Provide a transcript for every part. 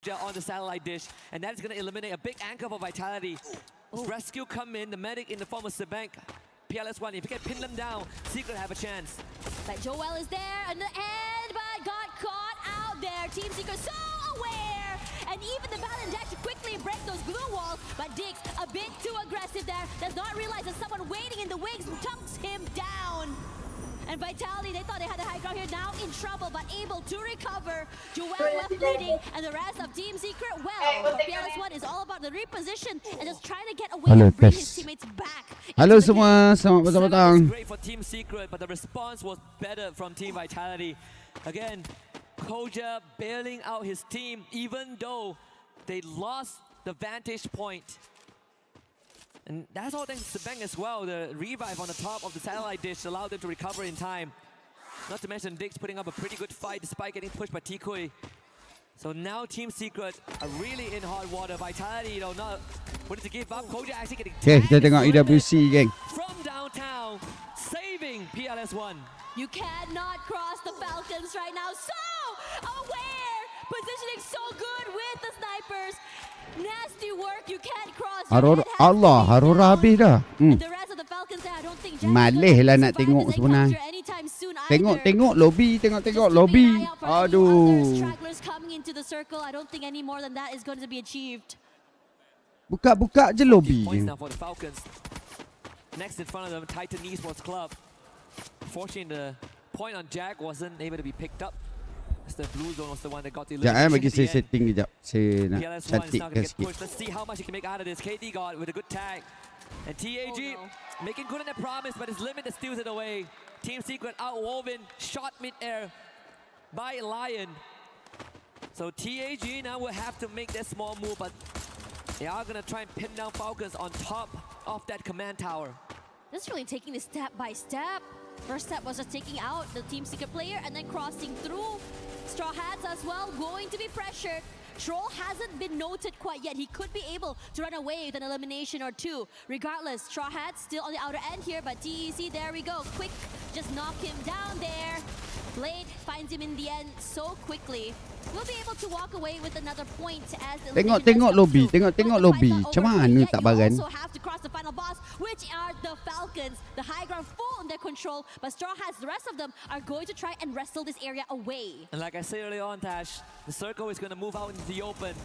on the satellite dish, and that is going to eliminate a big anchor for Vitality. Rescue come in, the medic in the form of Sebank. PLS1, if you can pin them down, Secret have a chance. But Joel is there on the end, but got caught out there. Team Secret so aware, and even the Balan dash to quickly break those glue walls, but Diggs a bit too aggressive there, does not realize there's someone waiting in the wings, dumps him down. And Vitality, they thought they had the high ground here, now in trouble, but able to recover. Joel left leading, and the rest of Team Secret, well, but PLS1 is all about the reposition and just trying to get away and bring his teammates back. Halo semua, selamat petang. Great for Team Secret, but the response was better from Team Vitality. Again, Koja bailing out his team, even though they lost the vantage point. And that's all thanks to Bang as well. The revive on the top of the satellite dish allowed them to recover in time. Not to mention Diggs putting up a pretty good fight despite getting pushed by Tikui. So now Team Secret are really in hot water. Vitality, not willing to give up. Koja actually getting tagged. Kita tengok EWC, geng. From downtown, saving PLS1. You cannot cross the Falcons right now. So aware, positioning so good with the snipers. Nasty work, you can't cross. AURORA habis dah. The rest of the Falcons, I don't think Malih lah nak tengok sebenarnya. Tengok lobby, tengok lobby. Aduh. Stragglers coming into the circle. I don't think any more than that is going to be achieved. Buka je lobby. Points now for the Falcons. Next in front of them, Titan Esports Club. Fortunately, the point on Jack wasn't able to be picked up. The blue zone was the one that got the elimination. Bagi saya setting kejap. Saya nak PLS1 is cantik not going to get sikit. pushed. Let's see how much he can make out of this. KD got with a good tag. And TAG making good on their promise, but his limit steals it away. Team Secret outwoven, shot mid-air by Lion. So TAG now will have to make that small move, but they are going to try and pin down Falcons on top of that command tower. This is really taking this step by step. First step was just taking out the Team Secret player and then crossing through. Straw Hats as well, going to be pressured. Troll hasn't been noted quite yet. He could be able to run away with an elimination or two. Regardless, Straw Hats still on the outer end here, but TEC, there we go. Quick, just knock him down there. Blade finds him in the end so quickly. We'll be able to walk away with another point as the Tengok lobby, tengok lobby. Macam mana tak baran? Also have to cross the final boss, which are the Falcons. The high ground full in their control, but Straw Hats, the rest of them, are going to try and wrestle this area away. And like I said earlier on, Tash, the circle is going to move out into the open.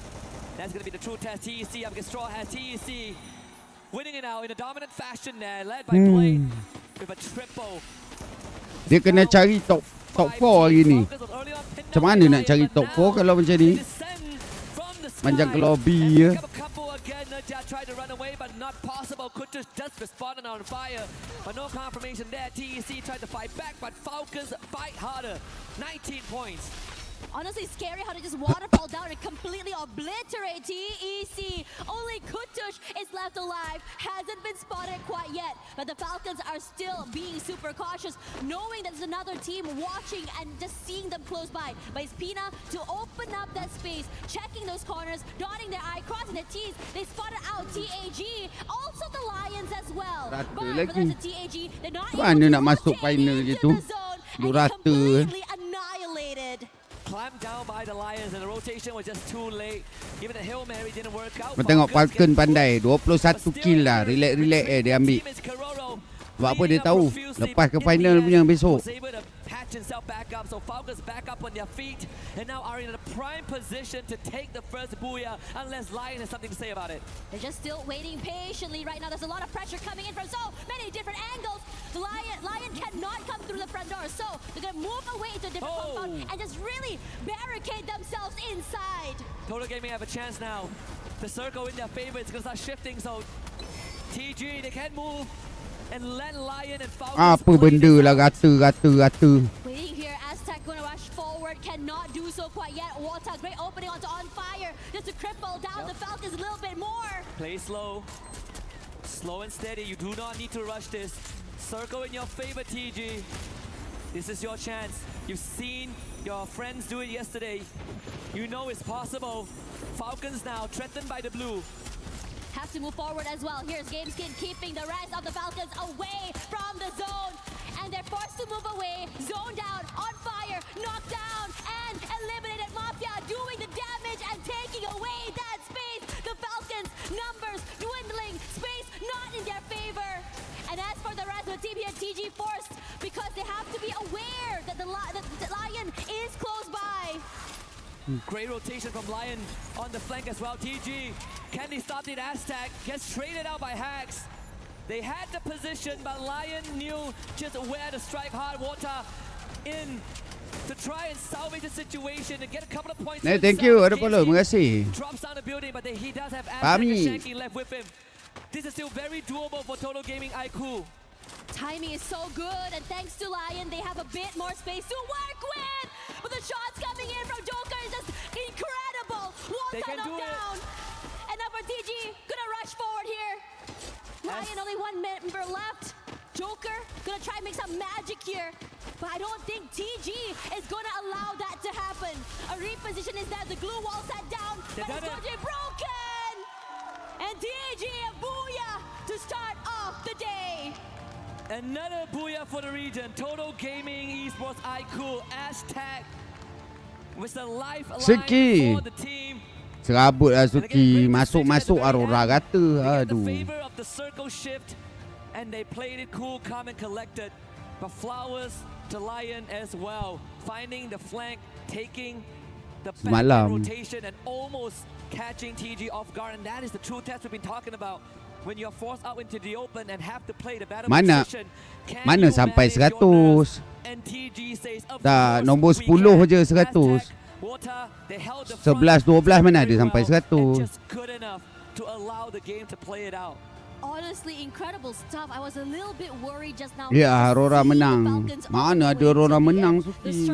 That's going to be the true test. TEC up against Straw Hats. TEC winning it out in a dominant fashion there, led by Blade with a triple. Dia kena cari top 4 hari ni. Macam mana nak cari top 4 kalau macam ni? Panjang ke lobby ya. Tried to run away, but not possible. Could just respond on fire, but no confirmation there. TEC tried to fight back, but Falcons fight harder. 19 points. Honestly, scary how they just waterfall down and completely obliterate TEC. Only Kutush is left alive. Hasn't been spotted quite yet. But the Falcons are still being super cautious, knowing that there's another team watching and just seeing them close by. But it's Pina to open up that space, checking those corners, dotting their I, crossing their T's. They spotted out TAG, also the Lions as well. But for the TAG, they're not able to masuk final gitu. and completely annihilated. Clamped down by the Lions, and the rotation was just too late. Even the Hail Mary didn't work out. Tengok Falcon pandai, 21 kill lah. Relax dia ambil. Sebab apa dia tahu lepas ke final punya besok. Patch himself back up, so Falcons back up on their feet and now are in a prime position to take the first booyah unless Lion has something to say about it. They're just still waiting patiently right now. There's a lot of pressure coming in from so many different angles. The Lion cannot come through the front door, so they're going to move away to a different compound and just really barricade themselves inside. Total Gaming have a chance now. The circle in their favor is going to start shifting, so TG, they can't move. And let Lion and Falcons apa benda lah rata. Waiting here, Aztec going to rush forward, cannot do so quite yet. Walta, great opening onto On Fire, just to cripple down the Falcons a little bit more. Play slow and steady. You do not need to rush this. Circle in your favor, TG. This is your chance. You've seen your friends do it yesterday. You know it's possible. Falcons now threatened by the blue. Have to move forward as well. Here's Gameskin keeping the rest of the Falcons away from the zone. And they're forced to move away. Zoned out, On Fire, knocked down, and eliminated Mafia, doing the damage and taking Lion is close by. Great rotation from Lion on the flank as well. TG, can they stop the Aztec? Gets traded out by Hacks. They had the position, but Lion knew just where to strike hard water in to try and salvage the situation and get a couple of points. Thank you. Ada follow. Terima kasih. Drops down the building, but he does have Aztec and Shanky left with him. This is still very doable for Total Gaming AYUH. Timing is so good, and thanks to Lion, they have a bit more space to work with. But the shots coming in from Joker is just incredible. One side up down. And now for TG, gonna rush forward here. Lion, only one member left. Joker gonna try and make some magic here. But I don't think TG is gonna allow that to happen. A reposition is there, the glue wall set down, but it's going to be broken. And TG, a booyah to start off the day. Another booyah for the region. Total Gaming Esports AYUH Aztec with the lifeline for the team. Serabut lah Suki. Masuk-masuk Aurora kata. Aduh. The favor of the circle shift, and they played it cool, calm and collected. But flowers to Lion as well, finding the flank, taking the back rotation and almost catching TG off guard. And that is the true test we've been talking about. When you're forced out into the open and have to play the battle position, mana sampai 100? Dah nombor 10 je 100. 11-12 mana ada sampai 100. Honestly, incredible stuff. I was a little bit worried just now. Ya, Aurora menang. Mana ada Aurora menang, Suki?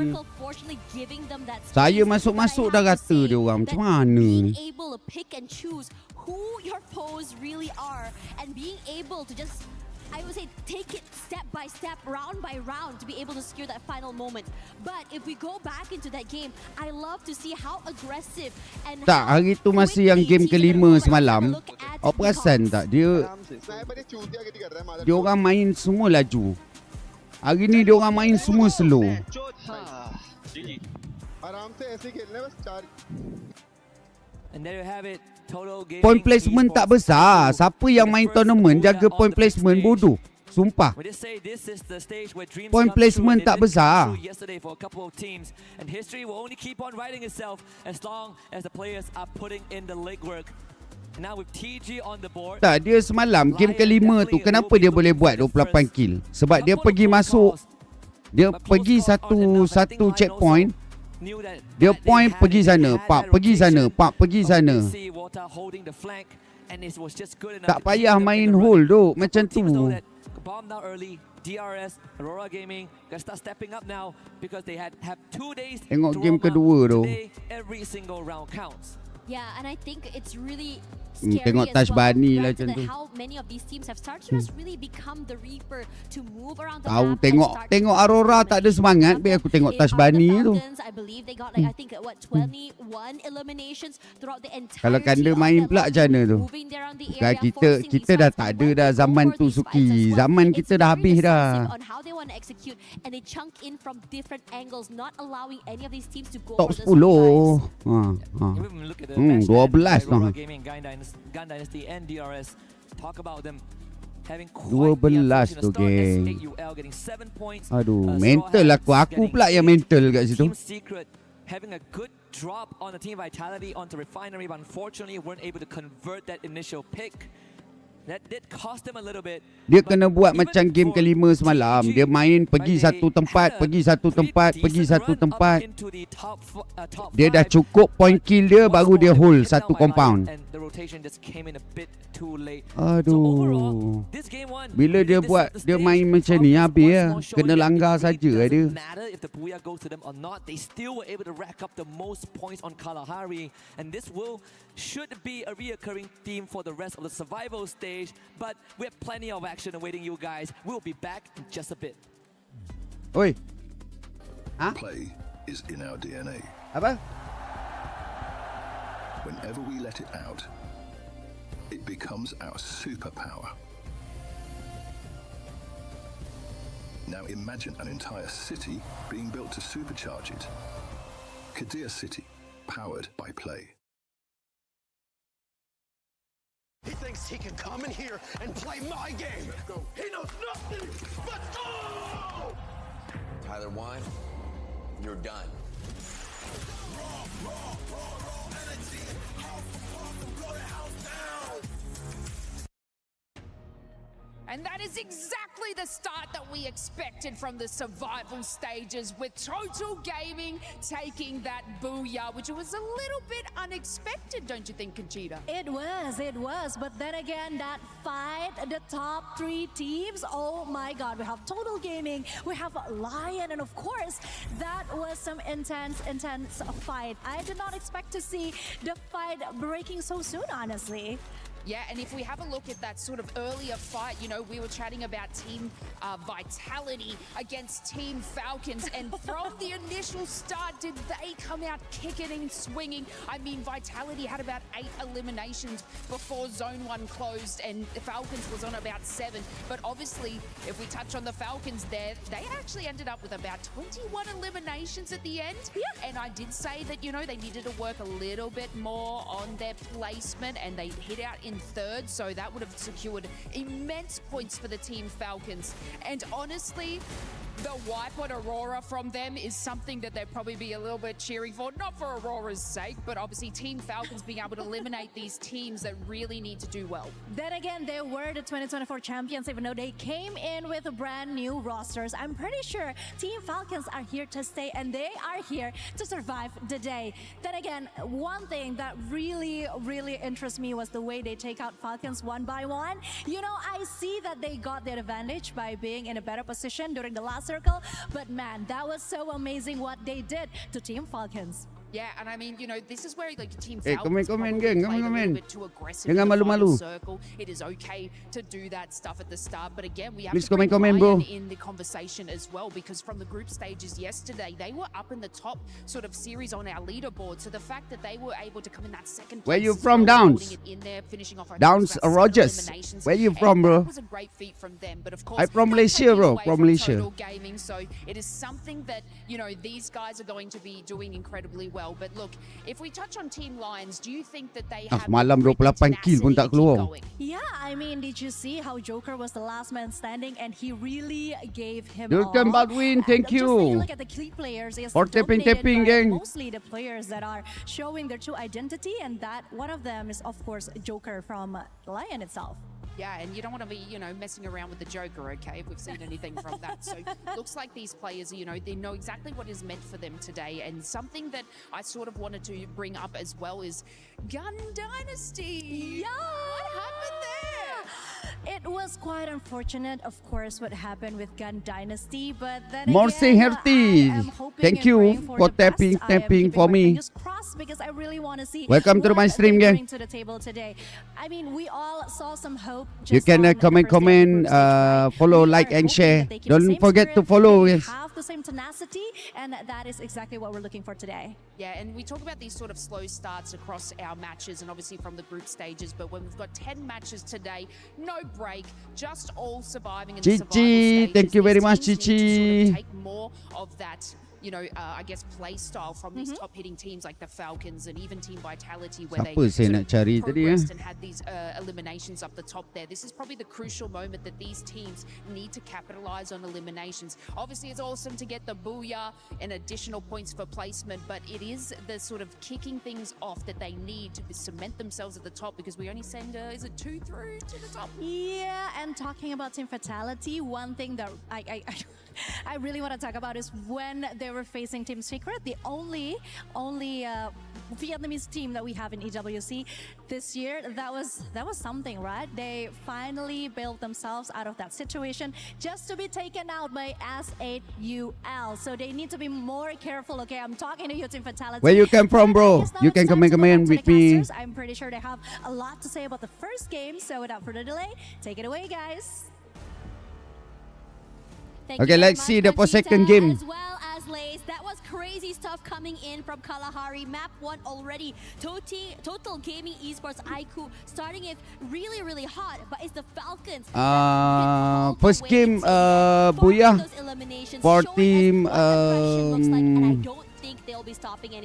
Saya masuk-masuk dah kata dia orang. Macam mana ni? Being able to pick and choose who your foes really are and being able to just, I would say, take it step by step, round by round to be able to secure that final moment. But if we go back into that game, I love to see how aggressive and tak, hari tu masa yang game kelima semalam, awak perasan tak dia orang main semua laju. Hari ni dia orang main semua slow. And there you have it. Point placement tak besar. Siapa yang main tournament jaga point placement bodoh. Sumpah. Point placement tak besar. And history will only keep on writing itself as long as the players are putting in the legwork. Now with TG on the board. Tak, dia semalam game kelima tu kenapa dia boleh buat 28 kill? Sebab dia pergi masuk, dia pergi satu checkpoint. Dia point pergi sana, pak pergi sana, pak pergi sana. Tak payah main hold tu macam tu. DRS, Aurora Gaming gonna start stepping up now because they have 2 days. Tengok game kedua tu. Every single round counts. Yeah, and I think it's really scary tengok as touch well. bunny lah macam tu. How many of these teams have started to just really become the Reaper to move around the Tahu map. tengok Aurora tak ada semangat, biar aku tengok touch bunny tu. I believe they got like I think what 21 eliminations throughout the entire. Kalau kanda main pula macam mana tu? Bukan kita dah tak ada dah zaman tu Suki. Zaman kita dah habis dah. On how they want to execute and they chunk in from different angles, not allowing any of these teams to go top 10. 12 noh. Gun Dynasty and DRS talk about them having 12 tu geng. Aduh, mental aku pula yang mental kat situ. Having a good drop on the team vitality onto Refinery, but unfortunately weren't able to convert that initial pick. That did cost them a little bit. Dia kena buat macam game kelima semalam. Dia main pergi satu tempat, pergi satu tempat, pergi satu tempat. Dia dah cukup point kill dia, baru dia hold satu compound. Aduh. Bila dia buat, dia main macam ni habis lah. Kena langgar saja dia. And this should be a reoccurring theme for the rest of the survival stage, but we have plenty of action awaiting you guys. We'll be back in just a bit. Oi. Ha? Play is in our DNA. Apa? Whenever we let it out, it becomes our superpower. Now imagine an entire city being built to supercharge it. Kadir City, powered by play. He thinks he can come in here and play my game. Let's go. He knows nothing. Let's go! Tyler Wine, you're done. And that is exactly the start that we expected from the survival stages, with Total Gaming taking that booyah, which was a little bit unexpected, don't you think, Conchita? It was. But then again, that fight, the top 3 teams, oh my god. We have Total Gaming, we have Lion, and of course, that was some intense fight. I did not expect to see the fight breaking so soon, honestly. Yeah, and if we have a look at that sort of earlier fight, you know, we were chatting about Team Vitality against Team Falcons, and from the initial start, did they come out kicking and swinging? I mean, Vitality had about 8 eliminations before Zone 1 closed, and the Falcons was on about 7. But obviously, if we touch on the Falcons there, they actually ended up with about 21 eliminations at the end. Yeah. And I did say that, you know, they needed to work a little bit more on their placement, and they hit out in 3rd, so that would have secured immense points for the Team Falcons. And honestly, the wipe on Aurora from them is something that they'd probably be a little bit cheering for, not for Aurora's sake, but obviously Team Falcons being able to eliminate these teams that really need to do well. Then again, they were the 2024 champions, even though they came in with brand new rosters. I'm pretty sure Team Falcons are here to stay, and they are here to survive the day. Then again, one thing that really interests me was the way they take out Falcons one by one. You know, I see that they got their advantage by being in a better position during the last circle, but man, that was so amazing what they did to Team Falcons. Yeah, and I mean, you know, this is where like Team Falcons komen, probably geng, played a komen. little bit too aggressive Jangan in the final malu-malu. circle. It is okay to do that stuff at the start, but again, we have Please to bring komen, bro. Lion in the conversation as well, because from the group stages yesterday, they were up in the top sort of series on our leaderboard. So the fact that they were able to come in that second place, Where you as from, well, Downs? holding it in there, finishing off, I think, Downs about 7 Rogers. eliminations, Where you and from, bro? That was a great feat from them, but of course, I'm from not Malaysia, taking bro. away From Malaysia. Total Gaming, so it is something that, you know, these guys are going to be doing incredibly well. But look, if we touch on Team Lions, do you think that they have semalam the grit 28 and kill pun tenacity tak to keep keluar. going? Yeah, I mean, did you see how Joker was the last man standing, and he really gave him Jurgen all? Baldwin, thank Just you. take a look at the key players. It's For tapping, dominated by gang. mostly the players that are showing their true identity, and that one of them is, of course, Joker from Lion itself. Yeah, and you don't want to be, you know, messing around with the Joker, okay, if we've seen anything from that. So looks like these players, you know, they know exactly what is meant for them today. And something that I sort of wanted to bring up as well is Gun Dynasty. Yeah! What happened there? It was quite unfortunate, of course, what happened with Gun Dynasty, but then Morse again, Herty. I am hoping Thank and you praying for for the best. tapping I am keeping for my me. fingers crossed because I really want to see Welcome to what my stream, they gang. bring to the table today. I mean, we all saw some hope. You just can on the comment, first day of the group stage, right? follow, We like, are and hoping share. that they keep the Don't same forget to spirit, follow, they yes. have the same tenacity, and that is exactly what we're looking for today. Yeah, and we talk about these sort of slow starts across our matches and obviously from the group stages, but when we've got 10 matches today, no break, just all surviving in the survival Chichi, stages. thank you very These much, teams need to Chichi. sort of take more of that, you know, I guess play style from these top hitting teams like the Falcons and even Team Vitality, where they Siapa saya sort nak of cari tadi, progressed and had these eliminations up the top there. This is probably the crucial moment that these teams need to capitalize on eliminations. Obviously, it's awesome to get the booyah and additional points for placement, but it is the sort of kicking things off that they need to cement themselves at the top, because we only send, is it 2 through to the top? Yeah, and talking about Team Fatality, one thing that I really want to talk about is when they were facing Team Secret, the only Vietnamese team that we have in EWC this year. That was something, right? They finally built themselves out of that situation just to be taken out by AYUH. So they need to be more careful. Okay, I'm talking to you, Team Fatality. Where you come from, bro? But I guess now You it's can time to go comment back to with the me. casters. I'm pretty sure they have a lot to say about the first game. So without further delay, take it away, guys. Okay, Thank you very let's much, see the Conchita, second game. As well as Lace. That was crazy stuff coming in from Kalahari. Map 1 already. Total Gaming Esports AYUH starting it really, really hot. But it's the Falcons. First game, booyah for team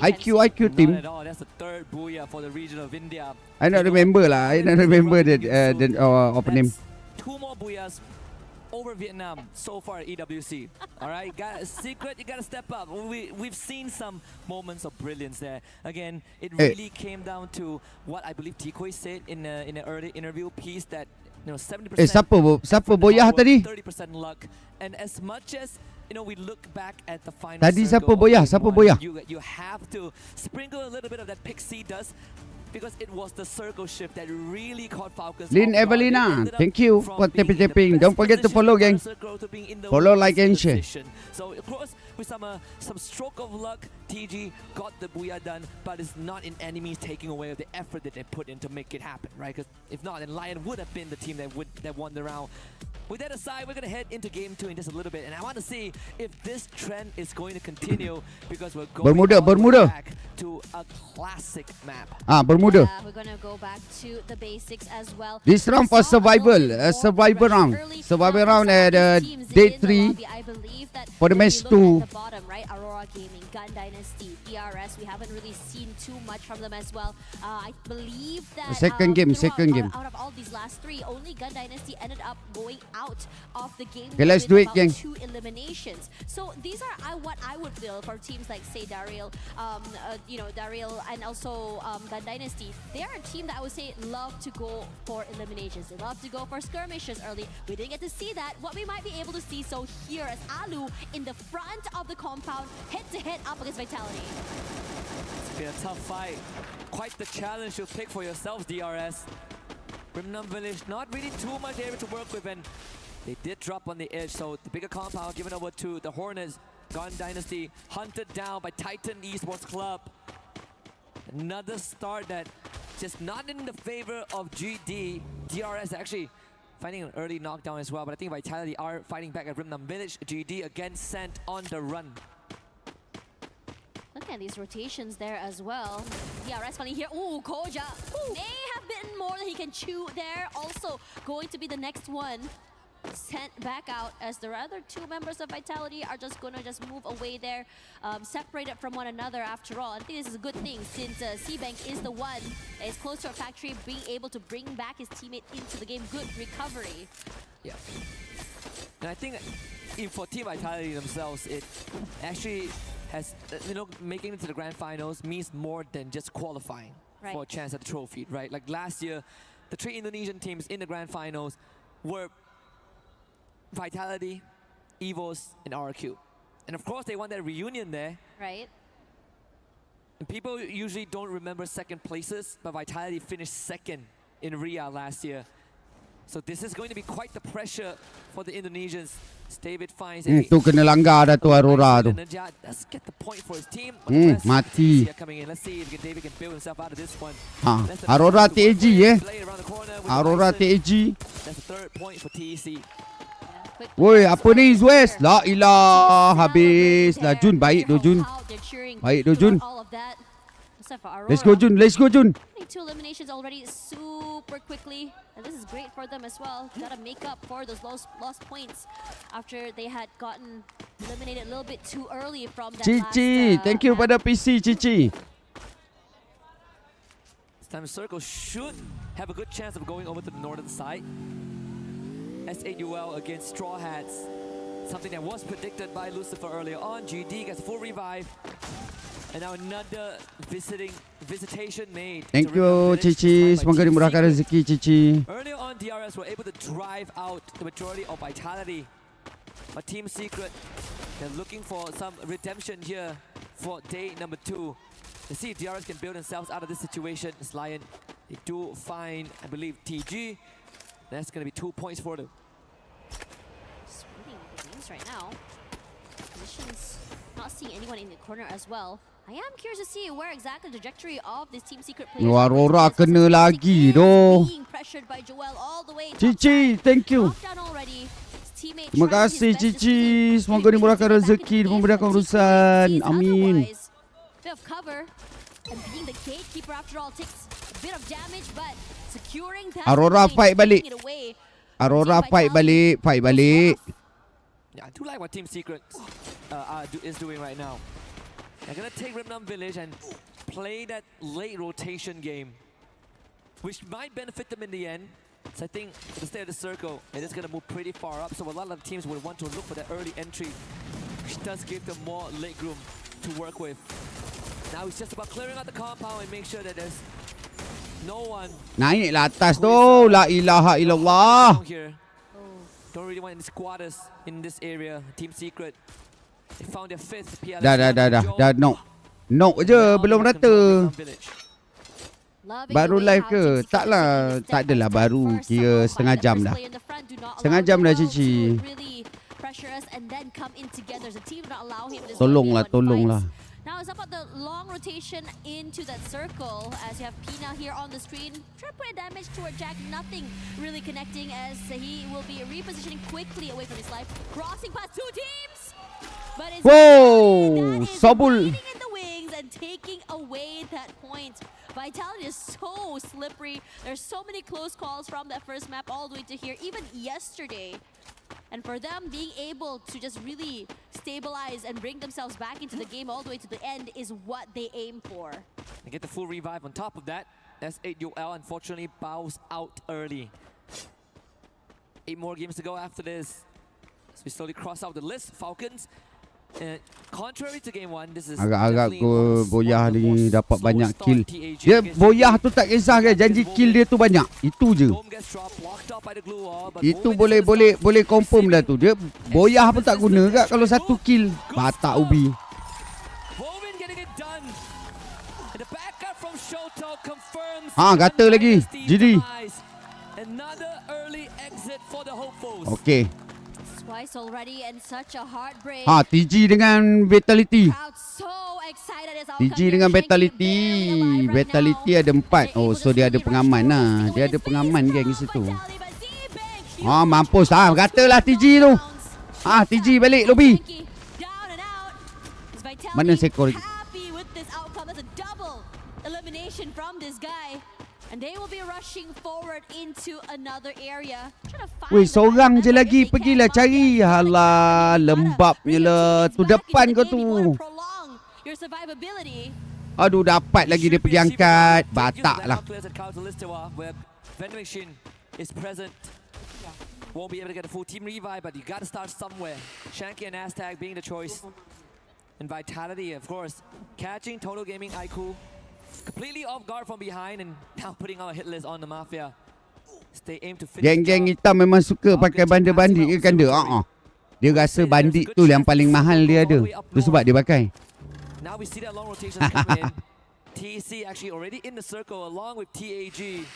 IQ team. Not at all. That's the third booyah for the region of India. I don't remember lah. I don't remember the name. That's 2 more booyahs over Vietnam so far at EWC. All right, Secret, you got to step up. We've seen some moments of brilliance there. Again, it really came down to what I believe Tikoi said in an early interview piece that 70% siapa boyah tadi? 30% luck. And as much as we look back at the final Tadi siapa circle boyah? of Siapa game one, boyah? you have to sprinkle a little bit of that pixie dust because it was the circle shift that really caught Falcons. Lynn Evelina, thank you for tapping. Don't forget to follow, gang. Follow, like, and share. So of course, with some stroke of luck, TG got the booyah done, but it's not in enemies taking away the effort that they put in to make it happen, right? Because if not, then Lion would have been the team that won the round. With that aside, we're going to head into game 2 in just a little bit, and I want to see if this trend is going to continue because we're going back to a classic map. Bermuda. We're going to go back to the basics as well. This round for survival round. Survival round at day 3 for the match 2. At the bottom, right? Aurora Gaming, Gun Dynasty, DRS. We haven't really seen too much from them as well. I believe that second game. Out of all these last 3, only Gun Dynasty ended up going out of the game. Okay, let's do it, gang. 2 eliminations. So these are what I would feel for teams like, say, Daryl, Daryl, and also Gun Dynasty. They are a team that I would say love to go for eliminations. They love to go for skirmishes early. We didn't get to see that. What we might be able to see, so here as ALU in the front of the compound, head-to-head up against Vitality. It's been a tough fight. Quite the challenge to pick for yourselves, DRS. Rimnam Village, not really too much area to work with, and they did drop on the edge, so the bigger compound given over to the Hornets. Gun Dynasty hunted down by Titan Esports Club. Another start that just not in the favor of GD. DRS actually finding an early knockdown as well, but I think Vitality are fighting back at Rimnam Village. GD again sent on the run. Look at these rotations there as well. DRS finally here. Ooh, Koja may have bitten more than he can chew there. Also going to be the next one sent back out as the other 2 members of Vitality are just going to move away there, separated from one another after all. I think this is a good thing since C-Bank is the one that is close to a factory, being able to bring back his teammate into the game. Good recovery. Yeah. And I think for Team Vitality themselves, it actually has, making it to the grand finals means more than just qualifying for a chance at the trophy, right? Like last year, the 3 Indonesian teams in the grand finals were Vitality, EVOS, and RQ. And of course, they won that reunion there. Right. And people usually don't remember second places, but Vitality finished second in Ria last year. So this is going to be quite the pressure for the Indonesians. David finds tu kena langgar dah tu Aurora tu. Let's get the point for his team. Mati. Coming in. Let's see if David can build himself out of this one. Aurora TAG Aurora TAG. That's the 3rd point for TEC. Woi, apa ni West? La ilah, habis lah Jun. Baik tu Jun. Baik tu Jun. Let's go Jun. 2 eliminations already super quickly, and this is great for them as well. Gotta make up for those lost points after they had gotten eliminated a little bit too early from that Cici, thank you pada PC Cici. This time Circle should have a good chance of going over to the northern side. SAUL against Straw Hats. Something that was predicted by Lucifer earlier on. GD gets full revive. And now another visitation made. Thank you Cici, semoga dimurahkan rezeki Cici. Earlier on, DRS were able to drive out the majority of Vitality. But Team Secret, they're looking for some redemption here for day number 2. Let's see if DRS can build themselves out of this situation. This Lion, they do find, I believe, TG. That's going to be 2 points for them. Just reading the games right now. Positions, not seeing anyone in the corner as well. I am curious to see where exactly the trajectory of this Team Secret players. Aurora kena lagi doh. Being pressured by Joel all the way. Cici, thank you. Terima kasih Cici. Semoga dimurahkan rezeki dan memudahkan urusan. Amin. Bit of cover and being the gatekeeper after all takes a bit of damage, but securing that. Aurora fight balik. Aurora fight balik. Yeah, I do like what Team Secret is doing right now. They're going to take Rimnam Village and play that late rotation game, which might benefit them in the end. So I think at the state of the circle, it is going to move pretty far up. So a lot of teams would want to look for that early entry, which does give them more leg room to work with. Now it's just about clearing out the compound and make sure that there's no one. Naiklah atas tu. La ilaha illallah. down here. Don't really want any squatters in this area. Team Secret. They found their fifth PLS. Dah knock. Knock je belum rata. Baru live ke? Taklah, tak adalah baru. Kira setengah jam dah. Setengah jam dah Cici. Tolonglah. Now it's about the long rotation into that circle as you have Pina here on the screen. Try to put a damage toward Jack. Nothing really connecting as he will be repositioning quickly away from his life. Crossing past two teams. But it's Whoa! Sobul. waiting in the wings and taking away that point. Vitality is so slippery. There's so many close calls from that first map all the way to here, even yesterday. And for them, being able to just really stabilize and bring themselves back into the game all the way to the end is what they aim for. They get the full revive on top of that. That's AYUH unfortunately bows out early. 8 more games to go after this. So we slowly cross out the list. Falcons. Contrary to game 1, this is agak-agak Boyah ni dapat banyak kill. Dia Boyah tu tak kisah kan, janji kill dia tu banyak. Itu je. Itu boleh confirm dah tu. Dia Boyah pun tak guna kat kalau satu kill. Batak ubi. Kata lagi. GD. Okay. Twice already and such a heartbreak. TG dengan Vitality. Crowd so excited as TG dengan Vitality. Vitality ada 4. Oh, so dia ada pengaman lah. Dia ada pengaman geng di situ. Mampus lah. Katalah TG tu. TG balik lobby. Mana Seko lagi? Happy with this outcome. That's a double elimination from this guy. And they will be rushing forward into another area. Weh, seorang je lagi. Pergilah cari. Alah, lembabnya lah. Tu depan kau tu. Aduh, dapat lagi dia pergi angkat. Batak lah. Won't be able to get a full team revive, but you got to start somewhere. Shanky and Aztag being the choice. And Vitality, of course, catching Total Gaming AYUH completely off guard from behind and now putting out a hit list on the Mafia. They aim to finish. Geng-geng hitam memang suka pakai bandit-bandit ke kan dia? Dia rasa bandit tu yang paling mahal dia ada. Tu sebab dia pakai. Now we see that long rotation come in. TEC actually already in the circle along with TAG.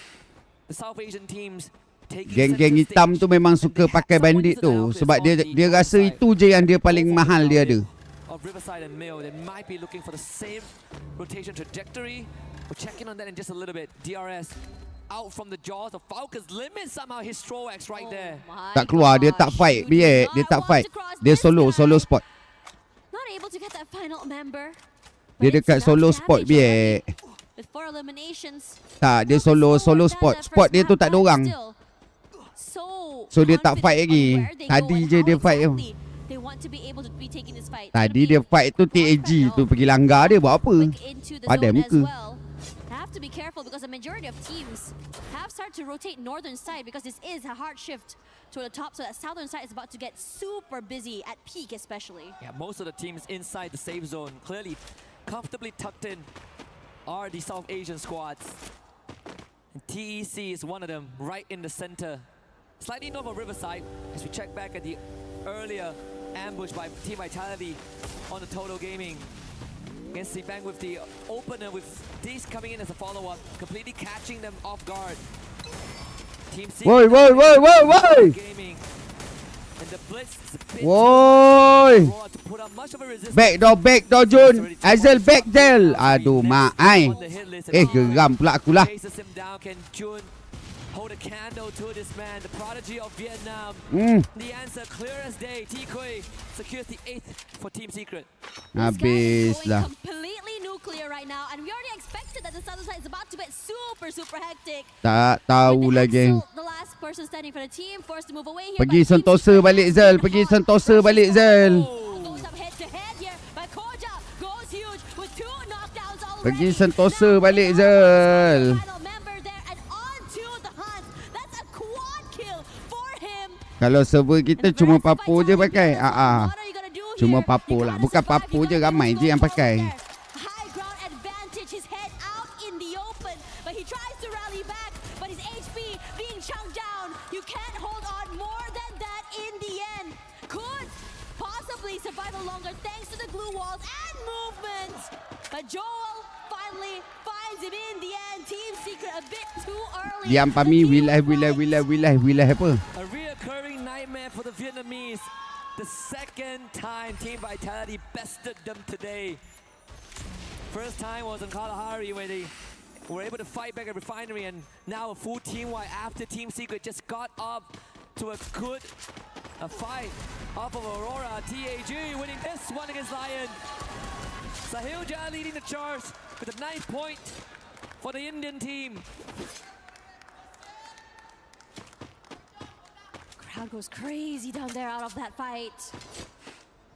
The South Asian teams taking. Geng-geng hitam tu memang suka pakai bandit tu sebab dia rasa itu je yang dia paling mahal dia ada. Of Riverside and Mill, they might be looking for the same rotation trajectory. We'll check in on that in just a little bit. DRS out from the jaws of Falcons, limits somehow his Stroax right there. Tak keluar, dia tak fight, biar dia tak fight. Dia solo spot. Not able to get that final member. Dia dekat solo spot biar. With 4 eliminations. Tak, dia solo spot. Spot dia tu tak ada orang. So dia tak fight lagi. Tadi je dia fight tu. Tadi dia fight tu TAG tu pergi langgar dia buat apa? Padam muka. Have to be careful because the majority of teams have started to rotate northern side because this is a hard shift to the top, so that southern side is about to get super busy at peak especially. Yeah, most of the teams inside the safe zone, clearly comfortably tucked in, are the South Asian squads. And TEC is one of them, right in the center. Slightly north of Riverside, as we check back at the earlier ambush by Team Vitality on the Total Gaming. Against Bang with the opener, with these coming in as a follow-up, completely catching them off guard. Team Secret Gaming. And the blitz is a bit Woi. to put up much of a resistance. Backdoor Jun. Azal backdel. Aduh mak ai. Geram pula aku lah. Chases him down. Can Jun hold a candle to this man, the prodigy of Vietnam? The answer clear as day. T-Kui secures the 8th for Team Secret. Habis lah. Completely nuclear right now, and we already expected that the southern side is about to get super hectic. Tak tahu lagi. The last person standing for the team forced to move away here. Pergi Sentosa balik Zal. Pergi Sentosa balik Zal. Goes up head to head here, but Koja goes huge with 2 knockdowns already. Pergi Sentosa balik Zal. Final member there and on to the hunt. That's a Kalau server kita And the cuma rest of papo je Vitality pakai. players, what are you gonna do Cuma here? papo You lah. gotta Bukan survive, papo you je, gotta ramai go je yang forward pakai. there. High ground advantage, his head out in the open, but he tries to rally back, but his HP being chunked down. You can't hold on more than that in the end. Could possibly survive a longer thanks to the glue walls and movement. But Joel finally finds him in the end. Team Secret a bit too early. Diam The Pami, team wilayah apa? A reoccurring nightmare for the Vietnamese. The second time Team Vitality bested them today. First time was in Kalahari where they were able to fight back at Refinery, and now a full team-wide after Team Secret just got up to a good fight off of Aurora. TAG winning this one against Lion. Sahil Jan leading the charge with a 9th point for the Indian team. Crowd goes crazy down there out of that fight.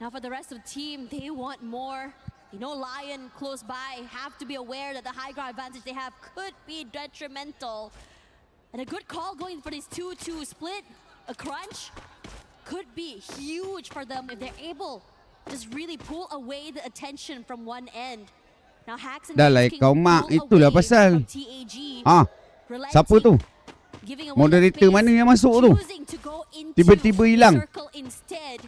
Now for the rest of the team, they want more. You know, Lion close by have to be aware that the high ground advantage they have could be detrimental. And a good call going for this 2-2 split, a crunch, could be huge for them if they're able to just really pull away the attention from one end. Now Hacks and Dah lah, King kau pull mak, itulah away pasal. from TAG, Ah, siapa tu? giving away Moderator the space, mana yang masuk tu? choosing to go into Tiba-tiba the hilang. circle instead.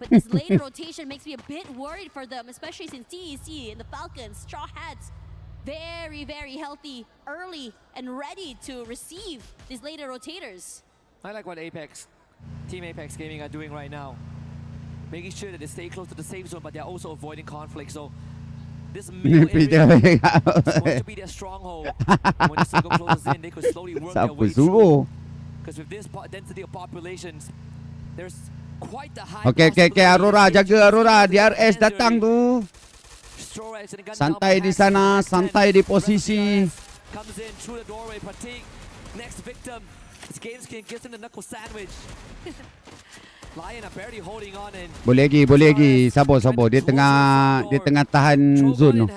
But this later rotation makes me a bit worried for them, especially since TEC and the Falcons, Straw Hats, very, very healthy, early, and ready to receive these later rotators. I like what Team Apex Gaming are doing right now. Making sure that they stay close to the safe zone, but they're also avoiding conflict. So this middle area is going to be their stronghold. And when the circle closes in, they could slowly work their Siapa way through. suruh? Because with this density of populations, there's quite the high Okay, possibility Aurora, that jaga Aurora. DRS datang tu. Strorex and a gun Santai down by di Hacks. sana, Next santai 10. di posisi. Comes in through the doorway. Pratik, next victim. This game skin gives him the knuckle sandwich. Lion are barely holding on and Boleh lagi. Sabar. Dia tengah tahan zone tu.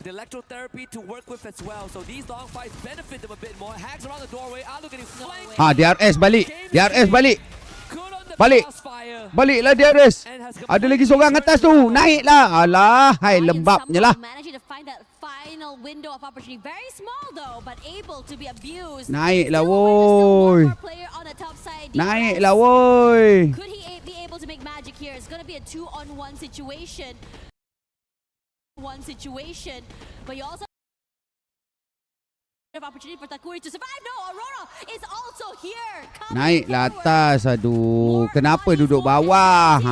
the electrotherapy to work with as well. So these long fights benefit them a bit more. Hacks around the doorway. Look at his flank. DRS balik. Good on the Balik. crossfire. Baliklah DRS. And has Ada lagi seorang atas tu. Naiklah. Alah, hai lembabnya lah. Managing to find that final window of opportunity. Very small though, but able to be abused. Naiklah Still a win, there's still woi. one more player on the top side. Naiklah woi. Could he be able to make magic here? It's going to be a 2-on-1 situation. But you also have opportunity for Takuri to survive. No, Aurora is also here. Naiklah atas. Aduh, kenapa duduk bawah?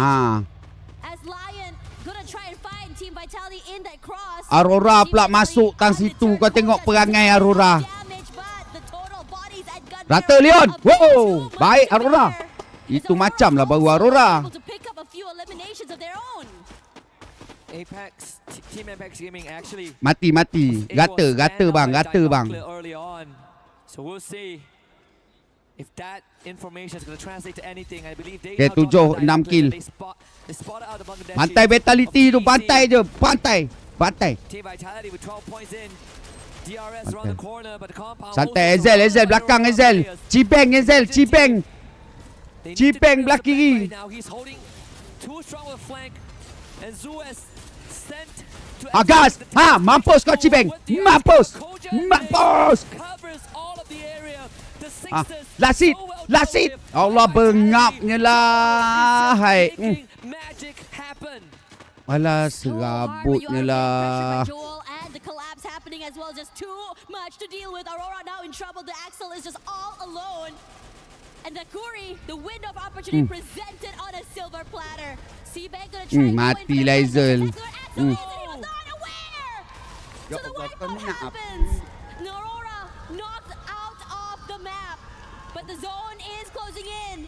As Lion gonna try and find Team Vitality in that cross. Aurora Team pula Vitality masuk tang on the situ. third Kau tengok quarter. perangai Aurora. Damage, but the total bodies at gun Rata barrel Leon. a bit Wow. too much Baik to Aurora. bear. Itu As macam lah baru also Aurora. able to pick up a few eliminations of their own. Team Apex Gaming actually Mati. Gata bang. early on. So we'll see if that information is going to translate to anything. I believe they Okay, now 7, dropped the 6 kill. They spotted out the Bangladeshi Pantai vitality tu. of Pantai TEC. je. Pantai. Team Vitality with 12 points in. DRS around the corner, but the compound Santai also Ezel surrounded by belakang Aurora Ezel. players. Cibeng Ezel. They need to Cipeng build belah the back kiri. right now. He's holding too strong of a flank, and Zu has sent to Gas. execute the task. Mampus kau Cibeng. With the Mampus. Koja Mampus. covers all of the area. The Ah, Sixers last hit, so well last hit. dealt with. Allah, Vitality bengapnya lah. is Hai. making magic happen. Alah, So hard, but you serabutnya are getting lah. pressure by Joel, and the collapse happening as well. Just too much to deal with. Aurora now in trouble. The Axel is just all alone. And Takuri, the window of opportunity presented on a silver platter. Seabag gonna try and go in for mati the lah first Ezel. one. Axel is, and he was not aware. So the wipeout happens. Aurora knocked out of the map. But the zone is closing in.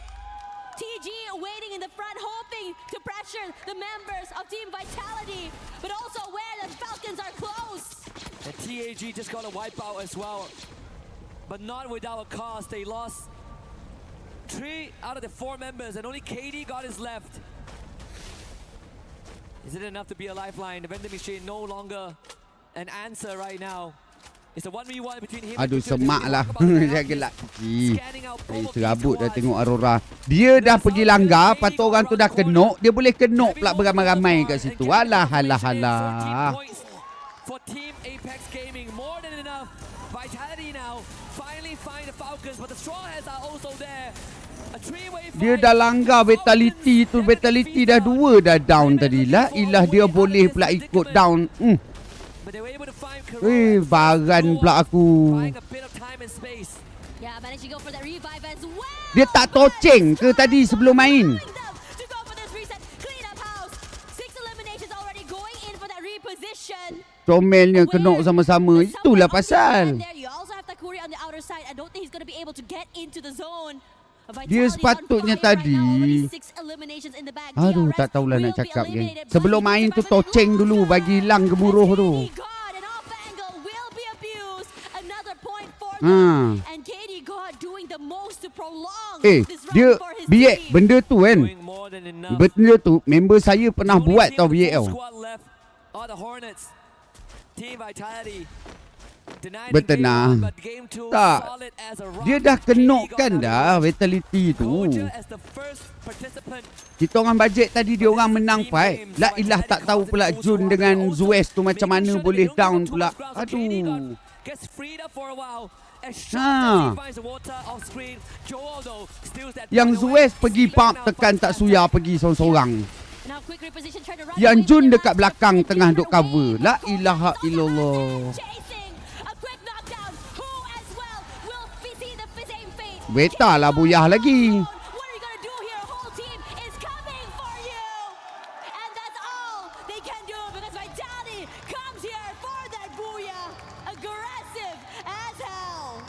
TG waiting in the front, hoping to pressure the members of Team Vitality, but also aware that Falcons are close. The TAG just got a wipeout as well, but not without a cause. They lost 3 out of the 4 members, and only KD got his left. Is it enough to be a lifeline? The vending machine no longer an answer right now. It's a 1v1 between him Aduh and Kutu. semak They lah. walk about the Dia ground, gelak he's kaki. scanning out Saya both serabut dah T2s. tengok Aurora. Dia dah pergi langgar, patut orang tu dah kenok, dia boleh kenok pula beramai-ramai kat situ. Alah alah alah. For Team Apex Gaming, more than enough. Vitality now finally find the Falcons, but the Strawheads are also there. A three-way Dia fight. dah langgar vitality tu, vitality dah 2 dah down tadi. La ilah dia boleh pula ikut down. But they were able to find Baran pula aku. buying a bit of time and space. Yeah, managed to go for that revive as well. Dia tak toceng ke tadi sebelum main? To go for this reset, clean up house. 6 eliminations already going in for that reposition. Comelnya kenok sama-sama. Itulah pasal. You also have Takuri on the outer side. I don't think he's going to be able to get into the zone. Dia sepatutnya tadi. Aduh, tak tahulah nak cakap geng. Sebelum main tu toceng dulu bagi hilang gemuruh tu. Dia biak benda tu kan. Doing more than enough. Benda tu member saya pernah Only buat team tau with VAL. full squad left are the Hornets. Team Vitality denied in Bertenang. game 1, but game 2 Tak. solid as a rock. Dia dah kenokkan KD got dah out. vitality tu. Koja as the first participant. Kita orang bajet tadi dia orang menang fight. La ilah tak tahu pula Jun dengan Zuez tu macam mana boleh down pula. Aduh. Gets freed up for a while. As Ha. short as he finds the water off screen, Joel though steals that Yang point away. Zuez pergi pump tekan tak suya pergi seorang-seorang. Now quick reposition, trying to run Yang away Jun with the dekat last belakang second, tengah trying duk to cover. wait. La ilaha illallah. Chasing, a quick knockdown. Who as well will see the same fate? Beta lah buyah lagi. What are you gonna do here? Whole team is coming for you, and that's all they can do because Vitality comes here for that booyah. Aggressive as hell.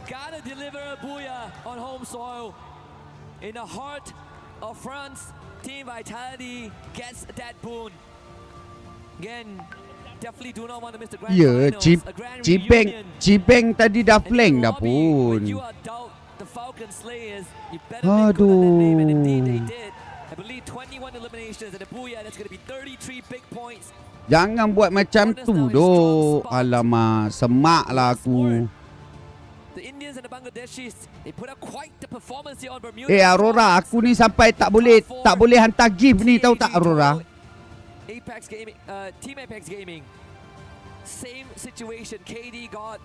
Gotta deliver a booyah on home soil. In the heart of France, Team Vitality gets that boon. Again, definitely do not want to miss the grand Ya, finals. A grand Cibeng tadi dah And in flank the dah lobby, when pun. you are doubt the Falcon Slayers, you better make good on that name, and indeed they did. I believe 21 eliminations and a booyah, that's going to be 33 big points. Jangan buat macam tu doh. Alamak, semak lah aku. The Indians and the Bangladeshis, they put up quite the performance here on Bermuda. Aurora, aku ni sampai tak boleh hantar gift ni tahu tak Aurora? Apex Gaming, Team Apex Gaming, same situation. KD got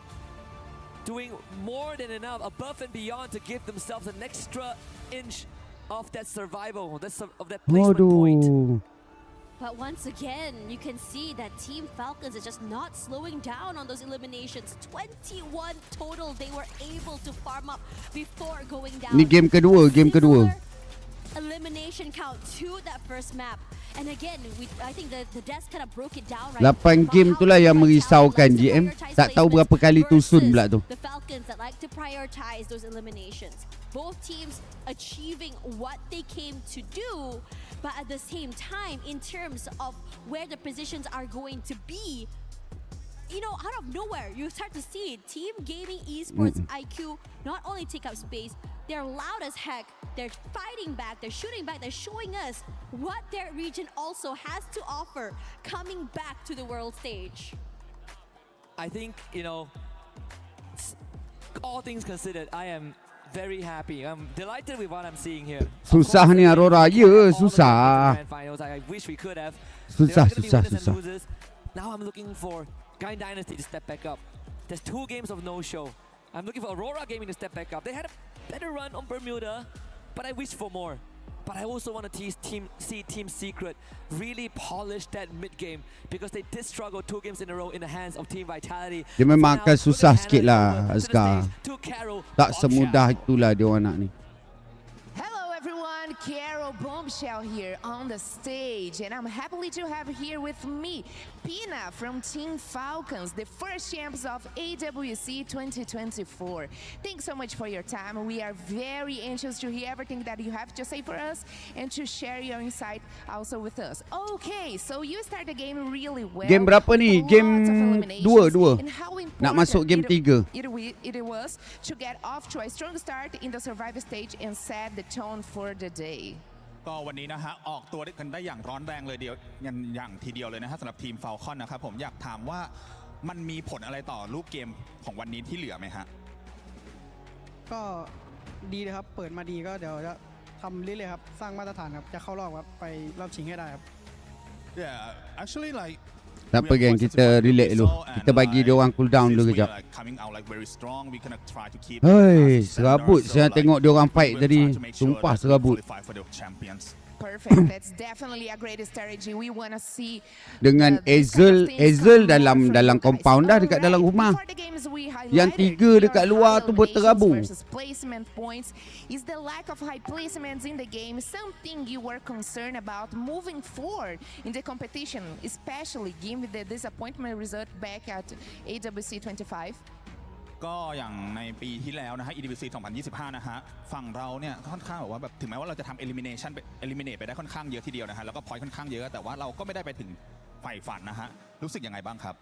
doing more than enough, above and beyond, to give themselves an extra inch of that survival, of that placement point. Waduh. But once again, you can see that Team Falcons is just not slowing down on those eliminations. 21 total they were able to farm up before going down. Ni game kedua. Similar elimination count to that first map. And again, I think the desk kind of broke it down right. 8 game tu lah yang merisaukan GM. Tak tahu berapa kali tusun pula tu. The Falcons that like to prioritize those eliminations. Both teams achieving what they came to do, but at the same time, in terms of where the positions are going to be, you know, out of nowhere, you start to see Team Gaming Esports IQ not only take up space, they're loud as heck, they're fighting back, they're shooting back, they're showing us what their region also has to offer coming back to the world stage. I think, you know, all things considered, I am very happy. I'm delighted with what I'm seeing here. Susah ni Aurora. Ya, susah. I wish we could have. Susah, There are gonna be susah, winners and susah. losers. Now I'm looking for Kind Dynasty to step back up. There's 2 games of no-show. I'm looking for Aurora Gaming to step back up. They had a better run on Bermuda, but I wish for more. But I also want to see Team Secret really polish that mid-game because they did struggle 2 games in a row in the hands of Team Vitality. Dia memang So now, akan we're susah gonna sikit hand it lah, over to the Azkar. stage to Carol Tak Bombshell. semudah itulah dia orang nak ni. Hello everyone, Carol Bombshell here on the stage, and I'm happy to have here with me Pina from Team Falcons, the first champs of AWC 2024. Thanks so much for your time. We are very anxious to hear everything that you have to say for us and to share your insight also with us. Okay, so you start the game really well. Game berapa ni? with Game lots of eliminations, 2. and how Nak masuk game important 3. it was to get off to a strong start in the survival stage and set the tone for the day. ก็วันนี้นะฮะออกตัวกันได้อย่างร้อนแรงเลยอย่างทีเดียวเลยนะฮะสำหรับทีม Falcon นะครับผมอยากถามว่า มันมีผลอะไรต่อรูปเกมของวันนี้ที่เหลือไหมฮะ ก็ดีเลยครับเปิดมาดีก็เดี๋ยวจะทำเรื่อยๆครับสร้างมาตรฐานครับจะเข้ารอบครับไปรอบชิงให้ได้ครับ Yeah, actually like Tak apa geng, kita relax dulu. Kita bagi dia orang cool down dulu kejap. Hei, serabut saya tengok dia orang fight tadi. Sumpah serabut. Perfect. That's definitely a great strategy. We want to see Dengan Ezel dalam compound dah dekat dalam rumah. Yang tiga dekat luar tu berterabur. Placement points is the lack of high placements in the game something you were concerned about moving forward in the competition, especially given the disappointment result back at AWC 25? ก็อย่างในปีที่แล้วนะฮะ EDBC 2025 นะฮะฝั่งเราเนี่ยค่อนข้างแบบว่าแบบถึงแม้ว่าเราจะทำ eliminate ไปได้ค่อนข้างเยอะทีเดียวนะฮะแล้วก็ point ค่อนข้างเยอะแต่ว่าเราก็ไม่ได้ไปถึงใฝ่ฝันนะฮะรู้สึกยังไงบ้างครับ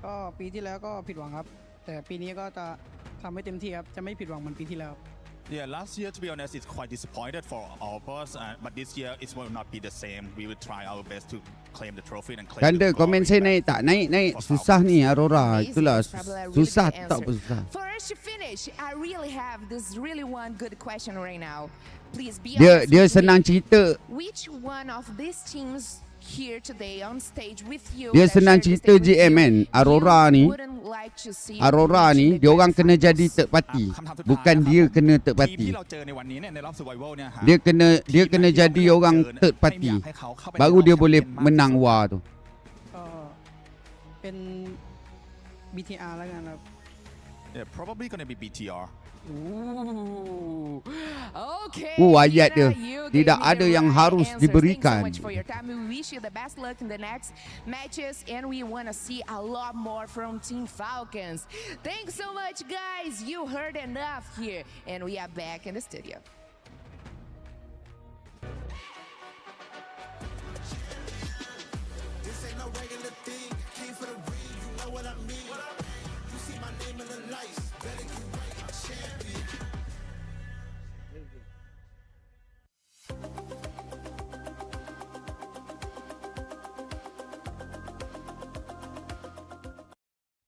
ก็ปีที่แล้วก็ผิดหวังครับแต่ปีนี้ก็จะทำให้เต็มที่ครับจะไม่ผิดหวังเหมือนปีที่แล้ว Yeah, last year to be honest, it's quite disappointed for all of us, but this year it will not be the same. We will try our best to claim the trophy and claim. Ganda komen saya naik tak? Naik susah ni Aurora. Itulah susah tak apa susah. First to finish, I really have this really one good question right now. Please be Dia honest with senang me. cerita. Which one of these teams here today on stage with you? Dia that senang shared the cerita stage with GM you, kan. Aurora you ni wouldn't like to see Aurora reach ni the dia orang grand kena jadi finals. third party. คำถามสุดท้าย Bukan dia kena third ทีม party. ที่เราเจอในวันนี้เนี่ยในรอบ survival เนี่ยฮะ Dia kena jadi orang third party. Baru dia boleh menang war tu. ก็เป็น BTR แล้วกันครับ Yeah, probably gonna be BTR. Ooh. Okay. Ayat dia. Tina, you Tidak gave me ada the yang right harus answers. diberikan. Thanks so much for your time. We wish you the best luck in the next matches and we want to see a lot more from Team Falcons. Thanks so much, guys. You heard enough here and we are back in the studio. This ain't no regular thing. Came for the ring, you know what I mean. You see my name in the lights. Better get right, I'm champion.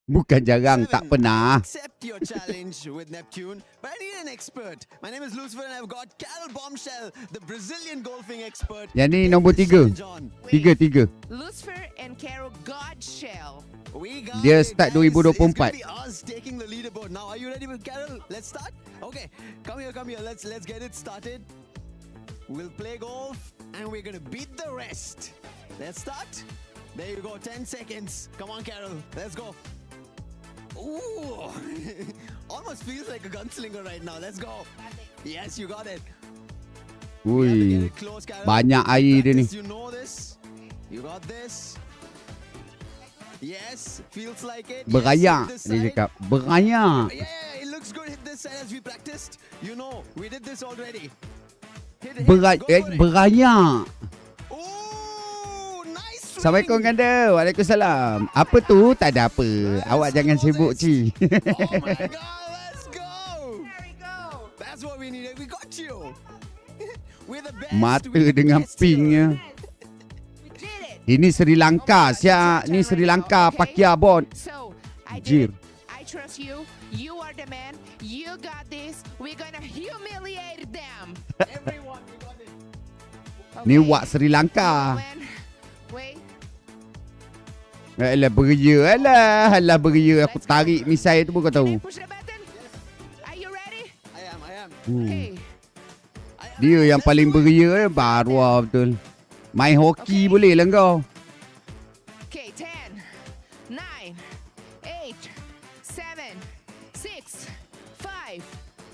Bukan jarang, tak pernah. Accept your challenge with Neptune, but I need an expert. My name is Lucifer and I've got Carol Bombshell, the Brazilian golfing expert. Yang ni nombor 3. John. 3. Lucifer and Carol Godshell. We got Dia it, start guys. 2024. It's gonna be us taking the leaderboard. Now, are you ready with Carol? Let's start? Okay, come here. Let's get it started. We'll play golf and we're gonna beat the rest. Let's start. There you go, 10 seconds. Come on, Carol. Let's go. Ooh, almost feels like a gunslinger right now. Let's go. Yes, you got it. You have to get Ui, it close, Carol. banyak air dia ni. Practice, you know this. You got this. Yes, feels like it. Berayak, Yes, hit this dia side. cakap. Berayak. Yeah, it looks good. Hit this side as we practiced. You know, we did this already. Hit, Go for it. Berayak. Ooh, nice swing. Assalamualaikum Ganda. Waalaikumsalam. Apa tu? Tak ada apa. Awak jangan sibuk, Ci. Oh my God, let's go. There we go. That's what we needed. We got you. We're the best. Mata We're the dengan best pinknya. We did it. Ini Sri Lanka, Sia. Ni Sri Lanka pakai bot. So, I Jir. did it. I trust you. You are the man. You got this. We're gonna humiliate them. Everyone, we got it. Ni wak Sri Lanka. Wait. Alah beria. Alah beria. Aku tarik misai tu pun kau Can tahu. I push the button? Are you ready? I am. Okay. Dia yang paling beria baru betul. Main hoki boleh lah kau. Okay, 10, 9, 8, 7, 6, 5,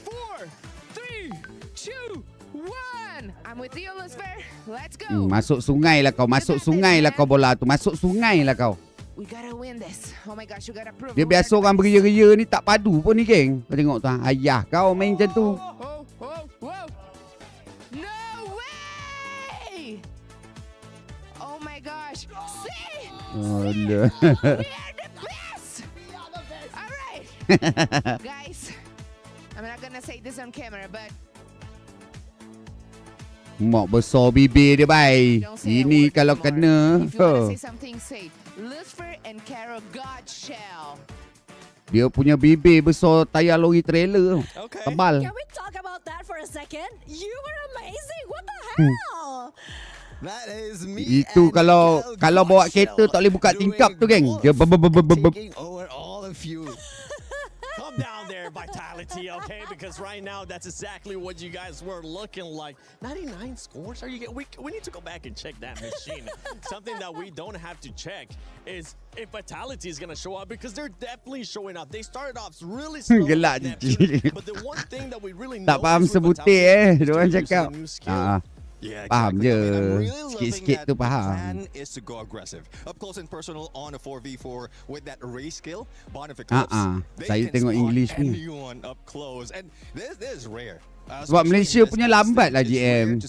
4, 3, 2, 1. I'm with you, Lucifer. Let's go. Masuk sungai lah kau. Masuk sungai lah kau bola tu. Masuk sungai lah kau. We gotta win this. Oh my gosh, you gotta prove. Dia we biasa are the orang best. beria-ria ni tak padu pun ni geng. Kau tengok tu. Ayah kau main macam tu. Whoa. No way! Oh my gosh. See? Alah. We are the best! All right. Guys, I'm not gonna say this on camera, but Mak besar bibir dia baik. Don't say a Ini word kalau anymore. kena. If you want to say something, say it. Lucifer and Carol got shell. Dia punya bibir besar tayar lori trailer. Okay. Tebal. Can we talk about that for a second? You were amazing. What the hell? That is me. Itu and kalau Cal bawa Gottschall kereta tak boleh buka doing tingkap tu, geng. Dia golf beb. and taking over all of you. Calm down there, Vitality, okay? Because right now, that's exactly what you guys were looking like. 99 scores? Are you get? We need to go back and check that machine. Something that we don't have to check is if Vitality is going to show up, because they're definitely showing up. They started off really slow. Gelak with je. Neptune, but the one thing that we really Tak faham noticed with sebutir Vitality is diorang they're cakap. using a new skill. Yeah, Faham exactly. je. I mean, I'm really loving Sikit-sikit that tu the faham. plan is to go aggressive. Up close and personal on a 4v4 with that race skill. Bonific Saya tengok English ni. anyone up close. And this is rare. Sebab Malaysia punya lambat lah GM.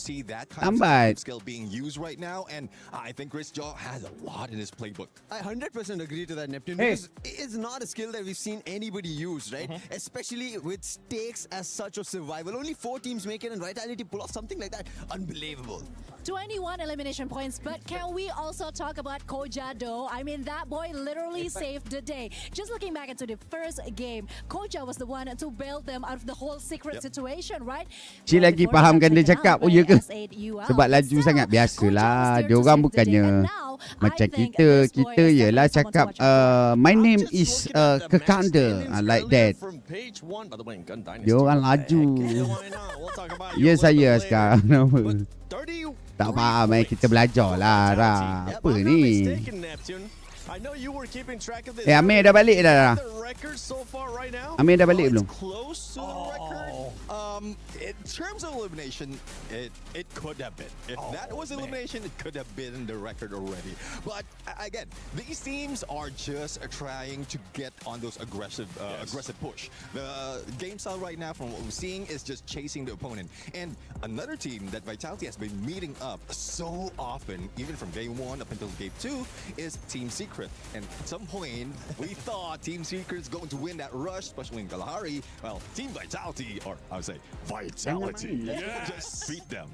Lambat. Skill being used right now, and I think Chris Jaw has a lot in his playbook. I 100% agree to that, Neptune, Hey. because it's not a skill that we've seen anybody use, right? Especially with stakes as such of survival. Only 4 teams make it, and Vitality pull off something like that. Unbelievable. 21 elimination points, but can we also talk about Koja though? I mean, that boy literally saved the day. Just looking back into the first game, Koja was the one to bail them out of the whole secret situation, right? Cik lagi fahamkan dia cakap, oh ya ke? Sebab laju sangat. Biasalah, diorang bukannya macam kita. Kita ialah cakap, my name is Kekanda, like that. From page 1, by the way, Gun Dynasty. Diorang laju. Why not? We'll talk about Ya your saya level sekarang. Nama. 30. Tak faham kita belajar lah. Yep, Apa I'm not ni? mistaken, Neptune. I know you were keeping track of this. Amir dah balik dah. The record so far right now? Amir dah balik belum? It's close to the record. In terms of elimination, it could have been. If that was elimination, it could have been the record already. But again, these teams are just trying to get on those aggressive push. The game style right now, from what we're seeing, is just chasing the opponent. And another team that Vitality has been meeting up so often, even from game 1 up until game 2, is Team Secret. And at some point, we thought Team Secret's going to win that rush, especially in Kalahari. Well, Team Vitality, or I would say Vitality, just beat them.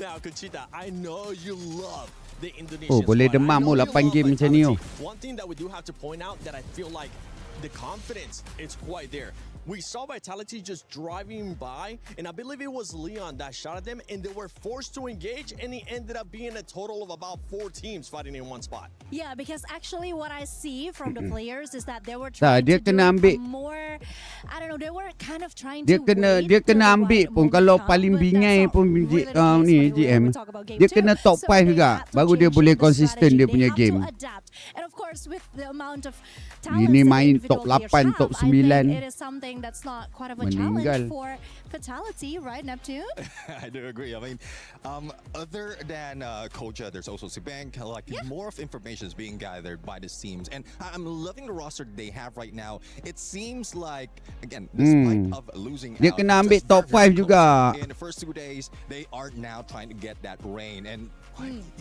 Now, Conchita, I know you love the Indonesian Oh, boleh squad. I demam know oh you 8 love game macam ni. Vitality. One thing that we do have to point out that I feel like the confidence is quite there. We saw Vitality just driving by, and I believe it was Leon that shot at them, and they were forced to engage, and it ended up being a total of about 4 teams fighting in one spot. Yeah, because actually what I see from the players is that they were Tak, trying dia to kena do ambil. more. I don't know, they were kind of trying Dia to kena wait dia till kena the ambil right pun moment kalau come, paling but that's bingai not pun really the case ni when we GM. talk about game Dia 2. kena top So 5 they juga had to baru dia change boleh the konsisten strategy. dia They punya have to game. adapt. And of course with the amount of Ini talents that main individual top players 8, have, top I think 9. it is something that's not quite of a Meninggal. challenge for Vitality, right, Neptune? I do agree. I mean, other than Koja, there's also Sibank. Like, more of information is being gathered by the teams, and I'm loving the roster they have right now. It seems like, again, despite of losing Dia out, kena ambil just top very 5 juga. in the first 2 days, they are now trying to get that reign, and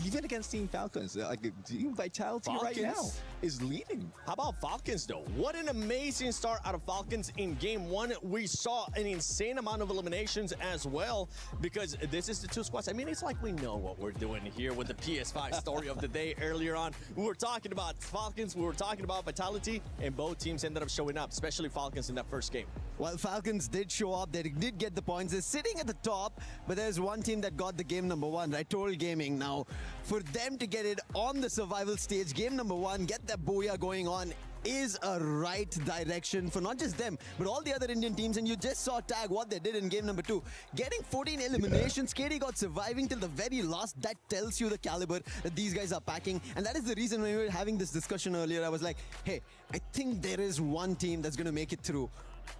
even against Team Falcons, like Team Vitality right now Falcons is leading. How about Falcons, though? What an amazing start out of Falcons in game 1. We saw an insane amount of eliminations as well, because this is the 2 squads. I mean, it's like we know what we're doing here with the PS5 story of the day earlier on. We were talking about Falcons, we were talking about Vitality, and both teams ended up showing up, especially Falcons in that first game. Well, Falcons did show up. They did get the points. They're sitting at the top, but there's one team that got the game number 1, right? Total Gaming. Now, for them to get it on the survival stage, game number 1, get that booyah going on, is a right direction for not just them, but all the other Indian teams. And you just saw Tag what they did in game number 2. Getting 14 eliminations, KD got surviving till the very last. That tells you the caliber that these guys are packing. And that is the reason when we were having this discussion earlier, I was like, hey, I think there is one team that's going to make it through.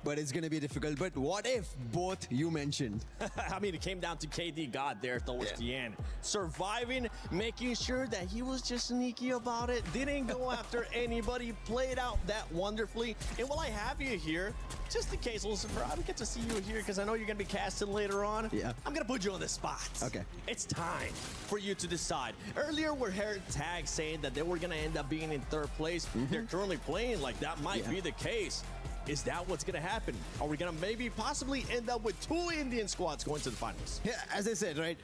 But it's going to be difficult. But what if both you mentioned? I mean, it came down to KD God there towards the end. Surviving, making sure that he was just sneaky about it. Didn't go after anybody. Played out that wonderfully. And while I have you here, just in case, Lucifer, I don't get to see you here because I know you're going to be casting later on. Yeah. I'm going to put you on the spot. Okay. It's time for you to decide. Earlier, we heard Tag saying that they were going to end up being in 3rd place. They're currently playing like that might be the case. Is that what's going to happen? Are we going to maybe possibly end up with 2 Indian squads going to the finals? Yeah, as I said, right,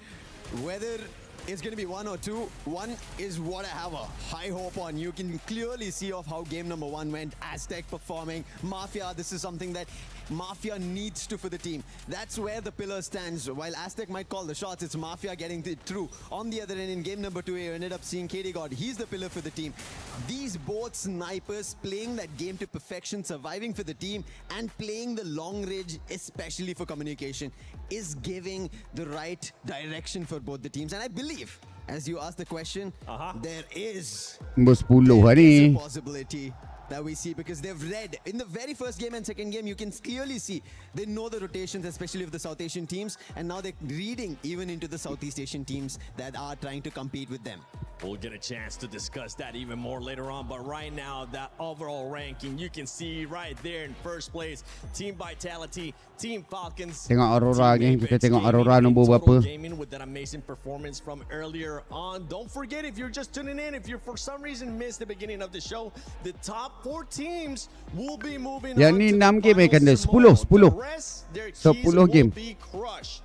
whether it's going to be 1 or 2, 1 is what I have a high hope on. You can clearly see of how game number 1 went. Aztec performing. Mafia, this is something that Mafia needs to for the team. That's where the pillar stands. While Aztec might call the shots, it's Mafia getting it through. On the other end, in game number 2, you ended up seeing KD God. He's the pillar for the team. These both snipers playing that game to perfection, surviving for the team, and playing the long range, especially for communication, is giving the right direction for both the teams. And I believe, as you asked the question, there is a possibility that we see, because they've read in the very first game and second game, you can clearly see they know the rotations, especially of the South Asian teams, and now they're reading even into the Southeast Asian teams that are trying to compete with them. We'll get a chance to discuss that even more later on, but right now, that overall ranking, you can see right there in first place, Team Vitality, Team Falcons. Tengok Aurora geng, kita tengok Aurora nombor berapa. Gaming with that amazing performance from earlier on. Don't forget, if you're just tuning in, if you for some reason missed the beginning of the show, the top 4 teams will be moving Yang on ni to 6 game the kan dia, finals 10. tomorrow. The rest, their keys 10 will game. be crushed.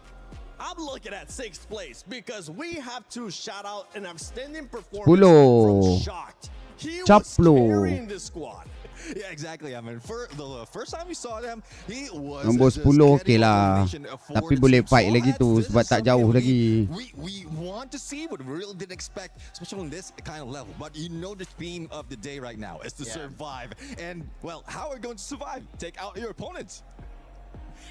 I'm looking at 6th place because we have to shout out an outstanding performance from Shocked. He was carrying the squad. Yeah, exactly. I mean, for the first time we saw them, he was nombor 10 okey lah. Tapi boleh fight lagi tu sebab tak jauh lagi. We want to see what we really didn't expect, especially on this kind of level. But you know the theme of the day right now is to survive. And, well, how are we going to survive? Take out your opponents.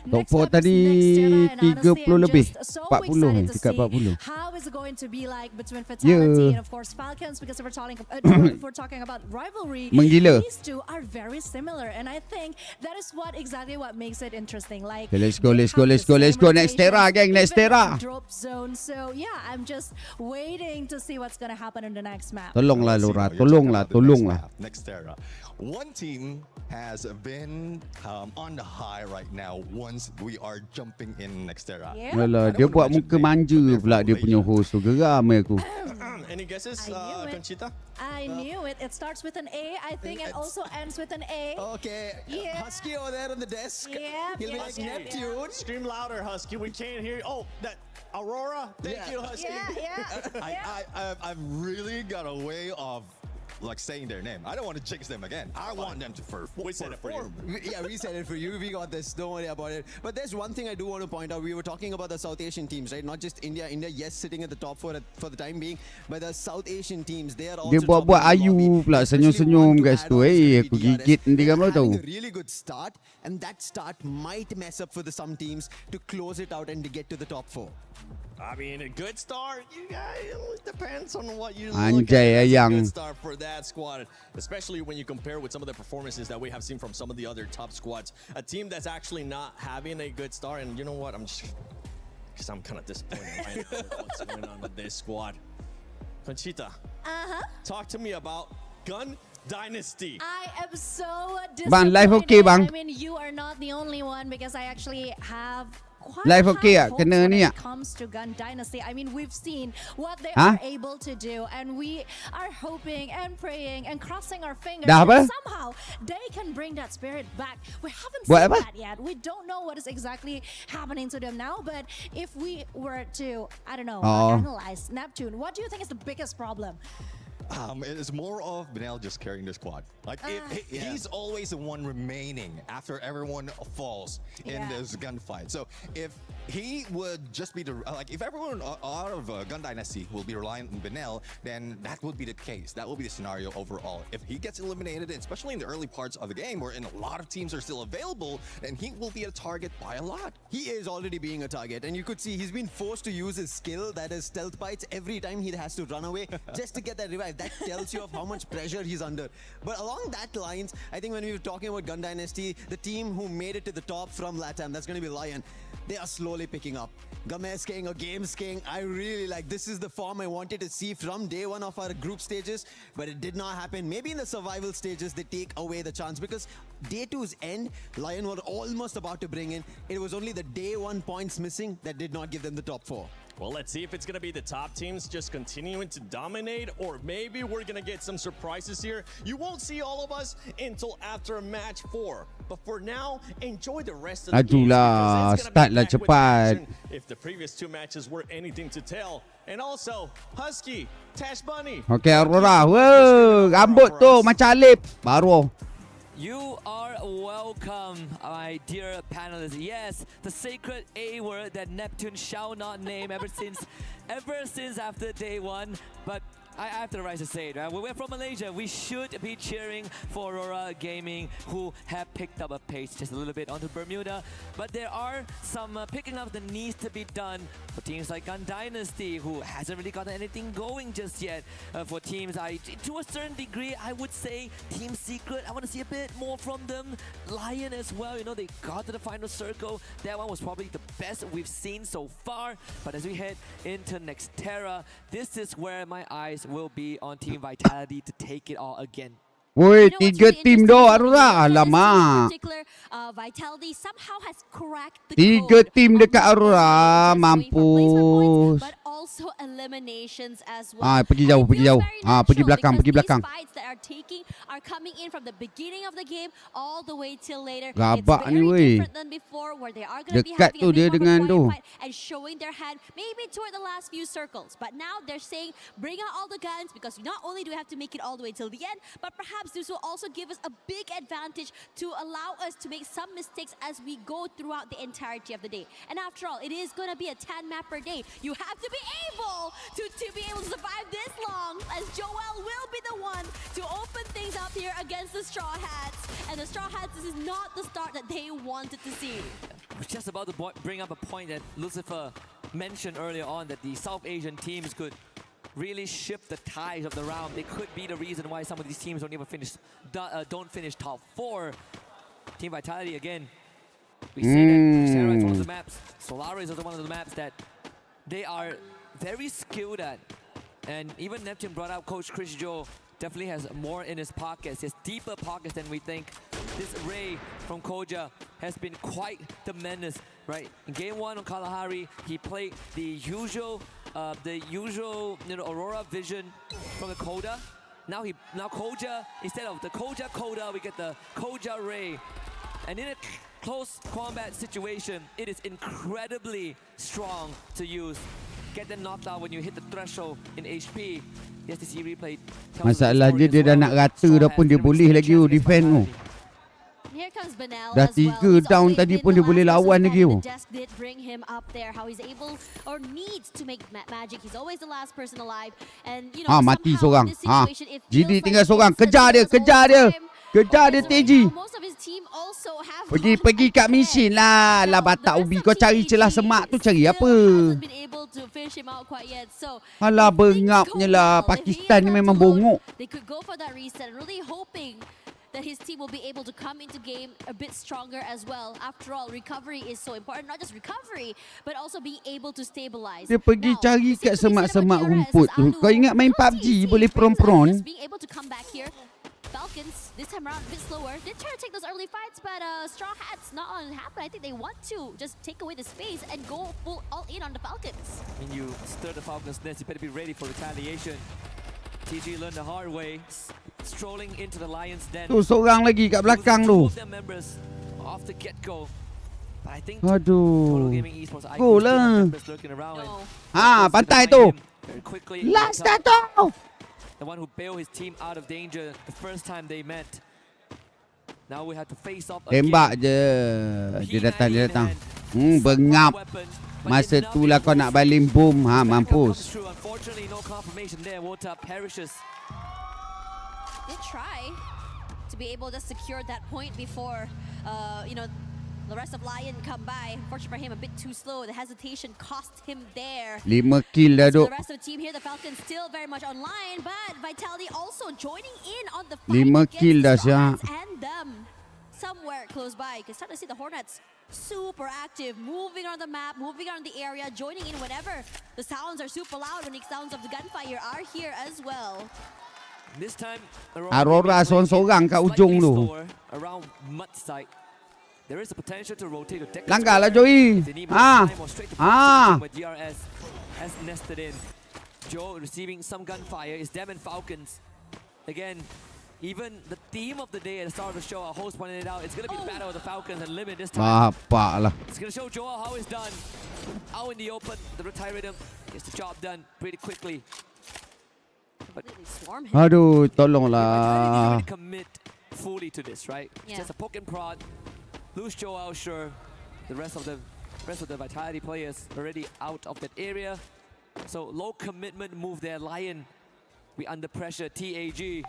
Top 4 tadi 30 lebih 40 dekat 40. How is it going to be like between Vitality and of course Falcons, because if we're talking about rivalry, Menggila. these two are very similar, and I think that is what exactly what makes it interesting. Like, Okay, let's go next Terra geng, next Terra. Drop zone. So yeah, I'm just waiting to see what's going to happen in the next map. Tolonglah Laura, tolonglah. Next Terra. One team has been on the high right now once we are jumping in next Terra. Alah, dia buat muka manja pula dia punya host tu. Geram aku. Any guesses, Conchita? I knew it. It starts with an A, I think, and also ends with an A. Okay. Yeah. Husky over there on the desk. Yeah. He'll be like Neptune. Scream louder, Husky. We can't hear you. Oh, that Aurora. Thank you, Husky. I've really got a way of like saying their name. I don't want to jinx them again. I want them to We said it for you. Yeah, we said it for you. We got this. Don't worry about it. But there's one thing I do want to point out. We were talking about the South Asian teams, right? Not just India. India, yes, sitting at the top for the time being. But the South Asian teams, they are also Dia buat AYUH pula senyum-senyum guys tu. Aku gigit nanti kamu tahu. A really good start, and that start might mess up for some teams to close it out and to get to the top 4. I mean, a good start. It depends on what you Anjay look at. It's a ayang. good start for that squad, especially when you compare with some of the performances that we have seen from some of the other top squads. A team that's actually not having a good start, and you know what? I'm kind of disappointed right now with what's going on with this squad. Conchita, talk to me about Gun Dynasty. I am so disappointed. Bang, live okay bang? I mean, you are not the only one, because I actually have quite Live okay high ah? hopes Kena when ni it ah? comes to Gun Dynasty. I mean, we've seen what they Huh? are able to do, and we are hoping and praying and crossing our fingers Dah that apa? somehow they can bring that spirit back. We haven't Buat seen apa? that yet. We don't know what is exactly happening to them now, but if we were to, I don't know, analyze Neptune, what do you think is the biggest problem? It is more of Benel just carrying the squad. Like he's always the one remaining after everyone falls in this gunfight. So if he would just be if everyone out of Gun Dynasty will be relying on Benel, then that would be the case. That would be the scenario overall. If he gets eliminated, especially in the early parts of the game, where a lot of teams are still available, then he will be a target by a lot. He is already being a target, and you could see he's been forced to use his skill, that is stealth bites, every time he has to run away just to get that revive. That tells you of how much pressure he's under. But along that lines, I think when we were talking about Gun Dynasty, the team who made it to the top from LATAM, that's going to be Lion. They are slowly picking up. Games King or Games King, I really like. This is the form I wanted to see from day one of our group stages, but it did not happen. Maybe in the survival stages, they take away the chance, because day 2's end, Lion were almost about to bring in. It was only the day 1 points missing that did not give them the top 4. Well, let's see if it's going to be the top teams just continuing to dominate, or maybe we're going to get some surprises here. You won't see all of us until after match 4. But for now, enjoy the rest of the games because it's going to be packed with action if the previous 2 matches were anything to tell. And also, Husky, Tash Bunny. Okay, Aurora. Wow, rambut tu macam Alip. Baru. You are welcome, my dear panelists. Yes, the sacred A word that Neptune shall not name ever since after day 1. But I have the right to say it, right? We're from Malaysia. We should be cheering for Aurora Gaming, who have picked up a pace just a little bit onto Bermuda. But there are some picking up that needs to be done for teams like Gun Dynasty, who hasn't really gotten anything going just yet. For teams, to a certain degree, I would say Team Secret, I want to see a bit more from them. Lion as well, you know, they got to the final circle. That one was probably the best we've seen so far. But as we head into Nextera, this is where my eyes will be on Team Vitality to take it all again. Woi, 3 tim doh Aurora. Alamak. Vitality somehow has cracked the 3 tim dekat Aurora. Mampus. But also eliminations as well. Pergi jauh. Pergi belakang. Fights that are taking are coming in from the beginning of the game all the way till later. Rabak it's ni, very weh. different than before, where they are going to be Dekat having tu a dia bit more dengan of a tu. quiet fight and showing their hand maybe toward the last few circles. But now they're saying, bring out all the guns, because not only do we have to make it all the way till the end, but perhaps this will also give us a big advantage to allow us to make some mistakes as we go throughout the entirety of the day. And after all, it is going to be a 10 map per day. You have to be able to survive this long, as Joel will be the one to open things up here against the Straw Hats. And the Straw Hats, this is not the start that they wanted to see. I was just about to bring up a point that Lucifer mentioned earlier on, that the South Asian teams could really shift the tides of the round. They could be the reason why some of these teams don't finish top 4. Team Vitality again. We see that Sarah is one of the maps. Solaris is one of the maps that they are very skilled at. And even Neptune brought out Coach Chris Joe. Definitely has more in his pockets. He has deeper pockets than we think. This Ray from Koja has been quite the menace, right? In game 1 on Kalahari, he played the usual Aurora vision from the Koda. Now Koja, instead of the Koja Koda, we get the Koja Ray. And in a close combat situation, it is incredibly strong to use. Get them knocked out when you hit the threshold in HP. Yes, this replay. Masalah dia dah nak rata dah pun dia boleh lagi defend tu. Here comes Benel Dah as well. 3 down tadi pun dia boleh lawan lagi tu. Did bring him up there. How he's able or needs to make magic. He's always the last person alive. And you know, mati somehow seorang. in this situation, it feels Jadi like tinggal it's seorang. been Kejar dia. Kejar dia So Teji. most of his team also have Pergi kat mesin lah. Lah batak ubi kau cari celah semak tu cari apa? hasn't been able to finish him out quite yet. So Alah if things bengapnya go lah. well, if he Pakistan is ni left memang alone, bongok. They could go for that reset, really hoping that his team will be able to come into game a bit stronger as well. After all, recovery is so important. Not just recovery, but also being able to stabilize. Dia pergi Now, cari the kat situation semak-semak with AURORA rumput is tu. ALU. Kau ingat main How PUBG TC boleh brings up pron-pron? just being able to come back here. Falcons, this time around, a bit slower. They try to take those early fights, but Straw Hats not on happen. I think they want to just take away the space and go full all in on the Falcons. When you stir the Falcons' nest, you better be ready for retaliation. TG learned the hard way, strolling into the Lions' den. Tu seorang lagi kat belakang tu. Two of their members off the get-go. But I think Aduh. Total Gaming Esports Go lah. members lurking around. No. And Pantai tu. very quickly. Last dah tu. The one who bailed his team out of danger the first time they met. Now we have to face off Tembak je. Dia datang. Bengap. Masa tu lah kau nak baling bom. Mampus. Unfortunately, no confirmation there. Wota perishes. Did try to be able to secure that point before, the rest of Lion come by. Unfortunately for him, a bit too slow. The hesitation cost him there. 5 kill dah So duk. the rest of the team here, the Falcons still very much online, but Vitality also joining in on the fight 5 kill dah against siap. Straw Hats and them somewhere close by. You can start to see the Hornets super active, moving on the map, moving on the area, joining in whenever the sounds are super loud, when the sounds of the gunfire are here as well. This time, Aurora seorang-seorang kat ujung tu. Around mud site. there is a potential to rotate to deck. Langgar lah Joey. But GRS has nested in. Joe receiving some gunfire. It's them and Falcons. Again, even the theme of the day at the start of the show, our host pointed it out, it's going to be the battle of the Falcons and Limit this time. Lah. It's going to show Joel how it's done. Out in the open, the retire rhythm gets the job done pretty quickly. But Swarm him. Aduh, we're trying tolonglah. to commit fully to this, right? It's just a poke and prod. Lose Joel, sure. The rest of the Vitality players already out of that area. So low commitment move there. Lion, we under pressure. TAG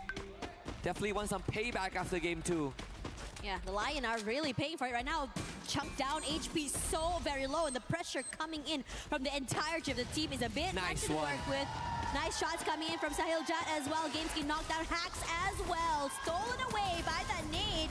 definitely want some payback after game 2. Yeah, the Lion are really paying for it right now. Chunk down, HP so very low, and the pressure coming in from the entirety of the team is a bit Nice much to one. work with. Nice shots coming in from Sahil Jat as well. Gamesky knocked down Hacks as well. Stolen away by that nade.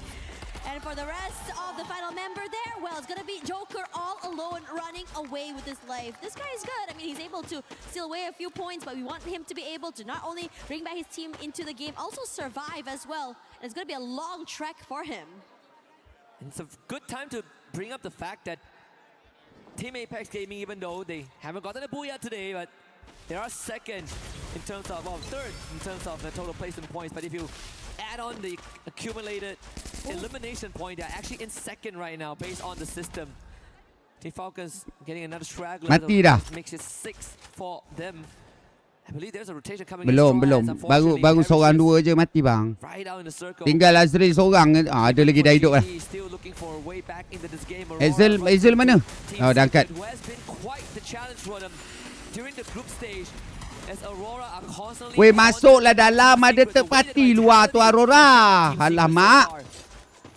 And for the rest of the final member there, well, it's going to be Joker all alone running away with his life. This guy is good. I mean, he's able to steal away a few points, but we want him to be able to not only bring back his team into the game, also survive as well. And it's going to be a long trek for him. And it's a good time to bring up the fact that Team Apex Gaming, even though they haven't gotten a booyah today, but they are second in terms of, well, third in terms of the total placement points. But if you add on the accumulated elimination point, they're actually in second right now based on the system. Team Falcons getting another straggler. Mati dah. Makes it 6 for them. I believe there's a rotation coming Belum. in. Baru seorang dua je mati bang. Right out in the circle. Tinggal Azri seorang. Ada lagi dah hidup lah. Still looking for a way back into this game. Hazel mana? Oh, dah angkat. Who has been quite the challenge for them during the group stage. As Aurora are constantly Weh, masuklah dalam. Ada terpati luar tu Aurora. Alamak.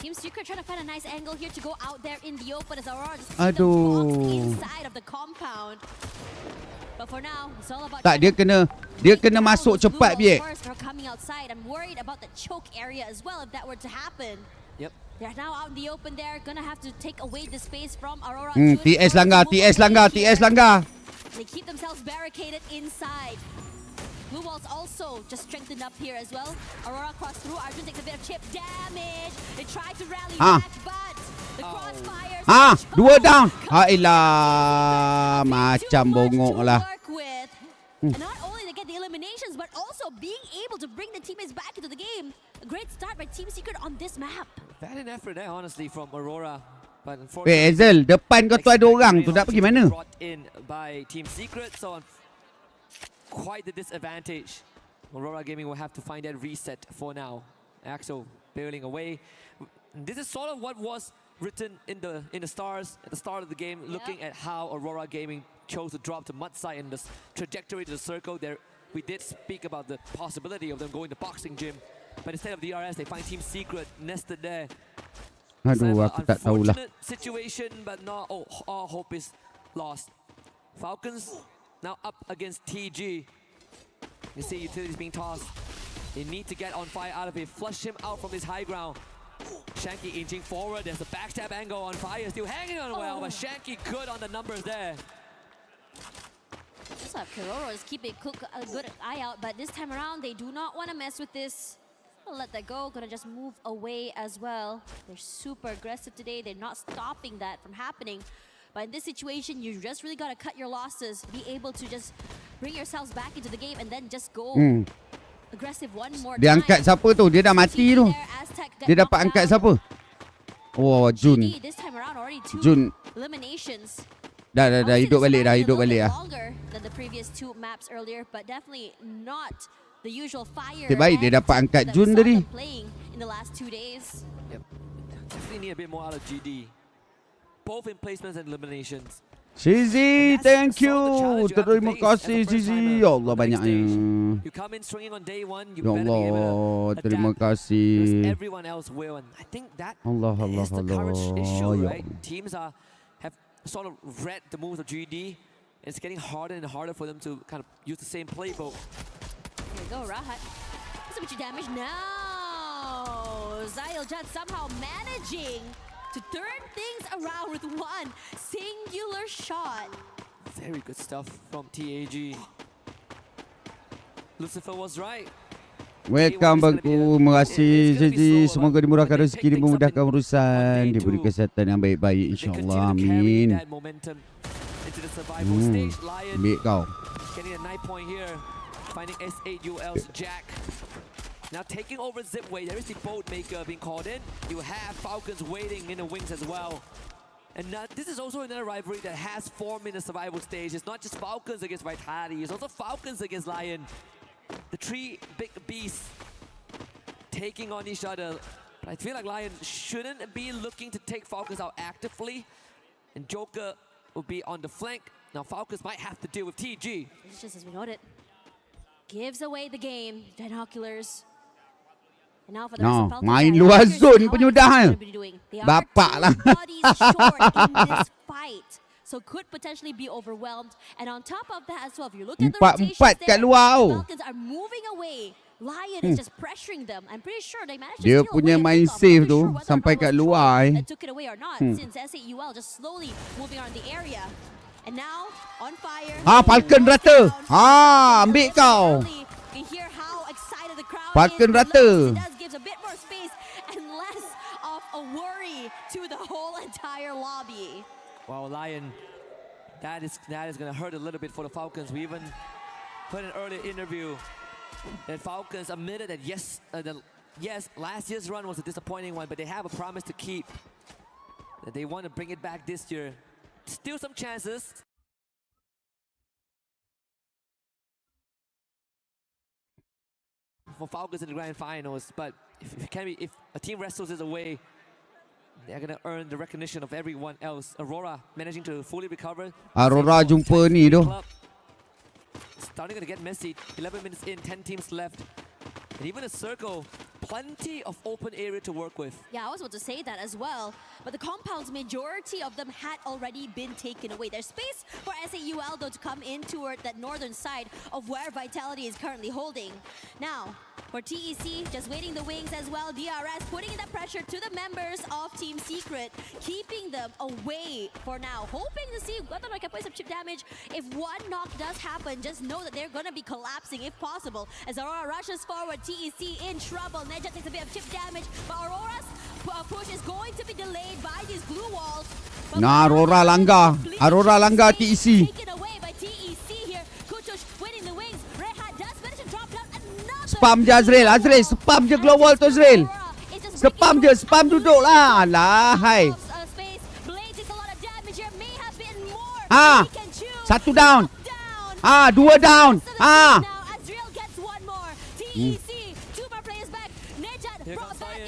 Team Secret trying to find a nice angle here to go out there in the open as Aurora just Aduh. inside of the compound. But for now, it's all about Tak, dia kena masuk cepat biar. coming outside. I'm worried about the choke area as well if that were to happen. Yep. They're now out in the open there, gonna have to take away the space from Aurora. TS langgar. They keep themselves barricaded inside. Blue Walls also just strengthened up here as well. Aurora crossed through. Arjun takes a bit of chip damage. They tried to rally back, but the crossfires. Dua down. Hailah, macam bongok lah. And not only they get the eliminations, but also being able to bring the teammates back into the game. A great start by Team Secret on this map. Valiant effort there, honestly, from Aurora. But Weh, Hazel, depan kau tu ada orang tu nak pergi mana? Brought in by Team Secret, so quite the disadvantage. Aurora Gaming will have to find that reset for now. Axel bailing away. This is sort of what was written in the stars at the start of the game, looking at how Aurora Gaming chose to drop to mud side and the trajectory to the circle. There, we did speak about the possibility of them going to boxing gym, but instead of DRS, they find Team Secret nested there. Aduh, aku tak tahulah. Unfortunate situation, but not all hope is lost. Falcons now up against TG. You see utilities being tossed. They need to get on fire out of it. Flush him out from his high ground. Shanky inching forward. There's a backstab angle on fire. Still hanging on well, but Shanky good on the numbers there. Just like Kiroro is keeping a good eye out, but this time around they do not want to mess with this. Gonna let that go, gonna just move away as well. They're super aggressive today. They're not stopping that from happening. But in this situation, you just really gotta cut your losses. Be able to just bring yourselves back into the game and then just go aggressive one more time. Dia angkat siapa tu? Dia dah mati tu. Dia dapat angkat siapa? Oh, Jun. This time around already 2 Jun. eliminations. Dah hidup balik dah. Longer than the previous 2 maps earlier, but definitely not the usual fire. Baik dia dapat angkat Jun tadi. In the last 2 days. Yep. Definitely need a bit more out of GD. Both in placements and eliminations. Shizi, thank you. Terima kasih Shizi. Ya Allah banyaknya. You come in swinging on day 1, you Ya better be able to Allah, terima adapt. kasih. Because everyone else will, and I think that is the current issue, Ya right? Teams have sort of read the moves of GD. It's getting harder and harder for them to kind of use the same playbook. Here we go, Rahat. That's a bit of damage now. Zayljat somehow managing to turn things around with one singular shot. Very good stuff from TAG. Lucifer was right. Welcome bangku. Terima kasih Zazi. Semoga dimurahkan rezeki, dimudahkan urusan, diberi kesihatan yang baik-baik insya-Allah. Amin. Ambil kau. Getting a 9 point here, finding S8UL's Jack. Now taking over Zipway, there is the boat maker being called in. You have Falcons waiting in the wings as well. And this is also another rivalry that has formed in the survival stage. It's not just Falcons against Vitality, it's also Falcons against Lion. The three big beasts taking on each other. But I feel like Lion shouldn't be looking to take Falcons out actively. And Joker will be on the flank. Now Falcons might have to deal with TG. It's just as we know it. Gives away the game. Binoculars. And now for the rest of Falcons, main luar zone penyudah. Bapak lah. in this fight. So could potentially be overwhelmed. And on top of that as well, if you look at the rotations there, the Falcons are moving away. Lion is just pressuring them. I'm pretty sure they managed to Dia steal punya away main the save kickoff. tu I'm not sure sampai whether kat it was luar Troy that took it away or not, since S8UL just slowly moving around the area. And now on fire. Falcon rata. Ambil kau. We hear how excited the crowd Falcon is. rata. It does gives a bit more space and less of a worry to the whole entire lobby. Wow, Lion, that is going to hurt a little bit for the Falcons. We even heard in an earlier interview that Falcons admitted that yes, last year's run was a disappointing one, but they have a promise to keep. That they want to bring it back this year. Still some chances. For Falcons in the grand finals, but if a team wrestles is away, they're gonna earn the recognition of everyone else. Aurora managing to fully recover. Aurora jumpa ni tu. Starting to get messy. 11 minutes in, 10 teams left. And even a circle, plenty of open area to work with. Yeah, I was about to say that as well. But the compounds, majority of them had already been taken away. There's space for SAUL though to come in toward that northern side of where Vitality is currently holding. Now, for TEC, just waiting the wings as well. DRS putting in the pressure to the members of Team Secret, keeping them away for now. Hoping to see whether I can play some chip damage. If one knock does happen, just know that they're going to be collapsing if possible. As Aurora rushes forward, TEC in trouble. Neja takes a bit of chip damage, but Aurora's push is going to be delayed by these blue walls. Nah, Aurora langgar. Aurora langgar TEC. Taken away by TEC here. Kutush winning the wings. Rehat does manage to drop down another. Spam je Azrael. Azrael spam je global tu Azrael. Spam je, spam duduk lah. Lah hai. Satu down. Dua down.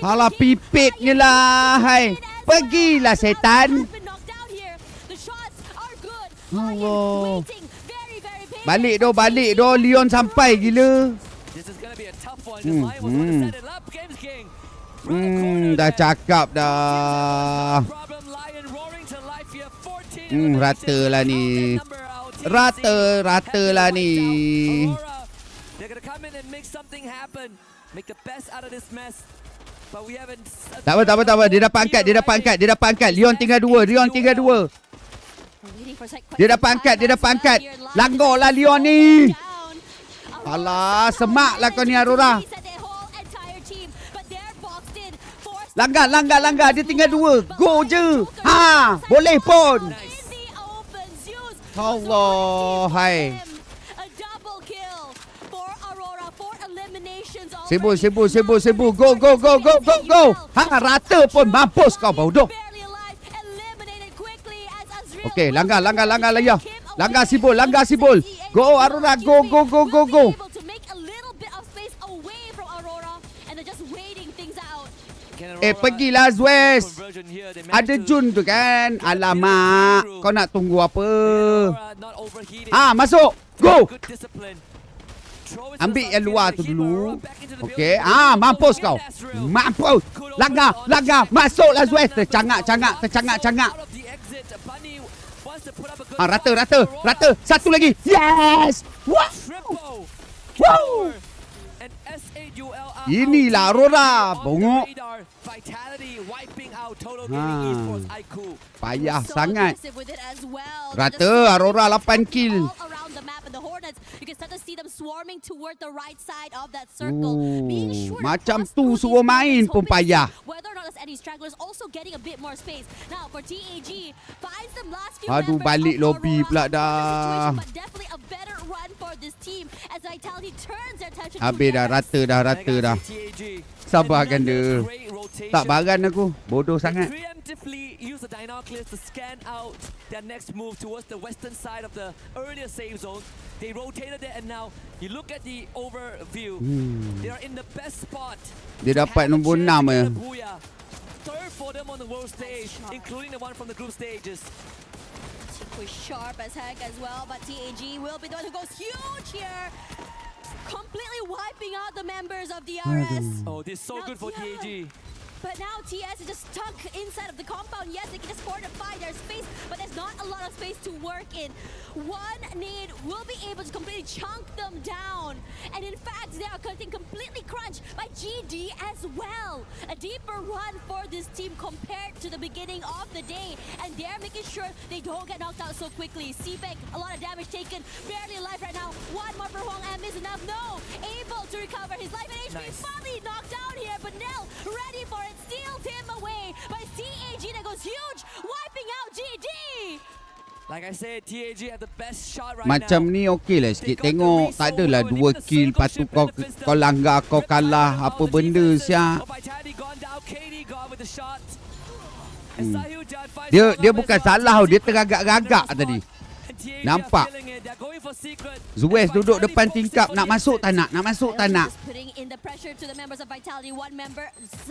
Alah pipitnya lah hai. Pergilah setan. Allah. Balik doh Leon sampai gila. Dah cakap dah. Rata lah ni. Rata lah ni. Tak apa. Dia dapat angkat. Leon tinggal dua. Dia dapat angkat. Langgar lah Leon ni. Alah, semak lah kau ni Aurora. Langgar. Dia tinggal dua. Go je. Boleh pun. Allah, hai. Sibuk. Go. Rata pun mampus kau bodoh. Okey, langgar lagi. Langgar sibul. Go Aurora, go. Pergilah West. Ada Jun tu kan. Alamak, kau nak tunggu apa? Masuk. Go. Ambil yang luar tu dulu. Okey. Mampus kau. Mampus. Langgar. Masuklah West. Tercangak. Rata. Satu lagi. Yes. Wow. Inilah Aurora. Bongok. Payah sangat. Rata Aurora 8 kill. map, and the Hornets, you can start to see them swarming toward the right side of that circle. Being sure to Macam cross tu through suruh these main buildings, pun hoping to see payah. whether or not there's any stragglers, also getting a bit more space. Now for TAG, finds them last few Aduh, members balik of lobby Aurora. pula Unfortunate dah. situation, but definitely a better run for this team as Vitality turns their attention Habis dah, rata dah, rata dah. Sabarkan dia. Tak baran aku. Bodoh sangat. Preemptively use the binoculars to scan out their next move towards the western side of the earlier save zone. They rotated it, and now you look at the overview. They are in the best spot. Dia dapat nombor 6 ya. Third for them on the world stage, including the one from the group stages. Was sharp as heck as well, but TAG will be the one who goes huge here, completely wiping out the members of DRS. Oh, this is so good for TAG. But now TS is just stuck inside of the compound. Yes, they can just fortify their space, but there's not a lot of space to work in. One nade will be able to completely chunk them down. And in fact, they are getting completely crunched by GD as well. A deeper run for this team compared to the beginning of the day. And they're making sure they don't get knocked out so quickly. Seabek, a lot of damage taken, barely alive right now. One more for Hwang Am is enough. No, able to recover his life. And HP finally knocked down here, but Nell ready for it. Steals him away by TAG that goes huge, wiping out GD. Like I said, TAG have the best shot right Macam now. ni okey lah sikit. Tengok tak adalah 2 kill lepas tu kau langgar, kau kalah apa benda siap. Dia bukan salah, dia teragak-ragak tadi. Nampak Zuez duduk depan tingkap. Nak masuk tak nak? Nak masuk tak nak?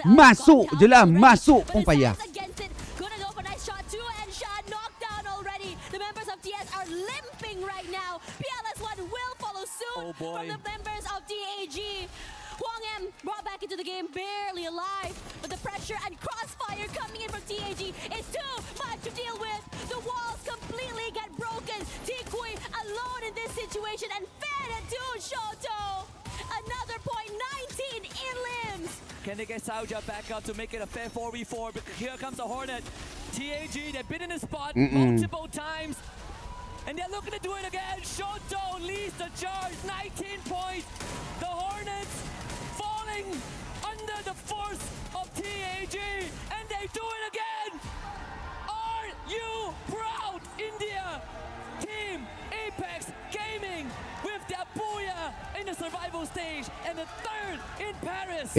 Masuk je lah. Masuk pun payah. The members of TS are limping right now. PLS1 will follow suit from the members of TAG. Hwang Am brought back into the game, barely alive, but the pressure and crossfire coming in from TAG is too much to deal with. The walls completely get broken. Tikui alone in this situation and fed it to Shoto. Another point, 19 in limbs. Can they get Sauja back up to make it a fair 4v4? But here comes the Hornet. TAG, they've been in the spot multiple times. And they're looking to do it again. Shoto leads the charge, 19 points. The Hornets falling under the force of TAG. And they do it again. Are you proud, India? Team Apex Gaming with their booyah in the survival stage and the third in Paris.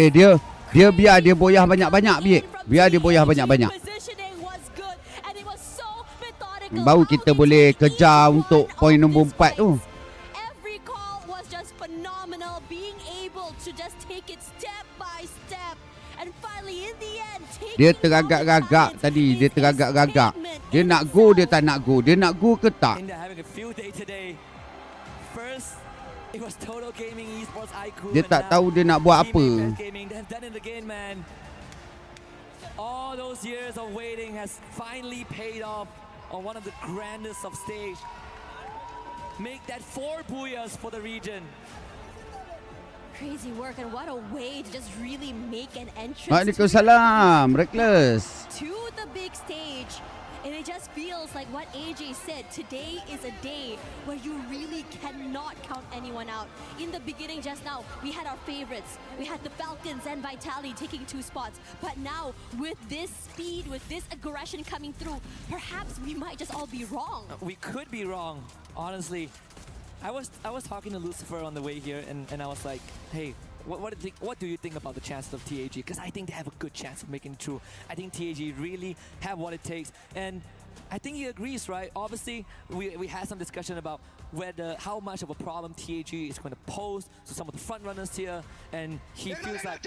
Dia biar dia boyah banyak-banyak biar dia boyah banyak-banyak. Baru kita boleh kejar untuk poin nombor 4 tu. Every call was just phenomenal, being able to just take it step by step. And finally in the end, dia teragak-ragak tadi, dia teragak-ragak. Dia nak go, dia tak nak go. Dia nak go ke tak? Dia tak tahu dia nak buat apa. All those years of waiting has finally paid off on one of the grandest of stage. Make that 4 booyahs for the region. Crazy work, and what a way to just really make an entrance Waalaikumsalam, Reckless. to the big stage. And it just feels like what AJ said, today is a day where you really cannot count anyone out. In the beginning just now, we had our favorites. We had the Falcons and Vitality taking 2 spots. But now, with this speed, with this aggression coming through, perhaps we might just all be wrong. We could be wrong, honestly. I was talking to Lucifer on the way here, and I was like, hey, what do you think about the chances of TAG? Because I think they have a good chance of making it through. I think TAG really have what it takes, and I think he agrees, right? Obviously, we had some discussion about how much of a problem TAG is going to pose to some of the front runners here, and he feels like.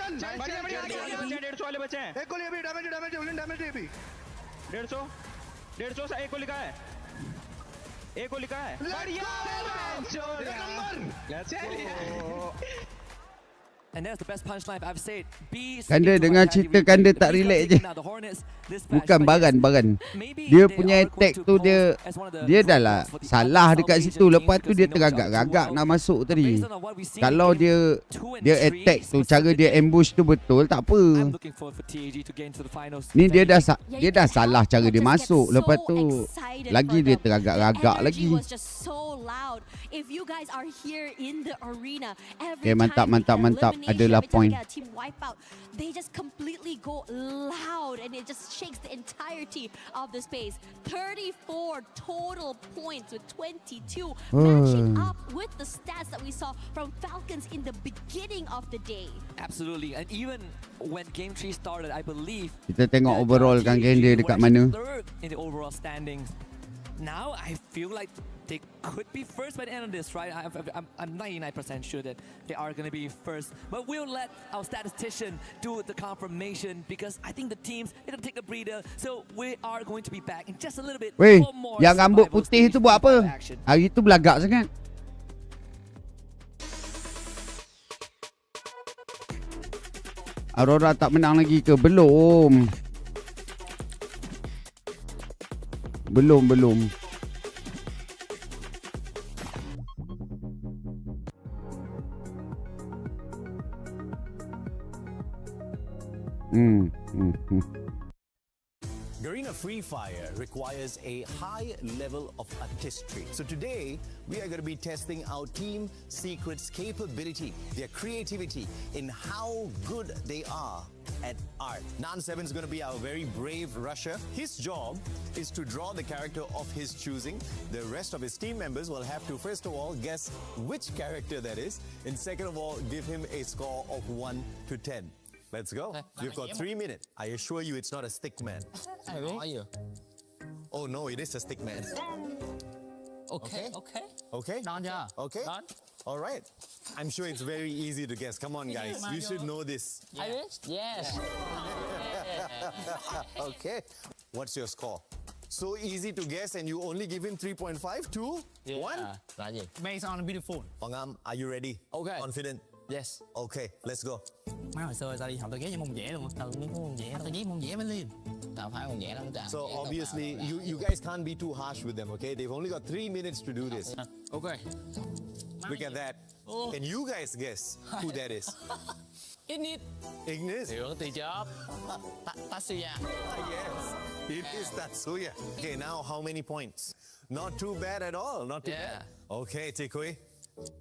And that's the best punchline I've said. Kanda dengan cerita Kanda tak relax je. Bukan baran. Dia punya attack tu dia dah lah salah dekat situ. Lepas tu dia teragak-ragak nak masuk tadi. Kalau dia attack tu, cara dia ambush tu betul, tak apa. Ni dia dah salah cara dia masuk. Lepas tu lagi dia teragak-ragak lagi. if you guys are here in the arena, every Okay, mantap, time we mantap, get mantap. elimination, Adalah every time we point. get a team wipeout, they just completely go loud and it just shakes the entirety of the space. 34 total points with 22, matching up with the stats that we saw from Falcons in the beginning of the day. Absolutely. And even when game 3 started, I believe Kita tengok that, overall kan TAG game dia were dekat actually mana. third in the overall standings. Now I feel like they could be first by the end of this, right? I'm 99% sure that they are going to be first. But we'll let our statistician do the confirmation because I think the teams, they're going to take a breather. So we are going to be back in just a little bit Weh, for more yang rambut survival putih stage tu buat apa? action. Hari tu belagak sangat. Aurora tak menang lagi ke? Belum. Belum. Garena Free Fire requires a high level of artistry. So today, we are going to be testing our Team Secret's capability, their creativity in how good they are at art. Nan7 is going to be our very brave rusher. His job is to draw the character of his choosing. The rest of his team members will have to, first of all, guess which character that is, and second of all, give him a score of 1 to 10. Let's go. You've got 3 minutes. I assure you it's not a stick man. Oh no, it is a stick man. Okay. Okay? Okay? All right. I'm sure it's very easy to guess. Come on, guys. You should know this. Yes. Okay. What's your score? So easy to guess and you only give him 3.5, 2, 1? Based on beautiful. Pangam, are you ready? Okay. Confident? Yes. Okay, let's go. Má hồi xưa tao đi học tao ghé những môn vẽ luôn á. Tao muốn môn vẽ, tao ghét môn vẽ mới lên. Tao phải môn vẽ lắm tao. So obviously, you guys can't be too harsh with them, okay? They've only got 3 minutes to do this. Okay. Look at that. Can you guys guess who that is? Ignis. Ignis? Hiểu từ chớp. Tatsuya. Yes, it is Tatsuya. Okay, now how many points? Not too bad at all, not too bad. Okay, Tikui.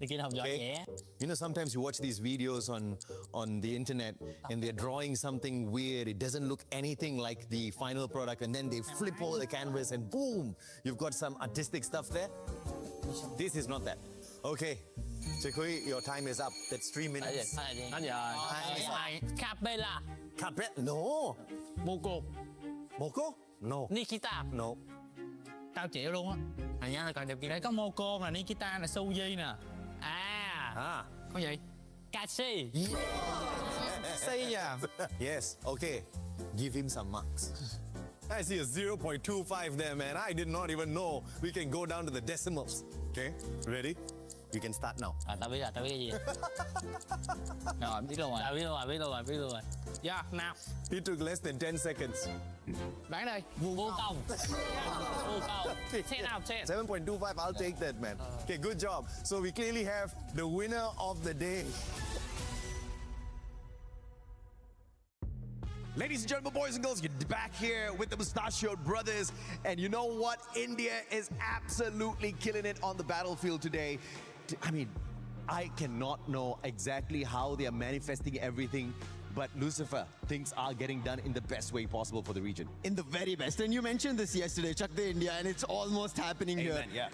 Okay. You know, sometimes you watch these videos on the internet and they're drawing something weird. It doesn't look anything like the final product, and then they flip over the canvas and boom, you've got some artistic stuff there. This is not that. Okay, Chikui, your time is up. That's 3 minutes. Capella. Capella? No. Moko. Moko? No. Nikita. No. Tao chịu luôn á. Này nha, còn đẹp kia đấy có Moko nè, Nikita nè, Suzy nè. Có gì? Kashi. Say yeah. Yes, okay. Give him some marks. I see a 0.25 there, man. I did not even know we can go down to the decimals. Okay, ready? You can start now. Tao biết cái gì. Rồi, biết luôn rồi. Yeah, nào. It took less than 10 seconds. Bán đây. Vô công. 10 out of 10. 7.25, I'll take that, man. Okay, good job. So we clearly have the winner of the day. Ladies and gentlemen, boys and girls, you're back here with the Mustachioed Brothers. And you know what? India is absolutely killing it on the battlefield today. I mean, I cannot know exactly how they are manifesting everything, but Lucifer, things are getting done in the best way possible for the region. In the very best. And you mentioned this yesterday, Chak De India, and it's almost happening here. Yeah.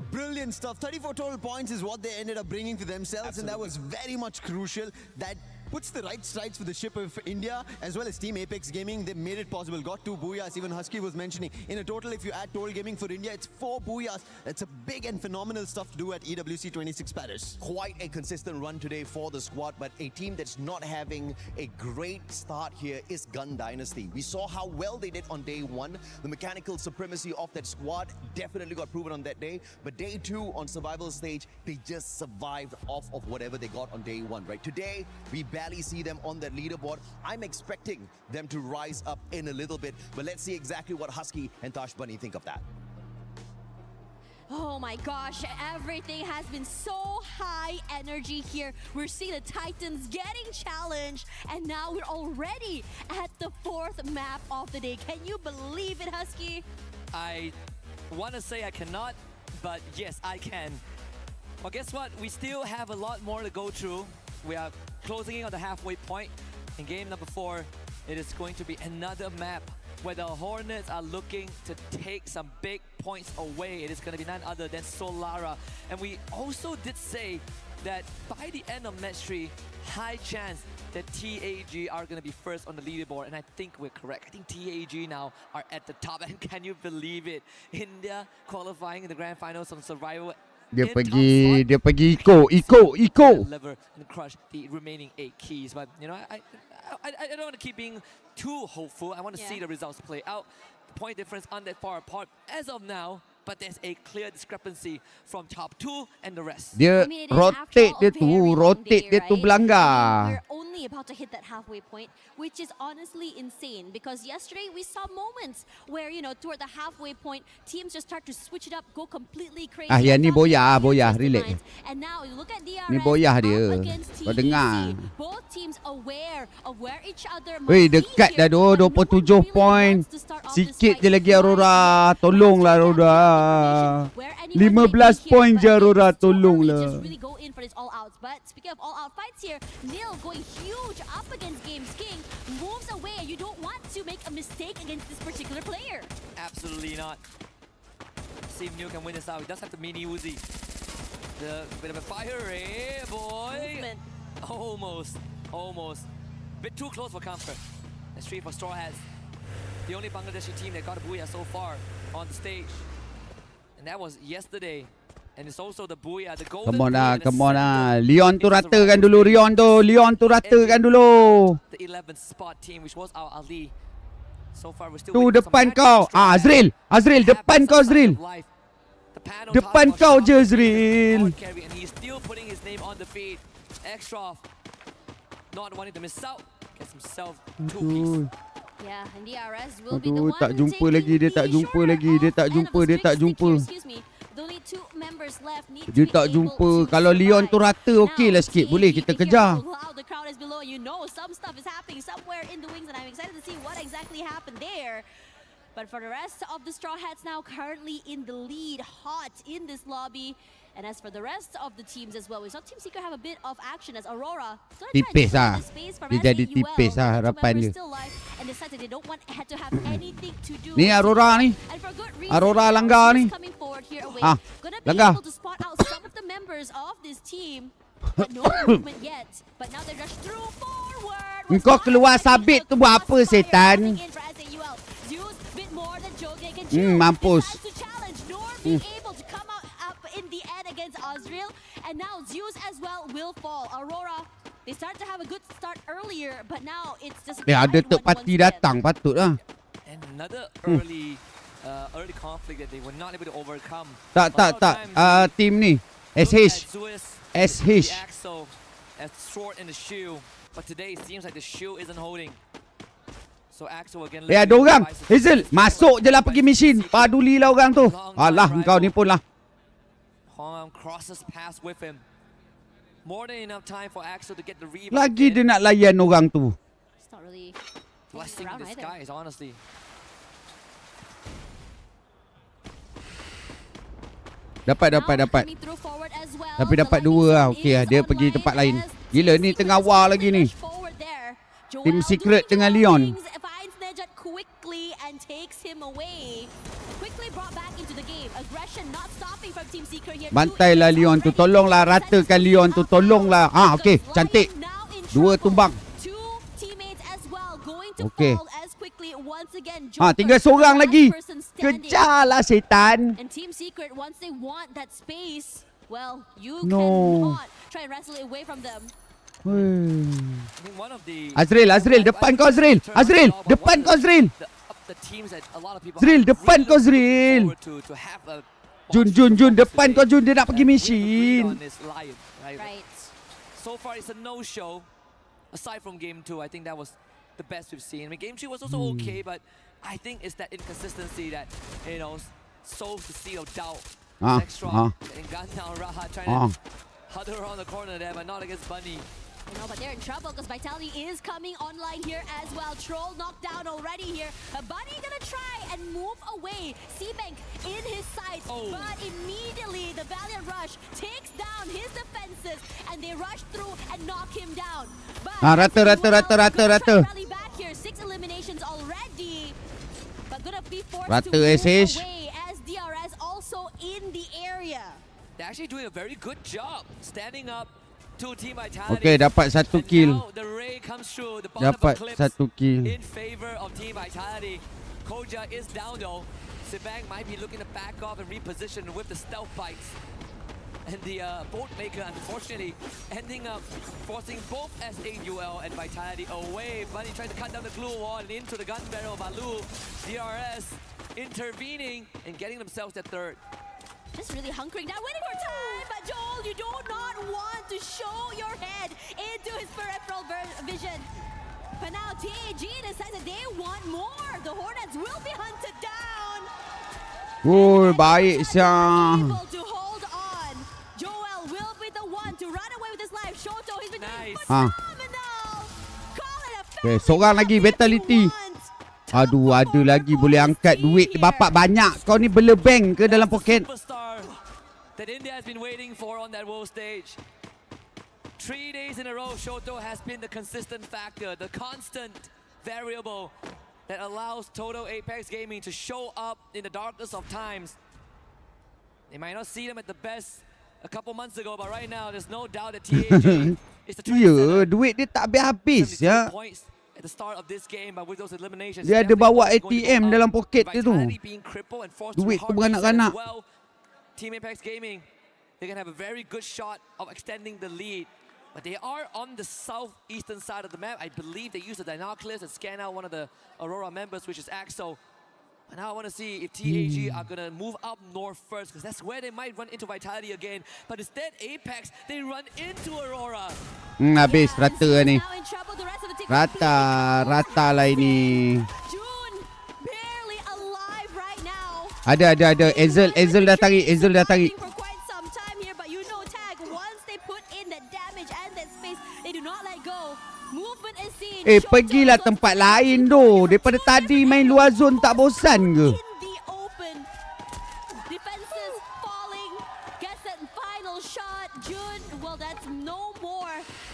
Brilliant stuff. 34 total points is what they ended up bringing for themselves, and that was very much crucial. That puts the right strides for the ship of India, as well as Team Apex Gaming. They made it possible. Got 2 booyahs, even Husky was mentioning. In a total, if you add total gaming for India, it's 4 booyahs. It's a big and phenomenal stuff to do at EWC 26 Paris. Quite a consistent run today for the squad, but a team that's not having a great start here is Gun Dynasty. We saw how well they did on day 1. The mechanical supremacy of that squad definitely got proven on that day, but day 2 on survival stage, they just survived off of whatever they got on day 1, right? Today, we barely see them on that leaderboard. I'm expecting them to rise up in a little bit, but let's see exactly what Husky and Tash Bunny think of that. Oh my gosh, everything has been so high energy here. We're seeing the Titans getting challenged, and now we're already at the 4th map of the day. Can you believe it, Husky? I want to say I cannot, but yes, I can. Well, guess what? We still have a lot more to go through. We are closing in on the halfway point. In game number 4, it is going to be another map where the Hornets are looking to take some big points away. It is going to be none other than Solara. And we also did say that by the end of match 3, high chance that TAG are going to be first on the leaderboard. And I think we're correct. I think TAG now are at the top. And can you believe it? India qualifying in the grand finals on survival. Dia pergi ikut. And crush the remaining 8 keys. But you know, I don't want to keep being too hopeful. I want to see the results play out. The point difference aren't that far apart as of now, but there's a clear discrepancy from top 2 and the rest. Dia rotate dia tu belanggar. We're only about to hit that halfway point, which is honestly insane because yesterday we saw moments where, you know, toward the halfway point, teams just start to switch it up, go completely crazy. Yang ni boyah, relax. And now look at DRS Ni boyah dia. Kau dengar. Both teams aware of where each other might Weh, be dekat dah here, tu 27 point. Sikit je lagi Aurora. Tolonglah Aurora. 15 point je Aurora, tolonglah. For his all-outs. But speaking of all-out fights here, Nil going huge up against Games King, moves away. You don't want to make a mistake against this particular player. Absolutely not. See if Nil can win this out. He does have the mini Uzi. The bit of a fire, boy. Movement. Almost. Bit too close for comfort. That's 3 for Straw Hats. The only Bangladeshi team that got a booyah so far on the stage. And that was yesterday. And it's also the booyah, the golden Come on lah. Leon tu ratakan dulu, Leon tu ratakan dulu. The 11th spot team, which was our Ali. So far we're still Tu depan kau. Azril, depan kau Azril. Depan kau je Azril. And he's still putting his name on the feed. Extra not wanting to miss out. Gets himself 2 pieces. Yeah, and DRS will be the one tak jumpa lagi, dia tak jumpa. Excuse me. The only 2 members left need Dia tak jumpa. Kalau Leon tu rata okey lah sikit, boleh kita kejar. The crowd is below. You know some stuff is happening somewhere in the wings and I'm excited to see what exactly happened there. But for the rest of the Straw Hats now currently in the lead, hot in this lobby. And as for the rest of the teams as well, we saw Team Secret have a bit of action as Aurora tipis lah. Dia jadi tipis lah harapan dia. Ni Aurora ni. Aurora langgar ni. Langgar. Kau keluar sabit tu buat apa setan? Mampus. Azrael, and now Zeus as well will fall. Aurora, they start to have a good start earlier, but now it's just. Ada third party datang, patutlah. And another early conflict that they were not able to overcome. Tak. Team ni SH. As sword in the shoe, but today it seems like the shoe isn't holding. So Axel again. Ada orang. Hazel, masuk je lah pergi mesin. Padulilah orang tu. Alah, engkau ni pun lah. Hong crosses past with him. More than enough time for Axel to get the rebound. Lagi dia nak layan orang tu. It's not really blessing in disguise, honestly. Dapat. Tapi dapat 2 lah. Okey lah, dia pergi tempat lain. Gila ni tengah war lagi ni. Team Secret dengan Leon. Quickly and takes him away. Quickly brought back into the game. Aggression not stopping from Team Secret here. Bantailah Leon tu, tolonglah ratakan Leon tu, tolonglah. Okey, cantik. 2 tumbang. Okey. Tinggal seorang lagi. Kejarlah setan. And Team Secret once they want that space, well, you cannot try and wrestle it away from them. Azril, depan kau Azril. Depan kau Azril. Depan kau Azril. Jun, depan kau Jun, dia nak pergi mesin. Right. So far it's a no-show. Aside from game 2, I think that was the best we've seen. I mean, game 3 was also okay, but I think it's that inconsistency that, you know, sows the seed of doubt. Extra getting gunned down, Raha trying to huddle around the corner there, but not against Bunny. no, but they're in trouble because Vitality is coming online here as well. Troll knocked down already here. Bunny gonna try and move away. Seabank in his sights, but immediately the Valiant Rush takes down his defenses and they rush through and knock him down. But Rata. rally back here. 6 eliminations already. But gonna be forced Rata to move SH. away as DRS also in the area. They're actually doing a very good job standing up to Team Vitality. Okay, dapat 1 And kill. now the ray comes through the bottom Dapat of clips 1 kill. in favor of Team Vitality. Koja is down though. Sibang might be looking to back off and reposition with the stealth bites. And the boat maker, unfortunately, ending up forcing both SAUL and Vitality away. Bunny trying to cut down the glue wall and into the gun barrel. Balu, DRS intervening and getting themselves at third. Just really hunkering down, waiting for time. But Joel, you do not want to show your head into his peripheral vision. But now TAG decides that they want more. The Hornets will be hunted down. Oh, baik siang. Able to hold on. Joel will be the one to run away with his life. Shoto, he's been doing phenomenal. Call it a Okay, seorang lagi vitality. Aduh, ada lagi boleh angkat duit bapak banyak. Kau ni bela bank ke dalam poket? Superstar that India has been waiting for on that world stage. 3 days in a row, Shoto has been the consistent factor, the constant variable that allows Toto Apex Gaming to show up in the darkest of times. They might not see them at the best a couple months ago, but right now there's no doubt that TAG is the Ya, duit dia tak habis-habis ya. points at the start of this game, but with those eliminations, Dia ada bawa ATM dalam poket dia tu. Duit tu beranak-ranak. Well, Team Apex Gaming, they can have a very good shot of extending the lead. But they are on the southeastern side of the map. I believe they use the binoculars and scan out one of the Aurora members, which is Axo. And now I want to see if TAG are going to move up north first, because that's where they might run into Vitality again. But instead, Apex, they run into Aurora. Habis rata ni. Rata lah ini. Ada. Ezel dah tarik. Pergilah tempat lain doh. Daripada tadi main luar zone tak bosan ke?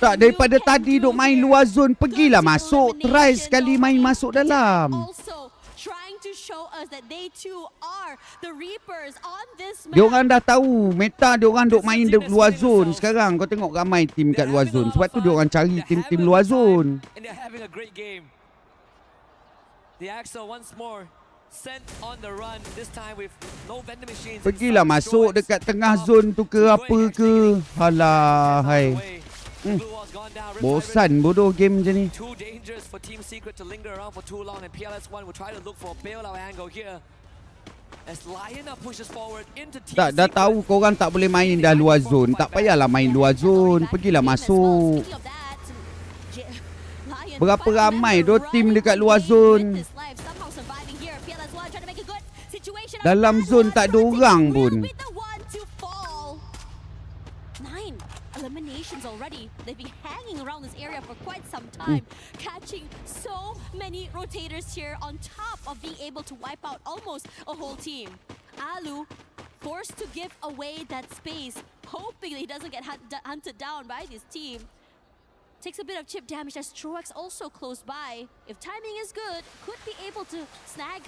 Tak, daripada tadi duk main luar zone, pergilah masuk. Try sekali main masuk dalam. Diorang dah tahu meta diorang duk main di luar zone sekarang. Kau tengok ramai tim kat luar zone. Sebab tu diorang cari tim-tim luar zone. Pergilah masuk dekat tengah zone tu ke apa ke. Halah, hai. Bosan bodoh game macam ni. Too dangerous for Team Secret to linger around for too long, and PLS1 will try to look for a bailout angle here. As Lion pushes forward into Team Tak, dah tahu korang tak boleh main dah luar zone. Tak payahlah main luar zone. Pergilah masuk. Berapa ramai dua tim dekat luar zone. Dalam zone tak ada orang pun. Eliminations already. They've been hanging around this area for quite some time, catching so many rotators here on top of being able to wipe out almost a whole team. Alu forced to give away that space, hoping that he doesn't get hunted down by this team. Takes a bit of chip damage as Troax also close by. If timing is good, could be able to snag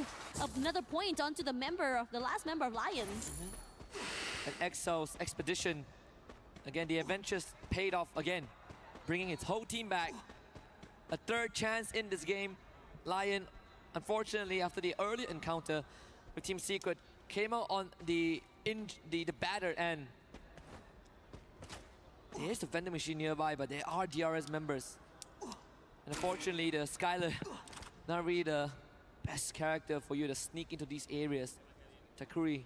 another point onto the last member of Lions. And Exo's expedition. Again, the adventures paid off again, bringing its whole team back. A third chance in this game. Lion, unfortunately, after the early encounter with Team Secret, came out on the battered end. There's a vending machine nearby, but they are DRS members. And unfortunately, the Skylar, not really the best character for you to sneak into these areas. Takuri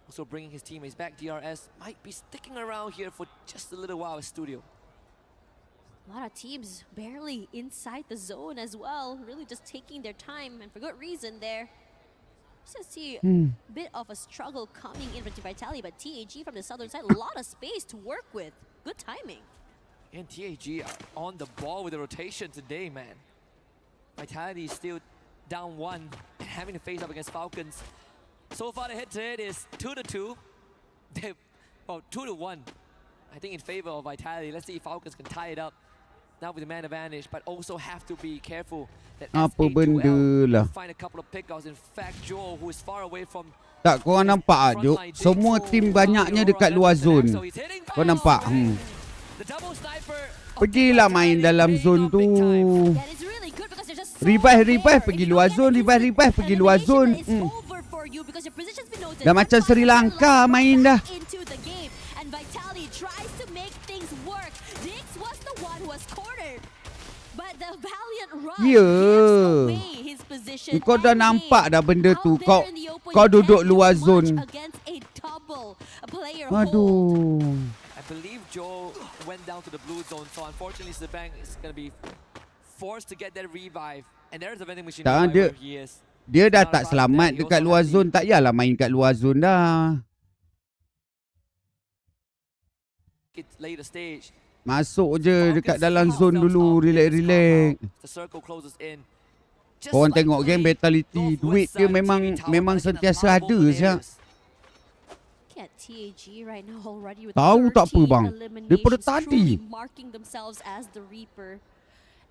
also bringing his teammates back. DRS might be sticking around here for just a little while as Studio. A lot of teams barely inside the zone as well. Really just taking their time, and for good reason there. Just see a bit of a struggle coming in with Vitality, but TAG from the southern side, a lot of space to work with. Good timing. And TAG are on the ball with the rotation today, man. Vitality is still down 1 and having to face up against Falcons. So far the head-to-head is 2-2. Well, 2-1. I think in favor of Vitality. Let's see if Falcons can tie it up. Now with the man advantage, but also have to be careful that Apa benda lah. find a couple of pickouts. In fact, Joe, who is far away from Tak, korang nampak Jok? Semua tim banyaknya dekat luar zon. Kau nampak? Pergilah main dalam zon tu. Revive pergi luar zon. Revive pergi luar zon. Dah macam Sri Lanka main dah. Ya. Kau dah nampak dah benda tu. Kau duduk luar zon. Aduh. I believe Joe went down to the blue zone, so unfortunately Sebang is going to be forced to get that revive. And there's a vending machine right where he is. Dia dah tak selamat dekat luar zon. Tak payahlah main kat luar zon dah. Later stage. Masuk je dekat dalam zon dulu. Relax. Korang tengok game vitality. Duit dia memang sentiasa ada siap. Tahu tak apa bang? Daripada tadi.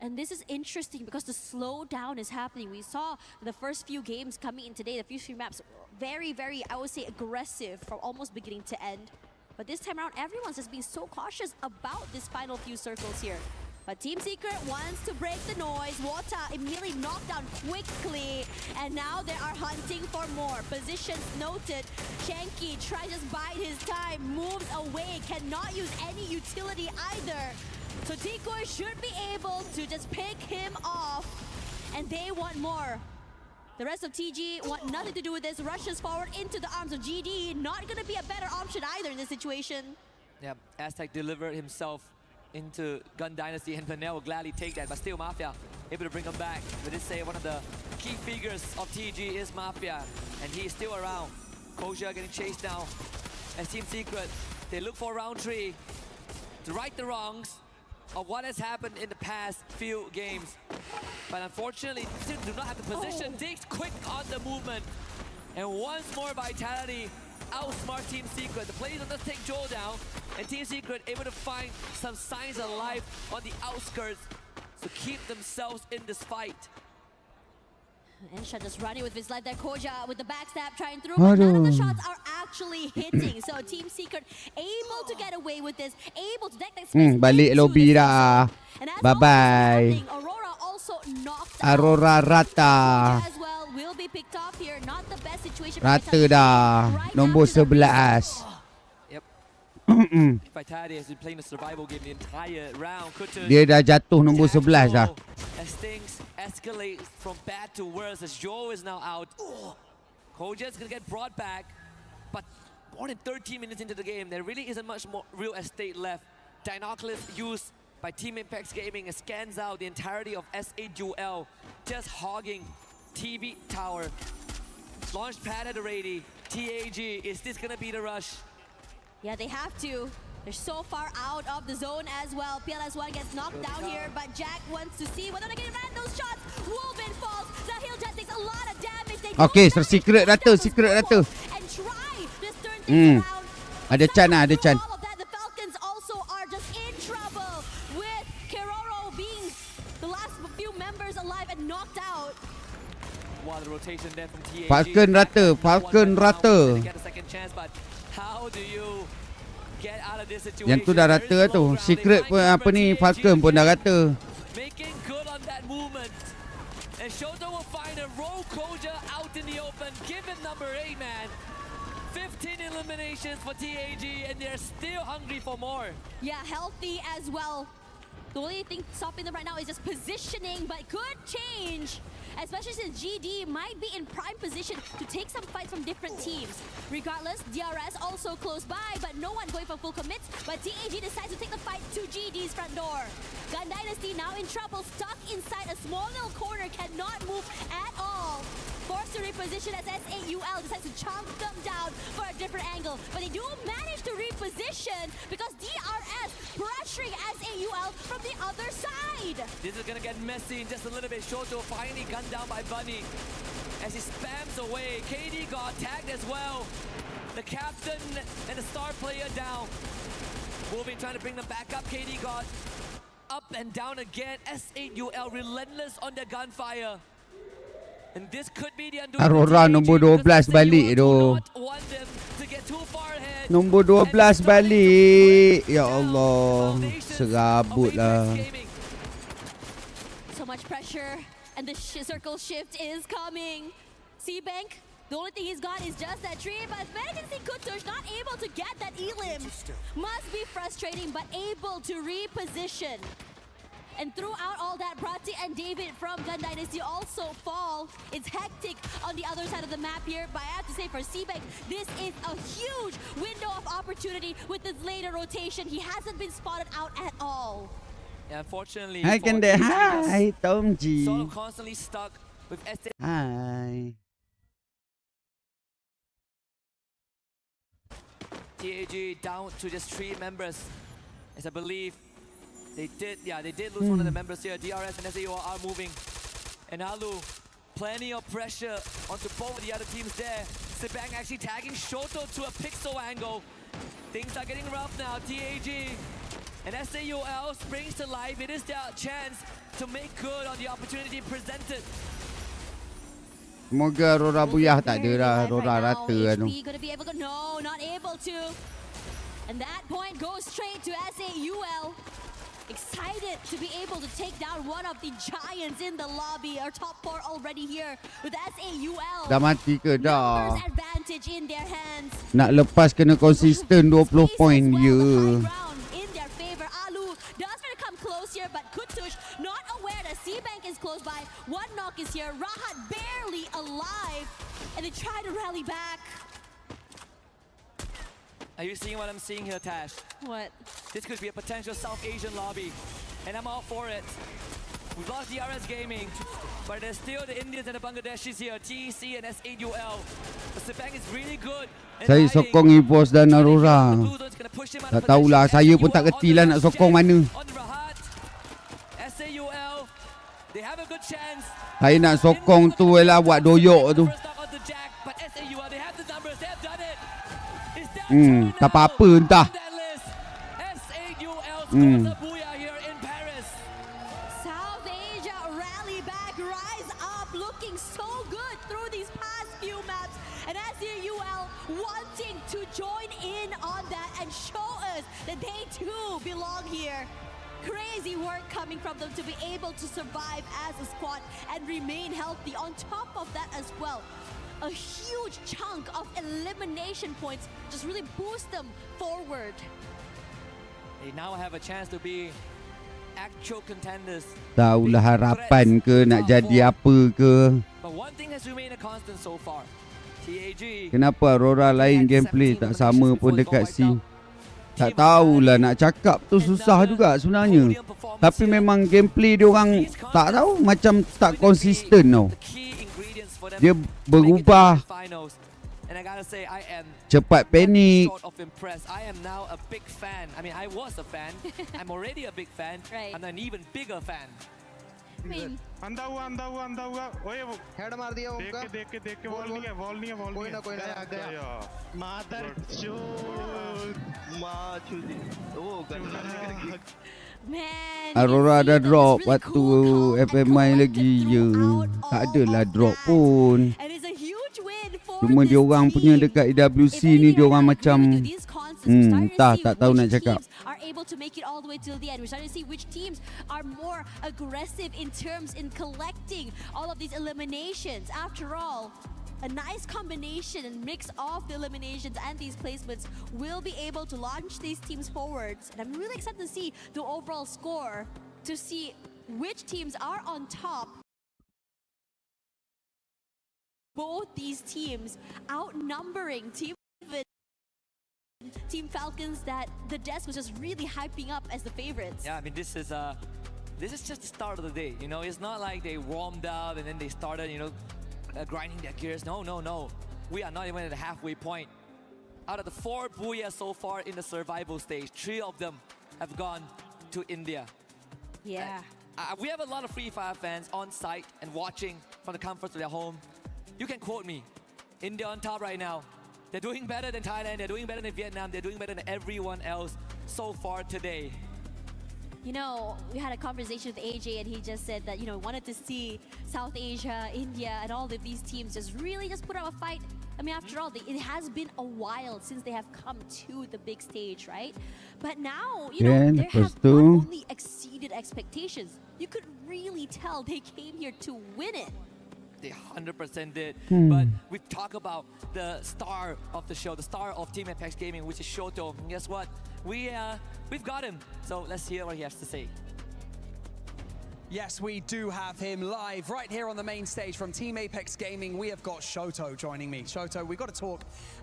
And this is interesting because the slowdown is happening. We saw the first few games coming in today, the first few maps, very, I would say, aggressive from almost beginning to end. But this time around, everyone's just being so cautious about this final few circles here. But Team Secret wants to break the noise. Wota immediately knocked down quickly. And now they are hunting for more. Positions noted. Shanky tries to bide his time. Moves away. Cannot use any utility either. So Tikoy should be able to just pick him off. And they want more. The rest of TG want nothing to do with this. Rushes forward into the arms of GD. Not going to be a better option either in this situation. Yeah, Aztec delivered himself into Gun Dynasty, and Panel will gladly take that, but still Mafia able to bring him back. But this say one of the key figures of TG is Mafia, and he is still around. Koja getting chased now. As Team Secret, they look for round 3 to right the wrongs of what has happened in the past few games. But unfortunately, still do not have the position. Diggs quick on the movement. And once more Vitality outsmart Team Secret. The players will just take Joel down, and Team Secret able to find some signs of life on the outskirts to keep themselves in this fight. Ensha just running with his life there. Koja with the backstab trying through, but none of the shots are actually hitting. So Team Secret able to get away with this, able to deck that space. Balik lobby dah. Bye-bye. Aurora also knocked Aurora rata. as well will be picked off here. Not the best situation. Rata dah. Nombor 11. Yep. Vitality has been playing the survival game the entire round. Dia dah jatuh nombor 11 dah. As things escalate from bad to worse, as Joe is now out. Koja is going to get brought back, but more than 13 minutes into the game, there really isn't much more real estate left. Dinoculus used by Team Apex Gaming scans out the entirety of SAUL, just hogging TV tower. Launch pad at the ready. TAG, is this going to be the rush? Yeah, they have to. They're so far out of the zone as well. PLS1 gets knocked down here, but Jack wants to see whether they can land those shots. Wolven falls. Zahil Jet takes a lot of damage. Okay, so secret rata. And try to turn things around. Ada Chan. All of that, the Falcons also are just in trouble with Keroro being the last few members alive and knocked out. While the rotation there from TAG. Falcon rata. Get a second chance, but how do you get out of this situation? Yang tu dah rata tu. Secret pun apa ni, Falcon pun dah rata. Making good on that movement. And Shoto will find a roll Koja out in the open. Give him number 8, man. 15 eliminations for TAG, and they're still hungry for more. Yeah, healthy as well. The only thing stopping them right now is just positioning, but could change. Especially since GD might be in prime position to take some fights from different teams. Regardless, DRS also close by, but no one going for full commits. But TAG decides to take the fight to GD's front door. Gun Dynasty now in trouble, stuck inside a small little corner, cannot move at all. For forced to reposition as SAUL decides to chunk them down for a different angle. But they do manage to reposition because DRS pressuring SAUL from the other side. This is gonna get messy in just a little bit. Shoto finally gunned down by Bunny as he spams away. KD got tagged as well. The captain and the star player down. Moving, trying to bring them back up. KD got up and down again. SAUL relentless on their gunfire. And this could be the undoing. Aurora nombor 12 balik tu. Nombor 12 balik. Ya Allah. Serabut lah. So much pressure and the circle shift is coming. C-Bank, the only thing he's got is just that tree, but Vengeance Kutush not able to get that elim. Must be frustrating, but able to reposition. And throughout all that, Prati and David from Gun Dynasty also fall. It's hectic on the other side of the map here, but I have to say for C-Bank, this is a huge window of opportunity with this later rotation. He hasn't been spotted out at all. Yeah, unfortunately, Hi Kende. Hi Tom G. Solo constantly stuck with SA. Hi. TAG down to just 3 members, as I believe they did lose one of the members here. DRS and SAU are moving, and Alu, plenty of pressure onto both of the other teams there. Sibang actually tagging Shoto to a pixel angle. Things are getting rough now. TAG and SAUL springs to life. It is their chance to make good on the opportunity presented. Semoga Aurora buyah tak ada lah. Aurora rata lah tu. No, not able to. And that point goes straight to SAUL. Excited to be able to take down one of the giants in the lobby. Our top 4 already here with SAUL. Dah mati ke dah? Numbers advantage in their hands. Nak lepas kena konsisten 20 poin je. In their favor, Alu does try to come close here, but Kutush not aware that C-Bank is close by. One knock is here. Rahat barely alive, and they try to rally back. Are you seeing what I'm seeing here, Tash? What? This could be a potential South Asian lobby, and I'm all for it. We've lost DRS Gaming, but there's still the Indians and the Bangladeshis here, TEC and SAUL. But Sibang is really good. Saya sokong Evos dan Aurora. Tak tahulah, saya pun tak kerti lah nak sokong mana. SAUL, they have a good chance. Saya nak sokong tu lah buat doyok tu. Tak apa-apa entah. South Asia rally back, rise up, looking so good through these past few maps. And SAUL wanting to join in on that and show us that they too belong here. Crazy work coming from them to be able to survive as a squad and remain healthy. On top of that as well, a huge chunk of elimination points just really boost them forward. They now have a chance to be actual contenders. Tahulah harapan ke nak jadi apa ke. But one thing has remained a constant so far. TAG. Kenapa Aurora lain gameplay tak sama pun dekat C? Tak tahulah nak cakap tu susah juga sebenarnya. Tapi memang gameplay dia orang tak tahu macam tak konsisten tau. Dia berubah cepat panik. I am now a big fan. I mean, I was a fan. I'm already a big fan. Right. I'm an even bigger fan. I mean, अंधा हुआ ओए वो हेड मार दिया उनका देख के वॉल नहीं है कोई ना आ गया मादर चोद मां चुदी वो man, Aurora dah drop waktu FMI lagi je. Tak adalah drop pun. Cuma dia orang punya dekat AWC ni dia orang macam entah tak tahu nak cakap. Are able to make it all the way till the end. We're starting to see which teams are more aggressive in terms in collecting all of these eliminations. After all, a nice combination and mix of the eliminations and these placements will be able to launch these teams forwards. And I'm really excited to see the overall score, to see which teams are on top. Both these teams outnumbering Team Falcons that the desk was just really hyping up as the favorites. Yeah, I mean, this is just the start of the day. You know, it's not like they warmed up and then they started, you know, grinding their gears. No. We are not even at the halfway point. Out of the 4 Booyah so far in the survival stage, 3 of them have gone to India. Yeah. We have a lot of Free Fire fans on site and watching from the comforts of their home. You can quote me. India on top right now. They're doing better than Thailand. They're doing better than Vietnam. They're doing better than everyone else so far today. You know, we had a conversation with AJ and he just said that, you know, wanted to see South Asia, India, and all of these teams just really just put up a fight. I mean, after all, it has been a while since they have come to the big stage, right? But now, you know, they have not only exceeded expectations, you could really tell they came here to win it. They 100% did. But we talk about the star of the show, the star of Team Apex Gaming, which is Shoto. And guess what? We've got him. So let's hear what he has to say. Yes, we do have him live right here on the main stage from Team Apex Gaming. We have got Shoto joining me. Shoto, we've got to talk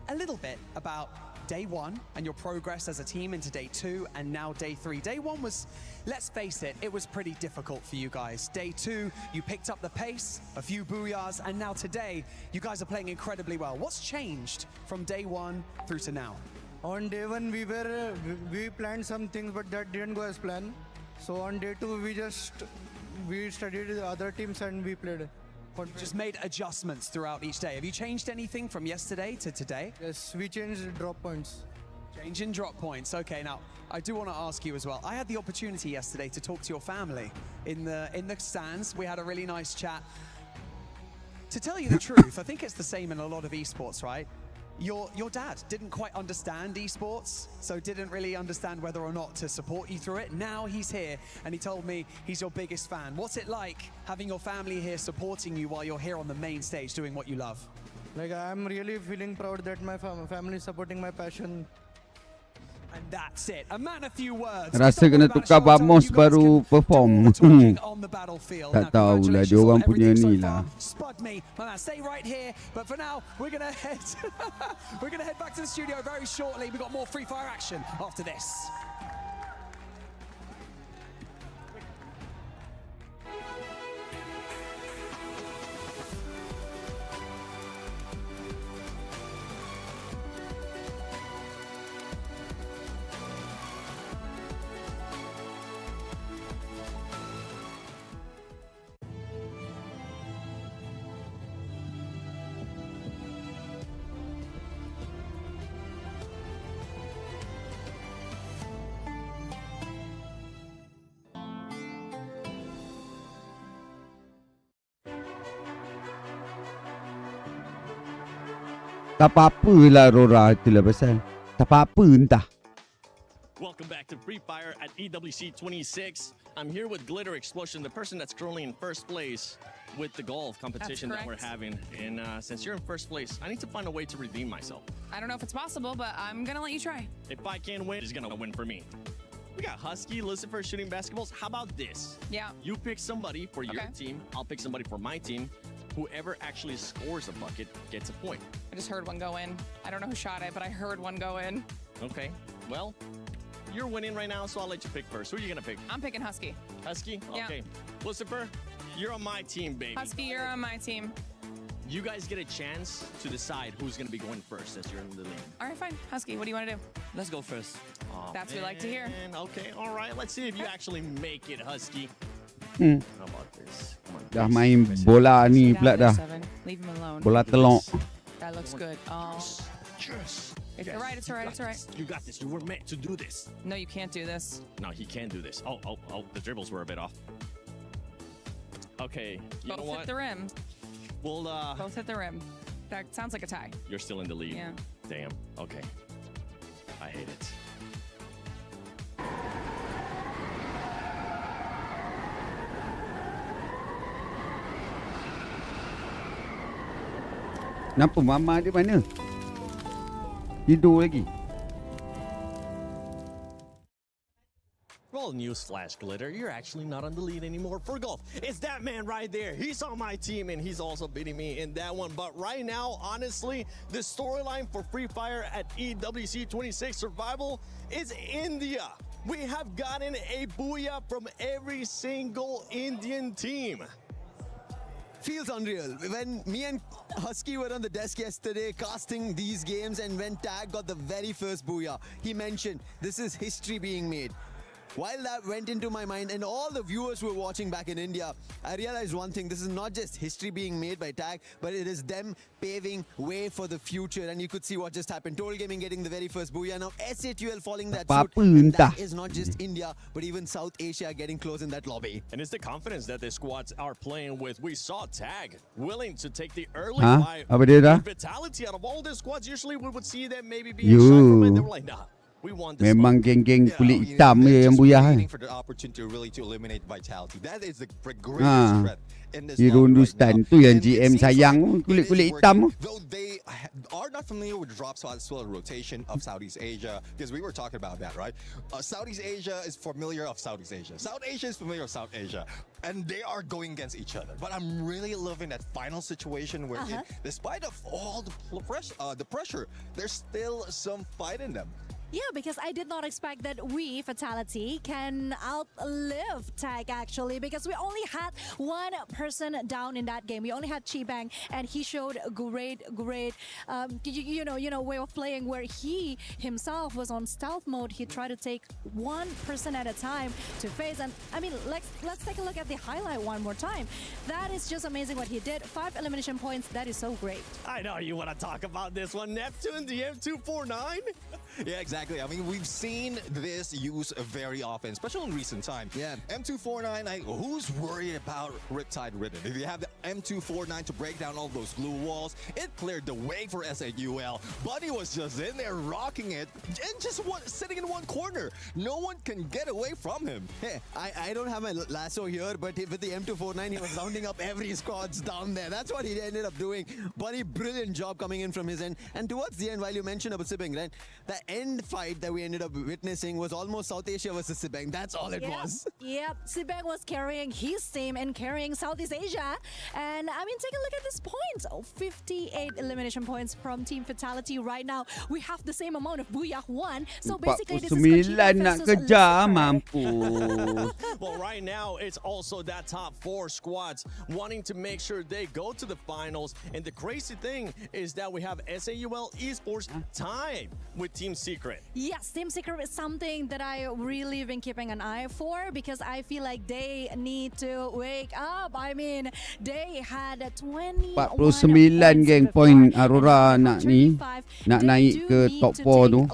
a little bit about day 1 and your progress as a team into day 2 and now day 3. Day 1 was, let's face it, it was pretty difficult for you guys. Day 2, you picked up the pace, a few booyahs, and now today, you guys are playing incredibly well. What's changed from day 1 through to now? On day 1, we planned some things, but that didn't go as planned. So on day 2, we studied the other teams and we played. Just made adjustments throughout each day. Have you changed anything from yesterday to today? Yes, we changed drop points. Changing drop points. Okay, now I do want to ask you as well. I had the opportunity yesterday to talk to your family in the stands. We had a really nice chat. To tell you the truth, I think it's the same in a lot of esports, right? Your dad didn't quite understand esports, so didn't really understand whether or not to support you through it. Now he's here, and he told me he's your biggest fan. What's it like having your family here supporting you while you're here on the main stage doing what you love? Like, I'm really feeling proud that my family is supporting my passion. And that's it. A man, a few words. Rasa kena tukar Bamos baru perform. Tak tahulah dia orang punya ni lah. Spud me, my man. Stay right here. But for now, we're gonna head back to the studio very shortly. We've got more Free Fire action after this. Tak apa-apa lah Aurora, itulah pasal. Tak apa-apa entah. Welcome back to Free Fire at EWC 26. I'm here with Glitter Explosion, the person that's currently in first place with the golf competition that we're having. And since you're in first place, I need to find a way to redeem myself. I don't know if it's possible, but I'm gonna let you try. If I can win, it's gonna win for me. We got Husky, Lucifer shooting basketballs. How about this? Yeah. You pick somebody for your team. I'll pick somebody for my team. Whoever actually scores a bucket gets a point. I just heard one go in. I don't know who shot it, but I heard one go in. Okay. Well, you're winning right now, so I'll let you pick first. Who are you gonna pick? I'm picking Husky. Husky? Yeah. Okay. Lucifer, you're on my team, baby. Husky, you're on my team. You guys get a chance to decide who's gonna be going first as you're in the lead. All right, fine. Husky, what do you want to do? Let's go first. Oh, That's what we like to hear. Okay, all right. Let's see if you actually make it, Husky. How about this? Dah main bola ni pula dah. Leave him alone. Bola telok. That looks good. Oh. Yes. It's all right. It's all right. It's all right. You got this. You were meant to do this. No, you can't do this. No, he can do this. Oh, the dribbles were a bit off. Okay, you know what? Both hit the rim. We'll Both hit the rim. That sounds like a tie. You're still in the lead. Yeah. Damn. Okay. I hate it. Kenapa mama dia mana? Tidur lagi. Well, newsflash, Glitter, you're actually not on the lead anymore for golf. It's that man right there. He's on my team, and he's also beating me in that one. But right now, honestly, the storyline for Free Fire at EWC 26 Survival is India. We have gotten a booyah from every single Indian team. feels unreal. When me and Husky were on the desk yesterday casting these games, and when Tag got the very first booyah, he mentioned this is history being made. While that went into my mind and all the viewers who were watching back in India, I realized one thing. This is not just history being made by Tag, but it is them paving way for the future. And you could see what just happened. Total Gaming getting the very first booyah. Now SATL following that suit. And that is not just India, but even South Asia getting close in that lobby. And it's the confidence that the squads are playing with. We saw Tag willing to take the early fight. Vitality out of all the squads. Usually we would see them maybe being shy from it. They were like, nah. Memang geng-geng kulit hitam je yang buyah kan. For the opportunity really to eliminate Vitality. That is the greatest threat in this Hindustan tu yang GM sayang kulit-kulit hitam. Though they are not familiar with drop as well as rotation of Southeast Asia, because we were talking about that, right? Southeast Asia is familiar of Southeast Asia. South Asia is familiar of South Asia. And they are going against each other. But I'm really loving that final situation where despite of all the pressure, there's still some fight in them. Yeah, because I did not expect that we, Vitality, can outlive Tag actually, because we only had one person down in that game. We only had Chibang, and he showed great, you know, way of playing where he himself was on stealth mode. He tried to take one person at a time to face. And I mean, let's take a look at the highlight one more time. That is just amazing what he did. 5 elimination points. That is so great. I know you want to talk about this one. Neptune, the M249. Yeah, exactly. I mean, we've seen this used very often, especially in recent time. Yeah. M249, who's worried about Riptide Ridden? If you have the M249 to break down all those glue walls, it cleared the way for SAUL. Buddy was just in there rocking it and just sitting in one corner. No one can get away from him. Hey, I don't have my lasso here, but with the M249, he was rounding up every squads down there. That's what he ended up doing. Buddy, brilliant job coming in from his end. And towards the end, while you mentioned about Sibing, right? The end fight that we ended up witnessing was almost South Asia versus Sibang. That's all it was. Yep, Sibang was carrying his team and carrying Southeast Asia. And I mean, take a look at this points. 58 elimination points from Team Vitality right now. We have the same amount of Booyah 1. So basically, this is Kojima nak versus kejar mampu. Well, right now, it's also that top 4 squads wanting to make sure they go to the finals. And the crazy thing is that we have SAUL Esports tied with Team Secret. Yes, Team Secret is something that I really been keeping an eye for, because I feel like they need to wake up. I mean, they had 21 49 geng point Aurora nak naik ke top 4 tu.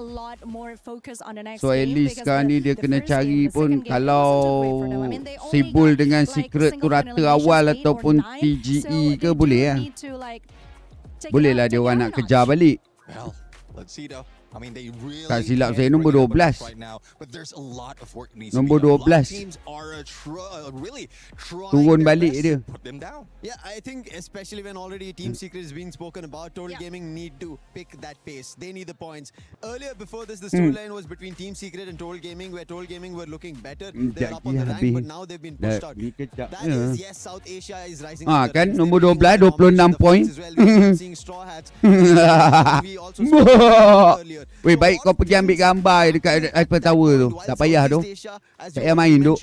So at least sekarang ni dia kena cari pun, kalau Sibul dengan Secret tu rata awal ataupun TGE ke boleh lah. Boleh lah dia orang nak kejar balik. Well, let's see though. I mean, they really tak silap saya nombor 12 right now, but there's a lot of work needs nombor to be done. 12 Teams are really trying turun their balik best dia. to put them down. Yeah, I think especially when already Team Secret is being spoken about, Total Gaming need to pick that pace. They need the points. Earlier, before this, the storyline was between Team Secret and Total Gaming, where Total Gaming were looking better. They were up on the rank, but now they've been pushed out. That is, yes, South Asia is rising. Kan nombor 12 26 point. Seeing Straw Hats. Weh, baik kau pergi ambil gambar dekat Eiffel Tower tu. Tak payah tu. Tak payah main tu.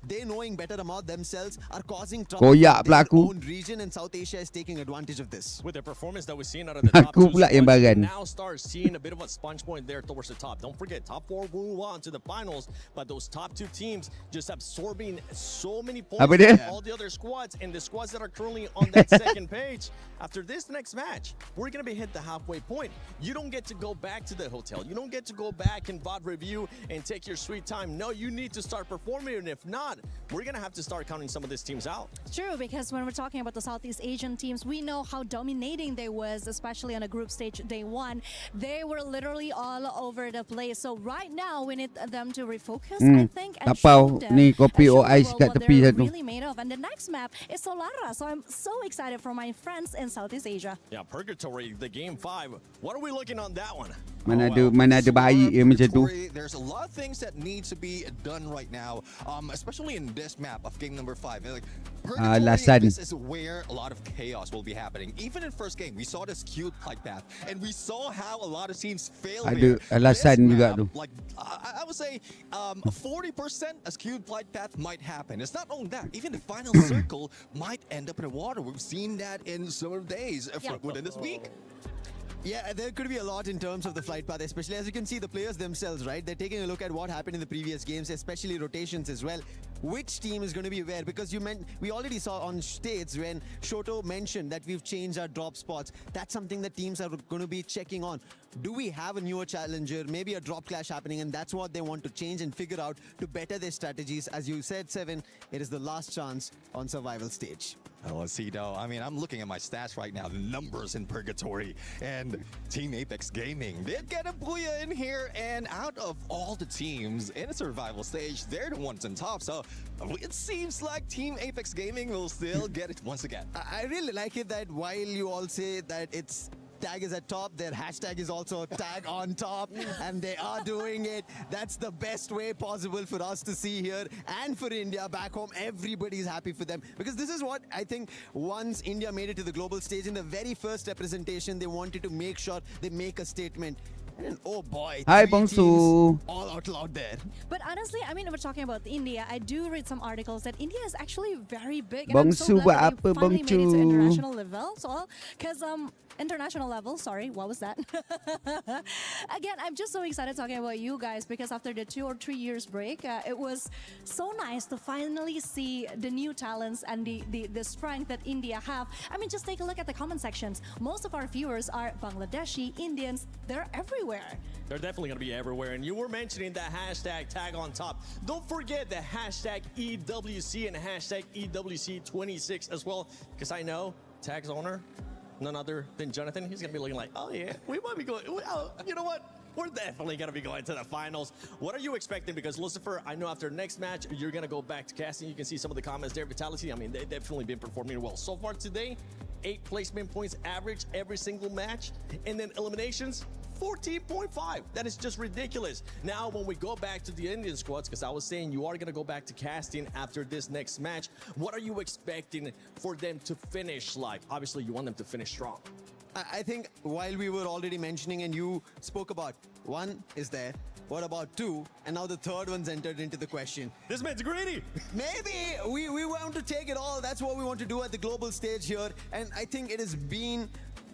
They knowing better about themselves are causing Koyak pula aku. own region, and South Asia is taking advantage of this. With the performance that we've seen out of the top Aku 2 pula yang squads, baran. now start seeing a bit of a sponge point there towards the top. Don't forget, top 4 move on to the finals, but those top 2 teams just absorbing so many points Apa dia? from all the other squads, and the squads that are currently on that second page. After this next match, we're going to be hit the halfway point. You don't get to go back to the hotel. You don't get to go back and VOD review and take your sweet time. No, you need to start performing, and if not, we're going to have to start counting some of these teams out. True, because when we're talking about the Southeast Asian teams, we know how dominating they was, especially on a group stage day 1. They were literally all over the place. So right now, we need them to refocus, I think, and show them, ni kopi show or the ice world kat what tepi they're satu. really made of. And the next map is Solara. So I'm so excited for my friends in Southeast Asia. Yeah, Purgatory, the game 5. What are we looking on that one? Mana ada bayi macam tu. There's a lot of things that need to be done right now, especially in this map of game number 5. Like, Purgatory, this is where a lot of chaos will be happening. Even in first game, we saw this cute flight path, and we saw how a lot of teams fail Ada here. alasan juga tu. Like, I would say 40% a skewed flight path might happen. It's not only that, even the final circle might end up in the water. We've seen that in some days within this week. Yeah, there could be a lot in terms of the flight path, especially as you can see the players themselves, right? They're taking a look at what happened in the previous games, especially rotations as well. Which team is going to be where? Because we already saw on states when Shoto mentioned that we've changed our drop spots. That's something that teams are going to be checking on. Do we have a newer challenger, maybe a drop clash happening, and that's what they want to change and figure out to better their strategies. As you said, Seven, it is the last chance on survival stage. Oh, let's see though. I mean, I'm looking at my stats right now, the numbers in Purgatory and Team Apex Gaming. They'd get a booyah in here, and out of all the teams in a survival stage, they're the ones on top. So it seems like Team Apex Gaming will still get it once again. I really like it that while you all say that it's tag is at top, their hashtag is also tag on top, and they are doing it. That's the best way possible for us to see here, and for India back home. Everybody's happy for them, because this is what I think once India made it to the global stage, in the very first representation, they wanted to make sure they make a statement. And oh boy, Hi, 3 Bongsu. teams all out loud there. But honestly, I mean, we're talking about India. I do read some articles that India is actually very big. And I'm so Bongsu buat glad that apa, they finally made it to Bongsu? international level. So, because international level, sorry, what was that? Again, I'm just so excited talking about you guys, because after the 2 or 3 years break, it was so nice to finally see the new talents and the strength that India have. I mean, just take a look at the comment sections. Most of our viewers are Bangladeshi, Indians. They're everywhere. They're definitely going to be everywhere. And you were mentioning that hashtag tag on top. Don't forget the hashtag EWC and hashtag EWC26 as well, because I know tag's owner, none other than Jonathan, he's going to be looking like, oh yeah, we might be going, you know what? We're definitely going to be going to the finals. What are you expecting? Because Lucifer, I know after next match, you're going to go back to casting. You can see some of the comments there. Vitality, I mean, they've definitely been performing well. So far today, 8 placement points average every single match. And then eliminations, 14.5. That is just ridiculous. Now, when we go back to the Indian squads, because I was saying you are going to go back to casting after this next match, what are you expecting for them to finish like? Obviously, you want them to finish strong. I think while we were already mentioning and you spoke about, 1 is there, what about 2? And now the third one's entered into the question. This man's greedy. Maybe we want to take it all. That's what we want to do at the global stage here. And I think it has been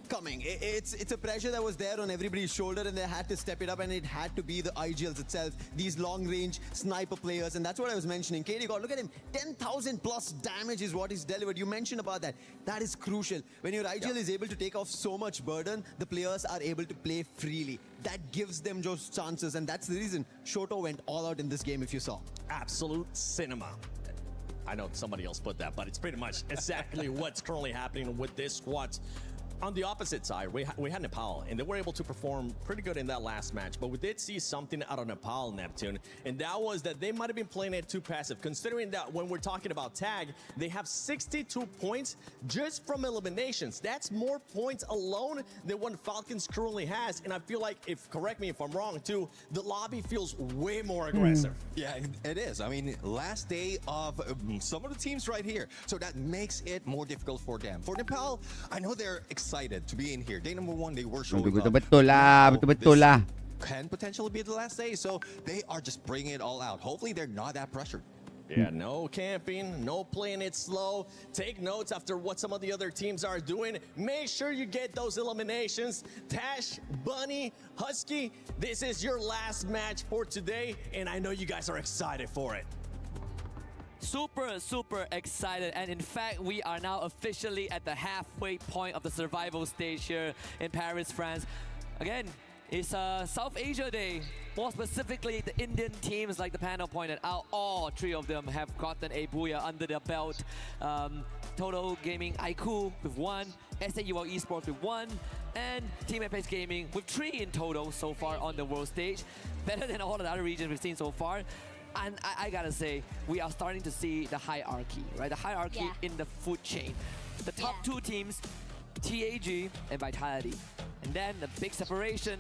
coming. It's a pressure that was there on everybody's shoulder, and they had to step it up, and it had to be the IGLs itself, these long-range sniper players. And that's what I was mentioning. KD God, look at him, 10,000 plus damage is what he's delivered. You mentioned about that. That is crucial. When your IGL is able to take off so much burden, the players are able to play freely. That gives them those chances, and that's the reason Shoto went all out in this game, if you saw. Absolute cinema. I know somebody else put that, but it's pretty much exactly what's currently happening with this squad. On the opposite side, we had Nepal, and they were able to perform pretty good in that last match, but we did see something out of Nepal, Neptune, and that was that they might have been playing it too passive, considering that when we're talking about tag, they have 62 points just from eliminations. That's more points alone than what Falcons currently has, and I feel like, correct me if I'm wrong too, the lobby feels way more aggressive. Yeah, it is. I mean, last day of some of the teams right here, so that makes it more difficult for them. For Nepal, I know they're excited to be in here. Day number 1, they were showing Betul-betul lah, betul-betul lah. Can potentially be the last day, so they are just bringing it all out. Hopefully, they're not that pressured. Yeah, no camping, no playing it slow. Take notes after what some of the other teams are doing. Make sure you get those eliminations. Tash, Bunny, Husky, this is your last match for today, and I know you guys are excited for it. Super excited, and in fact we are now officially at the halfway point of the survival stage here in Paris, France. Again, it's South Asia Day. More specifically, the Indian teams, like the panel pointed out, all 3 of them have gotten a booyah under their belt. Total Gaming AYUH with 1, SAUL Esports with 1, and Team Apex Gaming with 3 in total so far on the world stage. Better than all the other regions we've seen so far. And I gotta say, we are starting to see the hierarchy, right? The hierarchy in the food chain. The top 2 teams, TAG and Vitality. And then the big separation,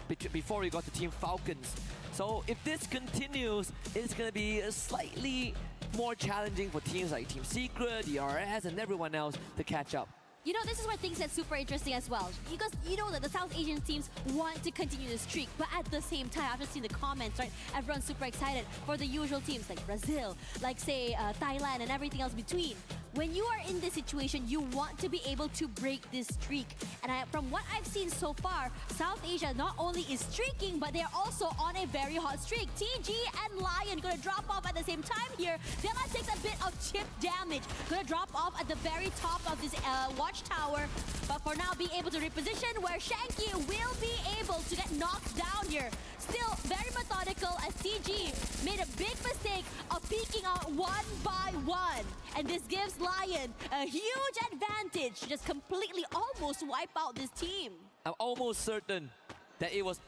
before we got to Team Falcons. So if this continues, it's going to be slightly more challenging for teams like Team Secret, DRS, and everyone else to catch up. You know, this is where things get super interesting as well. Because you know that the South Asian teams want to continue the streak, but at the same time, after seeing the comments, right, everyone's super excited for the usual teams like Brazil, like say Thailand and everything else between. When you are in this situation, you want to be able to break this streak. And from what I've seen so far, South Asia not only is streaking, but they're also on a very hot streak. TG and Lion gonna drop off at the same time here. Dilla takes a bit of chip damage. Gonna drop off at the very top of this watchtower. But for now, be able to reposition where Shanky will be able to get knocked down here. Still very methodical as TG made a big mistake of peeking out one by one. And this gives Lion a huge advantage to just completely almost wipe out this team. I'm almost certain that it was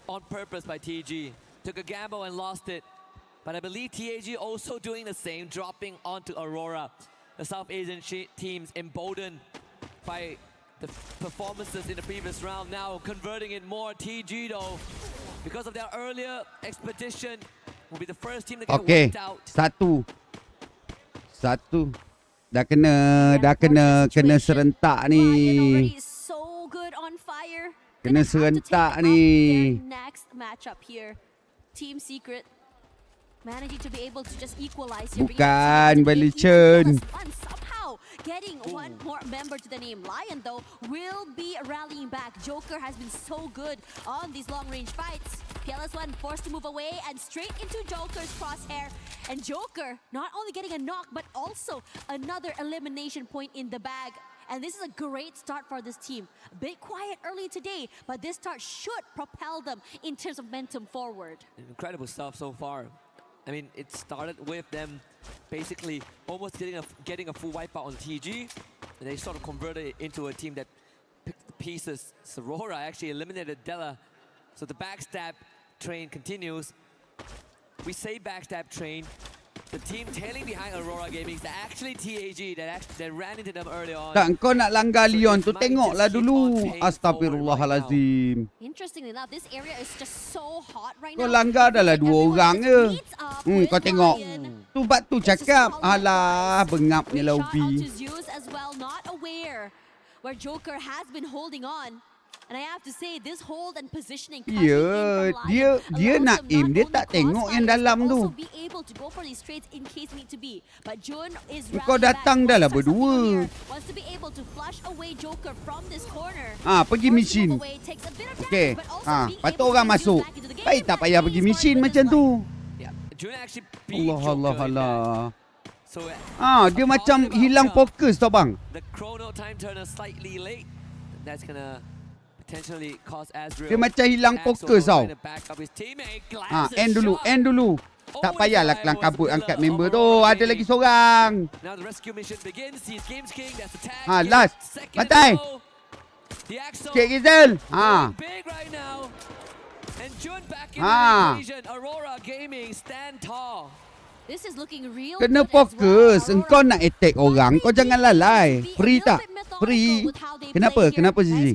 on purpose by TG. Took a gamble and lost it. But I believe TAG also doing the same, dropping onto Aurora. The South Asian teams emboldened by the performances in the previous round, now converting it more. TG though, because of their earlier expedition, will be the first team to get wiped out. Satu. Dah kena serentak ni. So good on fire. Kena serentak ni. Next matchup here, Team Secret managing to be able to just equalize here. Bukan Malaysian. Somehow getting one more member to the name. Lion though will be rallying back. Joker has been so good on these long range fights. PLS1 forced to move away and straight into Joker's crosshair. And Joker not only getting a knock, but also another elimination point in the bag. And this is a great start for this team. A bit quiet early today, but this start should propel them in terms of momentum forward. Incredible stuff so far. I mean, it started with them basically almost getting a full wipeout on TG. And they sort of converted it into a team that picked the pieces. Aurora actually eliminated Della. So the backstab train continues. We say backstab train. The team tailing behind Aurora Gaming is actually TAG that ran into them early on. Tak, kau nak langgar Leon tu, tengoklah dulu. Astagfirullahalazim. Interestingly enough, this area is just so hot right Kau now. langgar dah lah 2 orang je. Kau tengok. Tu batu cakap. Alah, bengap ni lah Ubi. As well, not aware where Joker has been holding on. And I have to say, this hold and positioning. Ya, dia nak aim, dia tak tengok yang dalam tu. Kau datang dah lah berdua. Pergi mesin. Okay, patut orang masuk. Baik tak payah pergi mesin macam tu. Allah. Dia macam hilang fokus tau bang. The chrono time turner slightly late. That's gonna potentially cause Azrael. Dia macam hilang fokus tau. End dulu. Tak payahlah kelang kabut angkat member tu. Ada lagi seorang. Last. Batai. Cik Rizal. Aurora Gaming stand tall. This is looking real. Kena fokus. Engkau nak attack orang, kau jangan lalai. Free tak? Free. Kenapa Zizi?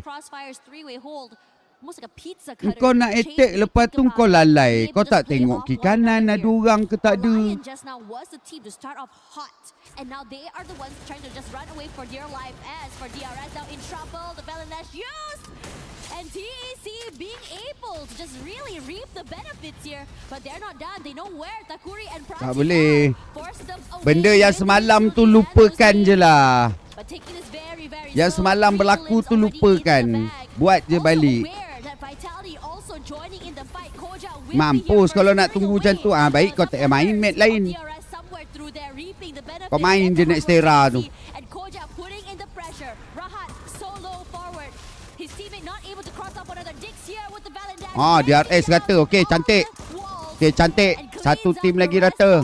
Engkau nak attack, lepas tu kau lalai. Kau tak tengok kiri kanan ada orang ke tak ada. And now they are the ones trying to just run away for dear life. As for DRS now in trouble, the Balanesh used. And TEC being able to just really reap the benefits here. But they're not done. They know where Takuri and Prati tak boleh. Force them away. Benda yang semalam tu lupakan je lah. Yang semalam berlaku tu lupakan. Buat je balik. Mampus kalau nak tunggu macam tu. Baik kau tak main mate lain. Kau main je next era tu. DRS rata. Okey, cantik. Satu tim lagi rata.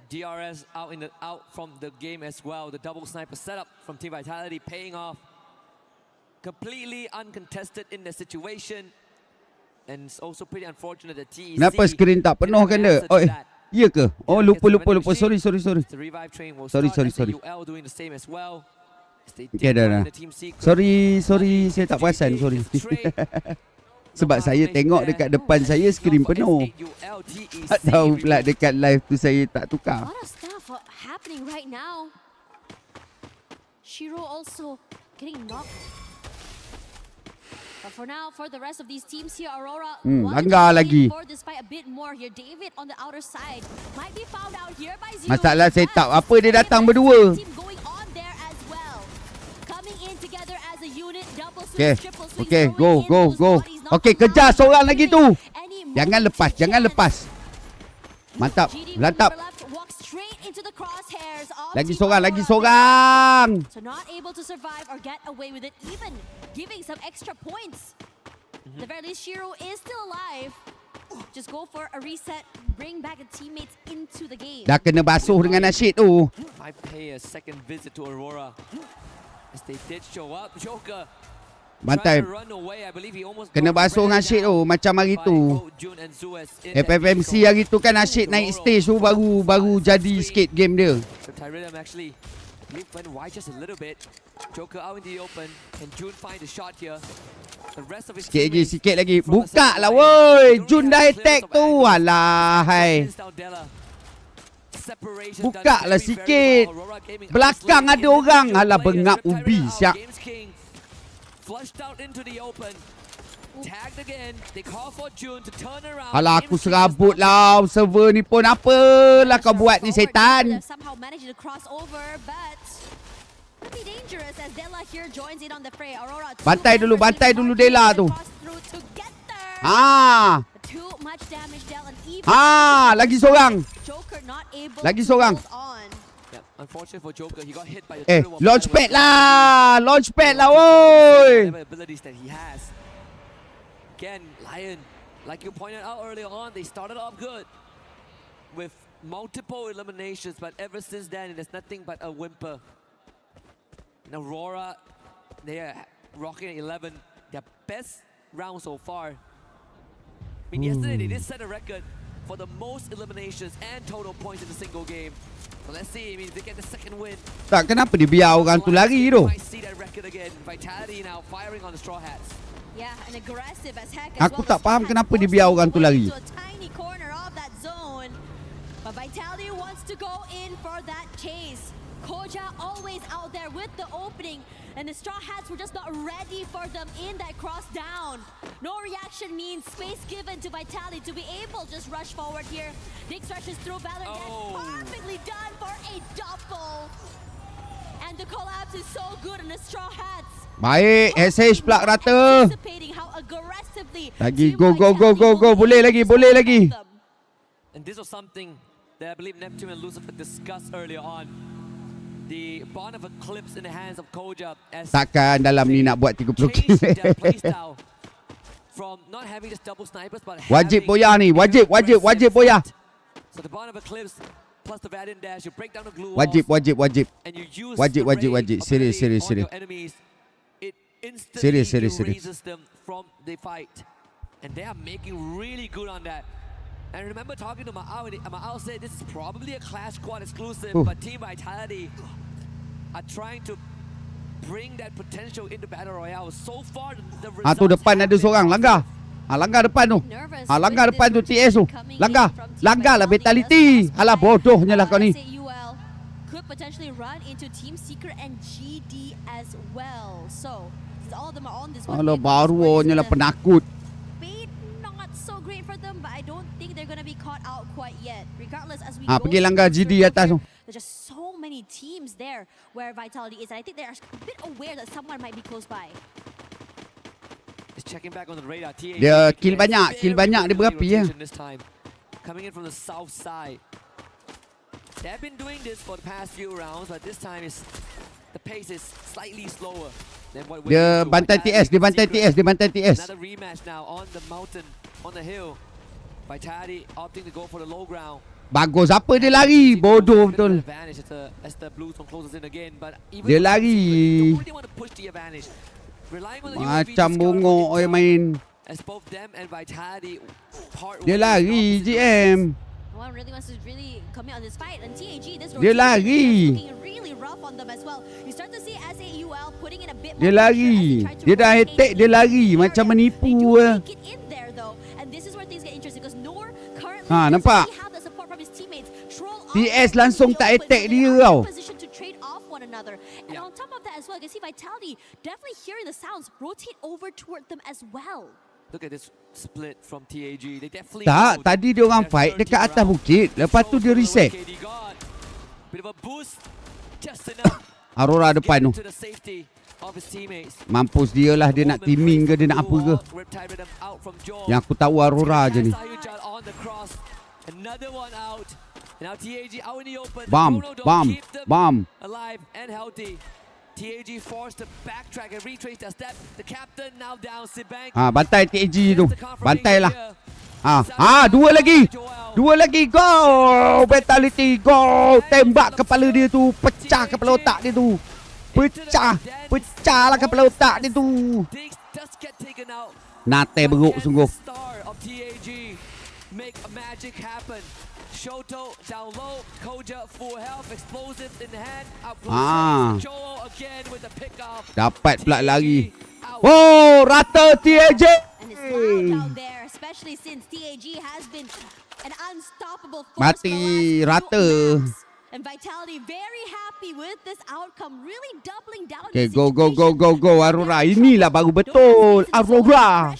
DRS out from the game as well. The double sniper setup from Team Vitality paying off. Completely uncontested in the situation. And it's also pretty unfortunate that TEC. Kenapa screen tak penuh kan dia? Ya ke? Lupa. Sorry. Sorry. Okay, dah. Sorry. Saya tak perasan. Sorry. Sebab saya tengok dekat depan saya skrin penuh. Tak tahu pula dekat live tu saya tak tukar. A lot of stuff happening right now. Shiro also getting knocked. But for now, for the rest of these teams here, Aurora langgar lagi. for this fight a bit more here. David on the outer side might be found out here by Zero. Masalah setup apa dia datang berdua. Team going on there as well. Coming in together as a unit, double swing, Okay, triple swing, okay, throwing in go. those bodies, not Okay, kejar seorang lagi tu. any Jangan lepas. Mantap, lantap. walk straight into the crosshairs of Lagi Team seorang. So not able to survive or get away with it, even giving some extra points. The very least, Shiro is still alive. Just go for a reset, bring back the teammates into the game. Dah kena basuh dengan Nasyid tu. I pay a second visit to Aurora as they did show up. Joker Bantai. trying to run away. I believe he almost Kena got basuh ran Nasyid tu down macam hari by tu. Jun and Zuez in that FFMC vehicle. hari tu kan Nasyid naik stage tu baru jadi sikit game dia. So Tyrium actually went wide just a little bit. Joker out in the open and Jun find a shot here. The rest of his Sikit lagi. Buka lah woi. Jun dah attack tu. Alah hai. Buka lah sikit. Belakang ada orang. Alah bengap ubi siap. Flushed out into the open. Tagged again. They call for Jun to turn around. Alah aku serabut lah. Server ni pun apalah kau buat ni setan. Somehow managed to cross over, but could be dangerous as Della here joins in on the fray. Aurora Bantai dulu Dela tu. Ha. Too much damage Della and even Lagi seorang. Joker not able Lagi to seorang. hold on. Unfortunate for Joker, he got hit by the Launchpad lah woi. abilities that he has. Again, Lion, like you pointed out earlier on, they started off good with multiple eliminations, but ever since then, there's nothing but a whimper. And Aurora, they are rocking at 11, their best round so far. I mean, yesterday they did set a record for the most eliminations and total points in a single game. So let's see, I mean, if they get the second win. Tak, kenapa dia biar orang tu lari tu? Might see that record again. Vitality now firing on the Straw Hats. Yeah, and aggressive as heck as Aku well. tak faham kenapa dia biar orang tu lari. To a tiny corner of that zone. But Vitality wants to go in for that chase. Koja always out there with the opening, and the Straw Hats were just not ready for them in that cross down. No reaction means space given to Vitality to be able to just rush forward here. Dick stretches through Valor. Perfectly done for a double. And the collapse is so good on the Straw Hats. Baik, SH plug rata. Anticipating how aggressively Lagi go. Boleh lagi. And this was something that I believe Neptune and Lucifer discussed earlier on. The bond of Eclipse in the hands of Koja as Takkan dalam ni nak buat 30 kill. from not having just double snipers but Wajib boya ni, wajib boya. So the bond of Eclipse plus the Valiant Dash, you break down the glue Wajib. and you use Wajib. Serius. enemies. It instantly Serius. erases them from the fight. And they are making really good on that. And remember talking to Ma'ao, and Ma'ao said this is probably a Clash Squad exclusive, but Team Vitality are trying to bring that potential into Battle Royale. So far, the results Tu depan ada seorang langgar. Langgar depan tu. Langgar depan tu TS tu. Langgar lah Vitality. Alah bodohnya lah kau ni. could potentially run into Team Seeker and GD as well. So, all of them are on this one. Alah barunya lah penakut. Not so great for them, but I don't think they're going to be caught out quite yet. Regardless, as we Pergi langgar GD atas tu. there's just so many teams there where Vitality is. I think they're a bit aware that someone might be close by. Just checking back on the radar. Dia kill banyak dia berapi ya. Coming in from the south side. They've been doing this for the past few rounds, but this time the pace is slightly slower than what we're Dia used to. bantai TS. Another rematch now on the mountain, on the hill. Vitality opting to go for the low ground. Bagus apa dia lari? Bodoh betul. Advantage as the Blues one closes in again, but even Dia lari. they want to push the advantage. Relying on the Macam bongok oi main. as both them and Vitality part Dia lari GM. One really wants to really commit on this fight, and TAG this Dia rotation lari. is looking really rough on them as well. You start to see SAUL putting in a bit Dia more pressure as lari. they try to Dia dah rotate attack, dia in lari the macam area. menipu. They do make it in there though, and this is where things get interesting because Noor currently doesn't nampak? really have the support from his teammates. Troll TS langsung tak attack dia tau. position to trade off one another. And on top of that as well, you can see Vitality definitely hearing the sounds rotate over toward them as well. Look at this split from TAG. They definitely Tak, know tadi dia orang fight dekat atas bukit. Lepas tu dia reset. KD gone. Bit of a boost, just enough Aurora depan tu. to the safety of his teammates. Mampus dia lah, dia nak teaming ke, dia nak apa ke. Riptide Rhythm out from Joel. Yang aku tahu Aurora je ni. Sayujan on the cross. Another one out. Now TAG out in the open. Bam, Bruno don't bam, keep them bam. alive and healthy. TAG forced to backtrack and retrace their step. The captain now down. Sibank. Bantai TAG tu. Bantai lah. Dua lagi. Dua lagi. Go. Vitality. Go. Tembak kepala dia tu. Pecah kepala otak dia tu. Pecah. Pecah lah kepala otak dia tu. Just get taken out. Nate beruk sungguh. Star of TAG make a magic happen. Shoto down low, Koja full health, explosives in the hand, up close. Joel again with the pick off. Dapat pula lari. Oh, rata TAG. And it's loud out there, especially since TAG has been an unstoppable force. Mati rata. And Vitality very happy with this outcome, really doubling down. Okay, go Aurora. Inilah baru betul Aurora.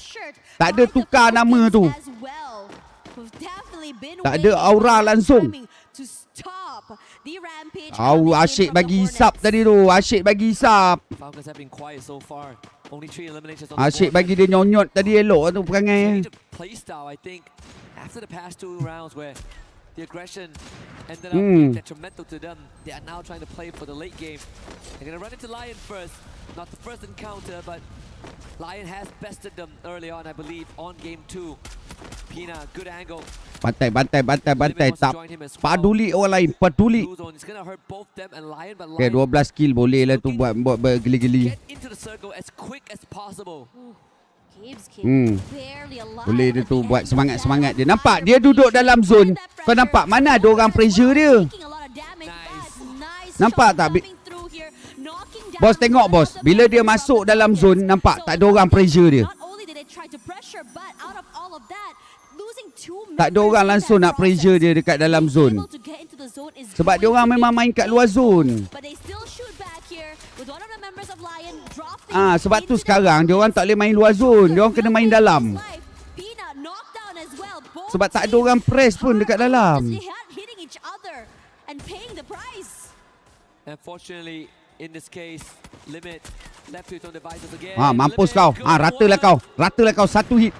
Tak ada tukar nama tu. Tak ada aura langsung. Asyik bagi hisap tadi tu. Asyik bagi hisap. Asyik bagi dia nyonyot tadi, elok tu perangai. After the past 2 rounds where the aggression ended up being detrimental to them, they are now trying to play for the late game. They're going to run into Lion first. Not the first encounter, but Lion has bested them early on, I believe, on game 2. Pina, good angle. Bantai. Tak peduli orang lain. Peduli. It's going to hurt both them and Lion, but Okay, 12 kill boleh lah tu buat bergeli-geli. get into the circle as quick as possible. Boleh dia tu buat semangat-semangat dia. Nampak dia duduk dalam zone. Kau nampak mana ada orang pressure dia. Nampak tak? Bos tengok bos. Bila dia masuk dalam zone, nampak tak ada orang pressure dia. Tak ada orang langsung nak pressure dia dekat dalam zone. Sebab dia orang memang main kat luar zone. Sebab tu sekarang dia orang tak boleh main luar zone. Dia orang kena main dalam. Sebab tak ada orang press pun dekat dalam. Unfortunately, in this case, Limit left to his own devices again. Mampus kau. Ratalah kau. Satu hit.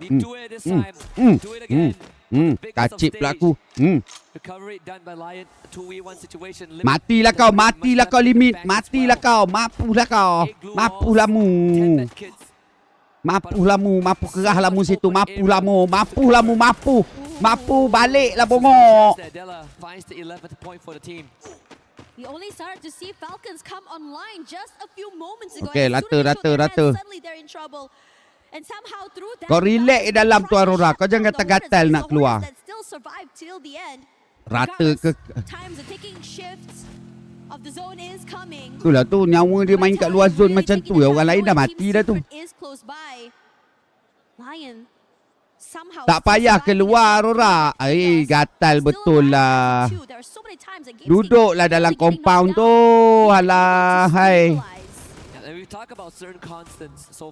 Do it this time. Do it again. Kacip pula aku. Recovery done by Lion. 2v1 situation. Matilah kau Limit. Mapulah kau. Mapu kerah lamu situ. Mapu baliklah bongok. Finds the 11th point for the team. We only started to see Falcons come online just a few moments ago. Okay, rata. Suddenly they're in trouble. And somehow through that, Kau relax dalam tu Aurora. Kau jangan gatal nak keluar. Rata ke? Itulah tu nyawa dia main kat luar zone macam tu. Orang lain dah mati dah tu. Tak payah keluar Aurora. Gatal betul lah. Duduklah dalam compound tu. Alah, hai.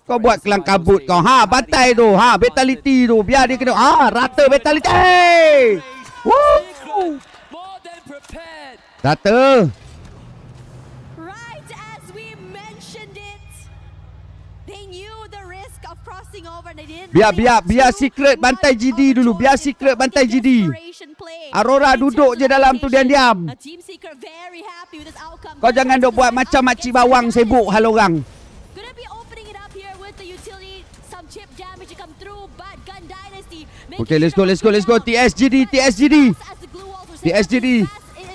Kau buat kelang kabut kau. Bantai tu. Vitality tu. Biar dia kena. Rata Vitality. Woo! Rata. Right as we mentioned it, they knew the risk of crossing over and they didn't. Biar secret bantai GD dulu. Biar secret bantai GD. Aurora duduk je dalam tu diam-diam. Kau jangan duk buat macam makcik bawang sibuk hal orang. Okay, let's go.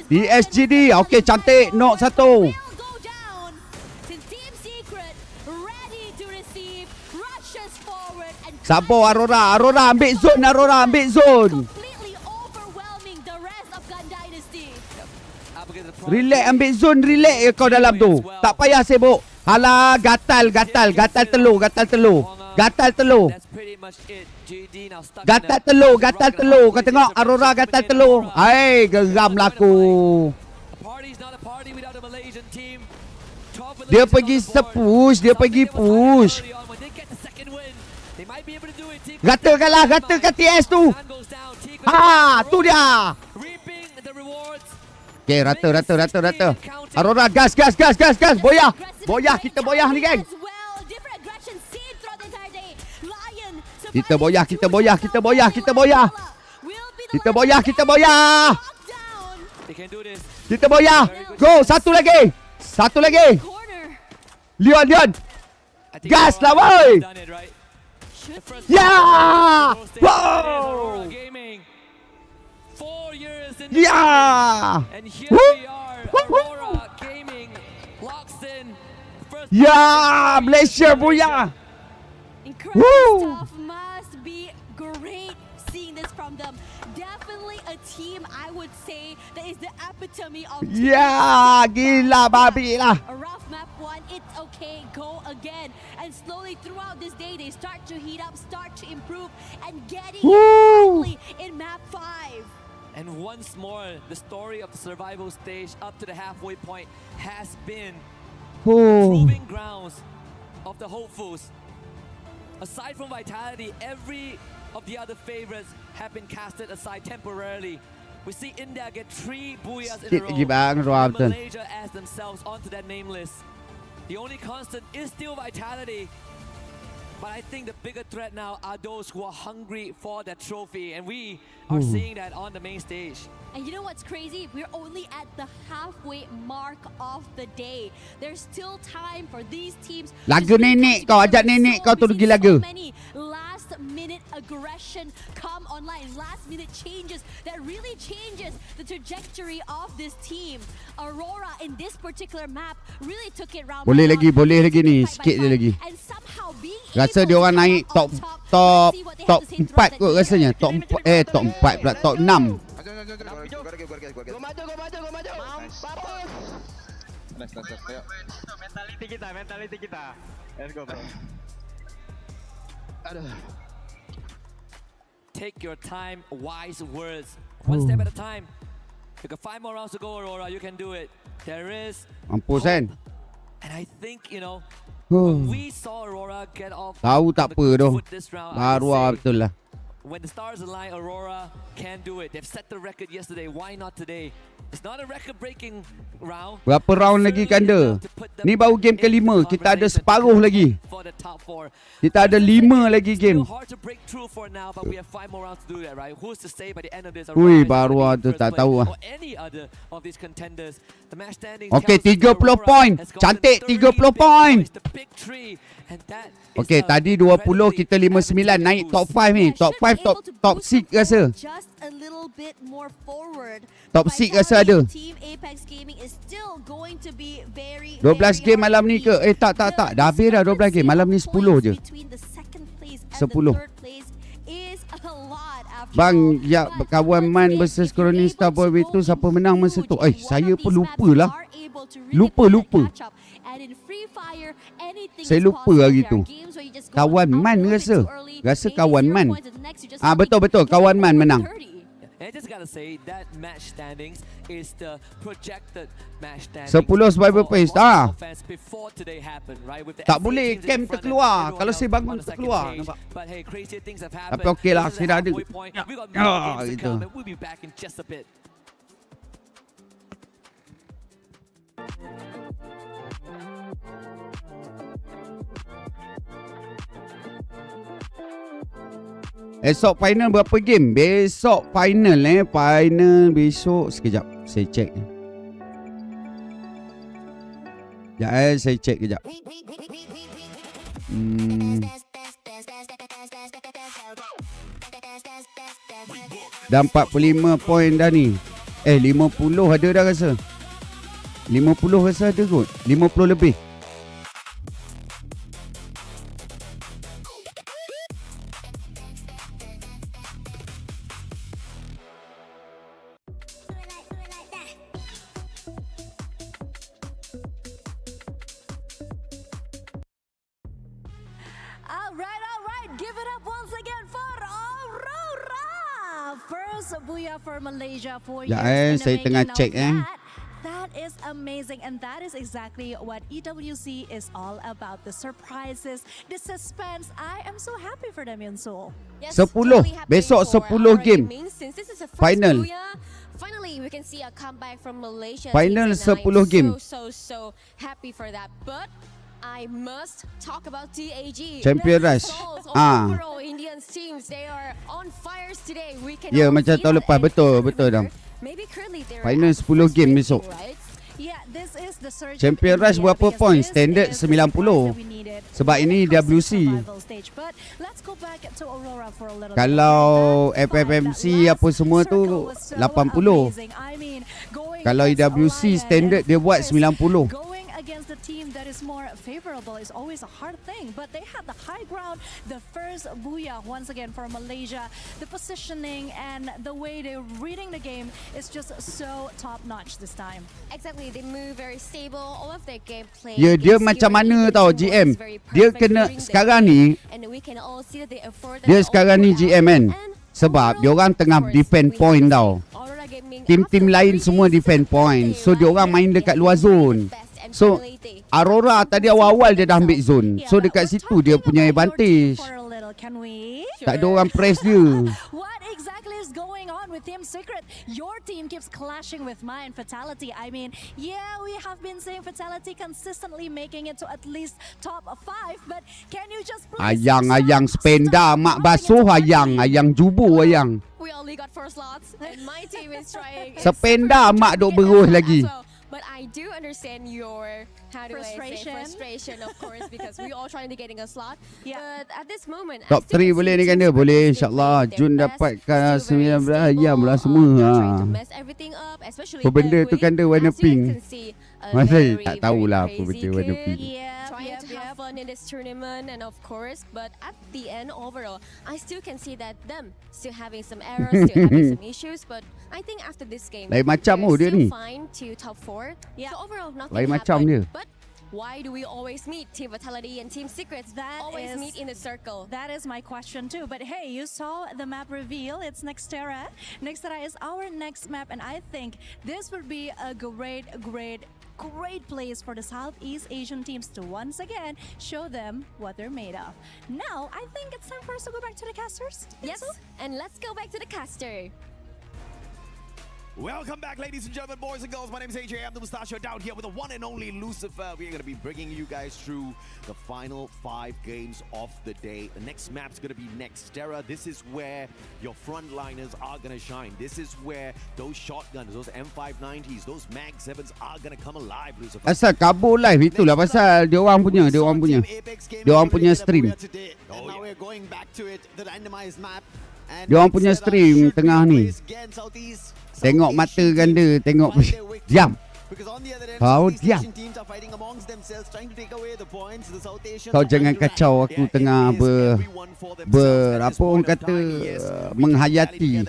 TSGD. Okay, cantik. Knock satu. Sabar Aurora ambil zone. Relax, ambil zone, relax je kau dalam tu. Tak payah sibuk. Alah, gatal telur. Gatal telur. Kau tengok Aurora gatal telur. Hai, geram lah aku. Dia pergi push. Gatakan TS tu. Tu dia. Okay, rata. Aurora, gas. Boyah, kita boyah ni, geng. Kita boyah. Kita boyah. Go, satu lagi. Leon. Gas lah, boy. Ya! Wow! Ya! Ya, Malaysia punya. Incredible stuff. Must be great seeing this from them. Definitely a team I would say that is the epitome of Ya, gila babi lah. A rough map one, it's okay, go again. And slowly throughout this day, they start to heat up, start to improve, and getting it finally in map 5. And once more, the story of the survival stage up to the halfway point has been proving grounds of the hopefuls. Aside from Vitality, every of the other favorites have been casted aside temporarily. We see India get 3 booyahs in a row, and Malaysia adds themselves onto that name list. The only constant is still Vitality. But I think the bigger threat now are those who are hungry for that trophy, and we are seeing that on the main stage. And you know what's crazy? We're only at the halfway mark of the day. There's still time for these teams. Laga nenek kau, ajak nenek kau tu pergi laga. So many last minute aggression come online, last minute changes that really changes the trajectory of this team. Aurora in this particular map really took it round. Boleh lagi ni, sikit je lagi. And somehow being Rasa dia orang naik top 4 kot rasanya. Top 4 pula, top 6. Go maju. Nice. Mentality kita. Let's go, bro. Take your time, wise words. One step at a time. You got 5 more rounds to go, Aurora. You can do it. There is Mampus kan? And I think, when we saw Aurora get off Tahu tak apa tu. this round, Baru betul lah. when the stars align, Aurora can do it. They've set the record yesterday. Why not today? It's not a record-breaking round. Berapa round lagi kanda? Ni baru game ke-5. Kita ada separuh lagi. Kita ada 5 lagi game. Ui, baru tu tak tahu lah. Okay, 30 point. Cantik 30 point. Okay, tadi 20, kita 59. Naik top 5 ni. Top 5, top 6 rasa. Top 6 rasa ada. 12 game malam ni ke? Tak. Dah habis dah 12 game. Malam ni 10 je. 10. Bang, ya, kawan Man versus Kronista Boy itu siapa menang masa tu? Saya pun lupa lah. Lupa. Saya lupa hari tu. Kawan Man rasa. Rasa kawan Man. Betul. Kawan Man menang. And I just gotta say that match standings is the projected match standings. 10 survivor pace. Before today happened, right? With the Tak boleh camp terkeluar. Kalau saya bangun terkeluar. Nampak? But hey, crazy things have happened. Tapi okey lah, saya dah ada. Gitu. We'll be back in just a bit. Esok final berapa game? Besok final Final besok. Sekejap, saya check. Saya check kejap. Dah 45 point dah ni. 50 ada dah rasa. 50 rasa ada kot. 50 lebih. Alright. Give it up once again for Aurora. First booyah for Malaysia 4 years in the saya making. tengah Now check That is amazing, and that is exactly what EWC is all about. The surprises, the suspense. I am so happy for them, Yunsul. 10 besok 10 game Since this is a first final. booyah, finally we can see a comeback from Malaysia. Final teams, and 10 game. So happy for that. But I must talk about TAG. Champion Rush. Overall Indian teams, they are on fires today. We can Ya, all macam see tahun that. lepas. Betul dah. Maybe currently they're Final at 10 game besok. right? Yeah, this is the surge of Champion Rush India berapa because point? this Standard is the 90. surprise that we needed Sebab when ini it comes to WC. survival stage. But let's go back to Aurora for a little Kalau bit. FFMC apa semua tu 80. Kalau EWC standard dia buat 90. Going against the team that is more favorable is always a hard thing, but they had the high ground. The first booyah once again for Malaysia. The positioning and the way they're reading the game is just so top notch this time. Exactly, they move very stable. All of their gameplay. Ya, dia macam mana tau GM. Dia kena sekarang ni. Dia sekarang ni GM kan. Sebab dia orang tengah defend point tau. Tim-tim lain semua defend point. So dia orang main dekat luar zone. So Aurora tadi awal-awal dia dah ambil zone. So dekat situ dia punya advantage. Tak ada orang press dia. What exactly is going on with Team Secret? Your team keeps clashing with mine. Fatality. I mean, yeah, we have been saying Fatality consistently making it to at least top 5, but can you just please Ayang spenda mak basuh ayang jubu ayang. We only got 4 slots and my team is trying. Sependa mak duk berus lagi. But I do understand your frustration, of course, because we all trying to getting a slot. But at this moment, Top 3 boleh ni kan dia? Boleh insyaAllah. Jun dapatkan 19 ayam lah semua. Apa benda tu kan dia warna pink. Masa tak tahulah apa benda warna pink. Trying to have fun in this tournament, and of course, but at the end, overall, I still can see that them still having some errors, still having some issues. But I think after this game, lain macam dia still ni. fine to top 4. So overall, nothing Lain macam dia. But why do we always meet Team Vitality and Team Secrets? Always meet in a circle. That is my question too. But hey, you saw the map reveal. It's Nextera. Nextera is our next map, and I think this would be a great place for the Southeast Asian teams to once again show them what they're made of. Now, I think it's time for us to go back to the casters. Yes, and let's go back to the caster. Welcome back, ladies and gentlemen, boys and girls. My name is AJ. I'm the Mustachio down here with the one and only Lucifer. We're going to be bringing you guys through the final 5 games of the day. The next map's going to be Nextera. This is where your frontliners are going to shine. This is where those shotguns, those M590s, those Mag 7s are going to come alive, Lucifer. Asal kabur live itulah pasal dia orang punya stream. And now we're going back to it, the randomized map. Dia orang punya stream tengah ni. Tengok mata ganda, tengok diam. Kau diam. Kau jangan kacau aku tengah apa orang kata menghayati.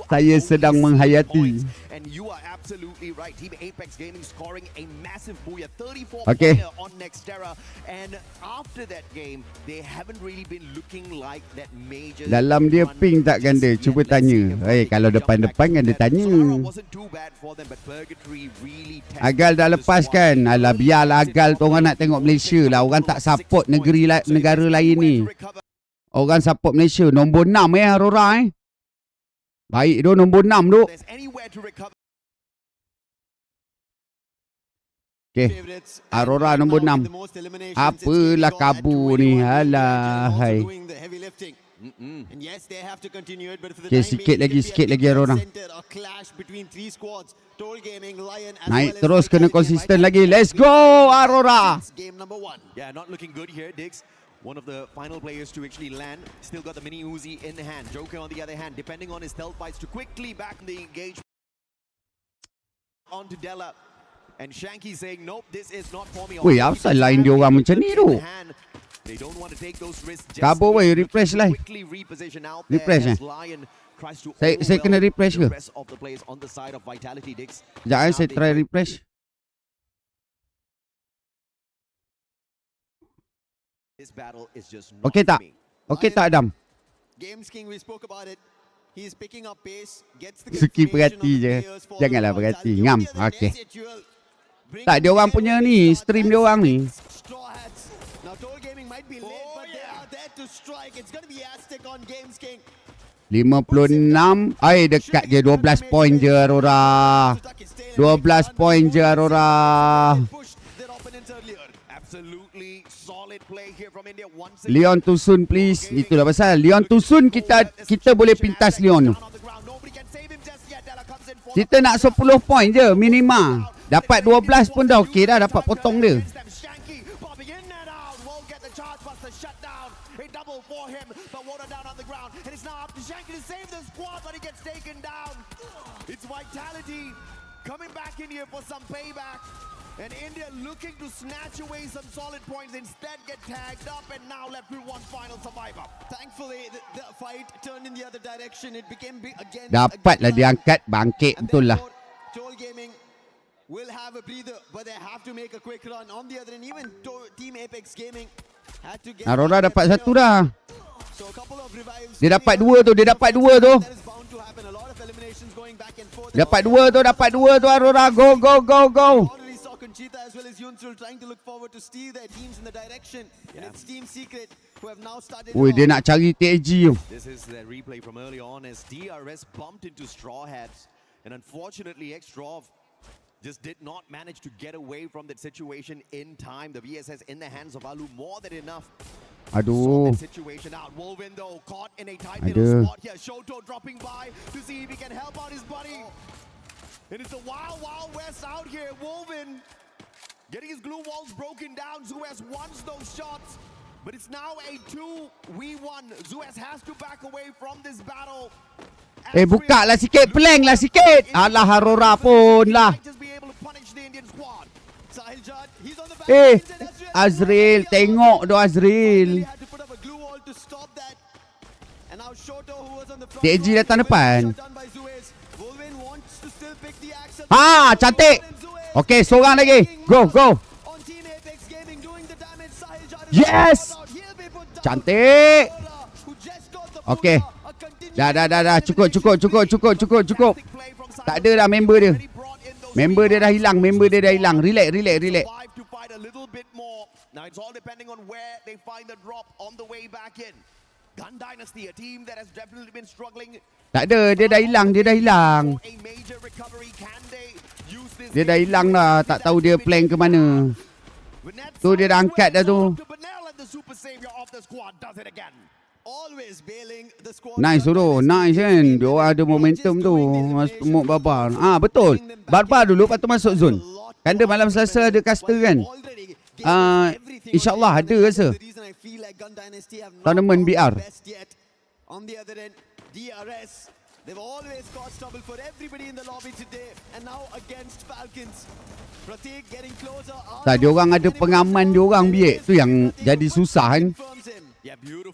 Saya sedang menghayati. And you are absolutely right. Team Apex Gaming scoring a massive booyah, 34 on Nextera. And after that game, they haven't really been looking like that major. Dalam dia ping tak ganda? Cuba tanya. Kalau depan-depan kan dia tanya. Agal dah lepas kan? Alah biarlah Agal tu, orang nak tengok Malaysia lah. Orang tak support negara lain ni. Orang support Malaysia. Nombor 6 Aurora Baik tu nombor 6 tu. Okay. Aurora nombor 6. Apalah kabur ni. Alah hai. Okay, sikit lagi Aurora. Naik terus, kena konsisten lagi. Let's go Aurora. Yeah, not looking good here, Diggs. One of the final players to actually land. Still got the mini Uzi in the hand. Joker on the other hand, depending on his stealth bites to quickly back the engagement onto Della. And Shanky saying, nope, this is not for me. Weh, asal line dia orang macam ni tu? They don't want to take those risks. Kabur weh, refresh lah. Refresh Saya kena refresh ke? Sekejap saya try refresh. This battle is just Okey tak? Okey tak Adam? Games King, we spoke about it. He's picking up pace, gets the Suki perhati je. Janganlah perhati. Ngam. Okey. Tak, dia orang punya ni, stream dia orang ni. Now Toll Gaming might be late, but they are there to strike. It's going to be Aztec on Games King. 56. Dekat je 12 poin je Aurora. 12 poin je Aurora. Leon too soon please. Itulah pasal Leon too soon kita boleh pintas Leon. Kita nak 10 poin je minima. Dapat 12 pun dah okey dah, dapat potong dia. It's Vitality coming back in here for some payback. And India looking to snatch away some solid points, instead get tagged up and now left with one final survivor. Thankfully, the fight turned in the other direction. It became again. Dapatlah diangkat, bangkit betul lah. Toll Gaming will have a breather, but they have to make a quick run. On the other end, even Team Apex Gaming had to get. Aurora dapat satu dah. So a couple of revives. Dia dapat dua tu, dia dapat dua tu. Dapat dua tu Aurora. Go go go go. Cheetah as well as Yunsul trying to look forward to steer their teams in the direction. And it's Team Secret who have now started. Oi, dia nak cari TG tu. This is the replay from early on as DRS bumped into Straw Hats. And unfortunately, X-Straw just did not manage to get away from that situation in time. The VSS in the hands of Alu more than enough. Aduh. Situation out. Wolvin though caught in a tight little spot here. Shoto dropping by to see if he can help out his buddy. And it's a wild, wild west out here. Wolvin getting his glue walls broken down. Zuez wants those shots, but it's now a 2v1. Zuez has to back away from this battle. Buka lah sikit, plank lah sikit. Alah Aurora pun lah. Azril, tengok tu Azril. TG datang depan. Ha, cantik. Okey, seorang lagi. Go, go. Yes. Cantik. Okey. Dah. Cukup. Tak ada dah member dia. Member dia dah hilang. Relax. Now it's all depending on where they find the drop on the way back in. Gun Dynasty, a team that has definitely been struggling. Tak ada, dia dah hilang. Dia dah hilang dah, tak tahu dia plank ke mana. Tu dia dah angkat dah tu. Nice tu, nice kan. Dia orang ada momentum tu. Masuk Barbar. Betul. Barbar dulu lepas tu masuk zone. Kan dia malam Selasa ada caster kan. InsyaAllah ada rasa. Tournament BR. On the other end, DRS, they've always caused trouble for everybody in the lobby today, and now against Falcons. Pratik getting closer. Tak, dia orang ada pengaman dia orang biek. Tu yang jadi susah kan.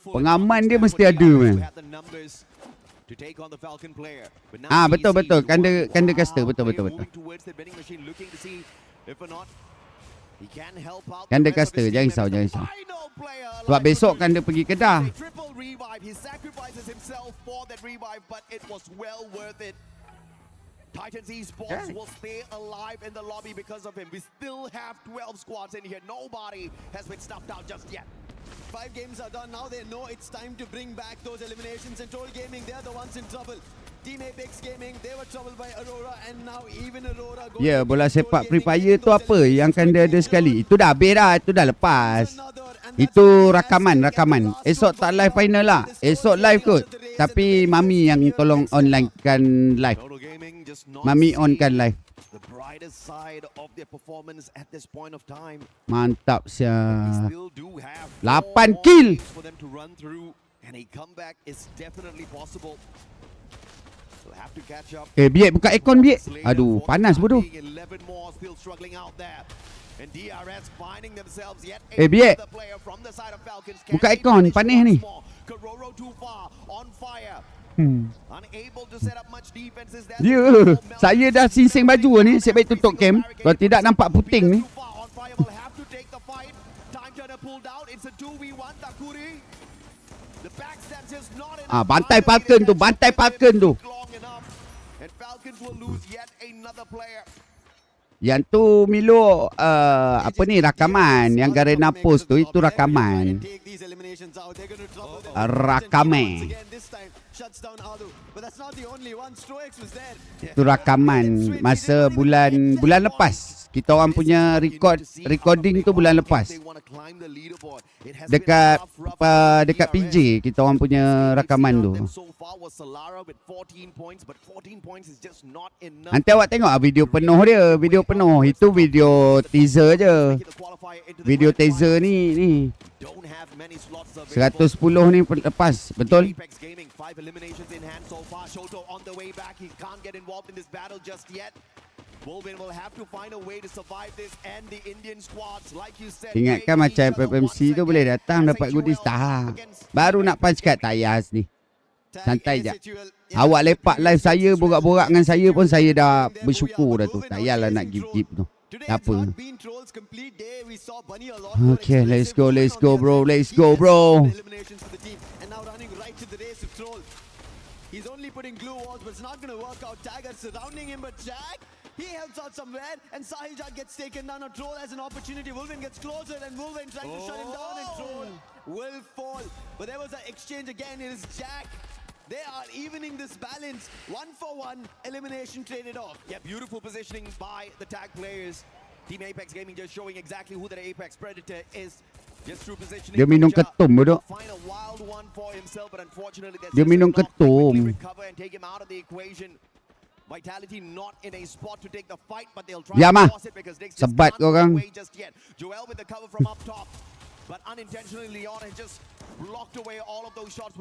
Pengaman dia mesti ada kan. Betul. Kanda caster, betul. Kanda caster, jangan risau. Sebab besok kan dia pergi Kedah. Titans Esports will stay alive in the lobby because of him. We still have 12 squads in here. Nobody has been snuffed out just yet. 5 games are done. Now they know it's time to bring back those eliminations. And Toll Gaming, they're the ones in trouble. Team Apex Gaming, they were troubled by Aurora, and now even Aurora. Bola sepak Free Fire tu apa yang kan dia ada sekali. Itu dah habis dah, itu dah lepas. Itu rakaman. Esok tak live final lah. Esok live kot. Tapi Mami yang tolong online kan live. Mami on kan live. Mantap sia. 8 kill. Biek buka aircon biek. Aduh, panas bodoh. Biek. Buka aircon, panas ni. Saya dah singsing baju ni. Saya baik tutup cam. Kalau tidak nampak puting ni. pulled out. It's a 2v1 Takuri. The backstab's just not enough. Bantai Falcon tu, bantai Falcon tu. Long enough. And Falcons will lose yet another player. Yang tu Milo apa ni rakaman, yang Garena post tu itu rakaman. Rakaman. Itu rakaman masa bulan lepas. Kita orang punya recording tu bulan lepas. Dekat PJ kita orang punya rakaman tu. Nanti awak tengok video penuh dia, video penuh. Itu video teaser je. Video teaser ni 110 ni lepas, betul? Ingatkan macam FFMC tu boleh datang dapat goodies tak? Baru nak punch card tak payah ni. Santai je. Awak lepak live saya, borak-borak dengan saya pun saya dah bersyukur dah tu. Tak payahlah nak give tu. Tak apa. Okay, let's go bro. Let's go bro. He's only putting glue walls, but it's not going to work out. Tag is surrounding him, but Jack, he helps out somewhere, and Sahil Jack gets taken down. Troll has an opportunity. Wolven gets closer, and Wolven trying to shut him down, and Troll will fall. But there was an exchange again. It is Jack. They are evening this balance. 1-for-1 elimination traded off. Yeah, beautiful positioning by the tag players. Team Apex Gaming just showing exactly who the Apex Predator is. Dia minum ketum bodoh. Dia minum ketum. Ya mah. Sebat korang.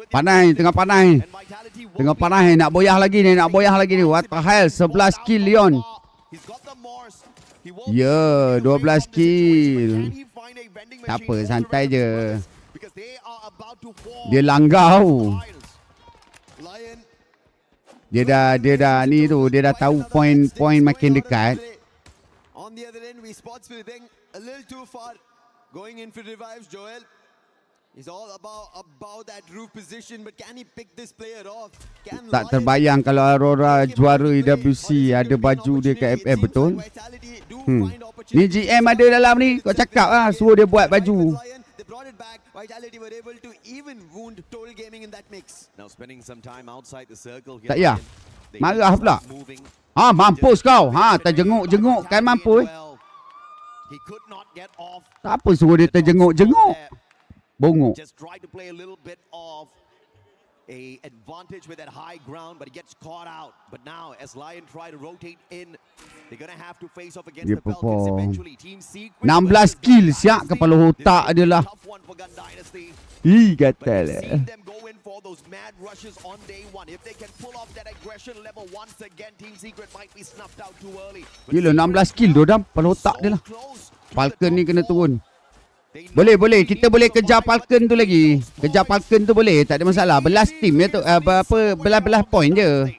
Panai, tengah panai. Tengah panai, nak boyah lagi ni, What the hell, 11 kill Leon. Ya, 12 kill. Tak apa, santai je. Dia langgar. Dia dah ni tu, dia dah tahu point makin dekat. On the other end, we spots everything a little too far. Going in for revives, Joel. He's all about that roof position, but can he pick this player off? Tak terbayang kalau Aurora juara EWC ada baju dia kat FF, betul? Ni GM ada dalam ni, kau cakap lah, suruh dia buat baju. Tak payah. Marah pula. Mampus kau. Terjenguk kan mampus. Tak apa suruh dia terjenguk. Bongok. Just tried to play a little bit of a advantage with that high ground, but he gets caught out. But now, as Lion try to rotate in, they're gonna have to face off against the Falcons eventually. Team Secret 16 kill siap kepala otak dia lah. Gatal. Them go in for those mad rushes on day one. If they can pull off that aggression level once again, Team Secret might be snuffed out too early. Gila 16 kill tu dah kepala otak dia lah. Falcon ni kena turun. Boleh. Kita boleh kejar Falcon tu lagi. Kejar Falcon tu boleh. Tak ada masalah. Belas team ya tu. Belas point je.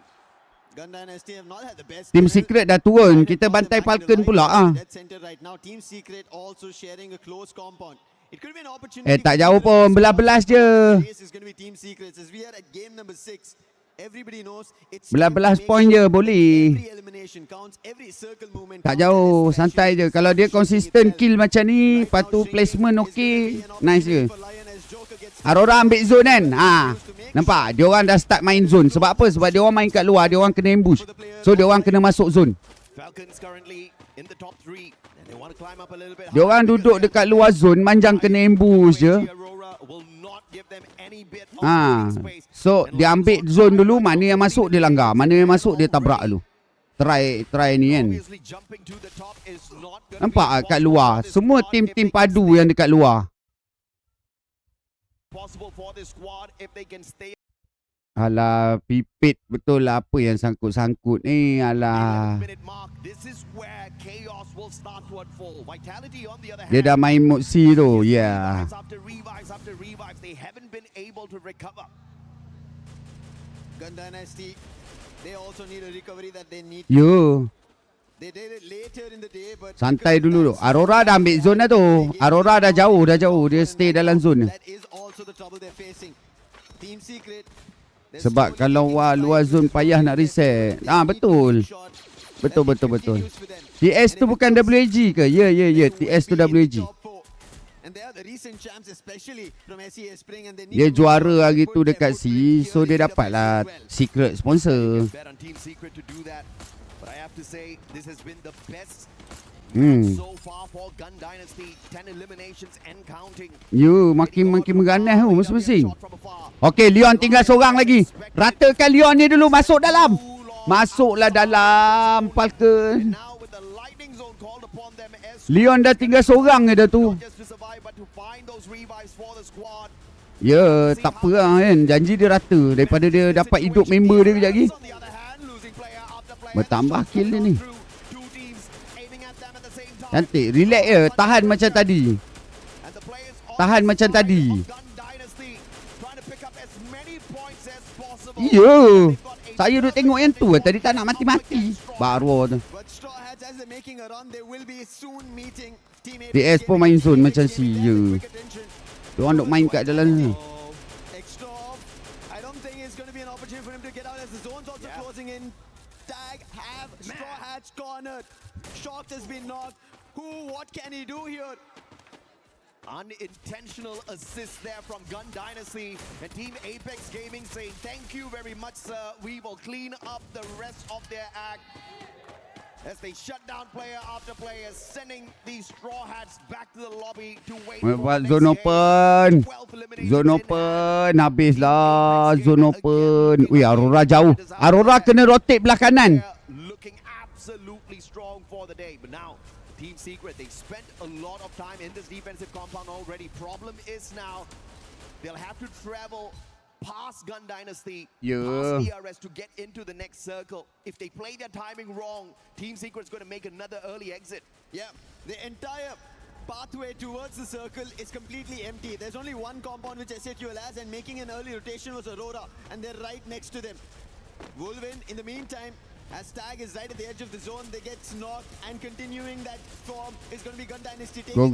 Team Secret dah turun. Kita bantai Falcon pula. Tak jauh pun. Belas je. Belas point je boleh. Tak jauh, santai je. Kalau dia konsisten kill macam ni, lepas tu placement okey, nice je. Aurora ambil zone kan? Nampak? Dia orang dah start main zone. Sebab apa? Sebab dia orang main kat luar, dia orang kena ambush. So dia orang kena masuk zone. Dia orang duduk dekat luar zone, manjang kena ambush je. So dia ambil zone dulu, mana yang masuk dia langgar, mana yang masuk dia tabrak dulu. Try ni kan. Nampak kat luar, semua tim-tim padu yang dekat luar. Alah, pipit betul lah apa yang sangkut-sangkut ni. Alah. Dia dah main mode C tu. Ya. Yo. Santai dulu tu. Aurora dah ambil zone dah tu. Aurora dah jauh. Dia stay dalam zone. Sebab kalau luar zone payah nak reset. Betul. Betul. TS tu bukan WAG ke? Ya. TS tu WAG. Dia juara hari tu dekat C, so dia dapatlah secret sponsor. Makin mengganas tu masing-masing. Okey, Leon tinggal seorang lagi. Ratakan Leon ni dulu, masuk dalam. Masuklah dalam Falcon. Leon dah tinggal seorang je dah tu. Ya, tak apa lah kan. Janji dia rata daripada dia dapat hidup member dia kejap lagi. Bertambah kill dia ni. Cantik, relax je. Tahan macam tadi. Ya, saya duduk tengok yang tu. Tadi tak nak mati-mati. Baru tu. DS pun main zone macam si je. Diorang duk main kat dalam ni. Unintentional assist there from Gun Dynasty and Team Apex Gaming saying thank you very much sir, we will clean up the rest of their act as they shut down player after player, sending these Straw Hats back to the lobby to wait for zone open. Zone open. Habislah zone open. Ui, Aurora jauh. Aurora kena rotate belah kanan. Looking absolutely strong for the day, but now Team Secret, they spent a lot of time in this defensive compound already. Problem is now they'll have to travel past Gun Dynasty, past DRS to get into the next circle. If they play their timing wrong, Team Secret's going to make another early exit. Yeah, the entire pathway towards the circle is completely empty. There's only one compound which SAQL has, and making an early rotation was Aurora, and they're right next to them. Wolvin, in the meantime, as Tag is right at the edge of the zone, they get knocked, and continuing that form is going to be Gun Dynasty. Go.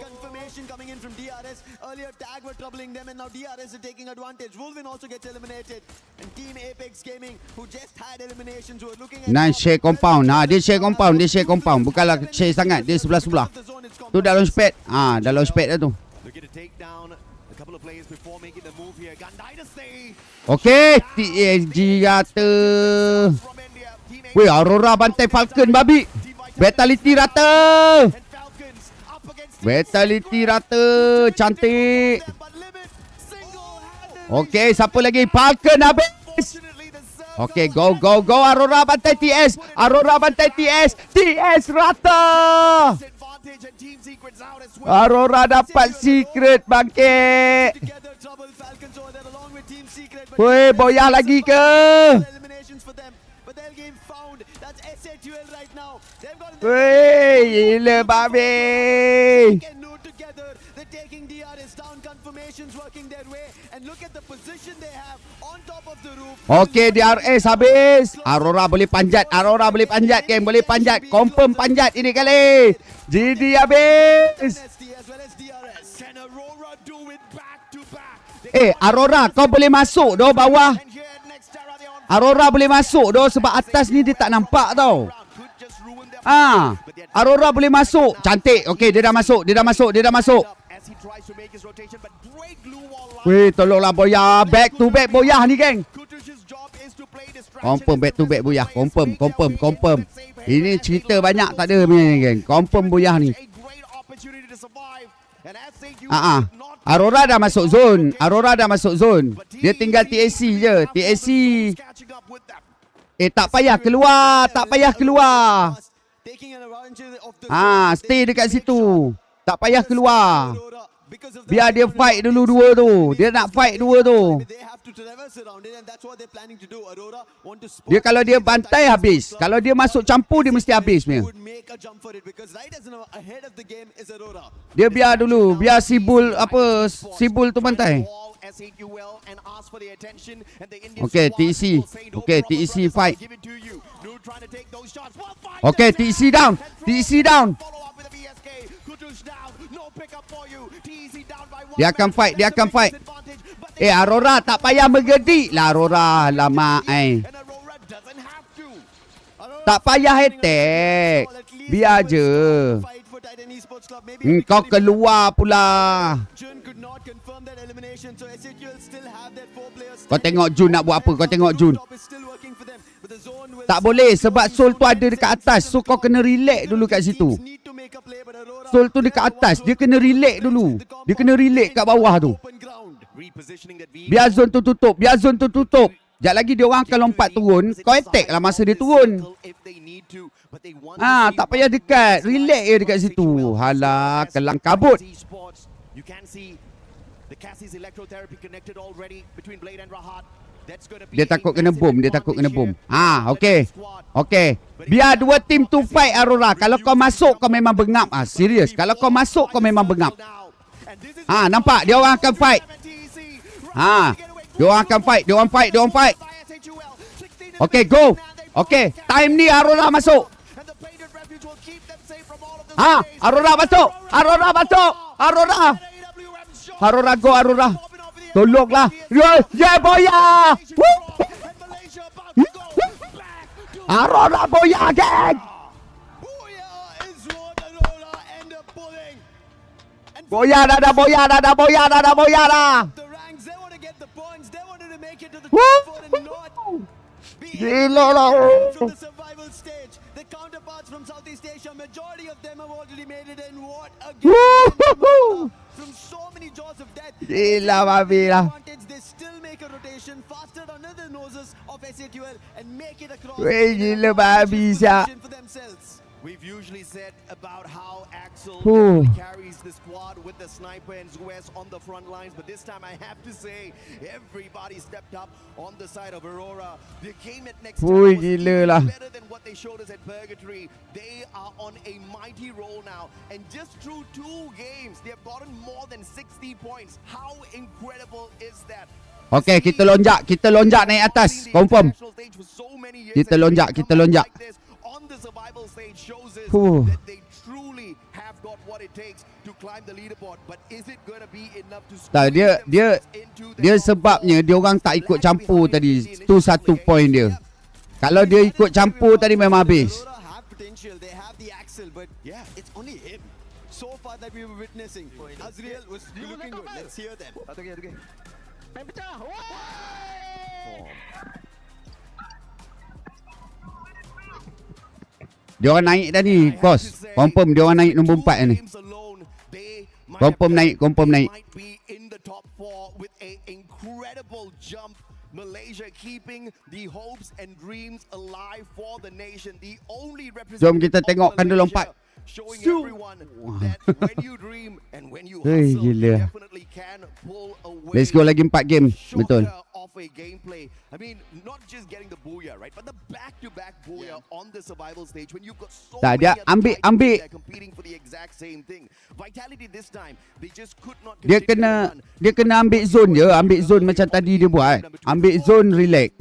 Confirmation coming in from DRS. Earlier Tag were troubling them, and now DRS are taking advantage. Wolvin also gets eliminated, and Team Apex Gaming, who just had eliminations, who are looking at... Nice share compound. Dia share compound. Bukanlah share sangat. Dia sebelah-sebelah. Tu dah launch pad. Dah launch pad dah tu. Okay, TSG rata. Weh, Aurora bantai Falcon babi. Vitality rata. Cantik. Okay, siapa lagi? Falcon habis. Okay, go. Aurora bantai TS. TS rata. Aurora dapat secret bangkit. Weh, boyah lagi ke? Weh, gila babi. Okay, DRS habis. Aurora boleh panjat, geng. Boleh panjat. Confirm panjat ini kali. GD habis. Aurora, kau boleh masuk doh bawah. Aurora boleh masuk doh sebab atas ni dia tak nampak tau. Aurora boleh masuk. Cantik. Okay, dia dah masuk. Weh, tolonglah boyah. Back to back boyah ni, geng. Confirm back to back boyah. Confirm. Ini cerita banyak tak ada ni, geng. Confirm boyah ni. Aurora dah masuk zone. Dia tinggal TSC je. TSC. Tak payah keluar. Stay dekat situ. Tak payah keluar. Biar dia fight dulu dua tu. Dia nak fight dua tu. They have to traverse around it, and that's what they're planning to do. Aurora want to spot Dia kalau dia bantai habis. Kalau dia masuk campur dia mesti habis punya. would make a jump for it because right as ahead of the game is Aurora. Dia biar dulu. Biar Sibul apa Sibul tu bantai. Okay, TEC. Okay, TEC fight. Okay, TEC down. TEC down. Dia akan fight. Dia akan fight. Aurora tak payah bergedik lah Aurora. Lama tak payah attack. Biar je. Kau keluar pula. Kau tengok Jun nak buat apa. Kau tengok Jun. Tak boleh sebab Sol tu ada dekat atas. So kau kena relax dulu kat situ. Sol tu dekat atas. Dia kena relax dulu. Dia kena relax kat bawah tu. Biar zone tu tutup. Biar zone tu tutup. Sekejap lagi dia orang akan lompat turun. Kau attack lah masa dia turun. Tak payah dekat. Relax je dekat situ. Halah, kelang kabut. Dia takut kena bom. Dia takut kena bom. Okay. Okay. Biar dua tim tu fight Aurora. Kalau kau masuk kau memang bengap. Serius. Kalau kau masuk kau memang bengap. Nampak? Dia orang akan fight. Dia orang akan fight. Dia orang fight. Dia orang fight. Okay, go. Okay. Time ni Aurora masuk. Aurora masuk. Aurora masuk. Aurora. Aurora go Aurora. Tolonglah. Yeah, boya. Aurora boya gang. Boya dah. Boya dah. Gila lah. The counterparts from Southeast Asia, majority of them have already made it in. What a game from so many jaws of death. Gila babi lah. They still make a rotation faster under the noses of SAQL and make it across. Gila babi siap. We've usually said about how Axel carries the squad with the sniper and Zuez on the front lines, but this time I have to say everybody stepped up on the side of Aurora. The game at next was better than what they showed us at Purgatory. They are on a mighty roll now, and just through 2 games, they have gotten more than 60 points. How incredible is that? Okay, kita lonjak naik atas, confirm. Kita lonjak. On the survival stage shows us that they truly have got what it takes to climb the leaderboard, but is it going to be enough to dia sebabnya dia orang tak ikut campur tadi. Tu satu point dia. Kalau dia ikut campur tadi memang habis. They have the Axel, but yeah, it's only him so far that we were witnessing. Azriel was looking good. Let's hear them. Okay. Main pecah. Dia orang naik tadi, bos. Confirm dia orang naik nombor 4 ni. Confirm naik. Malaysia keeping the hopes and dreams alive for the nation. The only representation. Jom kita tengokkan dia lompat. Showing everyone that when you dream and when you hustle, you definitely can pull away. Let's go lagi 4 game. Betul. Of a gameplay. I mean, not just getting the booyah, right? But the back-to-back booyah on the survival stage when you've got so many other players competing for the exact same thing. Vitality this time, they just could not. Dia kena ambil zone je, ambil zone macam tadi dia buat. Ambil zone relax.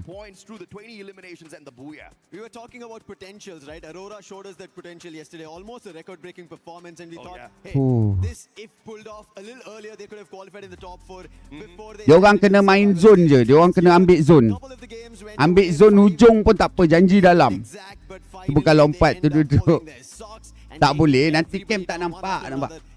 Points through the 20 eliminations and the booyah. We were talking about potentials, right? Aurora showed us that potential yesterday, almost a record-breaking performance, and we thought, hey, this if pulled off a little earlier, they could have qualified in the top 4 before they. Dia orang kena main zone je. Dia orang kena ambil zone. Ambil zone hujung pun tak apa, janji dalam. Bukan lompat tu duduk. Tak boleh, nanti camp tak nampak.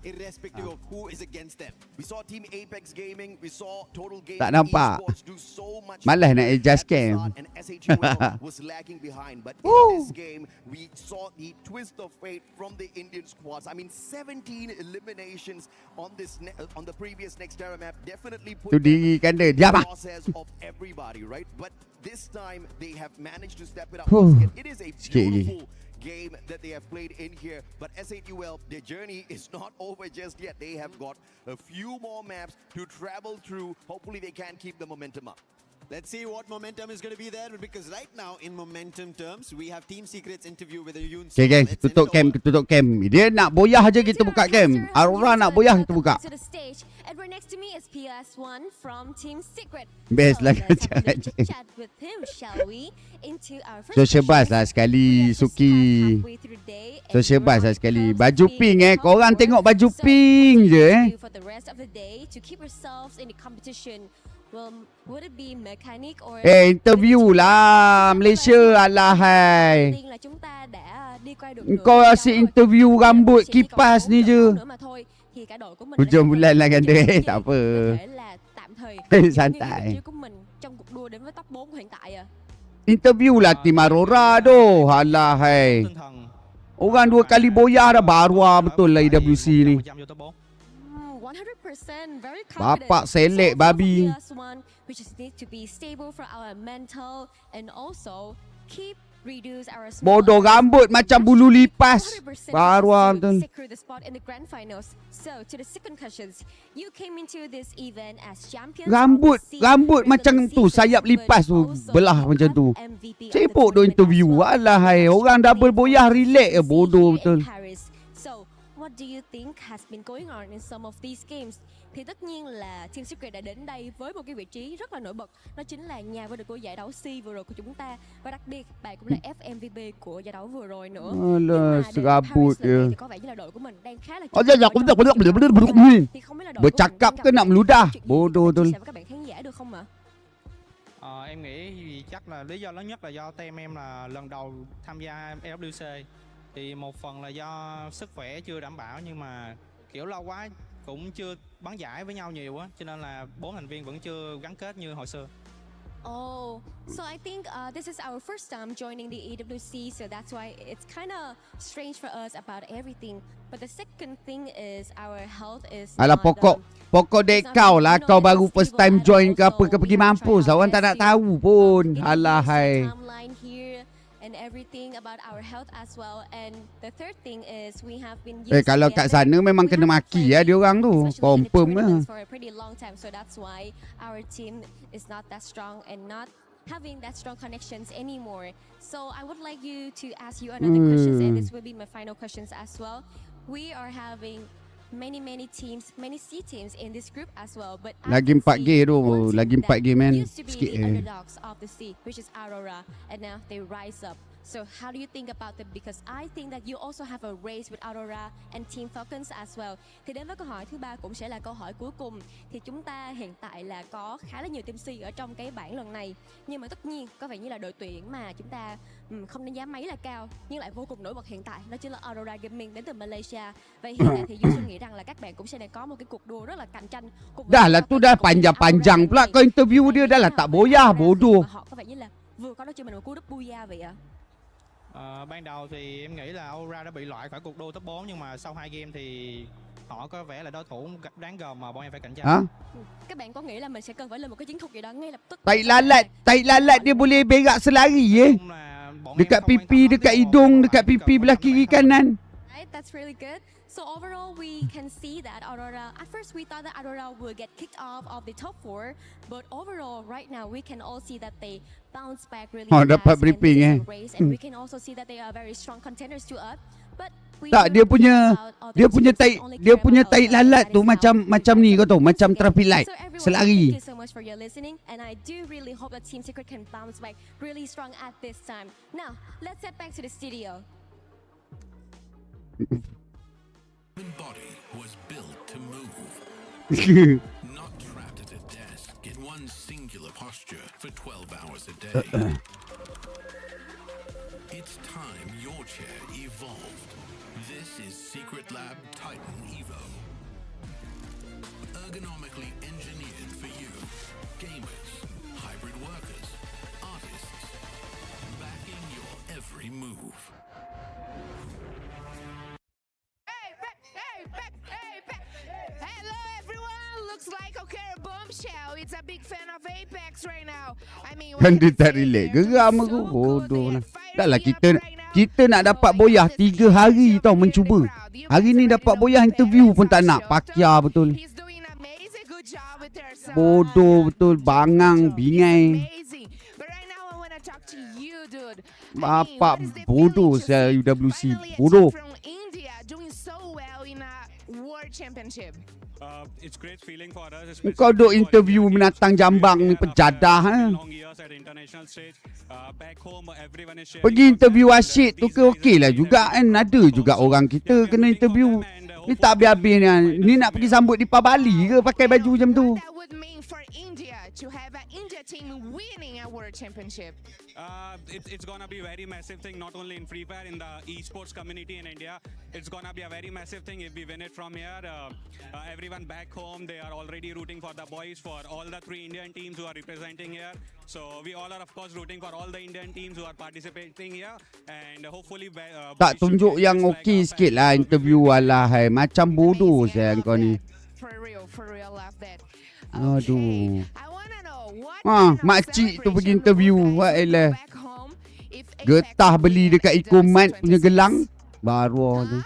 Irrespective of who is against them. We saw Team Apex Gaming, we saw Total Gaming tak nampak. Do so much. Malas nak adjust camp. And SHUL was lagging behind, but in this game we saw the twist of fate from the Indian squads. I mean 17 eliminations on this on the previous Nextera map definitely put the process of everybody, right? But this time they have managed to step it up. It is a beautiful game that they have played in here. But S8UL, their journey is not over just yet. They have got a few more maps to travel through. Hopefully they can keep the momentum up. Let's see what momentum is going to be there, because right now in momentum terms we have Team Secret's interview with the Yoon. Okay guys, tutup cam. Dia nak boyah aja kita buka cam. Aurora nak boyah kita buka. To the stage, and right next to me is PS1 from Team Secret. Best lah Let's have a kacau. little chat with him, shall we? Into our first Social bus lah sekali Suki. Social bus lah sekali. Baju pink korang tengok baju pink je for the rest of the day to keep yourselves in the competition. Well, would it be mechanic or interview lah Malaysia alahai. Kau asyik interview rambut kipas ni je. Hujung bulan lah kan dia. Tak apa. Santai. Interview lah tim Aurora tu. Alahai. Orang 2 kali boyah dah baru betul lah AWC ni. 100% very Bapak selek babi. We just need to be stable for our mental and also keep reduce our Bodoh rambut macam bulu lipas. Baru betul. secure the spot in the grand finals. So to the second questions, you came into this event as champions. Rambut macam tu sayap lipas tu belah macam tu. Sibuk do interview. Alahai, orang double boyah relax bodoh betul. So what do you think has been going on in some of these games? Thì tất nhiên là Team Secret đã đến đây với một cái vị trí rất là nổi bật. Đó chính là nhà vô địch của giải đấu C vừa rồi của chúng ta. Và đặc biệt bạn cũng là FMVP của giải đấu vừa rồi nữa. Serabut dia. Thì có vẻ như là đội của mình đang khá là bercakap ke nak meludah? Bodoh tu. các bạn khán giả được không ạ? Em nghĩ chắc là lý do lớn nhất là do team em là lần đầu tham gia AWC. Thì một phần là do sức khỏe chưa đảm bảo, nhưng mà kiểu lâu quá cũng chưa bắn giải với nhau nhiều á, cho nên là 4 thành viên vẫn chưa gắn kết như hồi xưa. Oh, so I think this is our first time joining the AWC, so that's why it's kind of strange for us about everything. But the second thing is our health is. Alah pokok dek kau lah, kau baru first time join ke apa ke pergi mampus. Orang tak nak tahu pun. Alahai. And everything about our health as well. And the third thing is we have been kalau kat sana memang kena maki ya dia orang tu. Confirm lah. For a pretty long time, so that's why our team is not that strong and not having that strong connections anymore. So I would like you to ask you another questions, and this will be my final questions as well. We are having many teams, many C teams in this group as well, but lagi 4G tu, lagi 4G man. Sikit underdogs of the C, which is Aurora, and now they rise up. So how do you think about them? Because I think that you also have a race with Aurora and Team Falcons as well. Thì đến với câu hỏi thứ ba cũng sẽ là câu hỏi cuối cùng. Thì chúng ta hiện tại là có khá là nhiều team C ở trong cái bảng lần này. Nhưng mà tất nhiên có vẻ như là đội tuyển mà chúng ta không đánh giá mấy là cao nhưng lại vô cùng nổi bật hiện tại, đó chính là Aurora Gaming đến từ Malaysia. Vậy hiện tại thì Yusun nghĩ rằng là các bạn cũng sẽ đang có một cái cuộc đua rất là cạnh tranh. Dah lah tu dah panjang pula kau interview dia dah lah tak boyah bodoh. Họ có vẻ như là vừa có đó cho mình một cú đúp buya vậy ạ. Ban đầu thì em nghĩ là Aurora đã bị loại khỏi cuộc đua top 4, nhưng mà sau 2 game thì họ có vẻ là đối thủ đáng gờm mà bọn em phải cạnh tranh. Các bạn có nghĩ là mình sẽ cần phải lên một cái chiến thuật gì đó ngay lập tức? Tai lalat dia boleh berak selari dekat pipi, dekat hidung, dekat pipi belah kiri kanan. Right, that's really good. So overall, we can see that Aurora. At first, we thought that Aurora will get kicked off of the top 4, but overall, right now, we can all see that they bounce back really fast. Dapat briefing And we can also see that they are very strong contenders to us. But tak, dia punya tai lalat tu macam ni kau tahu, macam traffic light selari. Thank you so much for your listening, and I do really hope that Team Secret can bounce back really strong at this time. Now, let's head back to the studio. Human body was built to move. Not trapped at a desk in one singular posture for 12 hours a day. It's time your chair evolved. This is Secret Lab Titan Evo. Ergonomically engineered for you, gamers, hybrid workers, artists, backing your every move. Hello everyone, looks like Okera Bombshell. It's a big fan of Apex right now. I mean, Kan dia tak relax geram aku bodoh lah. Dah lah kita Kita nak dapat boyah 3 hari tau mencuba. Hari ni dapat boyah interview pun tak nak. Pakia betul. Bodoh betul. Bangang, bingai. Bapak bodoh saya UWC. Bodoh. Kau duk interview menatang jambang ni pejadah ha? Pergi interview asyik tu ke okey lah juga kan. Ada juga orang kita kena interview. Ni tak habis-habis ni. Ni nak pergi sambut di Bali ke pakai baju macam tu? To have an India team winning a world championship? It's gonna be a very massive thing, not only in Free Fire, in the esports community in India. It's gonna be a very massive thing if we win it from here. Everyone back home, they are already rooting for the boys, for all the 3 Indian teams who are representing here. So we all are of course rooting for all the Indian teams who are participating here, and hopefully. Tak tunjuk yang okey sikit lah interview alahai. Macam bodoh saya kau ni. For real, love that. Aduh. Makcik tu pergi interview. Wailah. Getah beli dekat Ecomat punya gelang. Baru tu.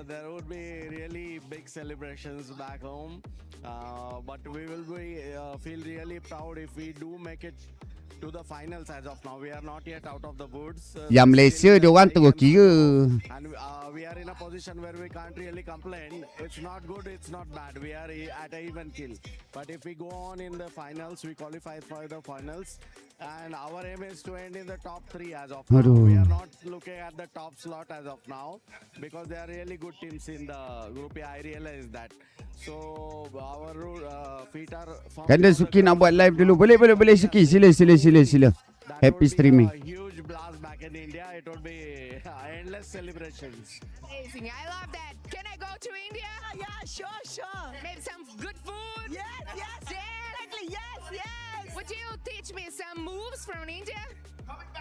There would be really big celebrations back home. But we will feel really proud if we do make it to the finals as of now. We are not yet out of the woods. Yang Malaysia dia orang terus kira. And we are in a position where we can't really complain. It's not good, it's not bad. We are at an even kill. But if we go on in the finals, we qualify for the finals. And our aim is to end in the top 3 as of now. We are not looking at the top slot as of now because there are really good teams in the group. I realize that. So our feet are. Kanda Suki nak buat live dulu. Boleh Suki. Sila. Happy streaming. Huge blast back in India. It would be endless celebrations. Amazing. I love that. Can I go to India? Yeah, sure. Maybe some good food? Yes. Exactly. Yes. Would you teach me some moves from India?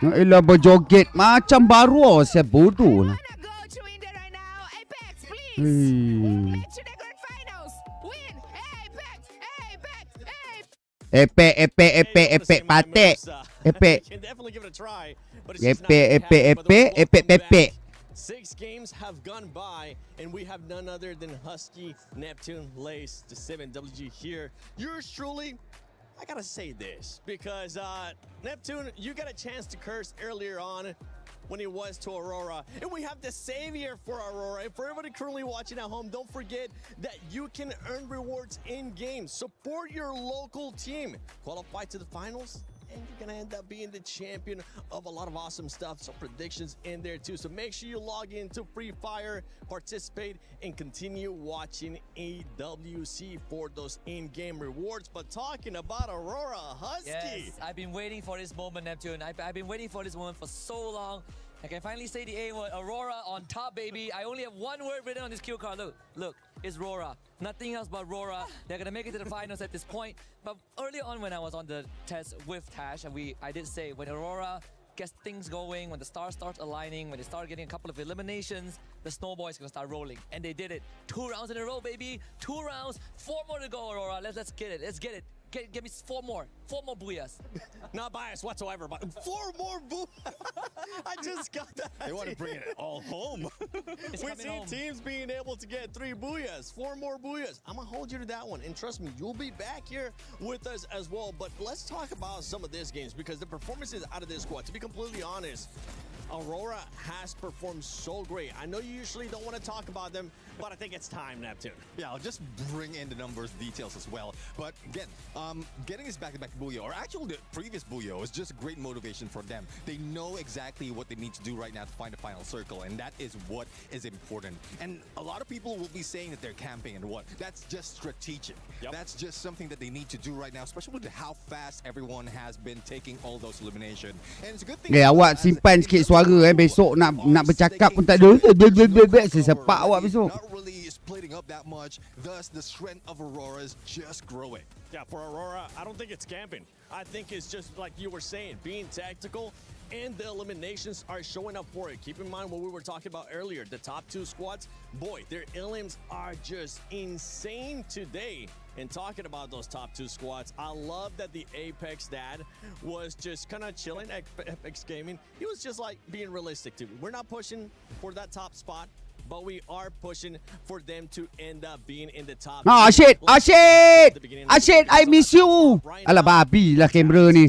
Elah berjoget macam baru saya bodoh lah. Go to India right now. Apex, please. Make sure they go to finals. Win. Apex. Patek. Apex. Apex. 6 games have gone by, and we have none other than Husky, Neptune, Lace, the 7WG here. Yours truly, I gotta say this, because Neptune, you got a chance to curse earlier on when it was to Aurora, and we have the savior for Aurora. And for everybody currently watching at home, don't forget that you can earn rewards in games. Support your local team. Qualify to the finals, and you're gonna end up being the champion of a lot of awesome stuff. Some predictions in there too. So make sure you log into Free Fire, participate, and continue watching AWC for those in-game rewards. But talking about Aurora, Husky. Yes, I've been waiting for this moment, Neptune. I've been waiting for this moment for so long. I can finally say the A word, Aurora on top, baby. I only have one word written on this cue card. Look, it's Rora. Nothing else but Rora. They're gonna make it to the finals at this point. But early on when I was on the test with Tash, and I did say when Aurora gets things going, when the stars start aligning, when they start getting a couple of eliminations, the snowball is gonna start rolling. And they did it. 2 rounds in a row, baby. 2 rounds, 4 more to go, Aurora. Let's get it. Let's get it. Give me 4 more. 4 more booyahs. Not biased whatsoever, but 4 more booyahs. I just got that. They want to bring it all home. We've seen teams being able to get 3 booyahs, 4 more booyahs. I'm going to hold you to that one. And trust me, you'll be back here with us as well. But let's talk about some of these games because the performances out of this squad, to be completely honest, Aurora has performed so great. I know you usually don't want to talk about them, but I think it's time, Neptune. Yeah, I'll just bring in the numbers, details as well. But again, getting this back-to-back Booyah, or actually the previous Booyah, was just great motivation for them. They know exactly what they need to do right now to find the final circle, and that is what is important. And a lot of people will be saying that they're camping and what. That's just strategic. Yep. That's just something that they need to do right now, especially with how fast everyone has been taking all those elimination. And it's a good thing. Awak simpan sikit suara besok nak bercakap pun tak ada. Sesepak awak besok. Splitting up that much, thus the strength of Aurora is just growing. Yeah, for Aurora, I don't think it's camping. I think it's just like you were saying, being tactical and the eliminations are showing up for it. Keep in mind what we were talking about earlier. The top 2 squads, boy, their elims are just insane today. And talking about those top 2 squads, I love that the Apex dad was just kind of chilling at Apex Gaming. He was just like being realistic too. We're not pushing for that top spot, but we are pushing for them to end up being in the top. Ashid, I miss you. Alah babi lah kamera ni.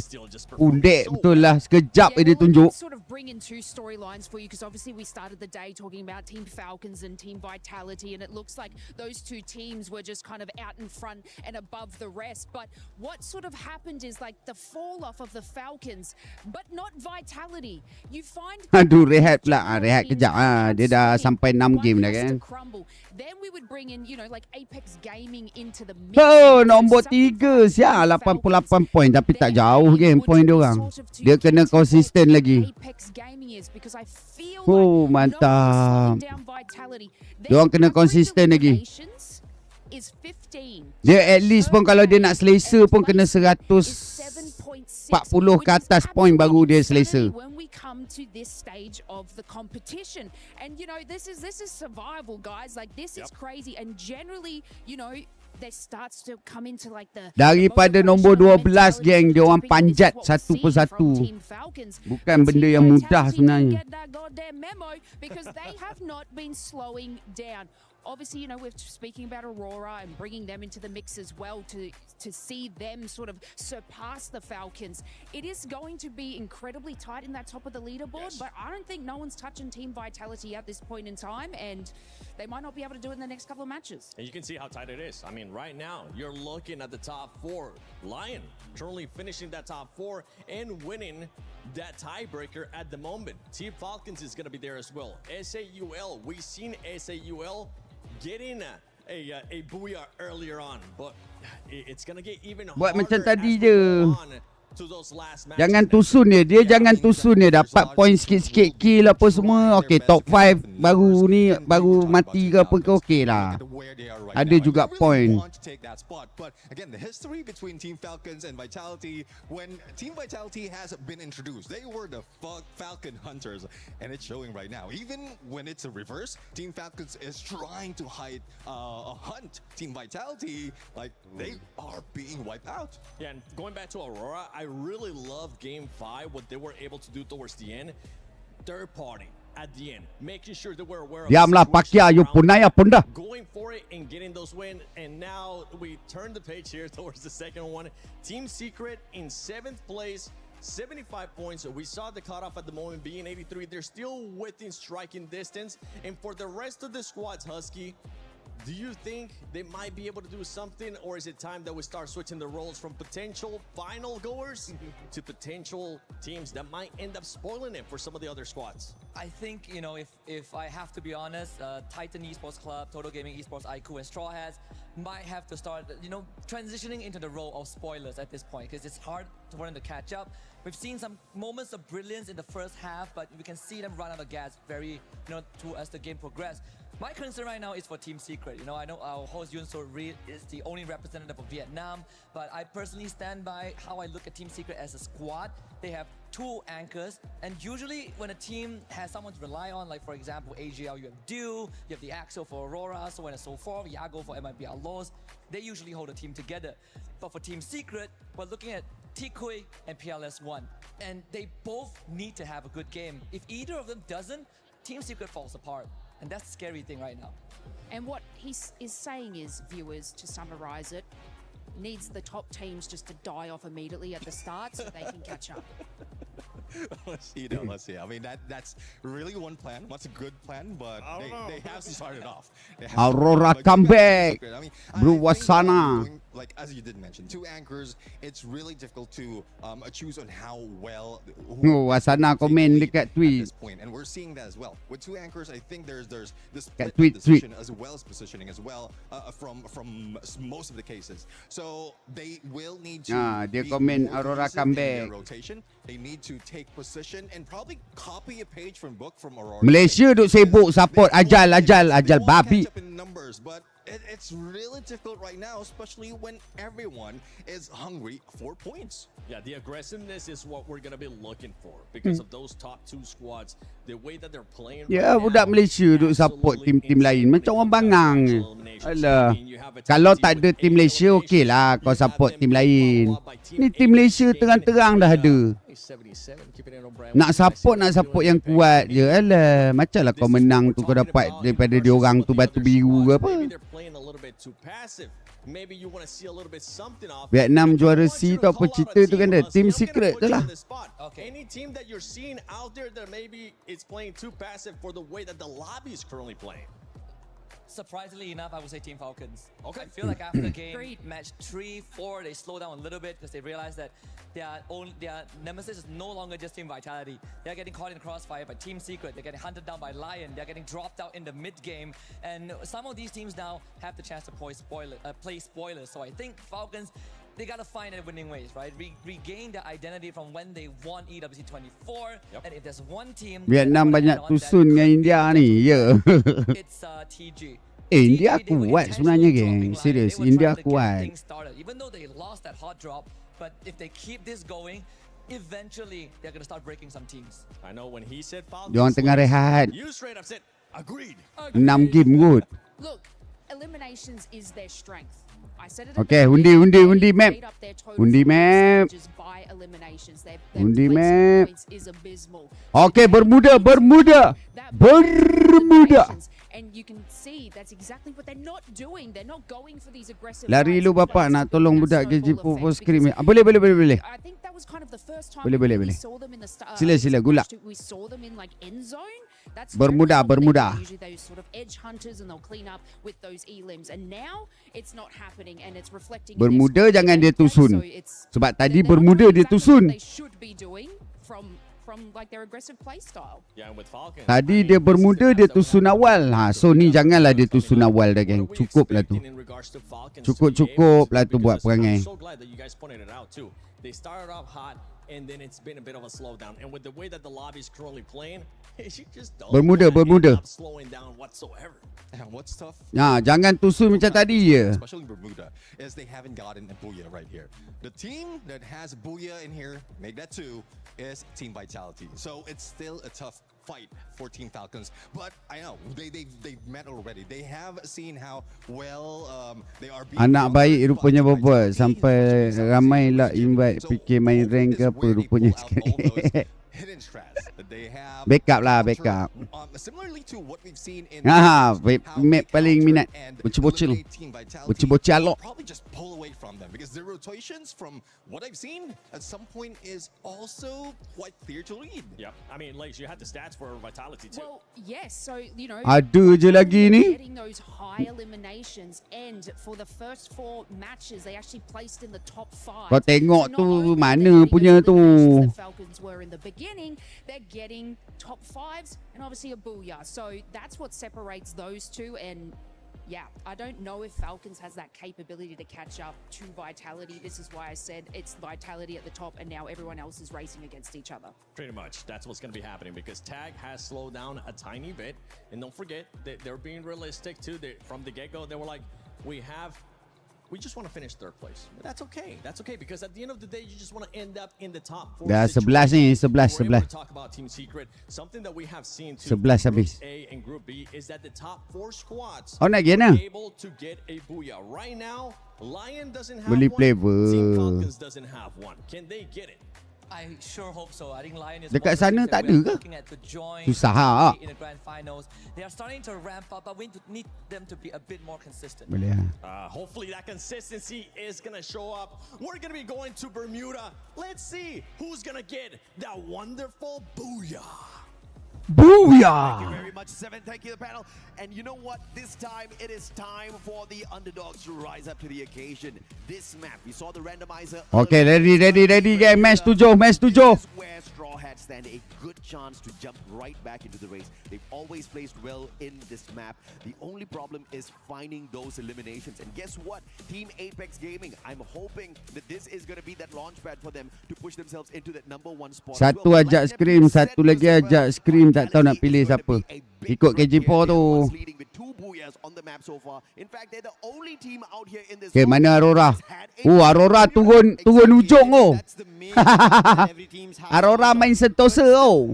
Undek betul lah, sekejap dia tunjuk. Sort of bring in 2 storylines for you, because obviously we started the day talking about Team Falcons and Team Vitality, and it looks like those 2 teams were just kind of out in front and above the rest. But what sort of happened is like the fall off of the Falcons, but not Vitality. You find Aduh, rehat pula. Rehat kejap. Dia dah sampai 6 game dah kan. Then we would bring in, you know, like Apex Gaming into the mix. Oh, nombor 3 sial 88 poin tapi tak jauh game point dia orang. Dia kena konsisten lagi. Oh, mantap. Dia orang kena konsisten lagi. Dia at least pun kalau dia nak selesa pun kena 140 ke atas point baru dia selesa. Come to this stage of the competition, and you know this is survival, guys. Like this is crazy, and generally, you know, there starts to come into like the daripada nombor 12 geng dia orang panjat satu persatu. Bukan benda yang mudah sebenarnya. Because they have not been slowing down. Obviously, you know, we're speaking about Aurora and bringing them into the mix as well to see them sort of surpass the Falcons. It is going to be incredibly tight in that top of the leaderboard, but I don't think no one's touching Team Vitality at this point in time, and they might not be able to do it in the next couple of matches. And you can see how tight it is. I mean, right now, you're looking at the top 4. Lion currently finishing that top 4 and winning that tiebreaker at the moment. Team Falcons is going to be there as well. SAUL, we've seen SAUL getting a booyah earlier on, but it's gonna get even harder. Buat macam tadi je. Jangan tusun dia. Dia jangan tusun dia. Dapat point sikit-sikit kill apa semua. Okay, top 5 baru ni baru mati ke apa ke okay lah. Ada juga point. But again, the history between Team Falcons and Vitality, when Team Vitality has been introduced, they were the Falcon Hunters, and it's showing right now. Even when it's a reverse, Team Falcons is trying to hunt Team Vitality, like they are being wiped out. Yeah, and going back to Aurora, I really love Game 5, what they were able to do towards the end. Third party at the end, making sure that we're aware of diamlah pakia you punai pun dah. Going for it and getting those wins. And now we turn the page here towards the second one. Team Secret in 7th place, 75 points. We saw the cutoff at the moment being 83. They're still within striking distance. And for the rest of the squads, Husky, do you think they might be able to do something, or is it time that we start switching the roles from potential final goers to potential teams that might end up spoiling it for some of the other squads? I think, you know, if I have to be honest, Titan Esports Club, Total Gaming Esports, AYUH, and Straw Hats might have to start, you know, transitioning into the role of spoilers at this point, because it's hard for them to catch up. We've seen some moments of brilliance in the first half, but we can see them run out of gas very, you know, as the game progresses. My concern right now is for Team Secret. You know, I know our host Yun So Reed is the only representative of Vietnam, but I personally stand by how I look at Team Secret as a squad. They have 2 anchors, and usually when a team has someone to rely on, like for example AGL, you have Dew, you have the Axel for Aurora, so on and so forth, Yago for MIB Outlaws, they usually hold a team together. But for Team Secret, we're looking at Tikui and PLS1, and they both need to have a good game. If either of them doesn't, Team Secret falls apart. And that's the scary thing right now. And what he is saying is, viewers, to summarize it, needs the top teams just to die off immediately at the start so they can catch up. Let's see. I mean, that's really one plan. What's a good plan, but they have to start it off. Aurora comeback. Blue Wasana. Like as you did mention, 2 anchors. It's really difficult to choose on how well. Wasana komen dekat tweet. And we're seeing that as well. With 2 anchors, I think there's this split tweet as well as positioning as well from most of the cases. So they will need to dia komen Aurora comeback. rotation. They need to take take position and probably copy a page from book from Aurora. Malaysia duk sibuk support ajal babi. Catch up in numbers, but it's really difficult right now, especially when everyone is hungry for points. Yeah, the aggressiveness is what we're going to be looking for because of those top two squads. The way that they're playing. Ya, budak Malaysia duk support tim-tim lain macam orang bangang. Alah. Kalau tak ada tim Malaysia okeylah kau support tim lain. Ni tim Malaysia terang-terang dah ada. Nak support yang kuat je. Alah, macamlah kau menang tu kau dapat daripada diorang tu batu biru ke apa. Vietnam juara C tu apa cerita tu kan dah Team Secret tu lah. Any team that you're seeing out there that maybe it's playing too passive for the way that the lobby is currently playing. Surprisingly enough, I would say Team Falcons. I feel like after game match 3-4, they slow down a little bit because they realize that their nemesis is no longer just Team Vitality. They're getting caught in the crossfire by Team Secret. They're getting hunted down by Lion. They're getting dropped out in the mid game. And some of these teams now have the chance to play spoilers. So I think Falcons, they gotta find their winning ways, right? Regain their identity from when they won EWC 24. And if there's one team Vietnam banyak tusun dengan India ni, ya. It's TG. India kuat sebenarnya geng. Serius, India kuat. Even though they lost that hot drop, but if they keep this going, eventually they're gonna start breaking some teams. I know when he said Falcons, Diorang tengah rehat. you straight up said agreed. 6 game kot. Look, eliminations is their strength. I said it. Okay, undi map. Undi map. Undi map. Okay, Bermuda. And you can see that's exactly what they're not doing. They're not going for these aggressive. Lari lu bapak nak tolong budak gaji for screen. Boleh. I think that was kind of the first time Boleh. we saw them in the Sila gulak. We saw them in like end zone. That's Bermuda. Usually those sort of edge hunters and they'll clean up with those elims. And now it's not happening and it's reflecting. Bermuda jangan dia tusun. Sebab tadi Bermuda dia tusun. They should be doing from like their aggressive play style. Yeah, and with Falcons. Tadi dia Bermuda dia tusun awal. So ni janganlah dia tusun awal dah geng. Cukup lah tu. Cukup lah tu buat perangai. I'm so glad that you guys pointed it out too. They started off hot and then it's been a bit of a slowdown. And with the way that the lobby is currently playing, you just don't Bermuda. slowing down whatsoever. And what's tough? Jangan tusun macam tadi je. Especially Bermuda, is they haven't gotten a Booyah right here. The team that has Booyah in here, make that 2, is Team Vitality. So it's still a tough fight for Team Falcons. But I know, they've met already. They have seen how well they are being... Anak baik rupanya berbuat. Sampai ramai lah invite fikir main rank ke apa rupanya sekali. Hidden strats that they have. Backup. Similarly to what we've seen in map paling minat. Bocil-bocil lok. Probably just pull away from them because the rotations from what I've seen at some point is also quite clear to read. Yeah, I mean, Lace, you had the stats for Vitality too. Well, yes, so you know. Ada je lagi ni. Getting those high eliminations and for the first 4 matches they actually placed in the top 5. Kau tengok tu mana punya tu. The Falcons were in the beginning, they're getting top 5s and obviously a booyah. So that's what separates those two. And yeah, I don't know if Falcons has that capability to catch up to Vitality. This is why I said it's Vitality at the top and now everyone else is racing against each other. Pretty much, that's what's going to be happening because Tag has slowed down a tiny bit. And don't forget, they're being realistic too. From the get-go, they were like, we just want to finish 3rd place. But that's okay. That's okay because at the end of the day, you just want to end up in the top 4. Dah 11 ni, 11. Talk about Team Secret. Something that we have seen too. 11 habis. Group A and Group B is that the top 4 squads nak are gana? able to get a booyah. Right now, Lion doesn't have Boleh one. play Team Falcons doesn't have one. Can they get it? I sure hope so. I think Lion is Dekat sana tak ada ke? Susah ha. In the grand finals. They are starting to ramp up, but we need them to be a bit more consistent. Boleh Hopefully that consistency is going to show up. We're going to be going to Bermuda. Let's see who's going to get that wonderful booyah. Booyah! much, Seven. Thank you, the panel. And you know what? This time, it is time for the underdogs to rise up to the occasion. This map, we saw the randomizer. Okay, ready guys. Match 7. Where Straw Hats stand a good chance to jump right back into the race. They've always placed well in this map. The only problem is finding those eliminations. And guess what? Team Apex Gaming, I'm hoping that this is going to be that launchpad for them to push themselves into that number 1 spot. Satu ajak scream, satu lagi ajak scream, tak tahu nak pilih siapa. Ikut KG4 tu. Okay, mana Aurora? Aurora turun ujung oh. Aurora main Sentosa oh.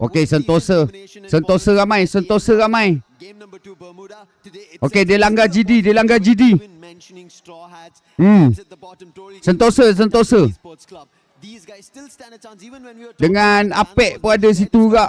Okay, Sentosa ramai. Okay, dia langgar GD. Sentosa. Dengan Apek pun ada situ juga.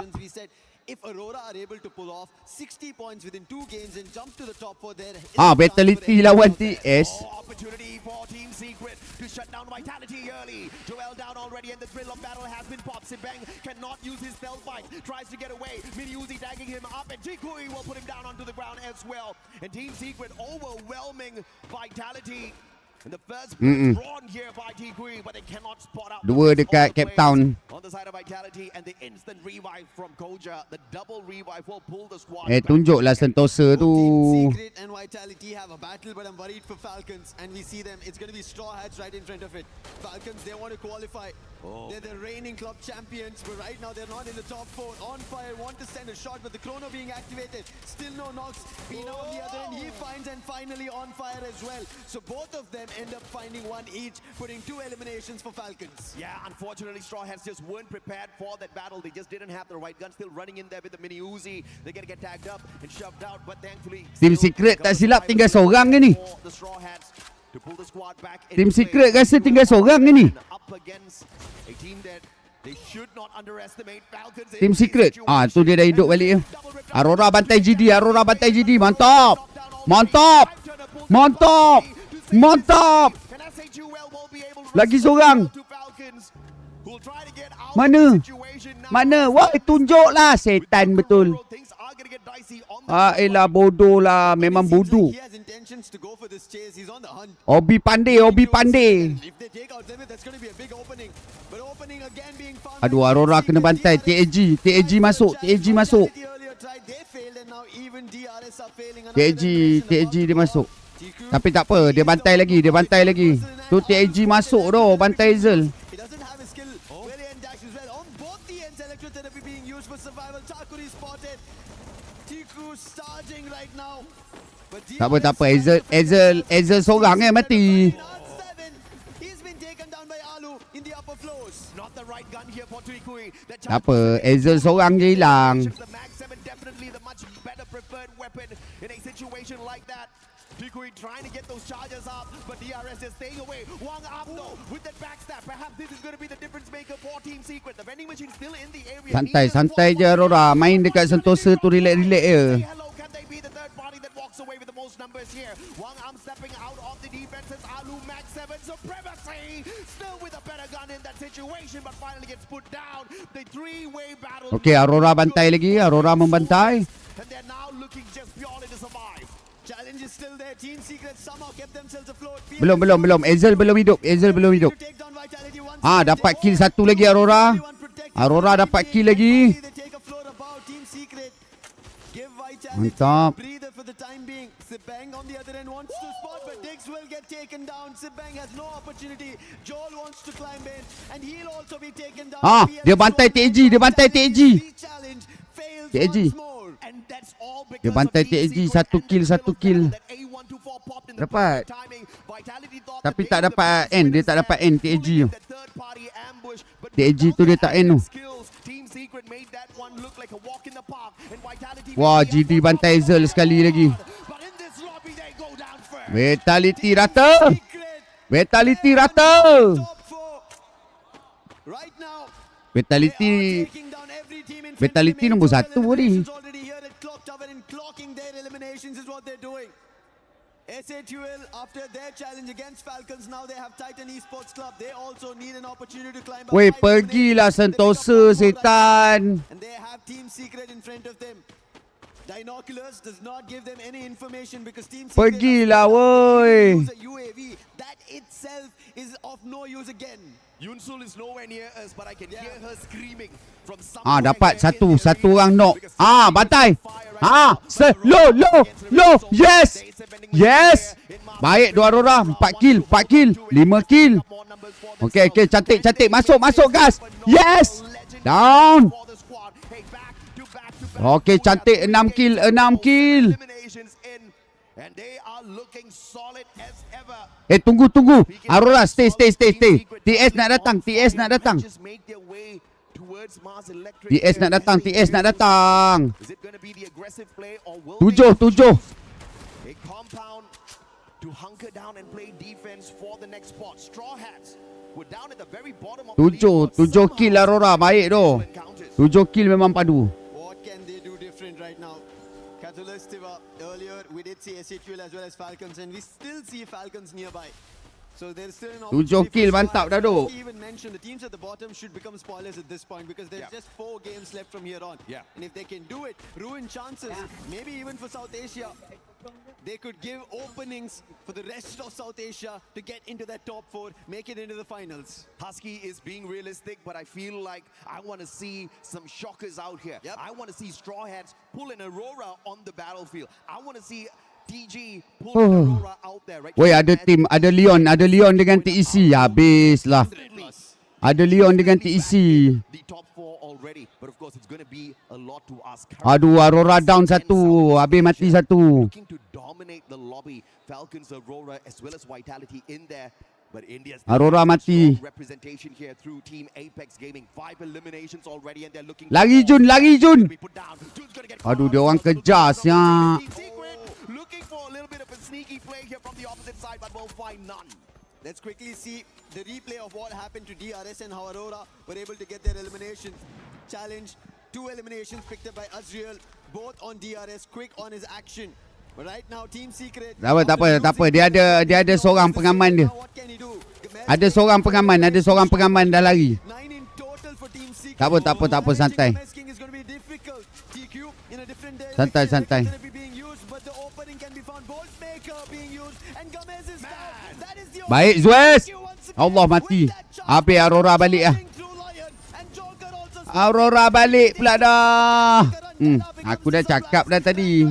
If Aurora are able to pull off 60 points within 2 games and jump to the top 4 there. Vitality lawan TS. Opportunity for Team Secret to shut down Vitality early. Joel down already and the thrill of battle has been popped. Sibang cannot use his stealth fight. Tries to get away. Mini Uzi tagging him up and Jikui will put him down onto the ground as well. And Team Secret overwhelming Vitality. And the first drawn here by Jikui, but they cannot spot out. 2 dekat Cape Town. On the side of Vitality and the instant revive from Koja, the double revive will pull the squad. Tunjuklah Sentosa tu. Secret and Vitality have a battle, but I'm worried for Falcons, and we see them. It's going to be Straw Hats right in front of it. Falcons, they want to qualify. They're the reigning club champions, but right now they're not in the top 4. On fire, want to send a shot, but the chrono being activated. Still no knocks. Pina on the other end, he finds and finally on fire as well. So both of them end up finding 1 each, putting 2 eliminations for Falcons. Yeah, unfortunately, Straw Hats just weren't prepared for that battle. They just didn't have the right gun. Still running in there with the Mini Uzi. They're gonna get tagged up and shoved out, but thankfully Team Secret tak silap tinggal seorang ni. Team Secret rasa tinggal seorang ni. Team Secret, tu dia dah hidup balik. Aurora bantai GD, mantap. Lagi seorang. Mana? Wah, tunjuklah setan betul. Elah bodoh lah, memang bodoh. Obi pandai. Aduh, Aurora kena bantai. TAG masuk. TAG dia masuk. Tapi tak apa, dia bantai lagi. Tu TAG masuk tu, bantai Hazel. Tak apa. Hazel seorang mati. Tak apa, Hazel seorang je hilang. Jikui trying to get those charges up, but DRS is staying away. Wang up though with that backstab. Perhaps this is going to be the difference maker for Team Secret. The vending machine still in the area. Santai je Aurora, main dekat Sentosa tu relax je. Can they be the third party that walks away with the most numbers here? Wang Am stepping out of the defenses. Alu Max 7 supremacy. Still with a better gun in that situation, but finally gets put down. The 3-way battle. Okay, Aurora bantai lagi. Aurora membantai. And they're now looking just purely to survive. Challenge is still there. Team Secret somehow kept themselves afloat. Belum. Hazel belum hidup. Dapat kill satu lagi Aurora. Aurora dapat kill lagi. Mantap. Sibang on the other end wants to spot, but Diggs will get taken down. Sibang has no opportunity. Joel wants to climb in, and he'll also be taken down. Dia bantai TAG. Dia bantai TAG. Satu kill. Dapat. Tapi tak dapat end. Dia tak dapat end TAG tu. TAG tu dia tak end tu. Wah, GD bantai Hazel sekali lagi. Vitality rata. Vitality nombor 1 ni. SATUL, after their challenge against Falcons, now they have Titan Esports Club. They also need an opportunity to climb up. Weh, pergilah Sentosa setan. And they have Team Secret in front of them. Dinoculars does not give them any information because Team Secret Pergilah woi. use a UAV. That itself is of no use again. Yunsul is nowhere near us, but I can hear her screaming from Dapat satu orang knock. Bantai. Low. Yes. Baik dua Aurora, 4 kill, 5 kill. Okay, cantik. Masuk gas. Yes. Down. Okay, cantik 6 kill. And they are looking solid as ever. Tunggu. Aurora, stay. TS nak datang. TS nak datang. Is nak datang. it going to be the aggressive play or will 7. a compound to hunker down and play defense for the next spot? Straw Hats were down at the very bottom of the leaderboard. 7 kill Aurora, baik tu. 7 kill memang padu. What can they do different right now? Catalyst earlier, we did see SATUL as well as Falcons, and we still see Falcons nearby. So there's still an 7 kill mantap dah tu. Even mention the teams at the bottom should become spoilers at this point because there's just 4 games left from here on. And if they can do it, ruin chances, maybe even for South Asia, they could give openings for the rest of South Asia to get into that top 4, make it into the finals. Husky is being realistic, but I feel like I want to see some shockers out here. I want to see Straw Hats pull an Aurora on the battlefield. I want to see TG pull an Aurora out there. Right? Woi, ada Leon dengan TEC. Habislah. Ada Leon dengan TEC. The top 4 already, but of course it's going to be a lot to ask. Aduh, Aurora down 1. Habis mati 1. Looking to dominate the lobby. Falcons, Aurora, as well as Vitality in there. But India's Aurora mati. representation here through Team Apex Gaming. 5 eliminations already and they're looking. Lari Jun. Aduh, dia orang kejar siap. Looking for a little bit of a sneaky play here from the opposite side, but we'll find none. Let's quickly see the replay of what happened to DRS and how Aurora were able to get their eliminations. Challenge, 2 eliminations picked up by Azriel, both on DRS, quick on his action. But right now, Team Secret... Tak apa. Dia ada seorang pengaman dia. Ada seorang pengaman dah lari. Tak apa, santai. Santai. Baik, Zuez. Allah mati. Habis Aurora balik lah. Aurora balik pula dah. Aku dah cakap dah tadi.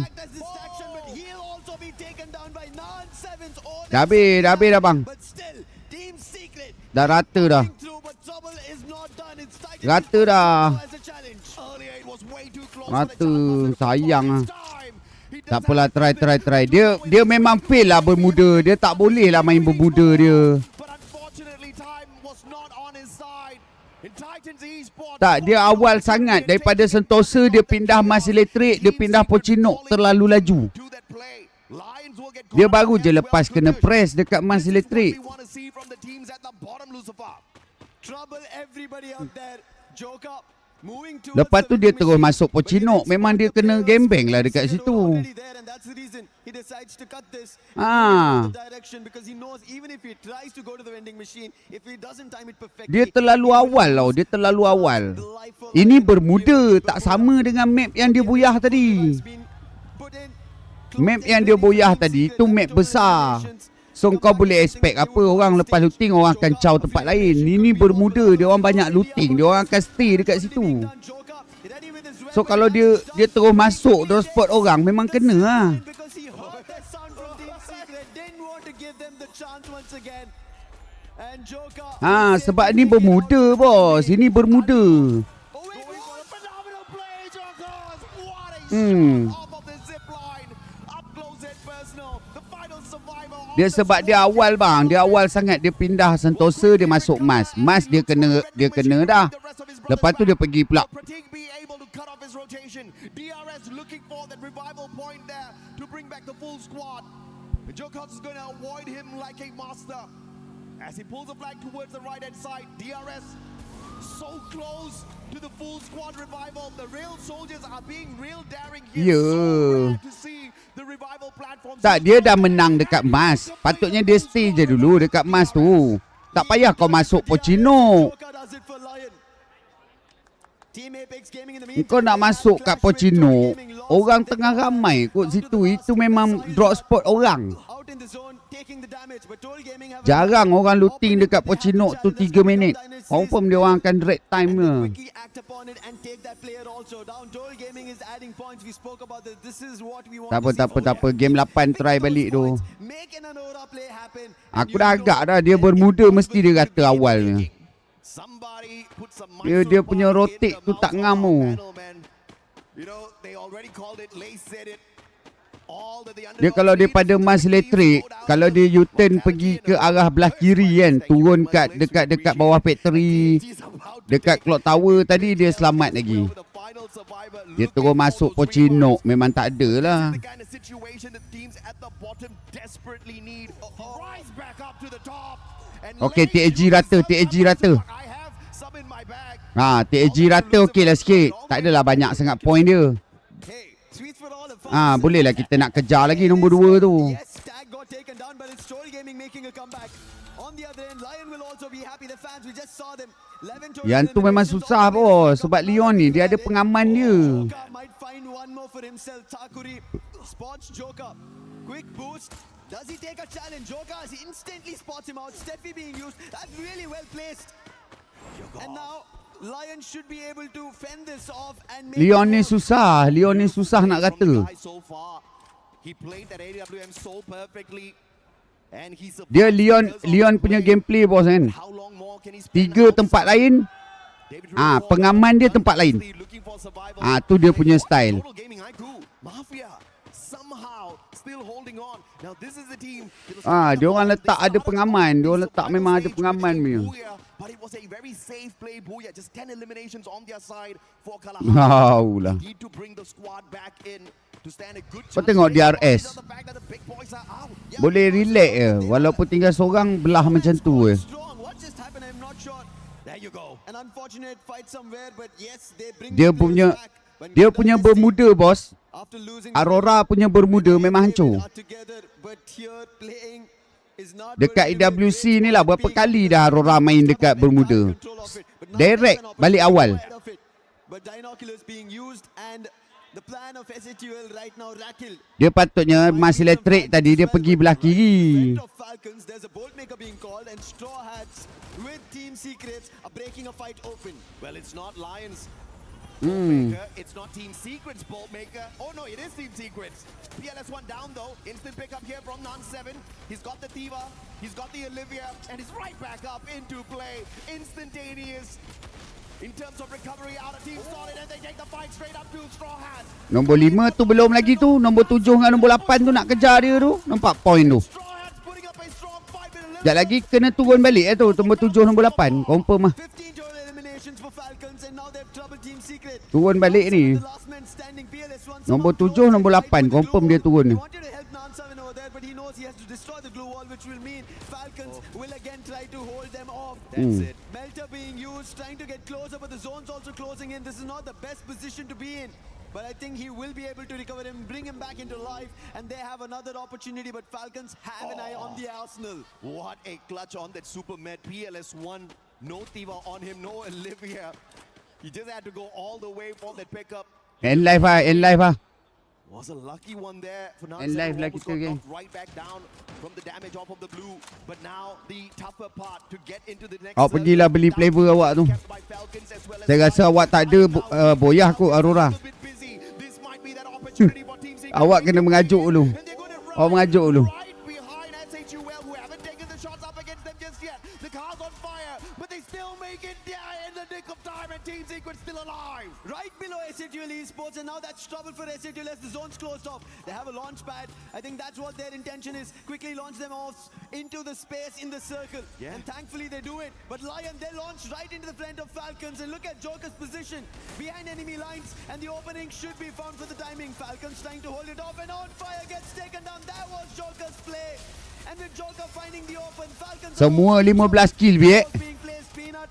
Dah habis dah bang. Dah rata dah. Rata. Sayang lah. Tak apalah, try. Dia memang fail lah bermuda. Dia tak boleh lah main bermuda dia. Tak, dia awal sangat. Daripada Sentosa, dia pindah Mas Elektrik, dia pindah Pochinok, terlalu laju. Dia baru je lepas kena press dekat Mas Elektrik. Lepas tu dia terus masuk Pochinok. Memang dia kena gembeng lah dekat situ. Dia terlalu awal tau. Ini bermuda. Tak sama dengan map yang dia boyah tadi. Map yang dia boyah tadi itu map besar. So kau boleh expect apa, orang lepas looting orang akan caw tempat lain. Ini bermuda, dia orang banyak looting, dia orang akan stay dekat situ. So kalau dia terus masuk terus spot orang, memang kena lah. Sebab ni bermuda bos, ini bermuda. Dia sebab dia awal bang, dia awal sangat, dia pindah Sentosa, dia masuk Mas. Mas dia kena dah. Lepas tu dia pergi pula. DRS looking for that revival point there to bring back the full squad. Jokos is going to avoid him like a master as he pulls the flag towards the right hand side. DRS so close to the full squad revival. The real soldiers are being real daring here. So glad to see Tak, dia dah menang dekat emas. Patutnya dia stay je dulu dekat emas tu. Tak payah kau masuk Pochino. Kau nak masuk kat Pochino, orang tengah ramai kot situ. Itu memang drop spot orang. Jarang orang looting dekat Pochino tu 3 minit. Confirm dia orang akan drag time ke. Tak apa. Game 8 try balik tu. Aku dah agak dah dia bermuda mesti dia kata awalnya. Dia punya rotate tu tak ngamu. Dia kalau daripada Mas Electric, kalau dia U-turn pergi ke arah belah kiri kan, turun dekat bawah factory, dekat clock tower tadi, dia selamat lagi. Dia terus masuk Pochino, memang tak ada lah. Okay, TAG rata. TAG rata okey lah sikit. Tak adalah banyak sangat point dia. Bolehlah kita nak kejar lagi nombor 2 tu. Yang tu memang susah bos. Sebab Leon ni dia ada pengaman dia. Does he take a challenge? Joka instantly spots him out. Steffi being used. That's really well placed. And now Lion should be able to fend this off and make Leon ni susah nak kata. He played that AWM so perfectly. And he's Dia Leon punya gameplay bos kan. 3 tempat lain. Pengaman dia tempat lain. Tu dia punya style. Dia orang letak ada pengaman. Dia orang letak memang ada pengaman punya. But it was a very safe play, Booyah. Just 10 eliminations on their side for Lah. Need to bring the squad back in to stand a good Kau tengok DRS. Boleh relax je. Walaupun tinggal seorang belah macam tu je. Dia punya bermuda bos. Aurora punya bermuda memang hancur. Dekat AWC ni lah berapa kali dah Aurora main dekat Bermuda. Direct balik awal. Dia patutnya Mas Electric tadi dia pergi belah kiri. It's not Team Secrets, Boltmaker. Oh no, it is Team Secrets. PLS1 down though. Instant pickup here from Non7. He's got the Diva, he's got the Olivia, and he's right back up into play. Instantaneous. In terms of recovery, out of team solid, and they take the fight straight up to Straw Hat. Nombor 5 tu belum lagi tu. Nombor 7 dengan nombor 8 tu nak kejar dia tu. Nampak point tu. Sekejap lagi kena turun balik tu. Nombor 7, nombor 8. Confirm lah. Turun balik ni. Nombor 7, nombor 8. Confirm dia turun ni. Melter being used, trying to get closer, but the zone's also closing in. This is not the best position to be in. But I think he will be able to recover him, bring him back into life, and they have another opportunity. But Falcons have an eye on the Arsenal. What a clutch on that super med. PLS1, no Diva on him, no Olivia. He just had to go all the way for that pickup. End life ah. Was a lucky one there for End life lah kita geng. Right back down from the damage off of the blue. But now the tougher part to get into the next. Awak pergilah beli flavor awak tu. Saya rasa awak tak ada boyah kot Aurora. Awak kena mengajuk dulu. Awak mengajuk dulu. Team Secret still alive. Right below SATL Esports, and now that's trouble for SATL as the zone's closed off. They have a launch pad. I think that's what their intention is. Quickly launch them off into the space in the circle. Yeah. And thankfully they do it. But Lion, they launch right into the front of Falcons. And look at Joker's position behind enemy lines. And the opening should be found for the timing. Falcons trying to hold it off, and On Fire gets taken down. That was Joker's play. And with Joker finding the open, Falcons semua 15 kill biek.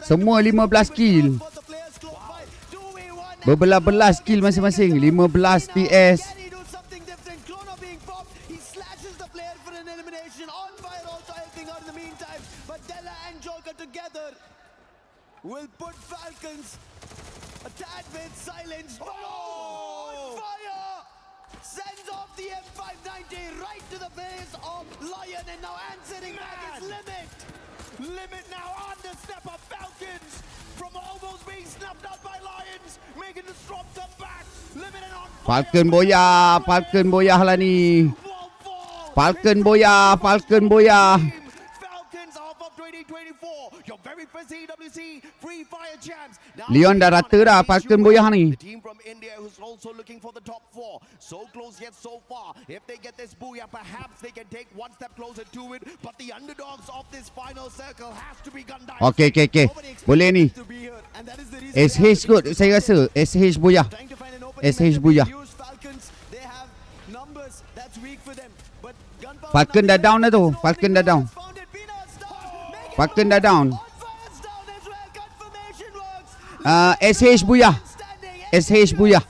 Semua 15 kill. Berbelah-belah skill masing-masing. 15 TS. will put Falcons a tad bit silenced. Oh! Fire! Sends off the M590 right to the face of Lion, and now answering back is Limit. Limit now on the step of Falcons from almost being snuffed out by Lions, making the strong comeback. Limit and on Falcon boyah lah ni. Falcon boyah. Falcons off of 2024, your very first AWC Free Fire champs. Leon dah rata dah Falcon boyah ni. The team from India who's also looking for the top 4. So close yet so far. If they get this booyah, perhaps they can take one step closer to it. But the underdogs of this final circle has to be Gundai. Okay. Boleh ni. SH kot saya rasa. SH boyah. SH boyah. Falcon dah down dah tu. Falcon dah down. SH boyah. SH boyah.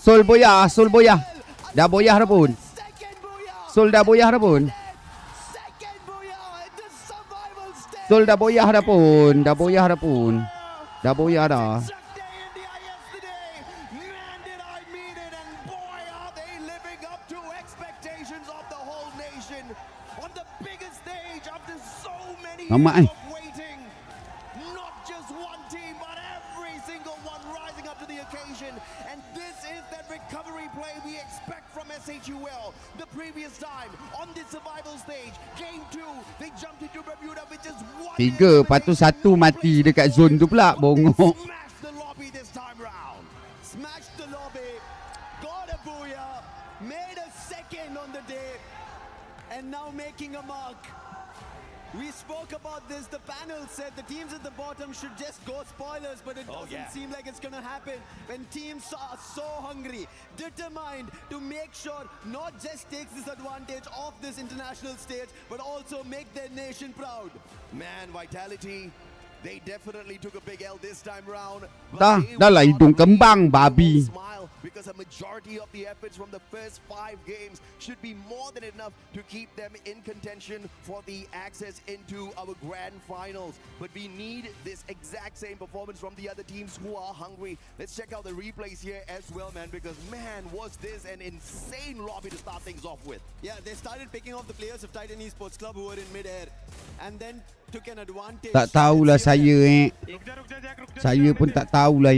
Sol boyah. Dah boyah dah pun. Sol dah boyah dah pun. Dah boyah dah. Mamak ni. Not just one team, but every single one rising up to the occasion. And this is that recovery play we expect from SHUL. The previous time on this survival stage, game 2, they jumped into Bermuda with just one. 3, lepas tu 1 mati dekat zone tu pula. Bongok. Smash the lobby this time round. Smashed the lobby, got a booyah, made a second on the day, and now making a mark. We spoke about this. The panel said the teams at the bottom should just go spoilers, but it doesn't seem like it's going to happen when teams are so hungry, determined to make sure not just takes this advantage off this international stage, but also make their nation proud. Man, Vitality, they definitely took a big L this time round. Dah lah hidung kembang babi. Smile because a majority of the efforts from the first 5 games should be more than enough to keep them in contention for the access into our grand finals. But we need this exact same performance from the other teams who are hungry. Let's check out the replays here as well, man, because man, was this an insane lobby to start things off with. Yeah, they started picking off the players of Titan Esports Club who were in mid-air and then took an advantage. Tak tahulah saya Saya pun tak tahulah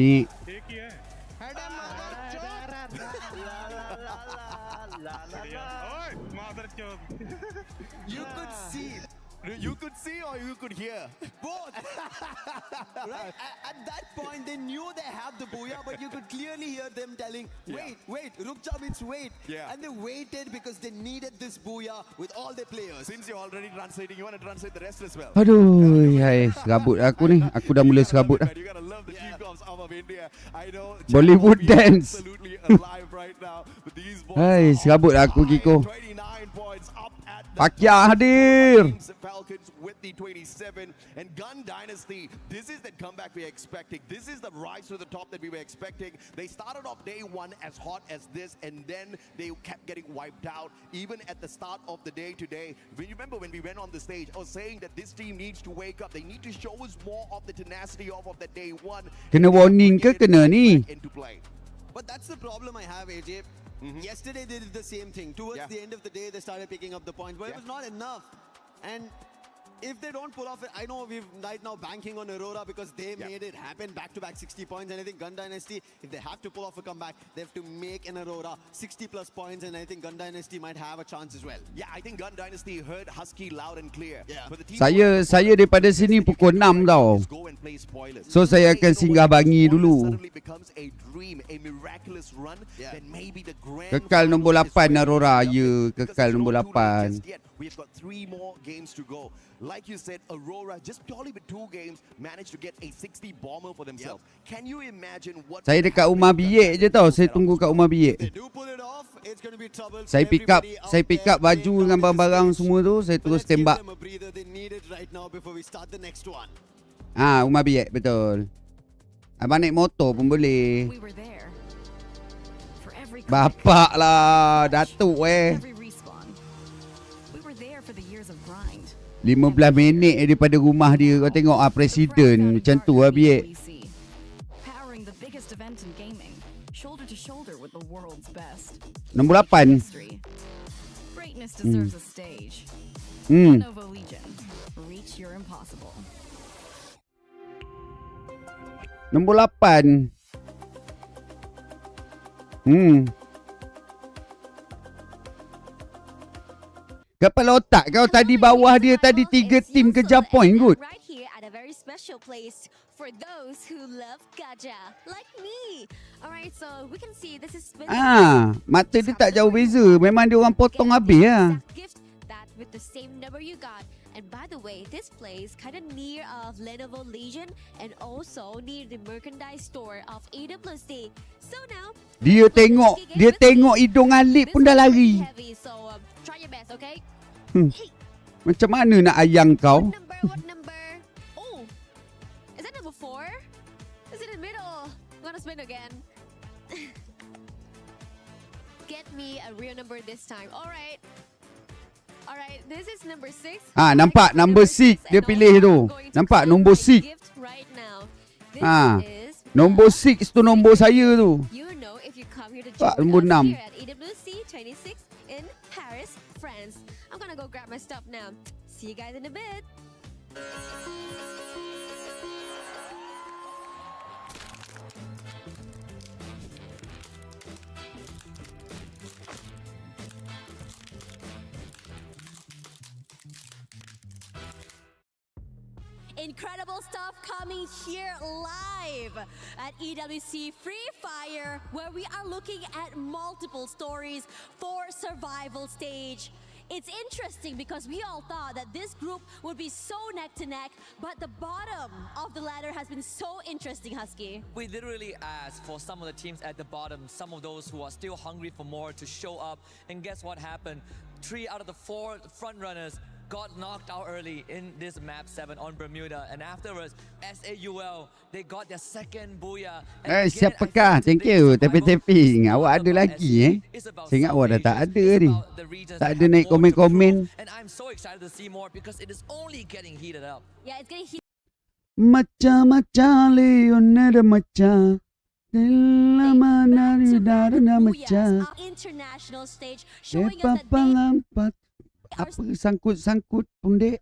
You could see or you could hear. Both. Right? At that point, they knew they have the booyah, but you could clearly hear them telling, wait, Rukja means wait. Yeah. And they waited because they needed this booyah with all their players. Since you're already translating, you want to translate the rest as well. Aduh, serabut aku ni. Aku dah mula serabut dah. You gotta love the team comes out of India. I know Bollywood dance. Absolutely alive right now. But these boys Hai, serabut aku Kiko. 29 points up at the Pakia hadir. Falcons with the 27 and Gun Dynasty. This is the comeback we are expecting. This is the rise to the top that we were expecting. They started off day 1 as hot as this, and then they kept getting wiped out even at the start of the day today. When you remember when we went on the stage, I was saying that this team needs to wake up. They need to show us more of the tenacity of that day 1. Kena warning ke kena ni? Into play. But that's the problem I have, AJ. Yesterday they did the same thing. Towards the end of the day, they started picking up the points, but it was not enough. And if they don't pull off it, I know we've right now banking on AURORA because they made it happen, back-to-back 60 points. And I think Gun Dynasty, if they have to pull off a comeback, they have to make an AURORA 60+ points, and I think Gun Dynasty might have a chance as well. Yeah, I think Gun Dynasty heard Husky loud and clear. But the team Saya daripada sini pukul 6 tau. So saya akan singgah bangi dulu. Kekal nombor 8 AURORA, ya, kekal nombor 8. We've got 3 more games to go. Like you said, AURORA just purely with 2 games managed to get a 60 bomber for themselves. Can you imagine what? Saya dekat rumah bilik je tau. Saya tunggu kat rumah bilik. Saya pick up baju dengan barang-barang semua tu. Saya terus tembak. Rumah bilik, betul. Abang naik motor pun boleh. Bapak lah, Datuk 15 minit daripada rumah dia. Kau tengok presiden macam tu lah biek. Powering the biggest event in gaming, shoulder to shoulder with the world's best. Nombor 8. Greatness deserves a stage. Hmm. Lenovo Legion, reach your impossible. Nombor 8. Kepala otak kau tadi bawah dia tadi 3 tim kejar point kot. Right here at a very special place for those who love gacha like me. Alright, so we can see this is Mata dia tak jauh beza. Memang dia orang potong habis lah. gift that with the same number you got. And by the way, this place kind of near of Lenovo Legion and also near the merchandise store of AWC. So now Dia tengok hidung Alip pun dah lari. heavy, so try your best, okay? Macam mana nak ayang kau? What number? Oh, is that number 4? Is it in the middle? I'm gonna spin again. Get me a real number this time. Alright. Alright, this is number 6. Nampak number 6 dia pilih tu. Nampak nombor 6. Right now. This is Nombor 6 tu nombor saya tu. you know if you come here to Pak, join nombor us 6. here at AWC 26 in Paris, France. I'm gonna go grab my stuff now. See you guys in a bit. Incredible stuff coming here live at EWC Free Fire, where we are looking at multiple stories for survival stage. It's interesting because we all thought that this group would be so neck to neck, but the bottom of the ladder has been so interesting, Husky. We literally asked for some of the teams at the bottom, some of those who are still hungry for more, to show up. And guess what happened? 3 out of the 4 front runners got knocked out early in this map 7 on Bermuda, and afterwards SAUL, they got their second booyah. Siapakah? Thank you. Tapping. Awak ada lagi Saya ingat awak dah tak ada ni. Tak ada naik komen-komen. And I'm so excited to see more because it is only getting heated up. Yeah, it's getting heated. Macam-macam Leonardo macam Lama dari darah macam International stage showing us that Lampat. Apa sangkut-sangkut pundek?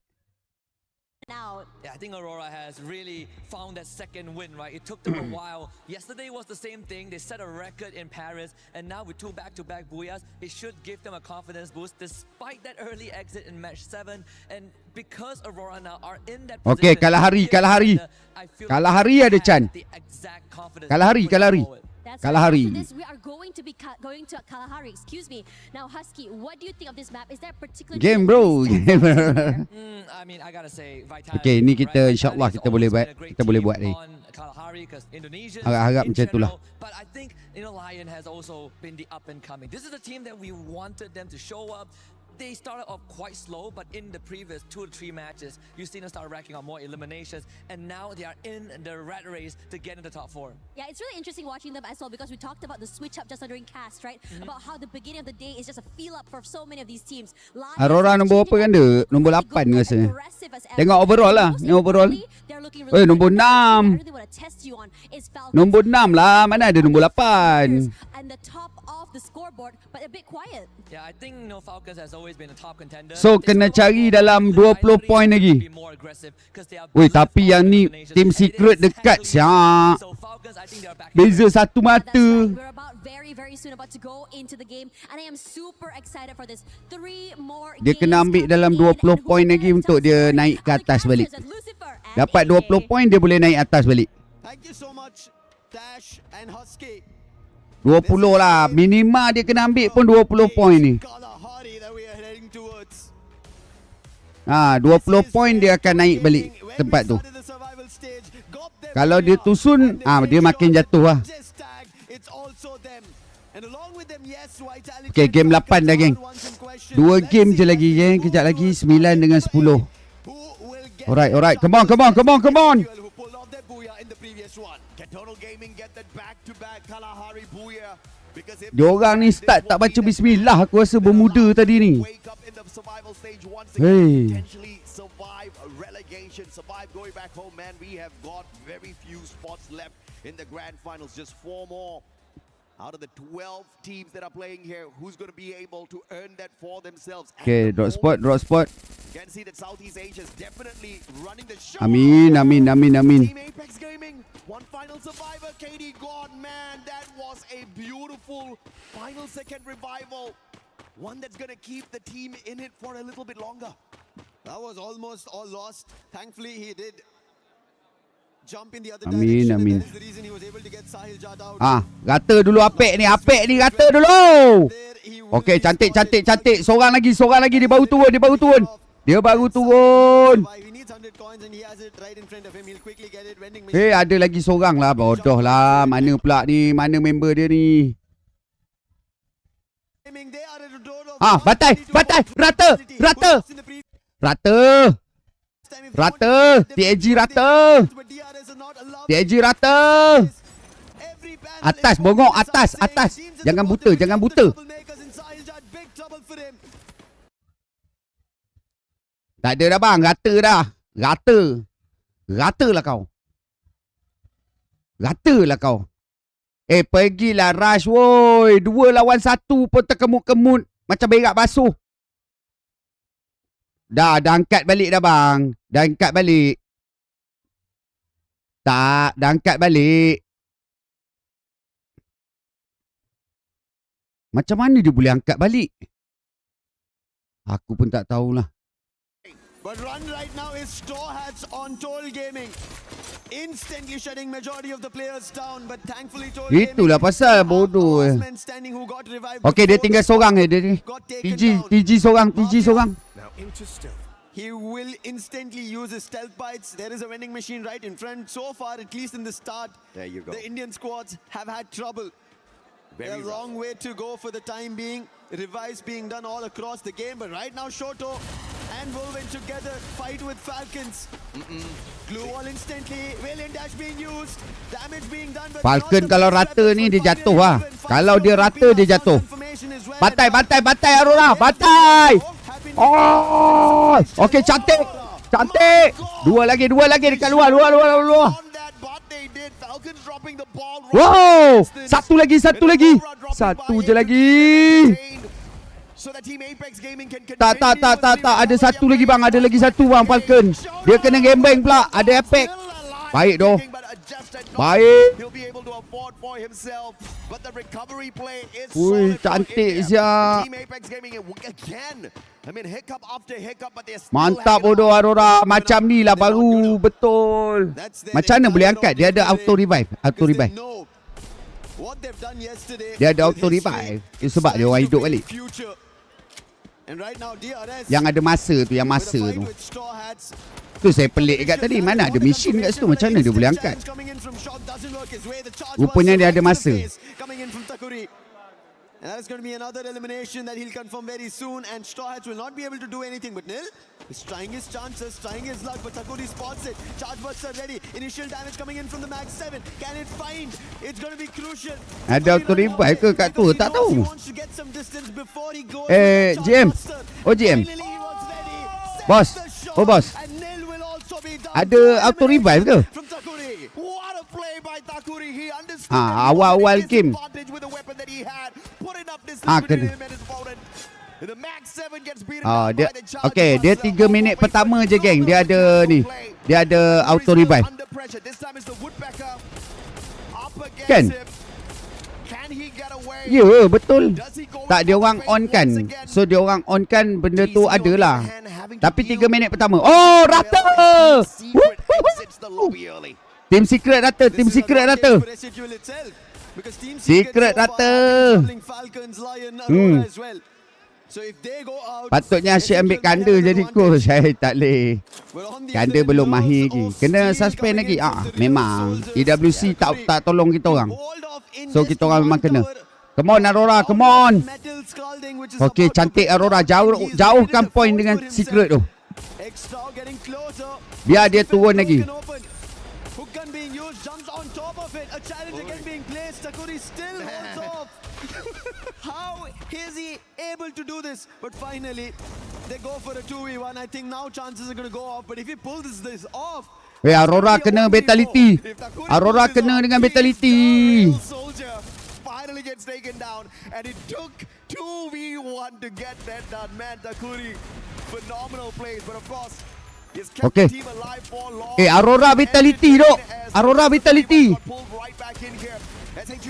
now. Yeah, I think Aurora has really found that second win, right? It took them a while. Yesterday was the same thing. They set a record in Paris, and now with 2 back-to-back booyahs, it should give them a confidence boost despite that early exit in match 7. And because Aurora now are in that Okay, position, kalah hari. Kalah hari ada Chan. Kalah hari. That's Kalahari. right. After this, we are going to be going to Kalahari. Excuse me. Now, Husky, what do you think of this map? Is there a particular Game bro. I mean, I gotta say, Vitality, Okay, ni kita right? insyaAllah Vitality kita has boleh always buat. been a great Kita boleh team buat ni. on Kalahari, 'cause Indonesians Harap-harap in macam itulah. general, But I think Lion has also been the up and coming. This is a team that we wanted them to show up. They started off quite slow, but in the previous 2 to 3 matches, you've seen them start racking up more eliminations, and now they are in the rat race to get in the top 4. Yeah, it's really interesting watching them as well because we talked about the switch up just during cast, right? About how the beginning of the day is just a feel up for so many of these teams. Lions Aurora nombor apa kan dia? Nombor 8 ke rasanya. Tengok overall lah. Ni overall. Nombor 6. Nombor 6 lah. Mana ada nombor 8? And the top of the scoreboard, but a bit quiet. Yeah, I think Falcons has always been a top contender. So kena cari dalam 20 point lagi. Weh, tapi yang ni Team Secret dekat siap. Beza 1 mata. We're about very soon about to go into the game, and I am super excited for this. 3 more Dia kena ambil dalam 20 point lagi untuk dia naik ke atas balik. Dapat 20 point dia boleh naik atas balik. Thank you so much, Dash and Husky. 20 lah. Minima dia kena ambil pun 20 point ni. 20 point dia akan naik balik tempat tu. Kalau dia tusun, dia makin jatuh lah. Okay, game 8 dah geng. 2 game je lagi geng. Kejap lagi 9 dengan 10. Alright. Come on. Diorang ni start tak baca bismillah, aku rasa bermuda tadi ni. Hey. relegation, survive going back home, man. We have got very few spots left in the grand finals. Just 4 more. Out of the 12 teams that are playing here, who's going to be able to earn that for themselves? Okay, drop spot. Can see that Southeast Asia is definitely running the show. Amin. Team Apex Gaming, one final survivor, KD God, man, that was a beautiful final second revival. One that's going to keep the team in it for a little bit longer. That was almost all lost. Thankfully, he did jump in the other Amin. direction. And that is the reason he was able to get Sahil Jad out. Rata dulu Apek ni rata dulu. Okey, cantik. Seorang lagi dia baru turun. Dia baru turun. He needs 100 coins and he has it right in front of him. He'll quickly get it. Vending Eh, ada lagi seorang lah. Bodoh lah. Mana pula ni? Mana member dia ni? Batai. Rata. TAG rata. Atas, bongok. Atas. Jangan buta. Tak ada dah bang. Rata dah. Rata lah kau. Pergilah rush woi. 2 lawan 1 pun terkemut-kemut. Macam berak basuh. Dah angkat balik dah bang. Dah angkat balik. Tak, dah angkat balik. Macam mana dia boleh angkat balik? Aku pun tak tahulah. But run right now is Straw Hats on Toll Gaming. Instantly shutting majority of the players down. But thankfully Toll Gaming. Itulah pasal bodoh. Okey, dia tinggal seorang dia ni. TG seorang. Now into stealth. He will instantly use his stealth bites. There is a vending machine right in front. So far, at least in the start, there you go. The Indian squads have had trouble. A long way to go for the time being. Revives being done all across the game. But right now, Shoto and Wolven together fight with Falcons. Glue wall instantly. Valiant dash being used. Damage being done. Falcon kalau rata ni dia jatuh lah. Kalau dia rata dia jatuh. Batai Aurora. Batai. Oh, okey, cantik. Dua lagi dekat luar. Wow, satu lagi. Satu je lagi. Tak. Ada satu lagi bang. Ada lagi satu bang Falcon. Dia kena gambang pula. Ada efek. Baik doh. Baik. Ui, cantik siap. Mantap bodoh Aurora. Macam ni lah baru betul. Macam mana boleh angkat? Dia ada auto revive. Dia ada auto revive. Itu sebab dia orang hidup balik. Yang ada masa tu. Tu saya pelik kat tadi. Mana ada mesin kat situ. Macam mana dia boleh angkat? Rupanya dia ada masa. And that is going to be another elimination that he'll confirm very soon. And Straw Hats will not be able to do anything. But Nil is trying his chances, trying his luck. But Takuri spots it. Charge bursts are ready. Initial damage coming in from the Mag 7. Can it find? It's going to be crucial. Ada auto revive ke kat tu? Tak tahu. GM. GM. Bos. Bos. Ada auto revive ke? Awal-awal game. Kena. Dia okey, dia 3 minit pertama je geng. Dia ada ni. Dia ada auto revive. Kan? Ya, betul. Tak, dia orang on kan. So dia orang on kan benda tu adalah. Tapi 3 minit pertama. Oh, rata. Team Secret rata. Patutnya Asyik ambil kanda jadi coach. Saya tak boleh. Kanda belum mahir lagi. Kena suspend lagi. Memang EWC tak tolong kita orang. So kita orang memang kena. Come on Aurora, come on. Okay, cantik Aurora. Jauhkan point dengan Secret tu. Biar dia turun lagi. A challenge again being placed. Takuri still holds off. How is he able to do this? But finally, They go for a 2v1. I think now chances are going to go off. But if he pulls this off, Aurora kena vitality. Aurora kena dengan vitality. Soldier finally gets taken down, and it took 2v1 to get that done. Man, Takuri, phenomenal plays, but of course, he's kept Okay. the team alive for long. Aurora vitality dok. Aurora vitality.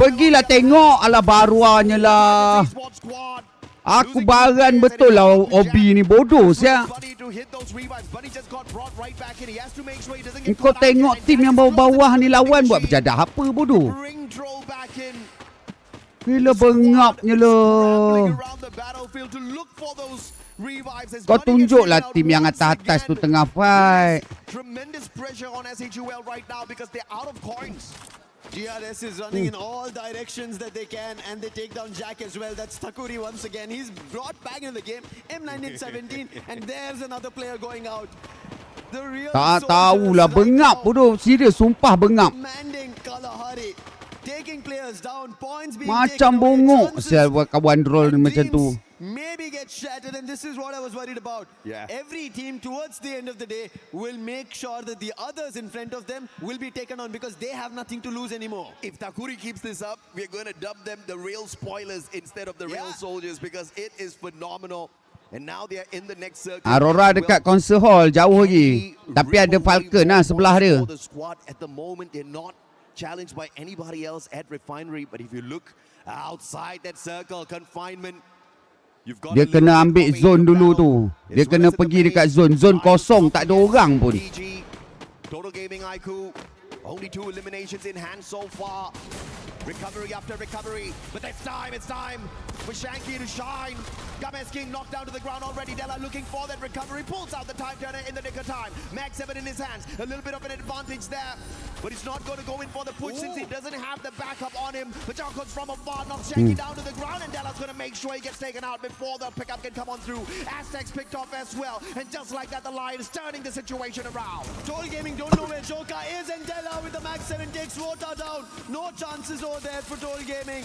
Pergilah tengok. Alah baruanya lah. Aku baran betul lah Obi ni bodoh siap. Kau tengok tim yang bawah-bawah ni lawan buat berjadah apa bodoh. Gila bengapnya lah. Kau tunjuklah tim yang atas-atas tu tengah fight. Tremendous pressure on SHUL right now because they're out of coins. GRS is running in all directions that they can, and they take down Jack as well. That's Takuri once again. He's brought back into the game. M1917, and there's another player going out. The real Tak tahulah bengap bodoh. Serius sumpah bengap. commanding Kalahari, taking players down, points being Macam taken away, bongok chances sial buat kawan roll ni macam tu. maybe get shattered, and this is what I was worried about. Yeah. Every team towards the end of the day will make sure that the others in front of them will be taken on because they have nothing to lose anymore. If Takuri keeps this up, we're going to dub them the real spoilers instead of the real soldiers because it is phenomenal. And now they are in the next circle. Aurora dekat concert hall jauh lagi. Tapi ada Falcon lah sebelah dia. The squad at the moment, they're not challenged by anybody else at Refinery, but if you look outside that circle, confinement, you've got Dia kena ambil zone dulu tu. Dia kena pergi dekat zone kosong tak ada orang pun. Total Gaming IQ, only 2 eliminations in hand so far. Recovery after recovery, but it's time for Shanky to shine. Games King knocked down to the ground already. Della looking for that recovery, pulls out the time turner in the nick of time. Max 7 in his hands, a little bit of an advantage there, but he's not going to go in for the push since he doesn't have the backup on him. Bajako's from afar, knocks Shanky down to the ground, and Della's going to make sure he gets taken out before the pickup can come on through. Aztecs picked off as well, and just like that, the Lions turning the situation around. Total Gaming don't know where Joka is, and Della with the Max 7 takes Rota down. No chances over there for Total Gaming.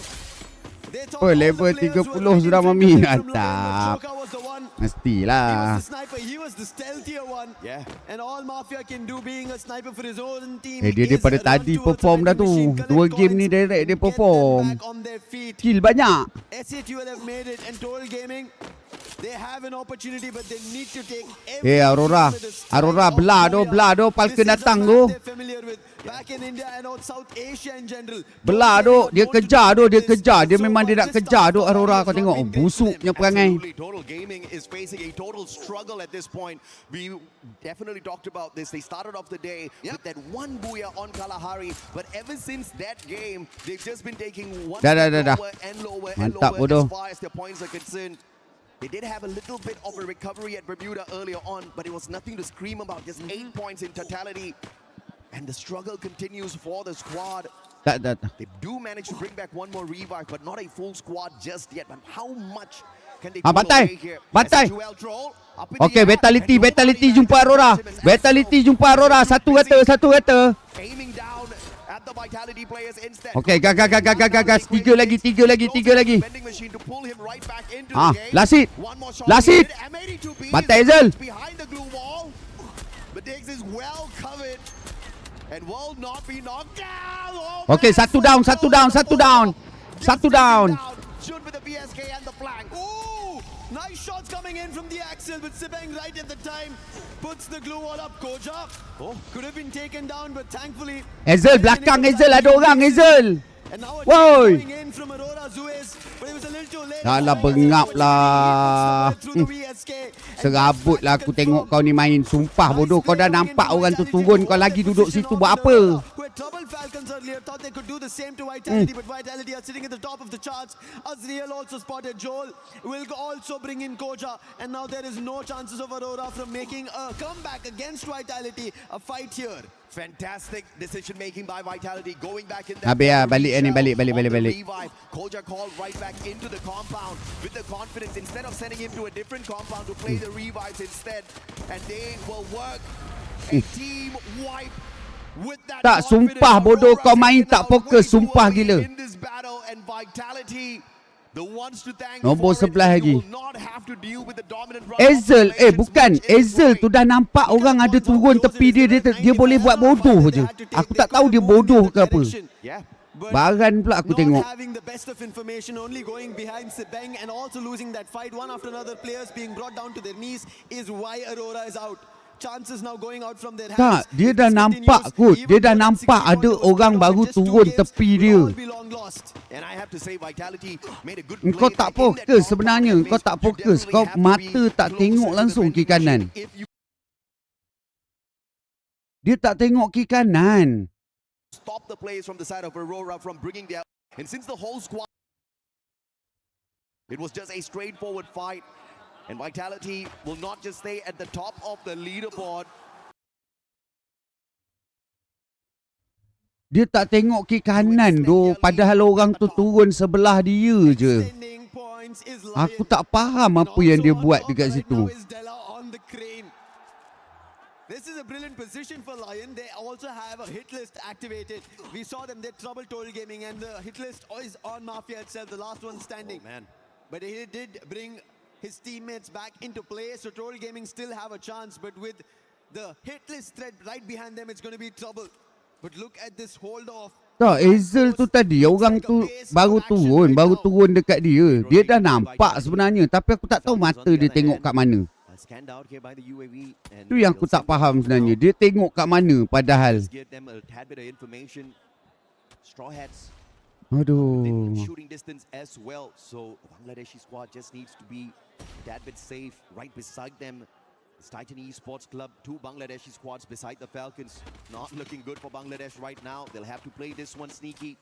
They thought Oh, all the level players 30 were sudah ready to meminat. Joka was the one. He Mestilah. was the sniper. He was the stealthier one. Yeah. And all Mafia can do being a sniper for his own team. Dia is daripada run tadi towards perform the dah tu. vending machine, 2 collect game ni coins, direct dia get them perform. back on their feet. Kill banyak. SATUL have made it, and Total Gaming, they have an opportunity, but they need to take every Aurora. with the strike Aurora of belah Booyah. tu Falcon This is a datang map tu. they're familiar with. Back in India and South Asia in general. Belah tu, dia kejar tu, dia kejar. Dia memang dia nak kejar tu Aurora, kau tengok busuknya perangai. Absolutely, Total Gaming is facing a total struggle at this point. We definitely talked about this. They started off the day with that one booyah on Kalahari, but ever since that game, they've just been taking one Dah. lower and lower and Mantap, lower bodoh. as far as their points are concerned. They did have a little bit of a recovery at Bermuda earlier on, but it was nothing to scream about. Just 8 points in totality. And the struggle continues for the squad. Tak. They do manage to bring back one more revive, but not a full squad just yet. But how much can they Bantai. away here? Bantai. SHUL troll, up in the Okay, air, vitality jumpa Aurora. Vitality jumpa Aurora. Satu kata. aiming down at the Vitality players instead. Okay, gas. Tiga lagi. Vending machine to pull him right back into the game. Last hit. One more shot Last hit. needed. M82B Bantai Hazel. behind the glue wall. But Diggs is well covered and will not be knocked down. Oh, Okay, satu down. Shoot with the BSK and the flank. Ooh, nice shots coming in from the Axel, but Sibeng right at the time puts the glue wall up. Koja could have been taken down, but thankfully Hazel belakang Hazel, ada orang Hazel. And now a Woi. coming in from Aurora Zuez, but it was a little too late. Dahlah bengap lah. Serabut lah aku tengok kau ni main. Sumpah bodoh, kau dah nampak orang tu turun, kau lagi duduk situ buat apa? Who had troubled Falcons earlier, thought they could do the same to Vitality, but Vitality are sitting at the top of the charts. Azriel also spotted Joel. Will also bring in Koja, and now there is no chances of Aurora from making a comeback against Vitality. A fight here. Fantastic decision making by Vitality, going back in Habis lah, balik ni, balik. Koja called right back into the compound with the confidence instead of sending him to a different compound to play the revives instead, and they will work a team wipe with that Tak, confidence. sumpah bodoh, Aurora kau main is tak now fokus, way sumpah early gila. in this battle, and Vitality The ones to thank Nombor for it, 11 you lagi. will not have to deal with the dominant run Ezel, of bukan. Ezel tu dah nampak orang ada turun tepi dia, dia boleh buat bodoh je. Aku tak tahu dia bodoh ke apa. Yeah. Baran pula aku tengok. Having the best of information, only going behind Sibeng and also losing that fight one after another, players being brought down to their knees is why Aurora is out. Chances now going out from their hands. Tak, dia dah nampak kot. Dia dah nampak ada orang baru turun tepi dia. And I have to say Vitality made a good Kau tak fokus sebenarnya. Kau tak fokus. Kau mata tak tengok langsung kiri kanan. Dia tak tengok kiri kanan. Stop the players from the side of Aurora from bringing their... And since the whole squad... It was just a straightforward fight. And Vitality will not just stay at the top of the leaderboard. Dia tak tengok kiri kanan doh. Padahal orang tu turun sebelah dia je. Aku tak faham apa yang dia buat dekat situ. This is a brilliant position for Lion. They also have a hit list activated. We saw them, they troubled Total Gaming, and the hit list is on Mafia itself, the last one standing. Oh, man. But he did bring his teammates back into play, so Total Gaming still have a chance, but with the hit list threat right behind them, it's going to be trouble. But look at this hold off. Tak, Ezel tu tadi, orang tu baru turun dekat dia. Dia dah nampak sebenarnya, tapi aku tak tahu mata dia tengok kat mana. Tu yang aku tak faham sebenarnya. Dia tengok kat mana padahal. Aduh. Shooting distance as well. So Bangladeshi squad just needs to be that bit safe right beside them. It's Titan Esports Club, 2 Bangladeshi squads beside the Falcons. Not looking good for Bangladesh right now. They'll have to play this one sneaky.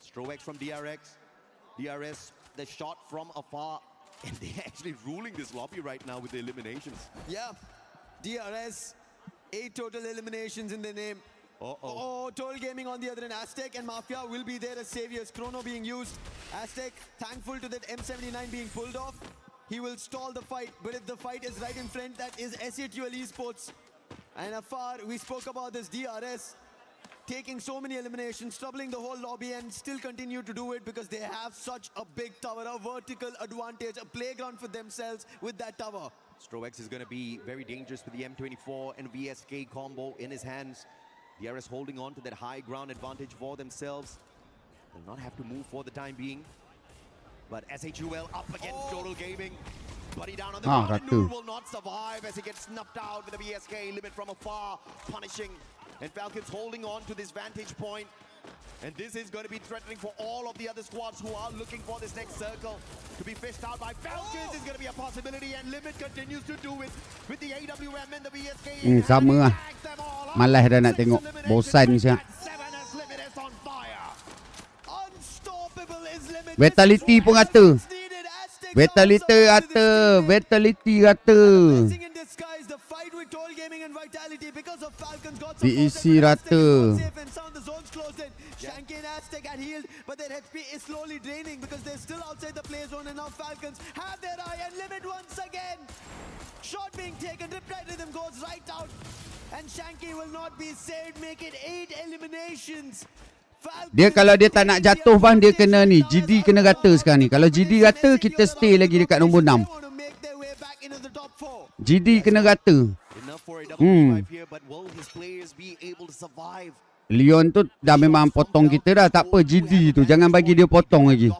Strowex from DRX. DRS, the shot from afar. And they're actually ruling this lobby right now with the eliminations. Yeah, DRS, 8 total eliminations in their name. Oh, Total Gaming on the other end. Aztec and Mafia will be there as saviors. Chrono being used. Aztec thankful to that M79 being pulled off. He will stall the fight, but if the fight is right in front, that is SATL Esports. And afar, we spoke about this DRS taking so many eliminations, troubling the whole lobby, and still continue to do it because they have such a big tower, a vertical advantage, a playground for themselves with that tower. Strowex is going to be very dangerous with the M24 and VSK combo in his hands. DRS holding on to that high ground advantage for themselves. They'll not have to move for the time being. But SHUL up against Total Gaming. Buddy down on the ground, and Noor will not survive as he gets snuffed out with the VSK limit from afar, punishing. And Falcons holding on to this vantage point. And this is going to be threatening for all of the other squads who are looking for this next circle to be fished out by Falcons is going to be a possibility, and Limit continues to do it with the AWM and the VSK. Sama lah. Malas dah nak tengok. Bosan siap. Vitality pun rata. Vitality rata. DEC rata. Shanky and Aztec had healed, but their HP is slowly draining because they're still outside the play zone, and now Falcons have their eye and Limit once again. Shot being taken, Riptide Rhythm goes right out, and Shanky will not be saved, make it 8 eliminations. Dia kalau dia tak nak jatuh bang, dia kena ni, GD kena rata sekarang ni. Kalau GD rata, kita stay lagi dekat nombor 6. GD kena rata. Leon tu dah memang potong kita dah. Tak apa, GD tu jangan bagi dia potong lagi.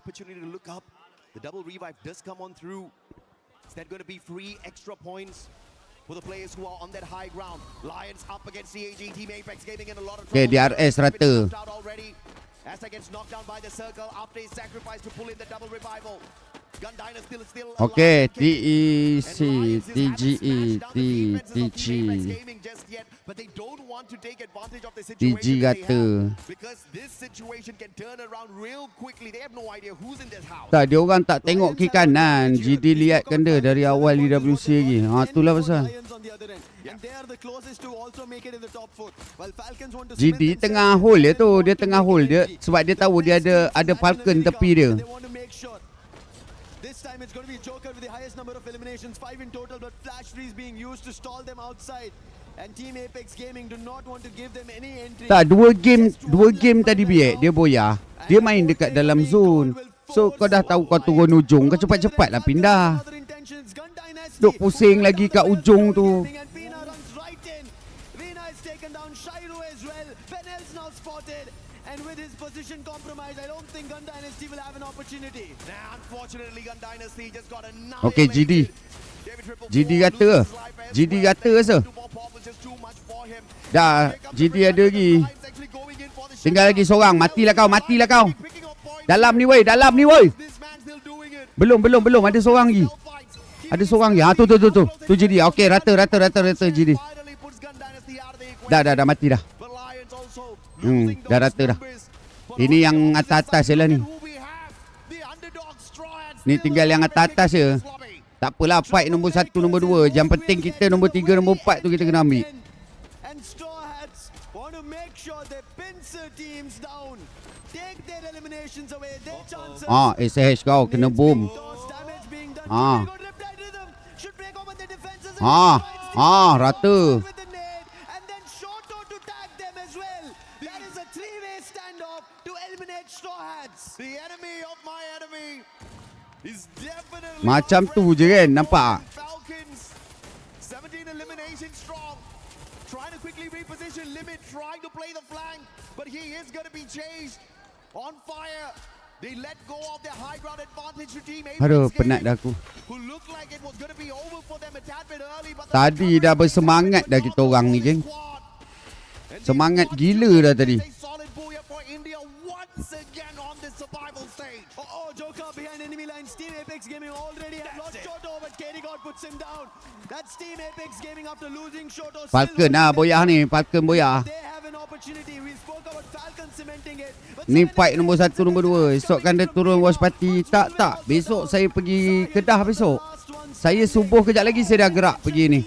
The double revive does come on through. Is that going to be free extra points for the players who are on that high ground? Lions up against CAG team Apex Gaming in a lot of trouble. Okay, DRS rata. Aztec gets knocked down by the circle after his sacrifice to pull in the double revival. Gun Diner still Okay, DEC, DGE, DG. But they don't want to take advantage of the DG situation kata. because this situation can turn around real quickly. They have no idea who's in this house. Tak, dia orang tak tengok kiri kanan. GD lihatkan dia dari awal DWC lagi. Itulah pasal. GD tengah hold dia tu. Dia tengah hold dia sebab dia tahu dia ada Falcon tepi dia. This time it's going to be Joker with the highest number of eliminations, 5 in total, but Flash Freeze being used to stall them outside. And Team Apex Gaming do not want to give them any entry. Tak, dua game tadi biak dia boyah. Dia main dekat dalam zone. So kau dah tahu kau turun ujung, kau cepat-cepatlah pindah. Duk pusing lagi kat ujung tu. And with his position compromised, I don't think Gun Dynasty will have an opportunity. Now, unfortunately, Gun Dynasty just got Okay, GD. GD rata. GD rata rasa. Dah, GD ada lagi. Tinggal lagi seorang. Matilah kau. Dalam ni woi. Belum. Ada seorang lagi. Ha, tu. Tu GD. Okay, rata GD. Dah mati dah. Dah rata dah. Ini yang atas je lah ni. Ni tinggal yang atas je. Tak apalah, fight nombor 1, nombor 2. Yang penting kita nombor 3, nombor 4 tu kita kena ambil. SH kau kena boom. Rata. Macam tu je kan, nampak? Aduh, penat dah aku. Tadi dah bersemangat dah kita orang ni, geng. Semangat gila dah tadi. Joker behind enemy lines. Team Apex Gaming already have lost Shoto, but KD God puts him down. That's Team Apex Gaming after losing Shoto. Falcon boyah ni, Falcon boyah. They have an opportunity. We spoke about Falcon cementing it. Ni fight nombor 1, nombor 2. Esok kan dia turun watch party. Tak. Besok saya pergi Kedah besok. Saya subuh kejap lagi saya dah gerak pergi ni.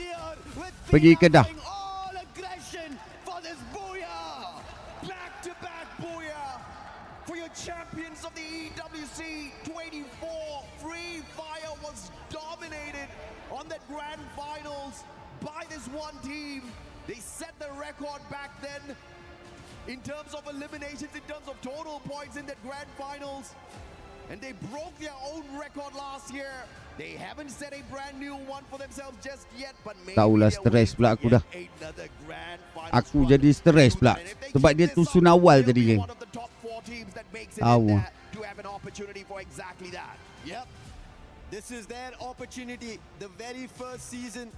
Pergi Kedah. In terms of eliminations, in terms of total points in that grand finals, and they broke their own record last year. They haven't set a brand new one for themselves just yet, but maybe taulah stres pula aku dah. Aku jadi stres pula sebab dia tusun awal tadi, geng. Tahu. Yep. This is their opportunity. The very first season,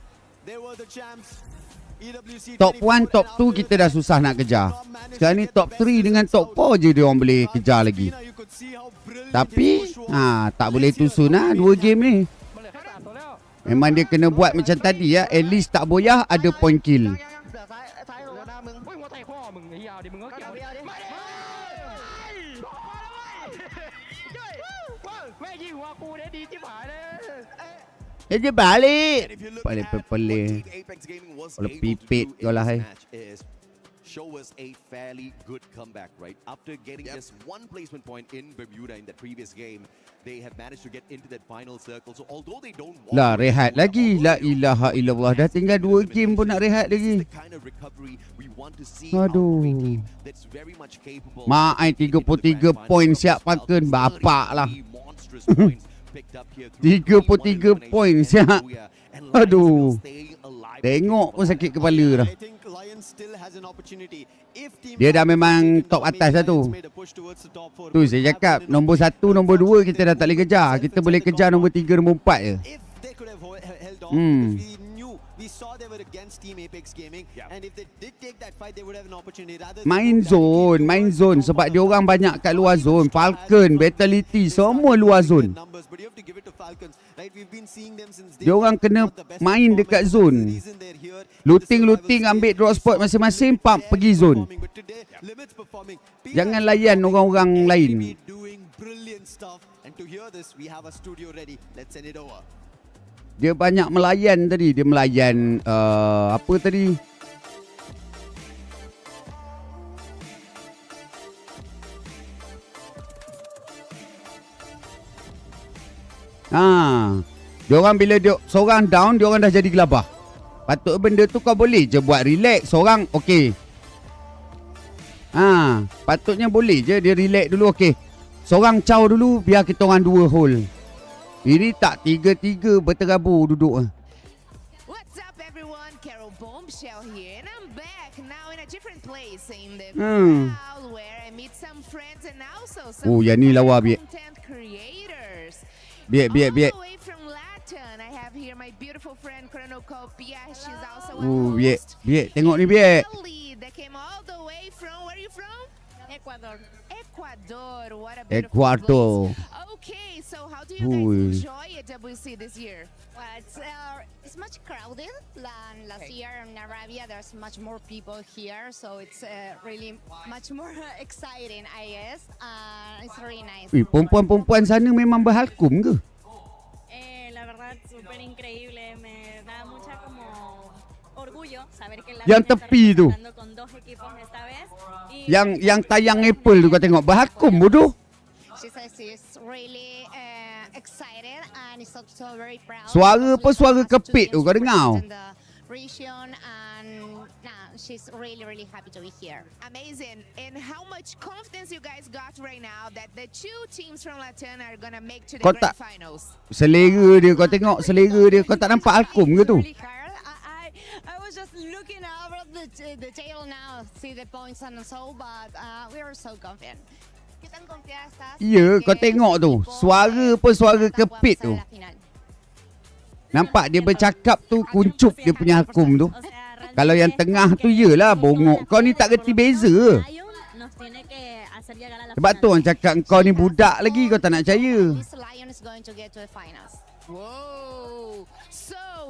they were the champs. Top 1, top 2 kita dah susah nak kejar. Sekarang ni top 3 dengan top 4 je dia orang boleh kejar lagi. Tapi tak boleh tusun 2 game ni. Memang dia kena buat macam tadi ya. At least tak boyah, ada point kill. Dia balik. Balik. Kalau pipit kau lah, hai. Show us a fairly good comeback, right? After getting just one placement point in Bermuda in that previous game, they have managed to get into that final circle. So although they don't want lah, rehat lagi. La ilaha illallah. Dah tinggal 2 game pun nak rehat lagi. Aduh. Mak ai 33 poin siap paken bapak lah. 33 poin siap. Aduh. Tengok pun sakit kepala dah. Dia dah memang top atas dah tu. Tu saya cakap, nombor 1, nombor 2 kita dah tak boleh kejar. Kita boleh kejar nombor 3, nombor 4 je. Main zone sebab dia orang banyak kat luar zone. Falcon, Vitality semua luar zone. Dia orang kena main dekat zone. Looting ambil drop spot masing-masing, pump pergi zone. Jangan layan orang-orang lain. Dia banyak melayan tadi. Dia melayan apa tadi? Dia orang bila dia seorang down, dia orang dah jadi gelabah. Patut benda tu kau boleh je buat relax. Seorang okey. Patutnya boleh je dia relax dulu, okey. Seorang caw dulu, biar kita orang 2 hole. Ini tak 3-3 berterabur duduk. What's up, everyone? Carol Bombshell here, and I'm back now in a different place in the crowd where I meet some friends and also some yang ni lawa biak. content creators. Biak. All the way from Latin, I have here my beautiful friend Chronocopia. She's also a host. Biak. Tengok ni biak. Ellie, that came all the way from, where are you from? Ecuador. What a beautiful Ecuador. place. Okay, so how do you guys enjoy AWC this year? Well, it's much crowded than last year in Arabia. There's much more people here, so it's really much more exciting, I guess. It's really nice. Perempuan-perempuan sana memang berhalkum ke? La verdad, súper increíble. Me da mucha como orgullo saber que la Yang tepi tu. con 2 equipos esta vez. Yang tayang Apple tu kau tengok berhalkum bodoh. She says she's really excited and is also very proud. Suara kepit tu kau dengar. Region, and she's really happy to be here. Amazing. And how much confidence you guys got right now that the 2 teams from Latin are gonna make to the grand finals? Selera dia kau tengok, selera dia kau tak nampak halkum ke tu? I was just looking over the table now, see the points and so, but we are so confident. ¿Qué tan confiada estás? Ya, kau tengok tu. Suara kepit tu. Nampak dia bercakap tu kuncup dia punya halkum tu. Kalau yang tengah tu yelah bongok. Kau ni tak reti beza. Sebab tu orang cakap kau ni budak lagi, kau tak nak percaya.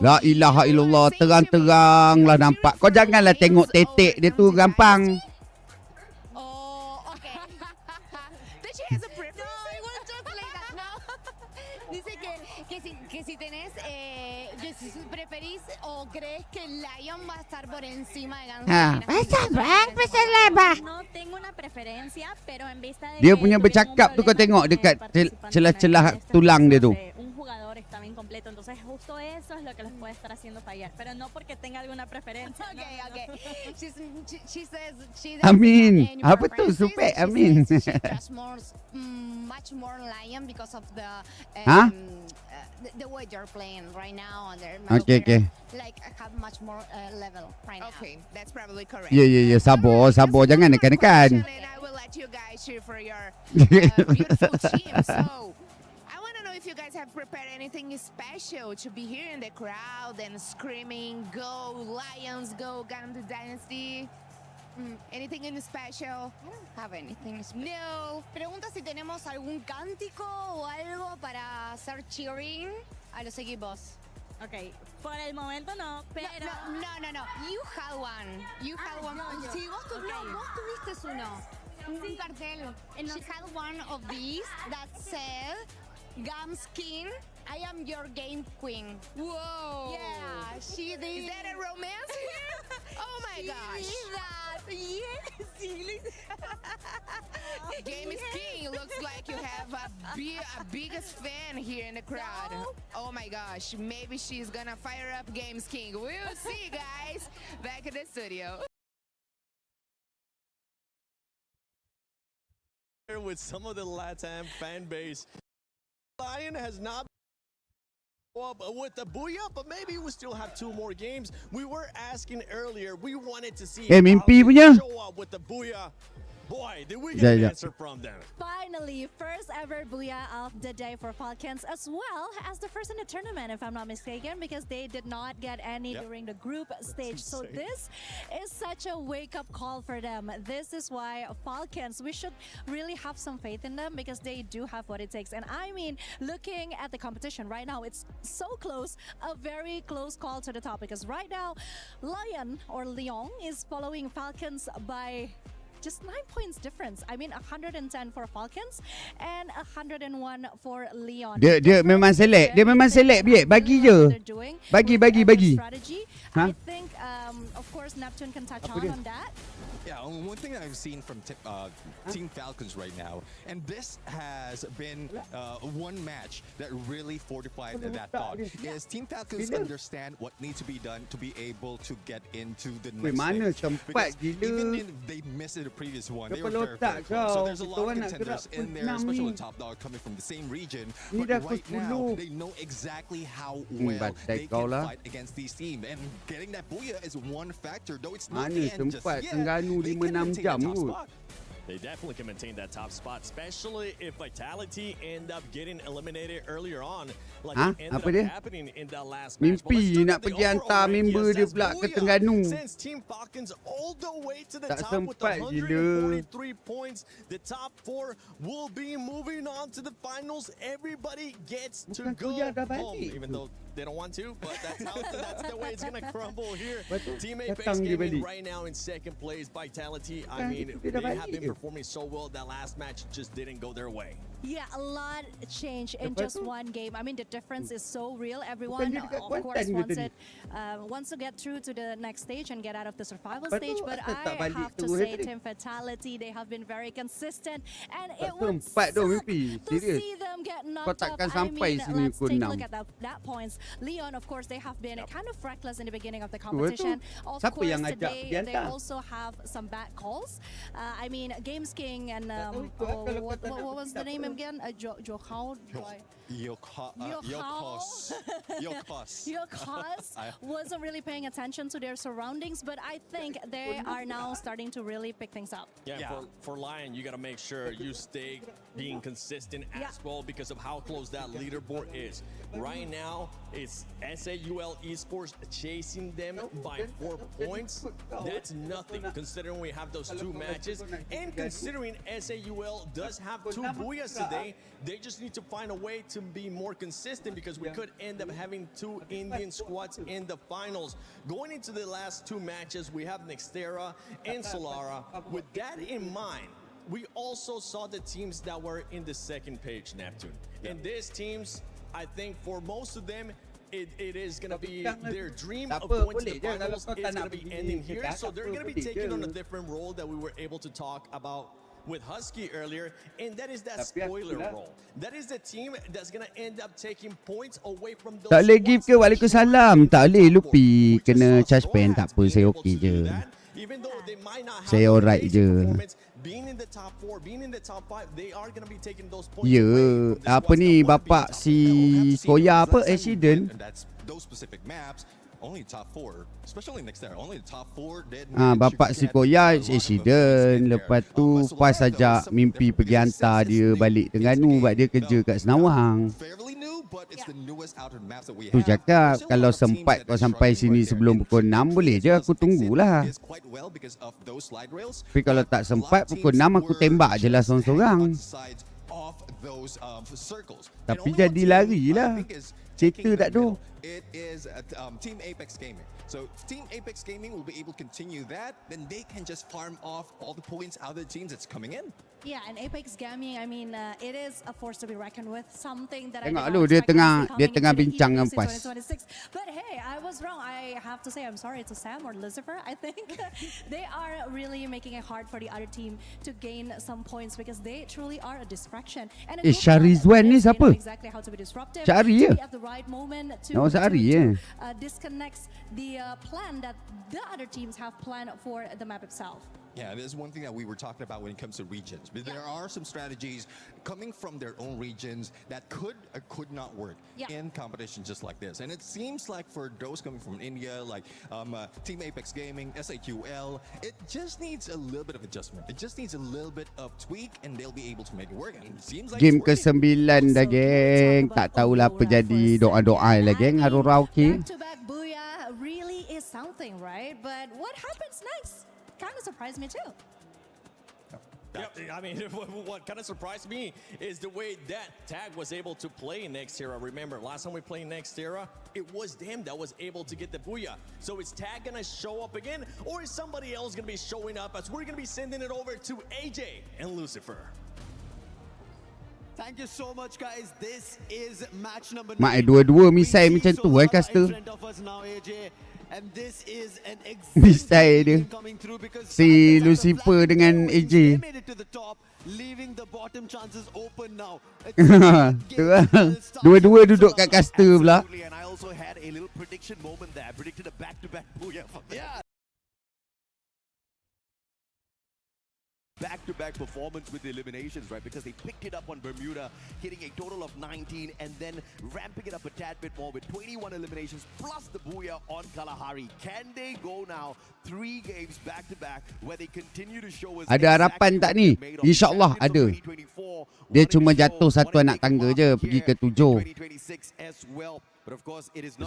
La ilaha illallah, terang-terang lah nampak. Kau janganlah tengok tetek dia tu gampang. Que si tenés, que si preferís o crees que Lion va a estar por encima de Gans. No tengo una preferencia, pero en vista de Dia punya bercakap tu kau tengok dekat celah-celah tulang dia tu. un jugador estaba incompleto, entonces justo eso es lo que les puede estar haciendo fallar, pero no porque tenga alguna preferencia. Okay. She says she doesn't Amin. have any Apa tu preferences. supek She Amin? says she trusts much more Lion because of the the way they're playing right now, and they're Okay. like have much more level right now. Okay, that's probably correct. Ya, sabar. Jangan nekan-nekan. And I will let you guys cheer for your beautiful team. So, I want to know if you guys have prepared anything special to be here in the crowd and screaming, "Go Lions, go Gandhi Dynasty." Anything in special? I don't have anything special. No. Pregunta si tenemos algún cántico o algo para hacer cheering a los equipos. Okay, por el momento no, pero... No. You had one. You had one. yo. Sí, vos tuviste uno. Un cartel. She had one of these that said, Gams King, I am your game queen. Whoa. Yeah, she did. Is that a romance here? Oh my gosh. Yes. Game is king. Looks like you have a biggest fan here in the crowd. No. Oh my gosh. Maybe she's gonna fire up Games King. We'll see, guys. Back in the studio. With some of the LATAM fan base, Lion has not up with the Booyah, but maybe we still have 2 more games. We were asking earlier, we wanted to see mimpi how they punya. show up with the Booyah. Boy, did we get an answer from them. Finally, first ever booyah of the day for Falcons, as well as the first in the tournament, if I'm not mistaken, because they did not get any during the group stage. So this is such a wake-up call for them. This is why Falcons, we should really have some faith in them, because they do have what it takes. And I mean, looking at the competition right now, it's so close, a very close call to the top, because right now, Lion is following Falcons by just 9 points difference. I mean, 110 for Falcons and 101 for Leon. Dia memang select. Dia memang select biar bagi je. Bagi. Strategy. I think of course Neptune can touch on that. Yeah, one thing I've seen from Team Falcons right now, and this has been one match that really fortified that thought, is Team Falcons understand what needs to be done to be able to get into the next stage. Because even if they miss it previous one. Kau They were perlu very, otak very close. So kau. there's a Kita lot of orang nak contenders gerak in there, pukul especially 6 with top dog coming from the same region. Ni But dah right pukul now, 10. they know exactly how Batai well they kau can lah. fight against these teams. And getting that booyah is one factor, though it's not Mana the end just sempat yet. Terengganu They 5-6 can maintain jam that top kot. spot. They definitely can maintain that top spot, especially if Vitality end up getting eliminated earlier on, like Ha? it ended Apa up dia? happening in that last match. But let's Mimpi look nak at the pergi overall hantar rate. member Yes, dia that's pula ke booyah. Terengganu. Sends Team Falcons all the way to the Tak top with sempat gila. 143 points. The top 4 will be moving on to the finals. Everybody gets to Bukan go Booyah dah home, balik even tu. though they don't want to, but that's the way it's going to crumble here. Betul. Team Apex Datang dia Gaming balik. right now in second place. Vitality, I Bukan mean, dia dah they have balik been ke? performing so well. That last match just didn't go their way. Yeah, a lot changed in Lepas just tu? one game. I mean, the difference is so real. Everyone, dia dekat of Kuantan course, ke wants tadi? it, wants to get through to the next stage and get out of the survival Lepas stage. tu, But asal tak I balik have to terus say, tadi? Team Fatality, they have been very consistent, and Tak it would sempat tu suck mimpi. to Serius. see them get Kau knocked takkan up. I sampai mean, sini let's pukul take a 6. look at that points. Leon, of course, they have been kind of reckless in the beginning of the tu. competition. Of Siapa course, yang ajak today pergi they hantar? also have some bad calls. I mean, Games King and tahu tu, kalau kau tak nak what was pergi, the tak name apa. again? Johao. Your cause wasn't really paying attention to their surroundings, but I think they are now starting to really pick things up. Yeah, for Lion, you got to make sure you stay being consistent as well because of how close that leaderboard is. Right now, it's SAUL Esports chasing them by 4 points. That's nothing considering we have those 2 matches. And considering SAUL does have 2 booyahs today, they just need to find a way to be more consistent because we could end up having 2 Indian squads in the finals. Going into the last 2 matches, we have Nextera and Solara. With that in mind, we also saw the teams that were in the second page, Neptune. And these teams, I think for most of them, it is going to be their dream of going to the finals is going to be ending here. So they're going to be taking on a different role that we were able to talk about with Husky earlier, and that is that spoiler role. That is the team that's going to end up taking points away from those. Tak boleh give ke Waalaikumsalam. Tak boleh Lupi. Kena charge pen. Tak apa, saya okey je. Even though they might not have Saya the alright amazing je. performance, being in the top 4, being in the top 5, they are going to be taking those points Ya, away from the apa squads ni that wanna be in bapak top si Koya apa accident. And that's those specific maps. Only top 4, especially next there. Only the top 4 did. Bapak si Koya accident. Lepas tu pas ajak mimpi pergi hantar dia balik Terengganu sebab dia kerja kat Senawang. Fairly new, but it's the newest outer maps that we Tu have. cakap Still kalau a lot of teams sempat that kau are sampai struggling sini right there. sebelum pukul 6 boleh je aku tunggulah. Is quite well because of those slide rails. Tapi kalau tak sempat pukul 6 aku tembak je lah seorang-seorang. Sides of those circles. Tapi jadi lari lah. Cerita tak tu. It is Team Apex Gaming. So Team Apex Gaming will be able to continue that, then they can just farm off all the points out of the teams that's coming in. Yeah, and Apex Gaming, I mean, it is a force to be reckoned with. Something that Tengok I did lu, not dia expect tengah- to see dia coming tengah into the bincang dengan EWC PAS. 2026. But hey, I was wrong. I have to say I'm sorry to Sam or Lucifer. I think they are really making it hard for the other team to gain some points because they truly are a distraction. And a good Syahrizwan ni they know siapa? exactly how to be disruptive, Syahri to ya? be at the right moment to, Oh, Syahri disconnect the plan that the other teams have planned for the map itself. Yeah, there's one thing that we were talking about when it comes to regions. But there are some strategies coming from their own regions that could or could not work in competition just like this. And it seems like for those coming from India, like Team Apex Gaming, SAQL, it just needs a little bit of adjustment. It just needs a little bit of tweak and they'll be able to make it work. And it seems like Game it's working. ke-9 dah geng. Tak tahulah apa jadi. Doa-doa lah geng. Aurora okey. Back-to-back booyah really is something, right? But what happens next kind of surprised me too. Yep, I mean, what kind of surprised me is the way that Tag was able to play Nextera. Remember, last time we played Nextera, it was them that was able to get the booyah. So is Tag going to show up again, or is somebody else going to be showing up as we're going to be sending it over to AJ and Lucifer? Thank you so much, guys. This is match number 9. Mak dua-dua misai macam tu caster. In front of us now, AJ. And this is an Misai dia. coming through because Si Lucifer dengan they AJ. made it to the top, leaving the bottom chances open now. Tu lah. Dua-dua duduk kat caster pula. And I also had a little prediction moment there. I predicted a back-to-back booyah. Yeah. back-to-back performance with the eliminations, right? Because they picked it up on Bermuda, hitting a total of 19 and then ramping it up a tad bit more with 21 eliminations plus the Booyah on Kalahari. Can they go now 3 games back-to-back where they continue to show us Ada harapan tak ni? InsyaAllah ada. Dia cuma jatuh satu anak tangga je pergi ke 7.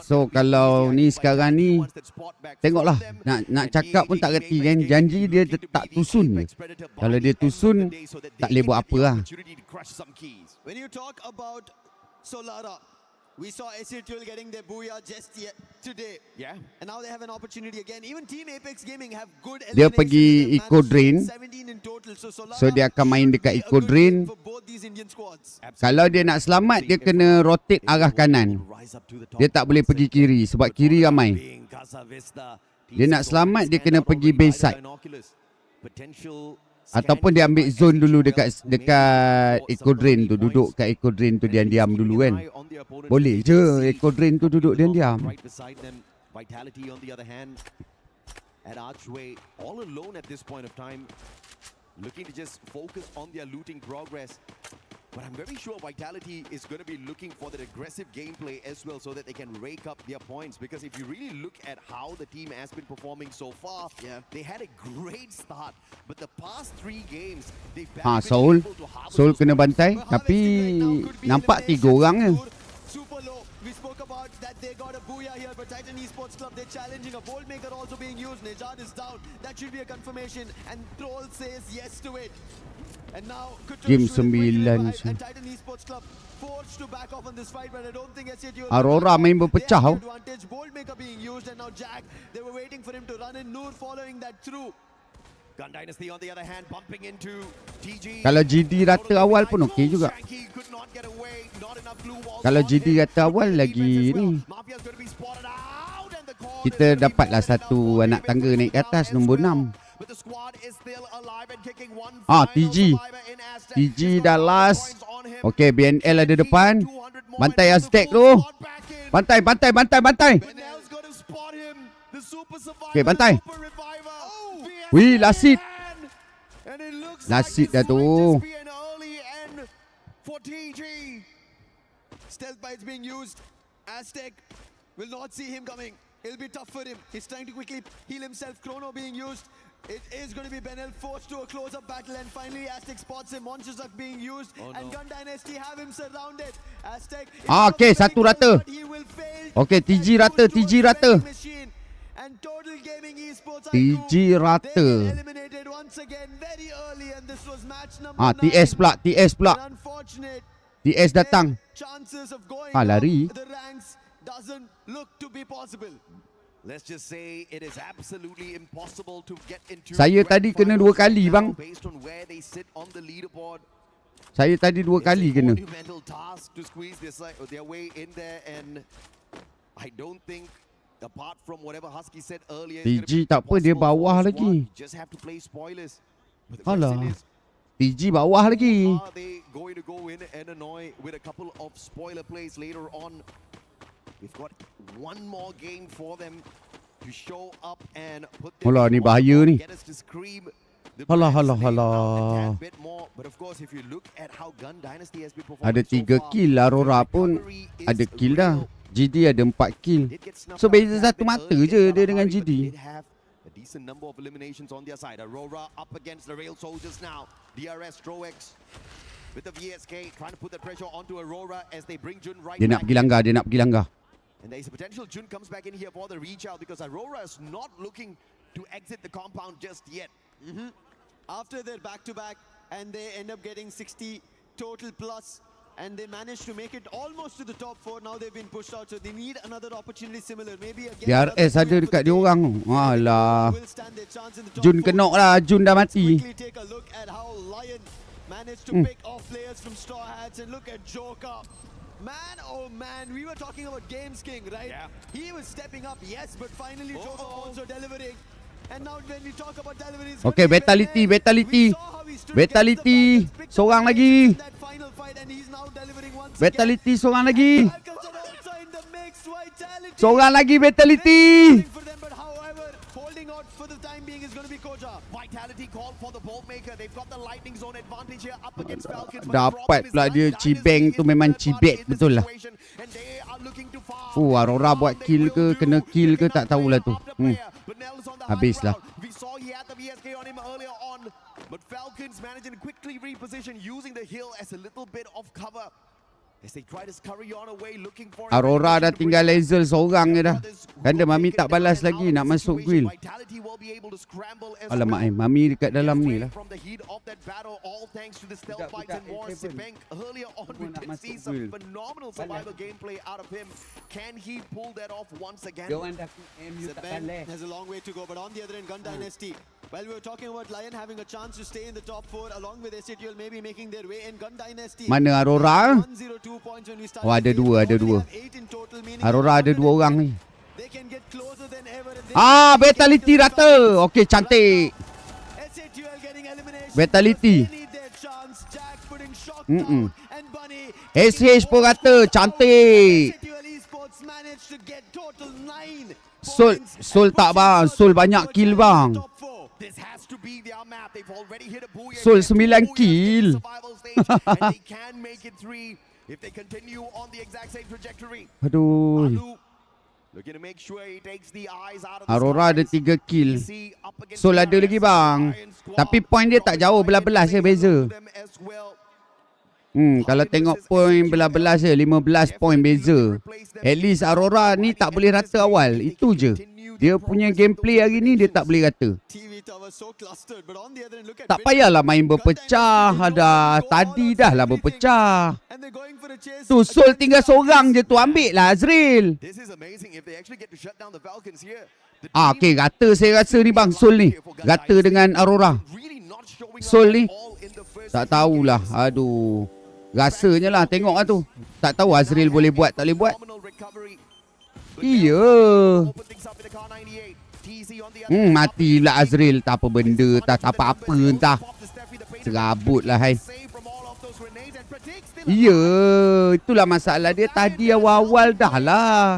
So kalau ni sekarang ni, tengoklah, nak cakap pun tak reti kan. Janji dia tak tusun je. Kalau dia tusun, tak boleh buat apa lah. When you talk about Solara, we saw SATL getting their Booyah just today. Yeah. And now they have an opportunity again. Even Team Apex Gaming have good Dia pergi Eco Drain. So dia akan main dekat Eco Drain. Kalau dia nak selamat, dia kena rotate arah kanan. Dia tak boleh pergi kiri sebab kiri ramai. Dia nak selamat, dia kena pergi base side. Ataupun dia ambil zone dulu dekat Eco Drain tu. Duduk kat Eco Drain tu diam-diam dulu kan. Boleh je Eco Drain tu duduk diam-diam. Vitality on the other hand at Archway all alone at this point of time, looking to just focus on their looting progress. But I'm very sure Vitality is going to be looking for that aggressive gameplay as well so that they can rake up their points. Because if you really look at how the team has been performing so far, they had a great start. But the past 3 games, they've been able to Soul kena bantai. Tapi nampak 3 orang je. Super low. We spoke about that they got a Booyah here, but Titan Esports Club, they're challenging. A Bolt Maker also being used. Nejad is down. That should be a confirmation. And Troll says yes to it. And now Game 9. and Titan Esports Club forced to back off on this fight, but I don't think SATL Aurora main berpecah tau. advantage. Bolt Maker being used, and now Jack, they were waiting for him to run in. Noor following that through. Gun Dynasty on the other hand bumping into TG. Kalau GD rata awal pun okey juga. Kalau GD rata awal lagi ni, kita dapatlah satu anak tangga naik ke atas nombor 6. TG dah last. Okey, BNL ada depan. Bantai Aztec tu. Bantai. Okey, bantai. Wih, lasit. Lasit dah tu. Stealth bites being used. Aztec will not see him coming. It'll be tough for him. He's trying to quickly heal himself. Chrono being used. It is going to be Benel forced to a close-up battle, and finally Aztec spots him. Monsters are being used, and Gun Dynasty have him surrounded. Aztec. Okey, satu rata. Okey, TG rata. And Total Gaming Esports TG rata. eliminated once again very early, and this was match number 9. TS pula. Unfortunate. TS datang. Chances of going lari. up the ranks doesn't look to be possible. Let's just say it is absolutely impossible to get into. Saya tadi kena 2 kali bang. Based on where they sit on the leaderboard. Saya tadi 2 kali kena. Monumental task to squeeze their way in there, and I don't think, apart from whatever Husky said earlier, TG tak apa, dia bawah lagi. just have to play spoilers. Alah. TG bawah lagi. Are they going to go in and annoy with a couple of spoiler plays later on? We've got one more game for them to show up and put them Alah, ni bahaya ni. get us to scream. Alah. But of course, if you look at how Gun Dynasty has been Ada performing 3 kill. Aurora pun ada kill dah. GD ada 4 kill. So beza satu mata je dia dengan GD. a decent number of eliminations on their side. Aurora up against the Rail Soldiers now. DRS Troex with the VSK trying to put the pressure onto Aurora as they bring Jun right Dia nak back. pergi langgar. And there's a potential Jun comes back in here for the reach out because Aurora is not looking to exit the compound just yet. After their back-to-back, and they end up getting 60 total plus, and they managed to make it almost to the top 4. Now they've been pushed out, so they need another opportunity similar. Maybe again. DRS ada dekat dia orang. Alah. Jun kenok lah. Jun dah mati. Quickly take a look at how Lion managed to pick off players from Straw Hats, and look at Joker. Man, oh man, we were talking about Games King, right? Yeah. He was stepping up, yes, but finally Joker also delivering. And now when we talk about deliveries, Okay, Vitality. Seorang lagi. Vitality seorang lagi. Seorang lagi Vitality. Dapat pula dia cibeng tu memang cibek betul lah. Aurora buat kill ke, kena kill ke tak tahulah tu. Habislah. But Falcons managing to quickly reposition using the hill as a little bit of cover. As they try to scurry on away looking for Aurora dah tinggal Lazel seorang je dah. Kan dia Mami tak balas lagi nak masuk grill. Alamak Mami dekat dalam ni lah. from the heat of that battle, all thanks to the stealth fights and wars. Sipeng earlier on we did see some phenomenal survival gameplay out of him. Can he pull that off once again? Sipeng has a long way to go, but on the other end, Gun Dynasty. While we were talking about Lion having a chance to stay in the top 4 along with SATL maybe making their way in, Gun Dynasty. Mana Aurora? Oh ada dua. Aurora ada 2 orang ni. Vitality rata. Okey cantik. Vitality. SH pun rata, cantik. Sol tak bang, Sol banyak kill bang. Sol 9 kill. Aduh. Aurora ada 3 kill. Sol ada lagi bang. Tapi point dia tak jauh, belas-belas je beza. Kalau tengok point belas-belas je, 15 point beza. At least Aurora ni tak boleh rata awal. Itu je. Dia punya gameplay hari ni dia tak boleh rata. Tak payahlah main berpecah. Tadi dah lah berpecah. Tu Sol tinggal seorang je tu, ambil lah Azril. Okay, rata saya rasa ni bang, Sol ni. Rata dengan Aurora. Sol ni tak tahulah. Aduh. Rasanya lah, tengok lah tu. Tak tahu Azril boleh buat, tak boleh buat. Iya. Matilah Azril. Tak apa benda, tak apa-apa entah. Serabut lah hai. Iya, itulah masalah dia. Tadi awal-awal dah lah.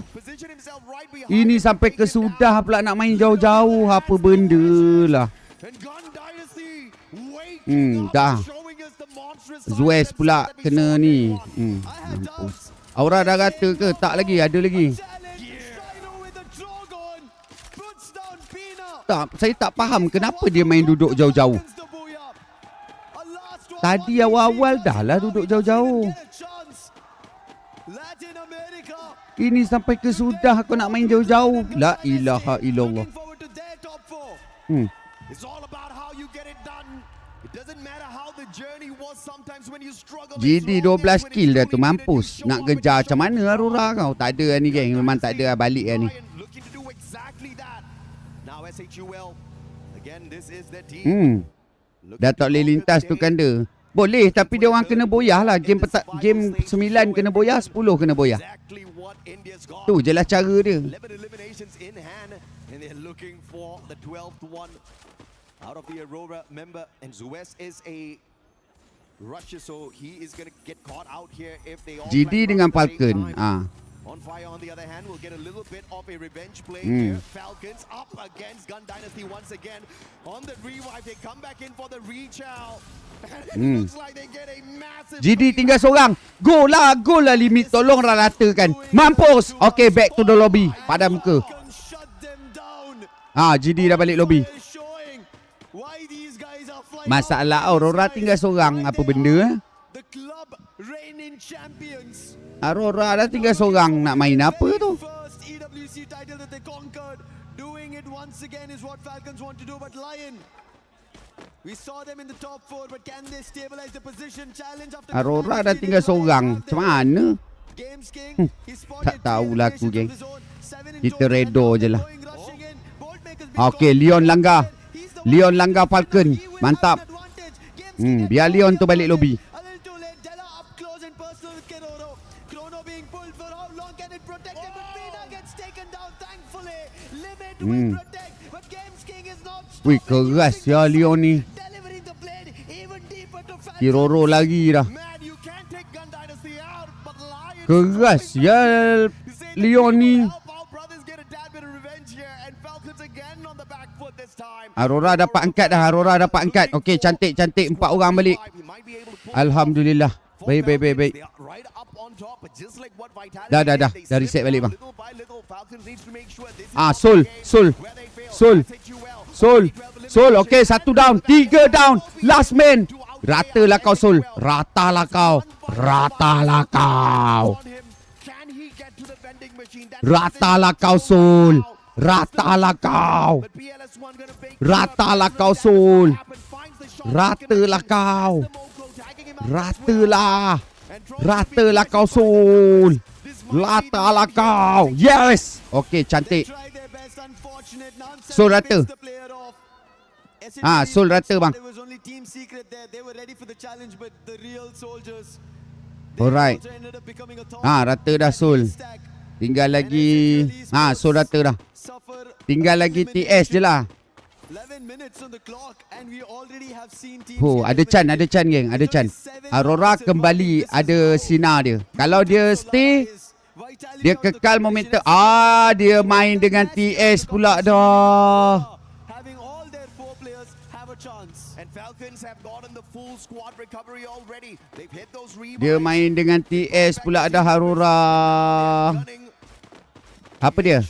Ini sampai ke sudah pula nak main jauh-jauh. Apa benda lah. Dah. Zuez pula kena ni. Aura dah rata ke? Tak lagi, ada lagi. Tak, saya tak faham kenapa dia main duduk jauh-jauh. Tadi awal-awal dah lah duduk jauh-jauh. Ini sampai ke sudah aku nak main jauh-jauh. La ilaha illallah. GD 12 kill dah tu, mampus. Nak kejar macam mana Aurora kau? Tak ada ni geng, memang tak ada balik ni. Dah tak boleh lintas tu kanda. Boleh tapi dia orang kena boyah lah. Game 9 kena boyah, 10 kena boyah. Tu je lah cara dia. Out of the Aurora member, and Zuez is a rusher, so he is going to get caught out here if they all GD dengan Falcon. On fire on the other hand, we'll get a little bit of a revenge play here. Falcons up against Gun Dynasty once again. On the revive, they come back in for the reach-out. And it looks like they get a massive... GD tinggal seorang. Go lah limit. Tolonglah ratakan. Mampus. Okay, back to the lobby. Padam muka. GD dah balik lobby. Masalah Aurora tinggal seorang. Apa benda? Aurora dah tinggal seorang. Nak main apa tu? Aurora dah tinggal seorang. Macam mana? Tak tahulah aku geng. Kita redo je lah. Okay, Leon langgar Falcon. Mantap. Biar Leon tu balik lobby. Wih, keras ya Leon ni. Kiroro lagi dah. Keras ya Leon ni. Aurora dapat angkat dah. Aurora dapat angkat. Okey, cantik. 4 orang balik. Alhamdulillah. Baik. Dah. Dah reset balik bang. Sol. Okey, 1 down. 3 down. Last man. Ratalah kau, Sol. Ratalah kau. Sol. Ratalah kau. Sol. Ratalah kau, Sol. Yes. Okey, cantik. Sol rata. Sol rata bang. Alright. Rata dah Sol. Tinggal lagi Sol rata dah. Tinggal lagi TS je lah. Ada Chan geng, ada Chan. Aurora kembali ada sinar dia. Kalau dia stay, dia kekal momentum. Dia main dengan TS pula dah. Dia main dengan TS pula dah Aurora. Apa dia?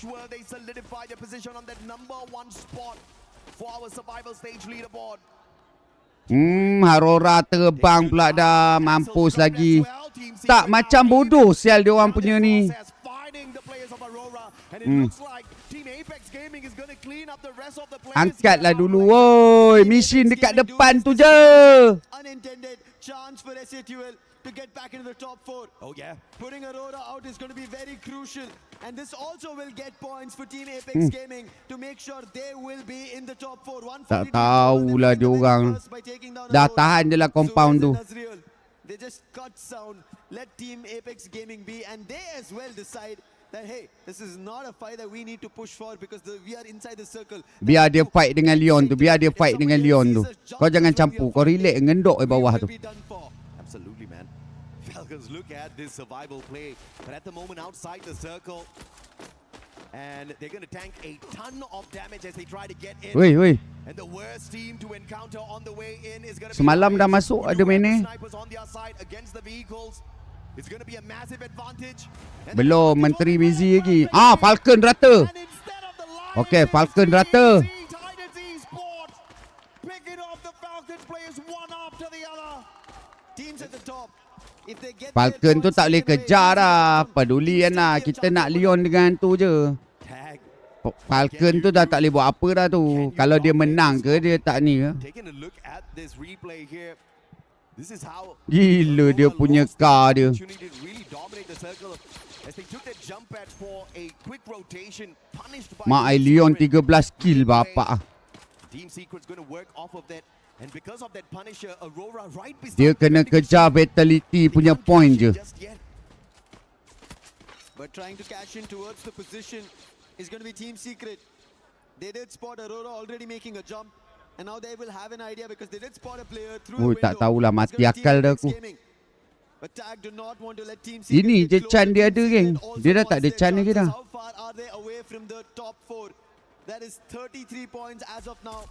Aurora terbang pula dah. Mampus lagi. Tak, macam bodoh sial dia orang punya ni. Angkatlah dulu woi. Mission dekat depan tu je. To get back into the top 4. Oh yeah. Putting Aurora out is going to be very crucial. And this also will get points for Team Apex Gaming to make sure they will be in the top 4. Tak tahulah dia orang. Dah tahan je lah compound tu. They just cut sound. Let Team Apex Gaming be. And they as well decide that hey, this is not a fight that we need to push for because we are inside the circle. Biar dia fight dengan Leon tu. Kau jangan campur. Kau relax ngendok di bawah tu. Absolutely, man. Falcons look at this survival play, but at the moment outside the circle, and they're going to tank a ton of damage as they try to get in. Woi. And the worst team to encounter on the way in is going to be semalam dah masuk ada main ni. It's going to be a massive advantage. Belum Menteri busy lagi. Falcon rata. Okey, Falcon rata. Falcon tu tak boleh kejar dah. Pedulian lah. Kita nak Leon dengan tu je. Falcon tu dah tak boleh buat apa dah tu. Kalau dia menang ke dia tak ni ke. Gila dia punya car dia. Mak ai Leon 13 kill bapak. Dia kena kejar vitality punya point je. But trying to cash in towards the position is going to be Team Secret. They did spot Aurora already making a jump, and now they will have an idea because they did spot a player through the window. Tak tahulah, mati akal dah aku. Ini je Chan dia ada geng. Dia dah tak ada Chan lagi dah. How far are they away from the top 4? That is 33 points as of now.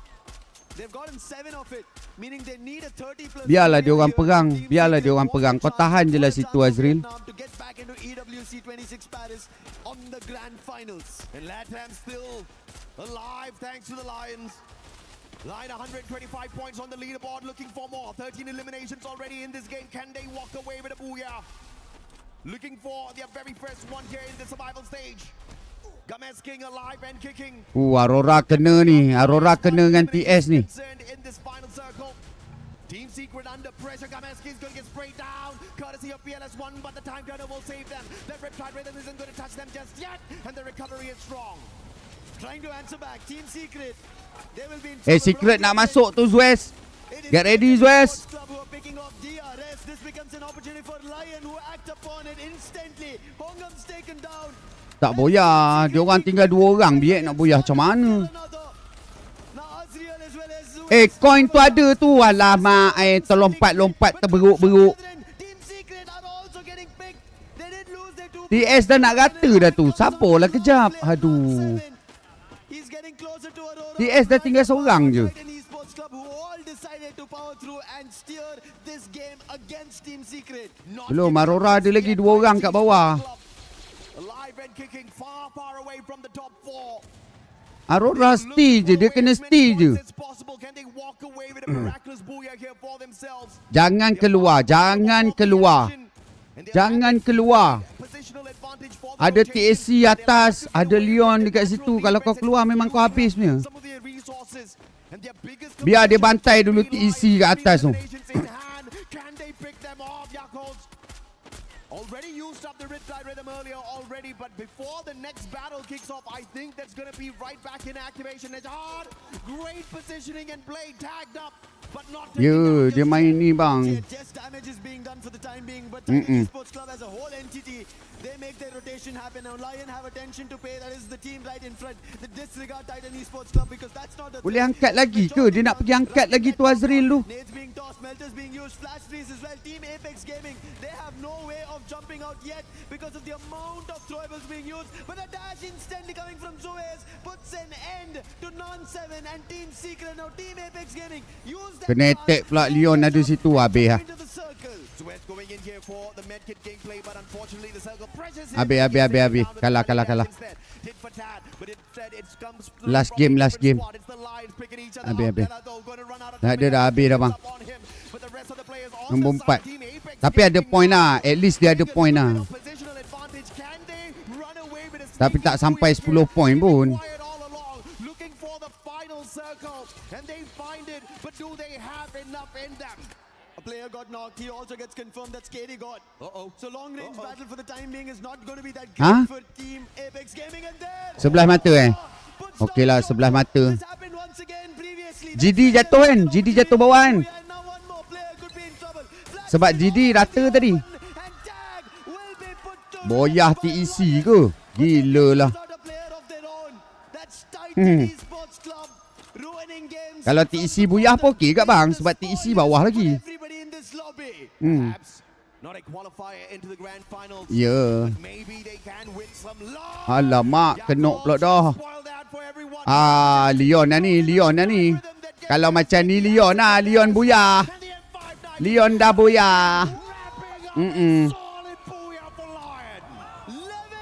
They've gotten 7 of it, meaning they need a 30 plus. Biarlah dia orang perang. Kau tahan je lah situ Azril. To get back into EWC 26 Paris on the grand finals. And Latam still alive thanks to the Lions. Line 125 points on the leaderboard, looking for more. 13 eliminations already in this game. Can they walk away with a booyah? Looking for their very first one here in the survival stage. Games King alive and kicking. Aurora kena ni. Aurora kena dengan TS ni. In this final circle. Team Secret under pressure. Games King is going to get sprayed down. Courtesy of PLS1, but the time turner will save them. The Riptide Rhythm isn't going to touch them just yet. And the recovery is strong. Trying to answer back. Team Secret. They will be in Secret nak masuk tu Zwes. Get ready Zwes. This becomes an opportunity for Lion who act upon it instantly. Hongam's taken down. Tak boyah. Dia orang tinggal 2 orang. Biar nak boyah macam mana. Coin tu ada tu. Alamak. Terlompat-lompat terberuk-beruk. TS dah nak rata dah tu. Sabarlah kejap. Aduh. closer to Aurora. TS dah tinggal seorang je. Titan Esports Club who all decided to power through and steer this game against Team Secret. Belum, Aurora ada lagi 2 orang kat bawah. Alive and kicking far away from the top 4. Aurora stay je, dia kena stay je. Can they walk away with a miraculous booyah here for themselves? Jangan keluar, jangan keluar. Jangan keluar. Ada TSC atas, ada Leon dekat situ. Kalau kau keluar memang kau habis punya. Biar dia bantai dulu TSC kat atas tu. Already used up the Riptide Rhythm earlier already, but before the next battle kicks off, I think that's going to be right back in activation. It's hard, great positioning and play tagged up, but not Ya, dia main ni bang. Just damage is being done for the time being, but Titan Esports Club as a whole entity, they make their rotation happen. Now Lion have attention to pay. That is the team right in front. They disregard Titan Esports Club because that's not the. Boleh angkat lagi ke? Dia nak pergi angkat lagi tu Azril tu. Nades being tossed, melters being used, flash freeze as well. Team Apex Gaming, they have no way of jumping out yet because of the amount of throwables being used. But a dash instantly coming from Suez puts an end to Non-7 and Team Secret. Now Team Apex Gaming use that. Kena attack pula Leon ada situ habis lah. Suez going in here for the medkit gameplay, but unfortunately the circle pressures him. Habis. Kalah. Last game. Habis. Dia dah habis dah bang. Nombor 4. Tapi ada point lah. At least dia ada point lah. Tapi tak sampai 10 point pun. A player got knocked. He also gets confirmed that KD got. So long range battle for the time being is not going to be that great for Team Apex Gaming. And there, Sebelah mata Okey lah, sebelah mata. GD jatuh kan? GD jatuh bawah kan? Sebab GD rata tadi. Boyah TEC ke? Gila lah. Kalau TEC buyah pun okey kat bang. Sebab TEC bawah lagi. Ya. Alamak, kenok pula dah. Leon dah ni. Kalau macam ni Leon lah. Leon buyah. Leon dah buyah.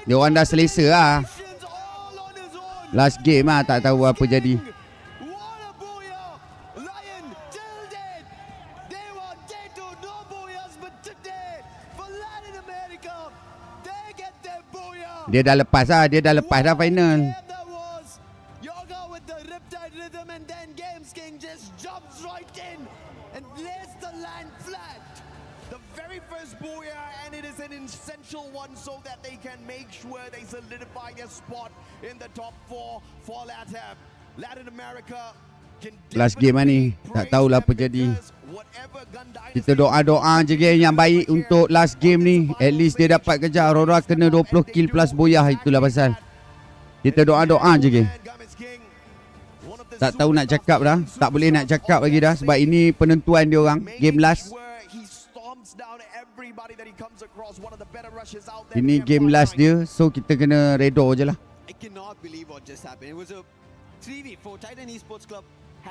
Dia orang dah selesa lah. Last game lah, tak tahu apa jadi. Dia dah lepas dah final. Essential one so that they can make sure they solidify their spot in the top 4 for LATAM. Latin America can last game ni, tak tahulah apa jadi. Kita doa-doa je geng yang baik untuk last game ni. At least dia dapat kejar Aurora kena 20 kill plus boyah, itulah pasal. Kita doa-doa je geng. Tak tahu nak cakap dah, tak boleh nak cakap lagi dah sebab ini penentuan dia orang, game last. Ini game last dia, so kita kena redo je lah.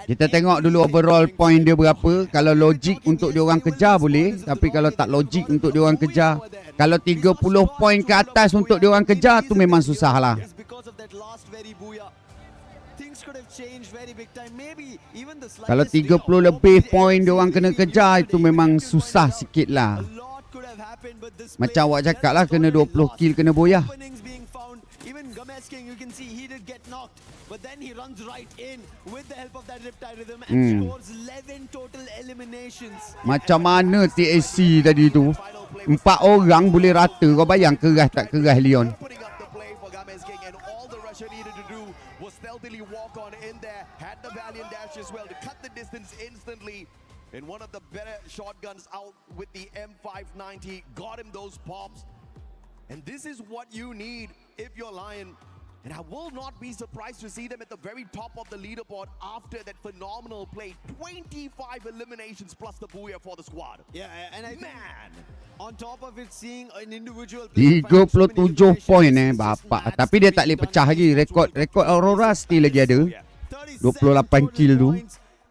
Kita tengok dulu overall point dia berapa. Kalau logik untuk dia orang kejar boleh, tapi kalau tak logik untuk dia orang kejar, kalau 30 point ke atas untuk dia orang kejar tu memang susah lah. Kalau 30 lebih point dia orang kena kejar, itu memang susah sikit lah. Macam awak cakap lah, kena 20 kill, kena boyah. Macam mana TSC tadi tu 4 orang boleh rata. Kau bayang kerah tak kerah Leon. And one of the better shotguns out with the M590 got him those pops. And this is what you need if you're Lion. And I will not be surprised to see them at the very top of the leaderboard after that phenomenal play. 25 eliminations plus the booyah for the squad. Yeah, and I think on top of it, seeing an individual 37 point bapak. Tapi dia tak boleh pecah lagi. Rekod Aurora still lagi ada. 28 kill tu.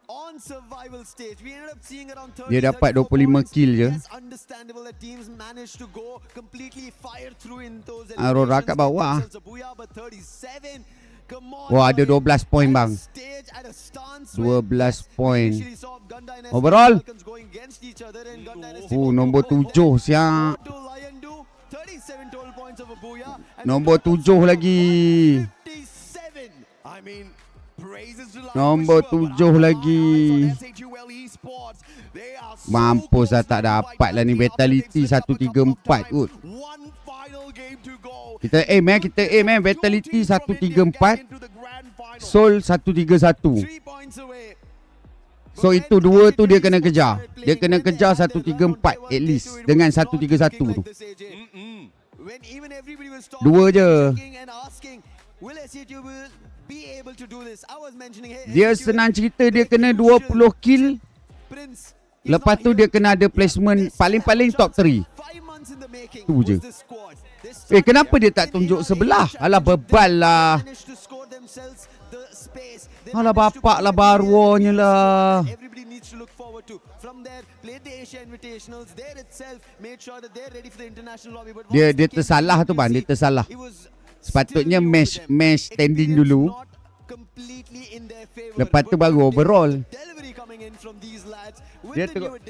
On survival stage, we ended up seeing around 30, Dia dapat 34 25 points. kill je. Yes, understandable that teams managed to go completely fire through in those Aurora eliminations, kat bawah. get themselves a booyah, but 37. Come on, Wah, ada 12 point bang. 12 point. Overall. Nombor 7 siap. 37 total points of a booyah. Nombor 7 lagi. 57. I mean, Nombor 7 lagi. Mampus lah tak dapat lah ni Vitality 134 kot. Kita aim Vitality 134, Soul 131. So itu dua tu dia kena kejar. Dia kena kejar 134 at least dengan 131 tu. Dua je. Dia senang cerita dia kena 20 kill. Lepas tu dia kena ada placement paling-paling top 3. Tu je. Kenapa dia tak tunjuk sebelah? Alah bebal lah. Alah bapak lah baruanya lah. Dia tersalah tu bang, dia tersalah. Sepatutnya match standing dulu. Lepas tu baru overall. Dia tengok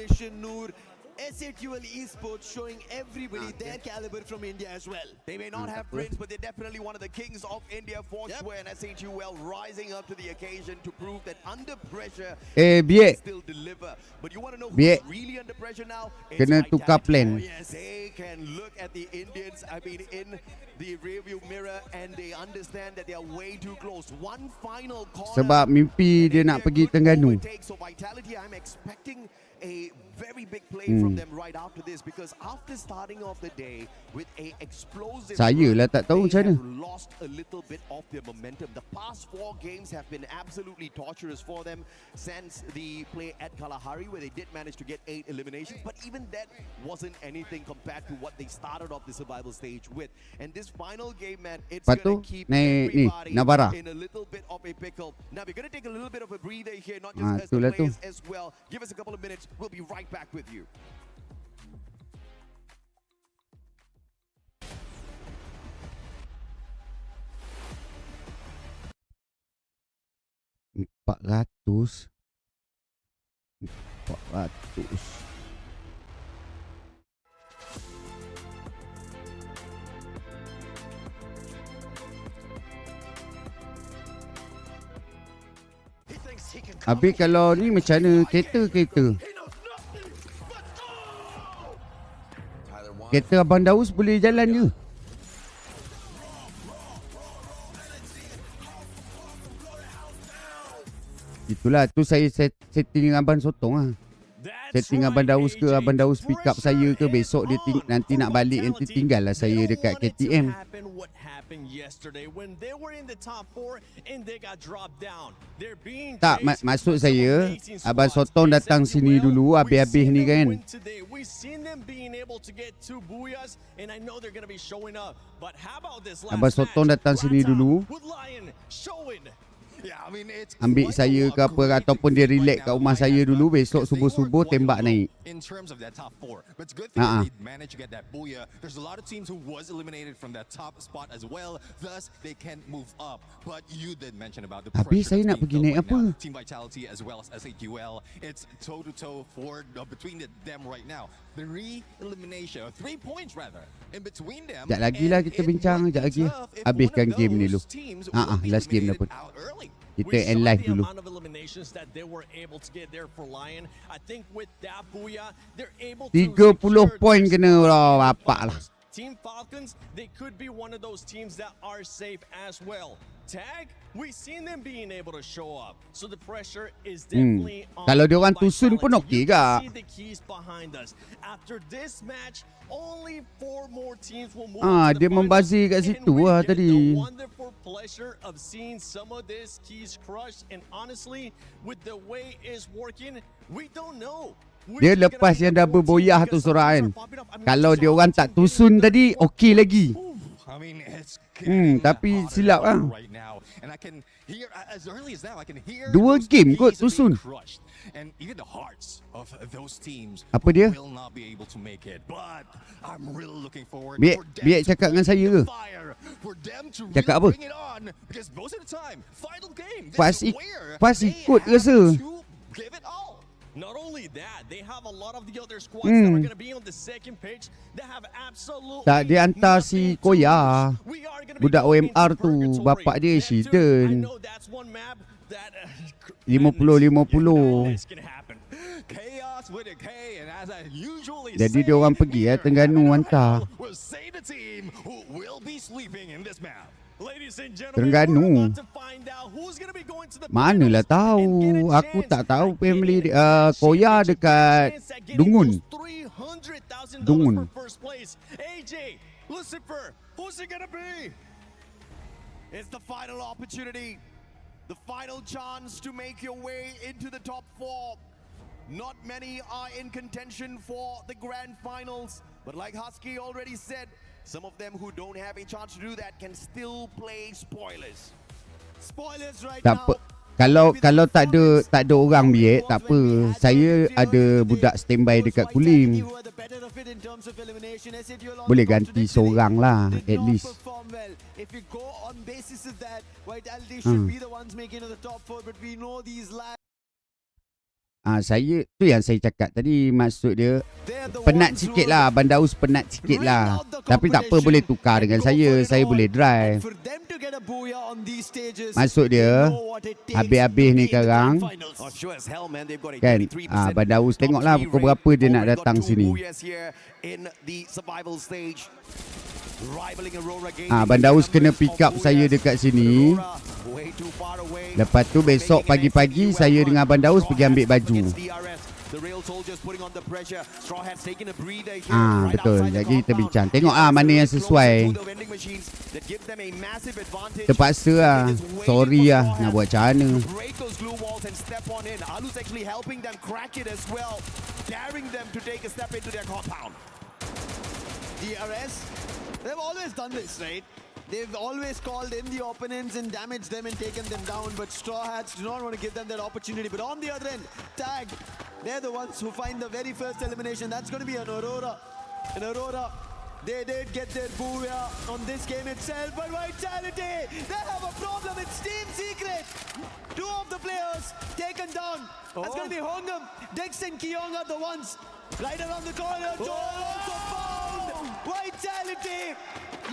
SAQL esports showing everybody their caliber from India as well. They may not have prints, but they're definitely one of the kings of India for sure. And SAQL rising up to the occasion to prove that under pressure they still deliver. But you want to know who's really under pressure now? Kena tukar plan. They can look at the Indians, in the rearview mirror, and they understand that they are way too close. One final corner. Sebab mimpi dia nak pergi Terengganu. So Vitality, I'm expecting a very big play from them right after this, because after starting off the day with a explosive Saya lah tak tahu macam mana. lost a little bit of their momentum. The past 4 games have been absolutely torturous for them since the play at Kalahari, where they did manage to get 8 eliminations, but even that wasn't anything compared to what they started off the survival stage with. And this final game, man, it's going to keep everybody in a little bit of a pickle. Now we're going to take a little bit of a breather here, not just as the players as well. Give us a couple of minutes, we'll be right back with you. $400. Habis kalau ni macam mana kereta? Kereta Abang Daus boleh jalan je? Itulah tu saya setting dengan Abang Sotong lah. Setting Abang Daus ke, Abang Daus pick up saya ke, besok dia nanti nak balik, nanti tinggal lah saya dekat KTM. Tak, maksud saya Abang Sotong datang sini dulu habis-habis ni kan. Abang Sotong datang sini dulu, ambil saya ke apa, ataupun dia relax kat rumah saya dulu, besok subuh-subuh tembak naik. In terms of that top 4, but it's good thing that they managed to get that booyah. There's a lot of teams who was eliminated from that top spot as well, thus they can move up. But you did mention about the pressure. Habis saya nak pergi naik apa? Team Vitality as well as SAQL. It's toe to toe for between them right now. 3 elimination, 3 points rather, in between them. Sekejap lagi lah kita bincang, sekejap lagi. Habiskan game ni dulu. Last game dah pun. Kita end live dulu. 30 poin kena bapak lah. Team Falcons, they could be one of those teams that are safe as well. Tag, we've seen them being able to show up. So the pressure is definitely on. Kalau dia orang tusun pun okey gak. See the keys behind us. After this match, only 4 more teams will move. Dia membazir kat situ lah tadi. The wonderful pleasure of seeing some of this keys crushed, and honestly, with the way it's working, we don't know. Dia lepas yang dah berboyah tu Sorahan. Kalau dia orang tak tusun tadi, okey lagi. Tapi silap lah. And I can Here, as early as now, I can hear 2 those game kot keys are being susun. crushed. And even the hearts of those teams Apa dia? will not be able to make it. But I'm really looking forward Biar for them biar to cakap dengan saya ke? fire, for them to Cakap really apa? bring it on. Because most of the time, final game, Pas this is ik- where pas they ikut have rasa. to give it all. Not only that, they have a lot of the other squads that are going to be on the second page that have absolutely Tak, dia hantar si Koya. Budak OMR tu, bapak dia accident. 50-50. Chaos with a K, and as I usually Jadi say, dia orang pergi Terengganu hantar. will say the team who will be sleeping in this map. Ladies and gentlemen, Terengganu. we're about to find out who's going to be going to the Manalah tahu. Aku tak tahu family Koya dekat Dungun. Dungun. first place. AJ, Lucifer, who's it going to be? It's the final opportunity, the final chance to make your way into the top 4. Not many are in contention for the grand finals, but like Husky already said, some of them who don't have a chance to do that can still play spoilers. Spoilers right Tak apa. Kalau tak ada orang biak, tak apa. Saya ada budak standby dekat Kulim. Boleh ganti seorang lah, at least. If you go on basis of that, Vitality should be the ones making it to the top 4, but we know these lads. Saya tu yang saya cakap tadi, maksud dia penat sikit lah, Bandaus penat sikit lah. Tapi tak apa, boleh tukar dengan saya boleh drive. Maksud dia habis-habis ni sekarang kan, Bandaus tengoklah pukul berapa dia nak datang sini. Bandaus kena pick up saya dekat sini. Lepas tu besok pagi-pagi saya dengan Bandaus pergi ambil baju. Betul. Jadi kita bincang. Tengok mana yang sesuai. Terpaksa lah. Sorry lah. Nak buat macam mana. DRS, they've always done this, right? They've always called in the opponents and damaged them and taken them down, but Straw Hats do not want to give them that opportunity. But on the other end, Tag, they're the ones who find the very first elimination. That's going to be an Aurora. An Aurora, they did get their booyah on this game itself, but Vitality, they have a problem. It's Team Secret. 2 of the players taken down. That's going to be Hongam, Dex and Kyong are the ones. Right around the corner, Joel also found. Vitality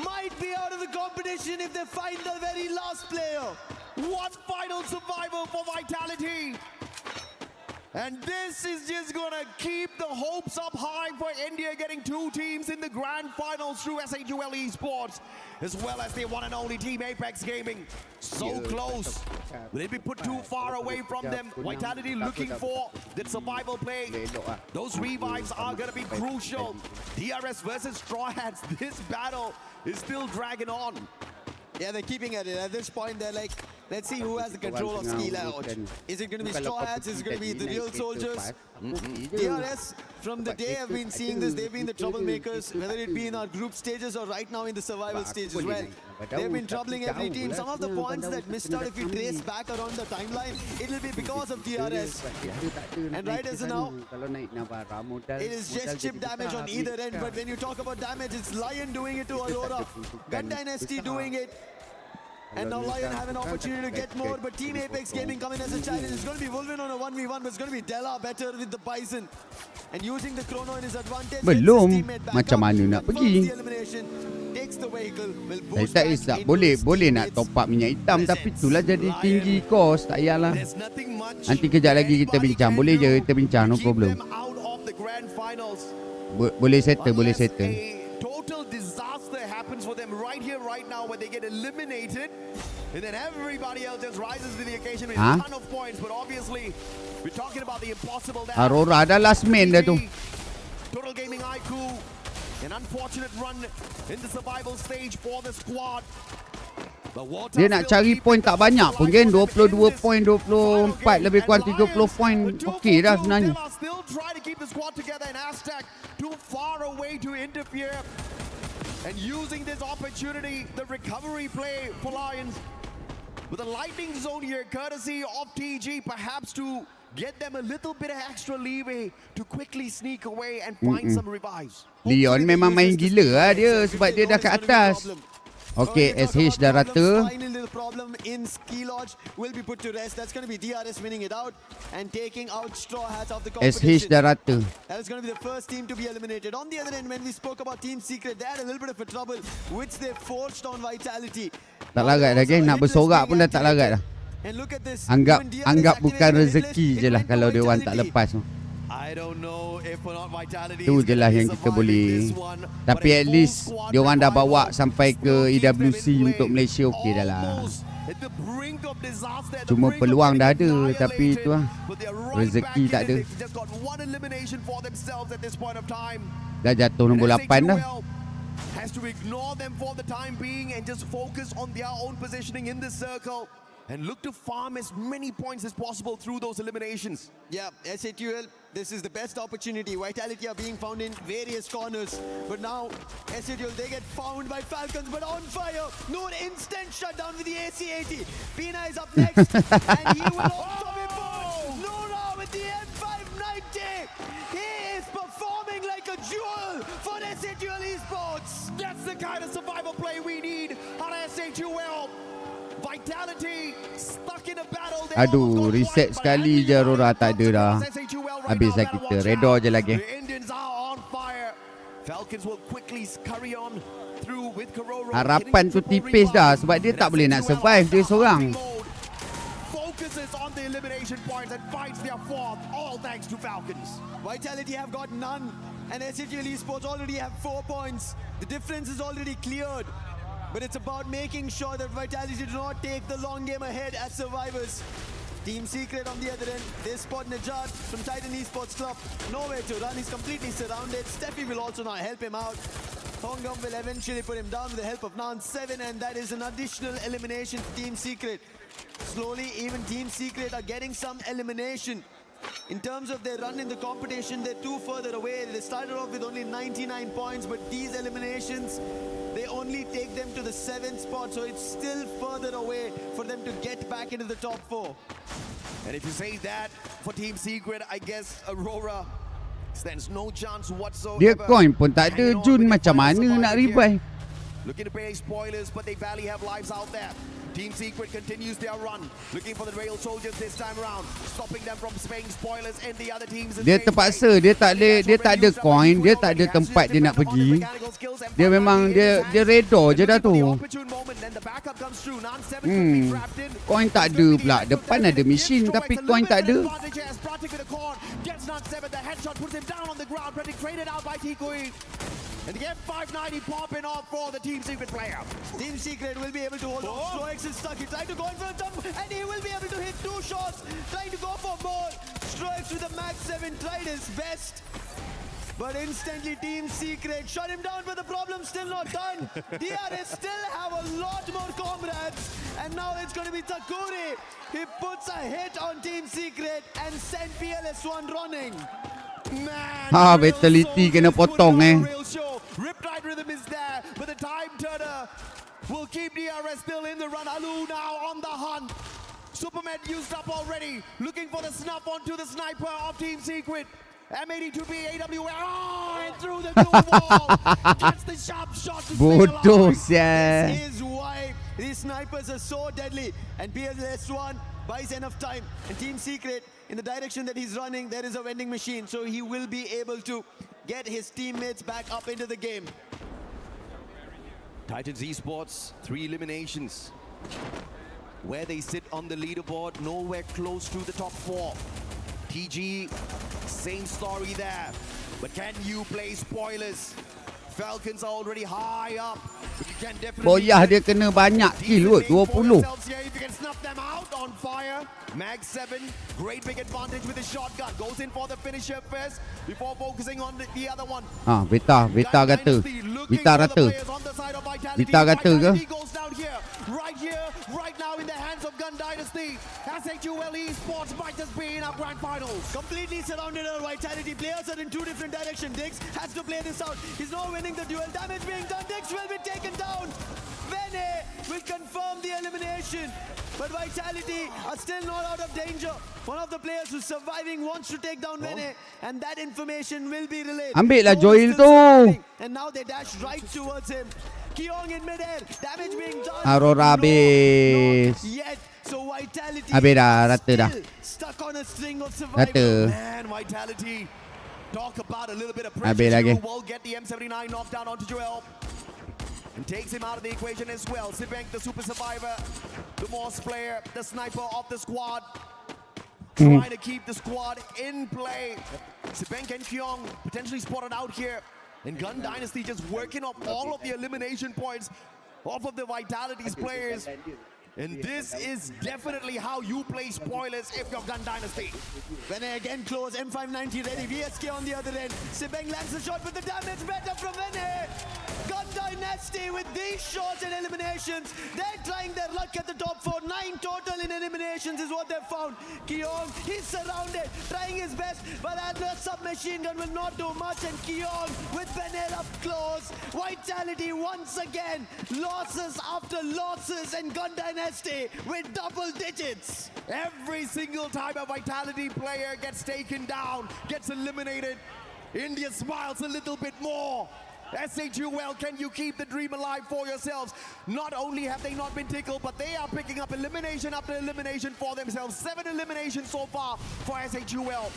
might be out of the competition if they find the very last player. One final survivor for Vitality. And this is just gonna keep the hopes up high for India getting 2 teams in the grand finals through SAQL Esports, as well as the one and only team Apex Gaming. So close. Will it be put too far away from them? Vitality looking for that survival play. Those revives are gonna be crucial. DRS versus Straw Hats. This battle is still dragging on. Yeah, they're keeping at it. At this point, they're like, let's see who has the control of ski lounge. Is it going to be Straw Hats? Is it going to be the real soldiers? DRS, from the day I've been seeing this, they've been the troublemakers, whether it be in our group stages or right now in the survival stage as well. They've been troubling every team. Some of the points that missed out, if you trace back around the timeline, it'll be because of DRS. And right as of now, it is just chip damage on either end. But when you talk about damage, it's Lion doing it to Aurora, Gun Dynasty doing it. And now Lion have an opportunity to get more, but Team Apex Gaming coming as a challenge. It's going to be Wolverine on a 1v1, but it's going to be Della better with the Bison. And using the chrono in his advantage. Belum. Macam mana nak pergi? Tak boleh nak top up minyak hitam, tapi itulah jadi tinggi kos. Tak payahlah. Nanti kejap lagi kita bincang. Boleh je kita bincang, no problem. Boleh settle. Total disaster happens for them right here, right now, when they get eliminated, and then everybody else just rises to the occasion with a ton of points. But obviously, we're talking about the impossible. Aurora dah last man dah tu. Total Gaming AYUH, an unfortunate run in the survival stage for the squad. Dia nak cari point tak banyak pun kan, 22 point, 24, lebih kurang 30 point. Okey dah sebenarnya. Too far away to interfere, and using this opportunity, the recovery play for Lions. with a lightning zone here, courtesy of TG, perhaps to get them a little bit of extra leeway to quickly sneak away and find some revives. Leon memang main gila lah dia sebab dia dah kat atas. Okay, SH dah rata. Finally, the problem in Ski Lodge will be put to rest. That's going to be DRS winning it out and taking out Straw Hats of the competition. SH dah rata. That is going to be the first team to be eliminated. On the other end, when we spoke about Team Secret, they had a little bit of a trouble, which they forced on Vitality. Tak larat dah, nak bersorak pun dah tak larat dah. And look at this. Anggap bukan rezeki je lah kalau dia orang tak lepas tu. I don't know if or not Vitality Tu je lah yang kita boleh. Tapi at least dia orang dah bawa sampai ke EWC untuk Malaysia, okey dah lah. Cuma peluang dah ada, tapi tu lah, rezeki tak ada. Dah jatuh nombor 8 dah. Has to ignore them for the time being and just focus on their own positioning in the circle and look to farm as many points as possible through those eliminations. Yeah, SAQL, this is the best opportunity. Vitality are being found in various corners. But now, SAQL, they get found by Falcons, but on fire. No instant shutdown with the AC-80. Pina is up next, and he will also be burned. Nora with the M590. He is performing like a jewel for SAQL Esports. That's the kind of survival play we need on SAQL. Vitality stuck in a battle. Aduh, reset sekali je Aurora tak ada dah. Habis dah kita. Redor je lagi. Harapan tu tipis dah sebab dia tak boleh nak survive dia seorang. Focuses on the elimination points and fights their fourth, all thanks to Falcons. Vitality have got none, and SAQL Esports already have 4 points. The difference is already cleared. But it's about making sure that Vitality do not take the long game ahead as survivors. Team Secret on the other end, they spot Najat from Titan Esports Club. Nowhere to run, he's completely surrounded. Steffi will also now help him out. Hongam will eventually put him down with the help of Nan7, and that is an additional elimination for Team Secret. Slowly, even Team Secret are getting some elimination. In terms of their run in the competition, they're too further away. They started off with only 99 points, but these eliminations, they only take them to the 7th spot, so it's still further away for them to get back into the top 4. And if you say that for Team Secret, I guess Aurora stands no chance whatsoever. Dia coin pun tak ada, Jun macam mana nak revive? Looking to pay spoilers, but they barely have lives out there. Team Secret continues their run, looking for the rail soldiers this time around, stopping them from spraying spoilers and the other teams. Dia terpaksa, dia tak ada coin, dia tak ada tempat dia nak pergi. Dia memang dia redor je dah tu. Coin tak ada pula. Depan ada mission tapi coin tak ada. And the M590 popping off for the Team Secret player. Team Secret will be able to hold on. Stroix is stuck. He tried to go in for a jump, and he will be able to hit 2 shots. Trying to go for more. Stroix with the Max 7 tried his best. But instantly Team Secret shut him down, but the problem's still not done. DRS still have a lot more comrades. And now it's going to be Takuri. He puts a hit on Team Secret and sent PLS1 running. Ha, vitality kena potong Riptide rhythm is there, but the time turner will keep DRS still in the run. Alu now on the hunt. Superman used up already, looking for the snuff onto the sniper of Team Secret. M82B AWR, and through the blue wall, gets the sharp shot to bodoh sia. This is why these snipers are so deadly, and PLS1 buys enough time, and Team Secret, in the direction that he's running, there is a vending machine, so he will be able to get his teammates back up into the game. Titans Esports, 3 eliminations. Where they sit on the leaderboard, nowhere close to the top 4. TG, same story there. But can you play spoilers? Falcons are already high up. But you can definitely Boyah dia kena banyak kill kot, 20. If you can snuff them out on fire. Mag 7, great big advantage with the shotgun. Goes in for the finisher first before focusing on the other one. Ha, Beta kata. Beta rata. Beta kata ke? Right here, right now in the hands of Gun Dynasty. SAQL Esports might just be in our grand finals. Completely surrounded our Vitality. Players are in 2 different directions. Dix has to play this out. He's now winning the duel. Damage being done. Dix will be taken down. Vene will confirm the elimination. But Vitality are still not out of danger. One of the players who's surviving wants to take down Vene, and that information will be relayed. Ambil lah Joel Joel is tu. still surviving, and now they dash right towards him. Kyong in midair, damage being done. Aurora habis. Yet, so Vitality Habis dah, rata dah. stuck on a string of Rata. survival. Man, Vitality. Talk about a little bit of Habis pressure. lagi. Will get the M79 knocked down onto Joel. And takes him out of the equation as well. Sibank, the super survivor, the Morse player, the sniper of the squad. Trying to keep the squad in play. Sibank and Kyong potentially spotted out here. And Gun Dynasty just working off all of the elimination points off of the Vitality's players. And this is definitely how you play spoilers if you're Gun Dynasty. Vene again close, M590 ready, VSK on the other end. Sibeng lands the shot with the damage, better from Vene. Gun Dynasty with these shots and eliminations. They're trying their luck at the top 4. 9 total in eliminations is what they've found. Kyong, he's surrounded, trying his best, but that submachine gun will not do much. And Kyong with Vene up close. Vitality once again, losses after losses, and Gun Dynasty with double digits. Every single time a Vitality player gets taken down, gets eliminated, India smiles a little bit more. SHUL, can you keep the dream alive for yourselves? Not only have they not been tickled, but they are picking up elimination after elimination for themselves. 7 eliminations so far for SHUL.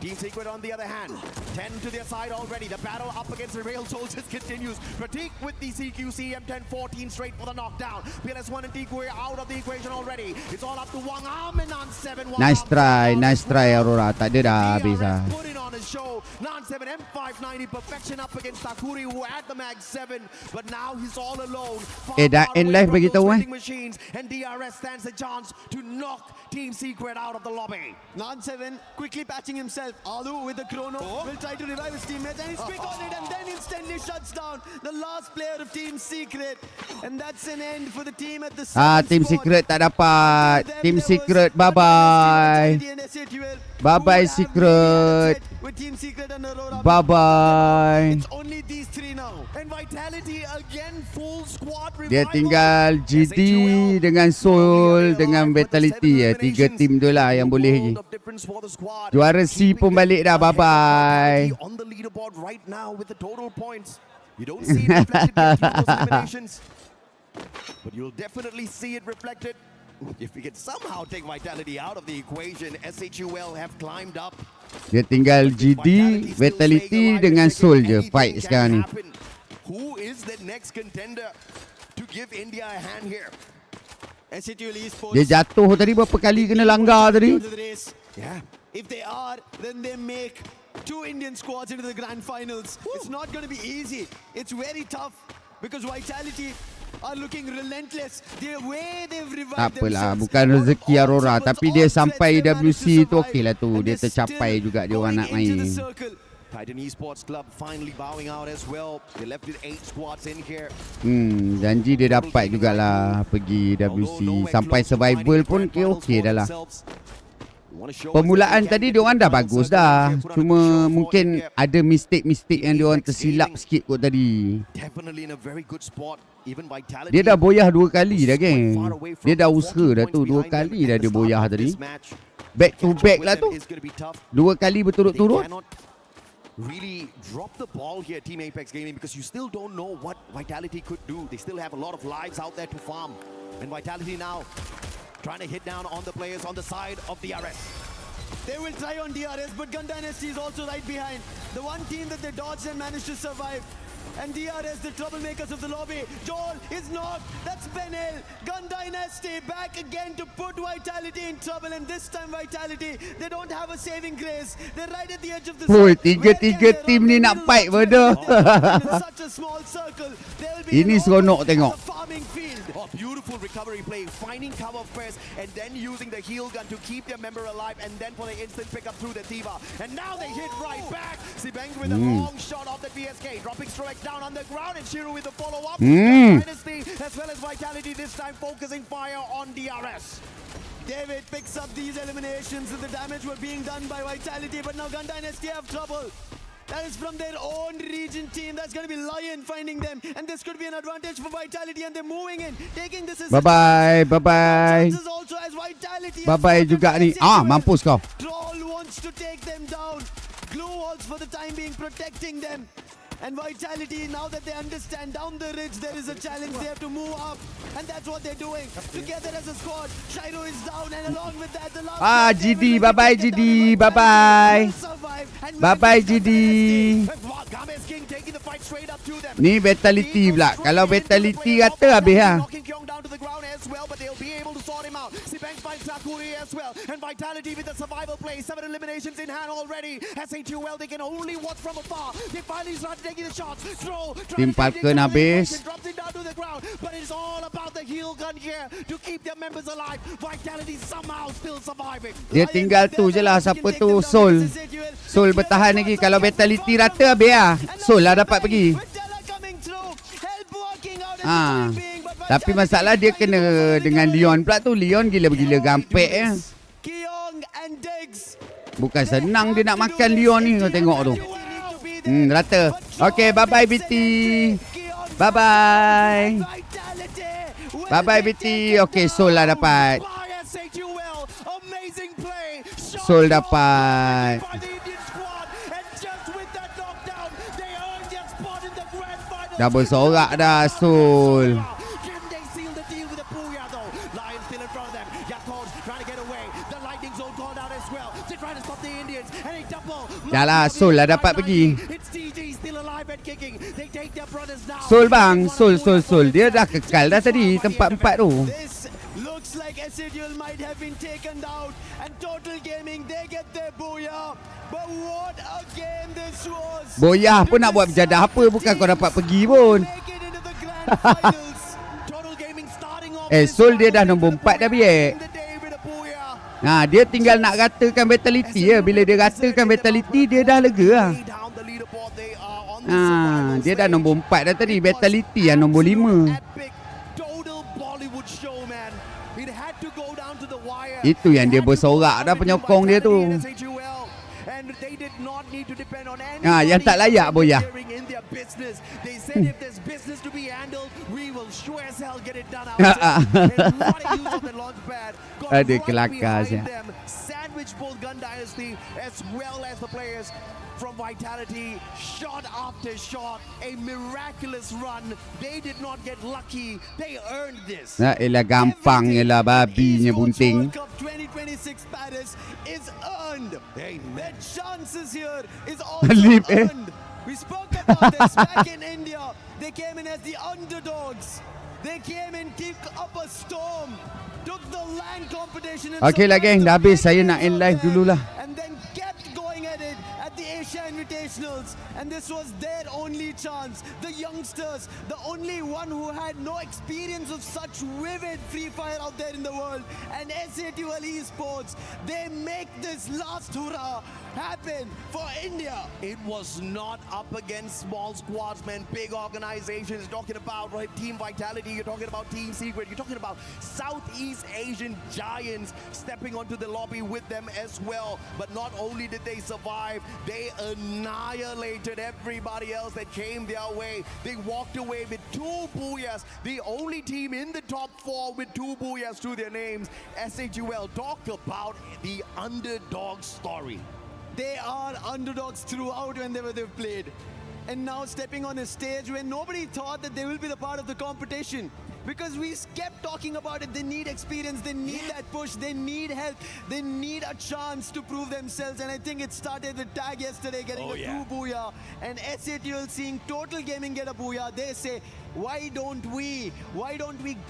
Team Secret on the other hand, 10 to their side already. The battle up against the Rail Soldiers continues. Pratik with the CQC M10-14 straight for the knockdown. PLS1 and Tikwe out of the equation already. It's all up to Wang Am and Nan7. Nice try Aurora. Tak ada dah habis lah. Putting on a show. Nan7 M590 perfection up against Takuri who had the mag 7, but now he's all alone. Dah end live bagi tahu Machines, and DRS stands a chance to knock Team Secret out of the lobby. Nan7 quickly patching himself. Alu with the chrono will try to revive his teammates, and he's quick on it and then instantly shuts down the last player of Team Secret. And that's an end for the team at the Team Secret tak dapat. Team Secret bye-bye. Bye-bye Secret. With Team Secret and Aurora. Bye-bye. It's only these 3 now. And Vitality again full squad revival. Dia tinggal GD dengan Soul dengan Vitality ya. 3 tim tu lah yang boleh lagi. Juara C pun balik dah. Bye-bye. On the leaderboard right now with the total points. You don't see it reflected in those eliminations, but you'll definitely see it reflected if we can somehow take Vitality out of the equation. SHUL have climbed up. Dia tinggal GD, Vitality dengan Soul je fight sekarang ni. Who is the next contender to give India a hand here? Dia jatuh tadi berapa kali kena langgar tadi. Yeah. If they are, then they make 2 Indian squads into the grand finals. It's not going to be easy. It's very tough because Vitality are looking relentless. The way they've revived Apalah, bukan rezeki Aurora, tapi dia sampai WC tu okey lah tu. Dia tercapai juga dia orang nak main. Titan Esports Club finally bowing out as well. They left with 8 squads in here. Janji dia dapat jugalah pergi WC. Sampai survival pun okey dah lah. Permulaan tadi diorang dah bagus dah. Cuma mungkin ada mistake-mistake yang diorang tersilap sikit kot tadi. Dia dah boyah 2 kali dah geng. Dia dah usaha dah tu. 2 kali dah dia boyah tadi. Back to back lah tu. 2 kali berturut-turut. Really drop the ball here, Team Apex Gaming, because you still don't know what Vitality could do. They still have a lot of lives out there to farm. And Vitality now trying to hit down on the players on the side of DRS. They will try on DRS, but Gun Dynasty is also right behind. The one team that they dodged and managed to survive. And DRS, the troublemakers of the lobby. Joel is knocked. That's Benel. Gun Dynasty back again to put Vitality in trouble. And this time Vitality, they don't have a saving grace. They're right at the edge of the circle. Tiga tim ni nak fight pada. Ini seronok tengok. Oh, beautiful recovery play, finding cover first and then using the heal gun to keep their member alive and then for the instant pick up through the Diva. And now they hit right back. Sibeng with a long shot off the VSK, dropping Stroek down on the ground, and Shiru with the follow-up. Dynasty as well as Vitality this time focusing fire on DRS. David picks up these eliminations and the damage were being done by Vitality, but now Gun Dynasty have trouble. That is from their own region team. That's going to be Lion finding them. And this could be an advantage for Vitality. And they're moving in. Taking this as Bye-bye. Bye-bye. also as Vitality. Bye-bye juga ni. Mampus kau. Troll wants to take them down. Glue walls for the time being protecting them. And Vitality, now that they understand down the ridge there is a challenge, they have to move up. And that's what they're doing. Together as a squad, Shiro is down, and along with that, the last... GD. Bye-bye, GD. Bye-bye. Bye-bye, GD. Ni Vitality pula. Kalau Vitality kata habis lah. And Vitality with the survival play, 7 eliminations in hand already. SAQL, they can only watch from afar. They finally start taking the shots. Throw, Tim Falcon habis. drops it down to the ground. But it's all about the heal gun here to keep their members alive. Vitality somehow still surviving. Dia tinggal tu je lah. Siapa tu? Soul. Soul bertahan lagi. Kalau Vitality rata habis lah. Soul lah dapat pergi. Tapi masalah dia kena dengan Leon pula tu. Leon gila-gila gampek ya. Bukan senang dia nak makan Leon ni. Kau tengok tu. Rata. Okay, bye-bye BT. Bye-bye. Bye-bye BT. Okay, Soul lah dapat. Soul dapat. Dah bersorak dah Soul. Dah lah Soul lah dapat pergi. Soul bang, Soul. Dia dah kekal dah tadi tempat 4 tu. Looks like SAQL might have been taken down, and Total Gaming they get their booyah. But what a game this was. Boyah pun nak buat berjadah apa, bukan kau dapat pergi pun. Soul dia dah nombor 4 dah biar. Nah, dia tinggal nak ratakan Vitality ya. Bila dia ratakan Vitality, dia dah lega lah. Dia dah nombor 4 dah tadi. Vitality yang nombor 5. Itu yang dia bersorak dah penyokong dia tu. Yang tak layak Boyah. Ada kelakar saya. Sandwich both Gun Dynasty as well as the players from Vitality. Shot after shot, a miraculous run. They did not get lucky. They earned this. Elah gampang elah babinya bunting. 2026 Paris is earned. The chances here is also Alip, earned. We spoke about this back in India. They came in as the underdogs. They came in, kicked up a storm. Took the land competition. Okay lah geng, dah habis. Saya nak end live dululah. And then kept going at it at the Asia Invitationals. And this was their only chance. The youngsters, the only one who had no experience of such vivid Free Fire out there in the world. And SAQL Esports, they make this last hurrah happen for India. It was not up against small squads, man. Big organizations. Talking about Team Vitality. You're talking about Team Secret. You're talking about Southeast Asian giants stepping onto the lobby with them as well. But not only did they survive, they annihilated everybody else that came their way. They walked away with 2 booyahs. The only team in the top 4 with 2 booyahs to their names. SAQL, talk about the underdog story. They are underdogs throughout whenever they've played. And now stepping on a stage where nobody thought that they will be the part of the competition. Because we kept talking about it. They need experience, they need that push, they need help, they need a chance to prove themselves. And I think it started with Tag yesterday getting a 2 booyah. And SAQL seeing Total Gaming get a booyah. They say, why don't we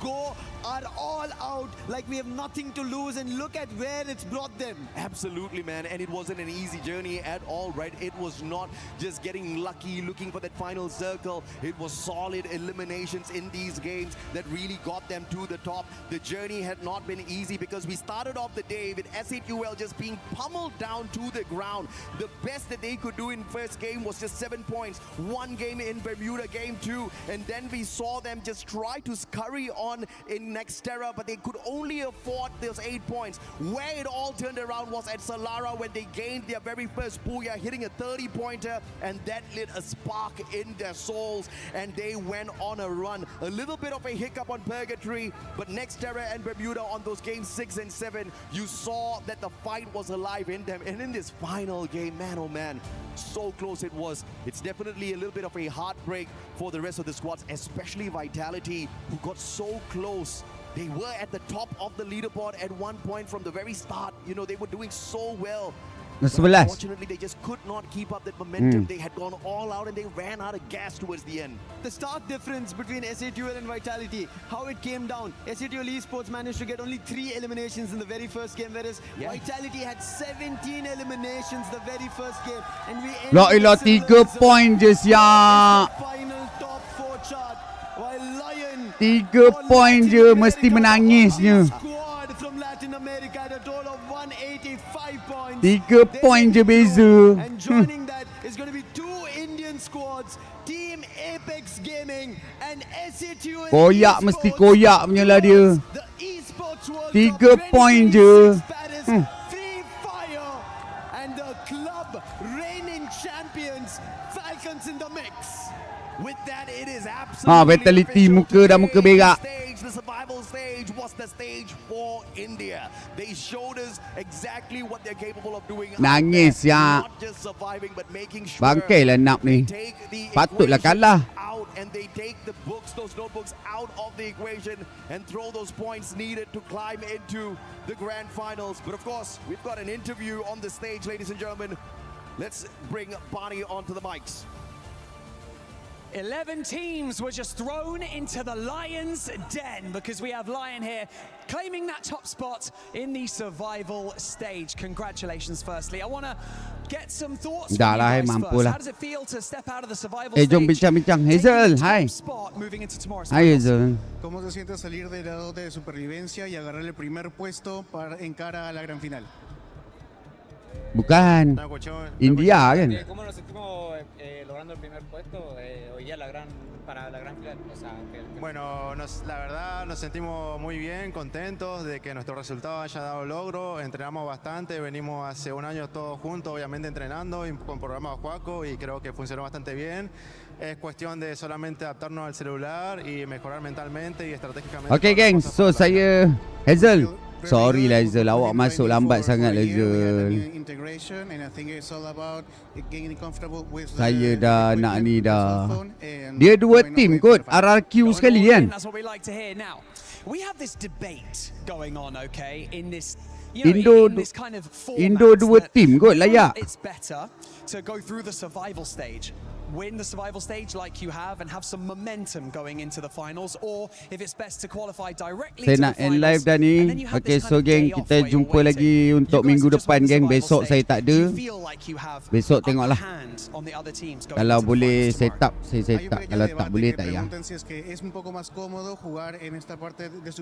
go our all out like we have nothing to lose, and look at where it's brought them. Absolutely, man. And it wasn't an easy journey at all, right? It was not just getting lucky, looking for that final circle. It was solid eliminations in these games that that really got them to the top. The journey had not been easy because we started off the day with SAQL just being pummeled down to the ground. The best that they could do in first game was just 7 points. One game in Bermuda, game 2, and then we saw them just try to scurry on in Nextera, but they could only afford those 8 points. Where it all turned around was at Solara when they gained their very first Booyah, hitting a 30-pointer, and that lit a spark in their souls, and they went on a run. A little bit of a hiccup on Purgatory, but Nextera and Bermuda on those games 6 and 7, you saw that the fight was alive in them. And in this final game, man, oh man, so close it was. It's definitely a little bit of a heartbreak for the rest of the squads, especially Vitality, who got so close. They were at the top of the leaderboard at one point from the very start. You know, they were doing so well. But unfortunately, they just could not keep up that momentum. They had gone all out and they ran out of gas towards the end. The stark difference between SAQL and Vitality, how it came down. SAQL Esports managed to get only 3 eliminations in the very first game, whereas Vitality had 17 eliminations the very first game. And we ended Lah 3 point je siap. final top 4 chart. While Lion 3 point je mesti menangisnya. squad from Latin America at a total of 185 points. 3 point je beza. And joining that is going to be 2 Indian squads, Team Apex Gaming and SAQL. Koyak mesti koyak punya lah dia. The Esports World 3 point je. Free Fire and the club reigning champions Falcons in the mix. With that, it is absolutely Vitality muka dah muka berak. The survival stage was the stage for India. They showed us exactly what they're capable of doing. Nangis ya. Not just surviving but making sure Bangkai lah nak ni. Patutlah kalah. Out and they take the books, those notebooks out of the equation and throw those points needed to climb into the grand finals. But of course, we've got an interview on the stage, ladies and gentlemen. Let's bring Barney onto the mics. 11 teams were just thrown into the Lion's den because we have Lion here claiming that top spot in the survival stage. Congratulations firstly. I want to get some thoughts from you guys first. How does it feel to step out of the survival stage? Jom bincang-bincang. Hazel, hi. Hi Hazel. ¿Cómo se siente salir del lado de supervivencia y agarrar el primer puesto para en cara a la gran final? Bukan. India kan? ¿Cómo nos sentimos logrando el primer puesto hoy día para la gran final? O sea, bueno, la verdad nos sentimos muy bien, contentos de que nuestro resultado haya dado logro. Entrenamos bastante, venimos hace un año todos juntos, obviamente entrenando y con programa Juaco y creo que funcionó bastante bien. Es cuestión de solamente adaptarnos al celular y mejorar mentalmente y estratégicamente. Okay geng, so saya Hazel. Sorry lah Hazel, awak masuk lambat sangat lah Hazel. Saya dah nak ni dah. Dia 2 tim kot, RRQ sekali kan. We have this debate going on, okay, in this Indo 2 tim kot layak. It's better to go through the survival stage, win the survival stage like you have and have some momentum going into the finals, or if it's best to qualify directly saya to nak the end finals. live dah ni. Okay, so geng, kita jumpa lagi untuk minggu depan geng. Besok saya tak ada. Besok tengoklah. Kalau boleh set up, saya set up. Kalau tak boleh tak ya.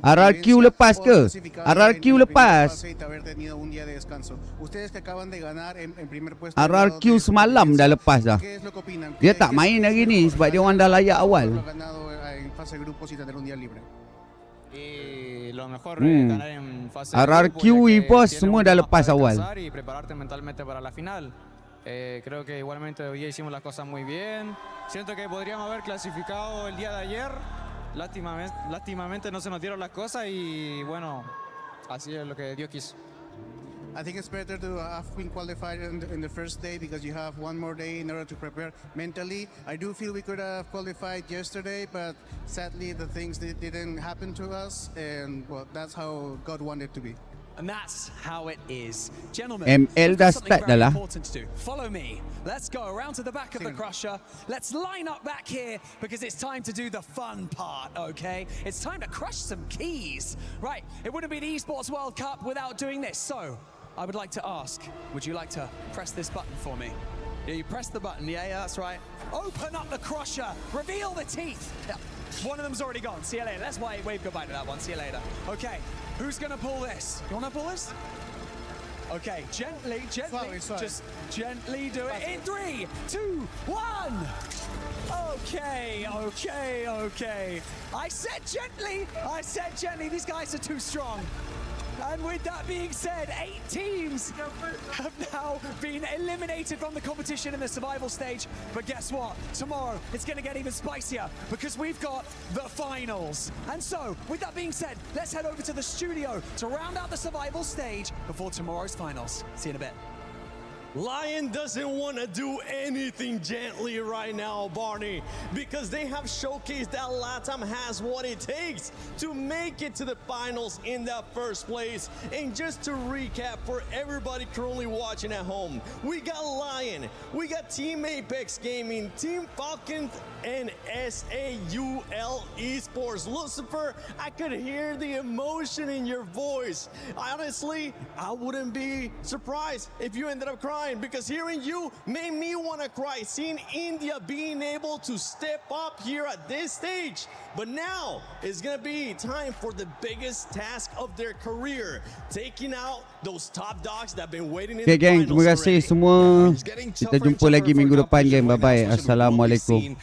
RRQ lepas ke? RRQ lepas. RRQ semalam dah lepas dah. Dia tak main hari ni sebab dia orang dah layak awal. RRQ, EPOS semua dah lepas awal. Creo que igualmente hoy día hicimos las cosas muy bien. Siento que podríamos haber clasificado el día de ayer. Lástimamente no se nos dieron las cosas y bueno, así es lo que Dios quiso. I think it's better to have been qualified in the first day because you have one more day in order to prepare mentally. I do feel we could have qualified yesterday, but sadly the things didn't happen to us, and well, that's how God wanted it to be. And that's how it is. Gentlemen, ML dah start dah lah. Follow me. Let's go around to the back of the crusher. Let's line up back here because it's time to do the fun part, okay? It's time to crush some keys. Right, it wouldn't be the Esports World Cup without doing this. So, I would like to ask, would you like to press this button for me? Yeah, you press the button. Yeah, that's right. Open up the crusher. Reveal the teeth. One of them's already gone. See you later. Let's wave goodbye to that one. See you later. Okay, who's gonna pull this? You wanna pull this? Okay, gently, just gently do it. In 3, 2, 1. Okay. I said gently. These guys are too strong. And with that being said, 8 teams have now been eliminated from the competition in the survival stage. But guess what? Tomorrow, it's going to get even spicier because we've got the finals. And so, with that being said, let's head over to the studio to round out the survival stage before tomorrow's finals. See you in a bit. Lion doesn't want to do anything gently right now, Barney, because they have showcased that LATAM has what it takes to make it to the finals in that first place. And just to recap for everybody currently watching at home, we got Lion, we got Team Apex Gaming, Team Falcons, and SAUL Esports. Lucifer, I could hear the emotion in your voice. Honestly, I wouldn't be surprised if you ended up crying, because hearing you made me want to cry, seeing India being able to step up here at this stage. But now it's going to be time for the biggest task of their career, taking out those top dogs that have been waiting in Okay, the gang, finals terima kasih already. semua. Kita jumpa lagi minggu depan, gang. Bye bye. Assalamualaikum.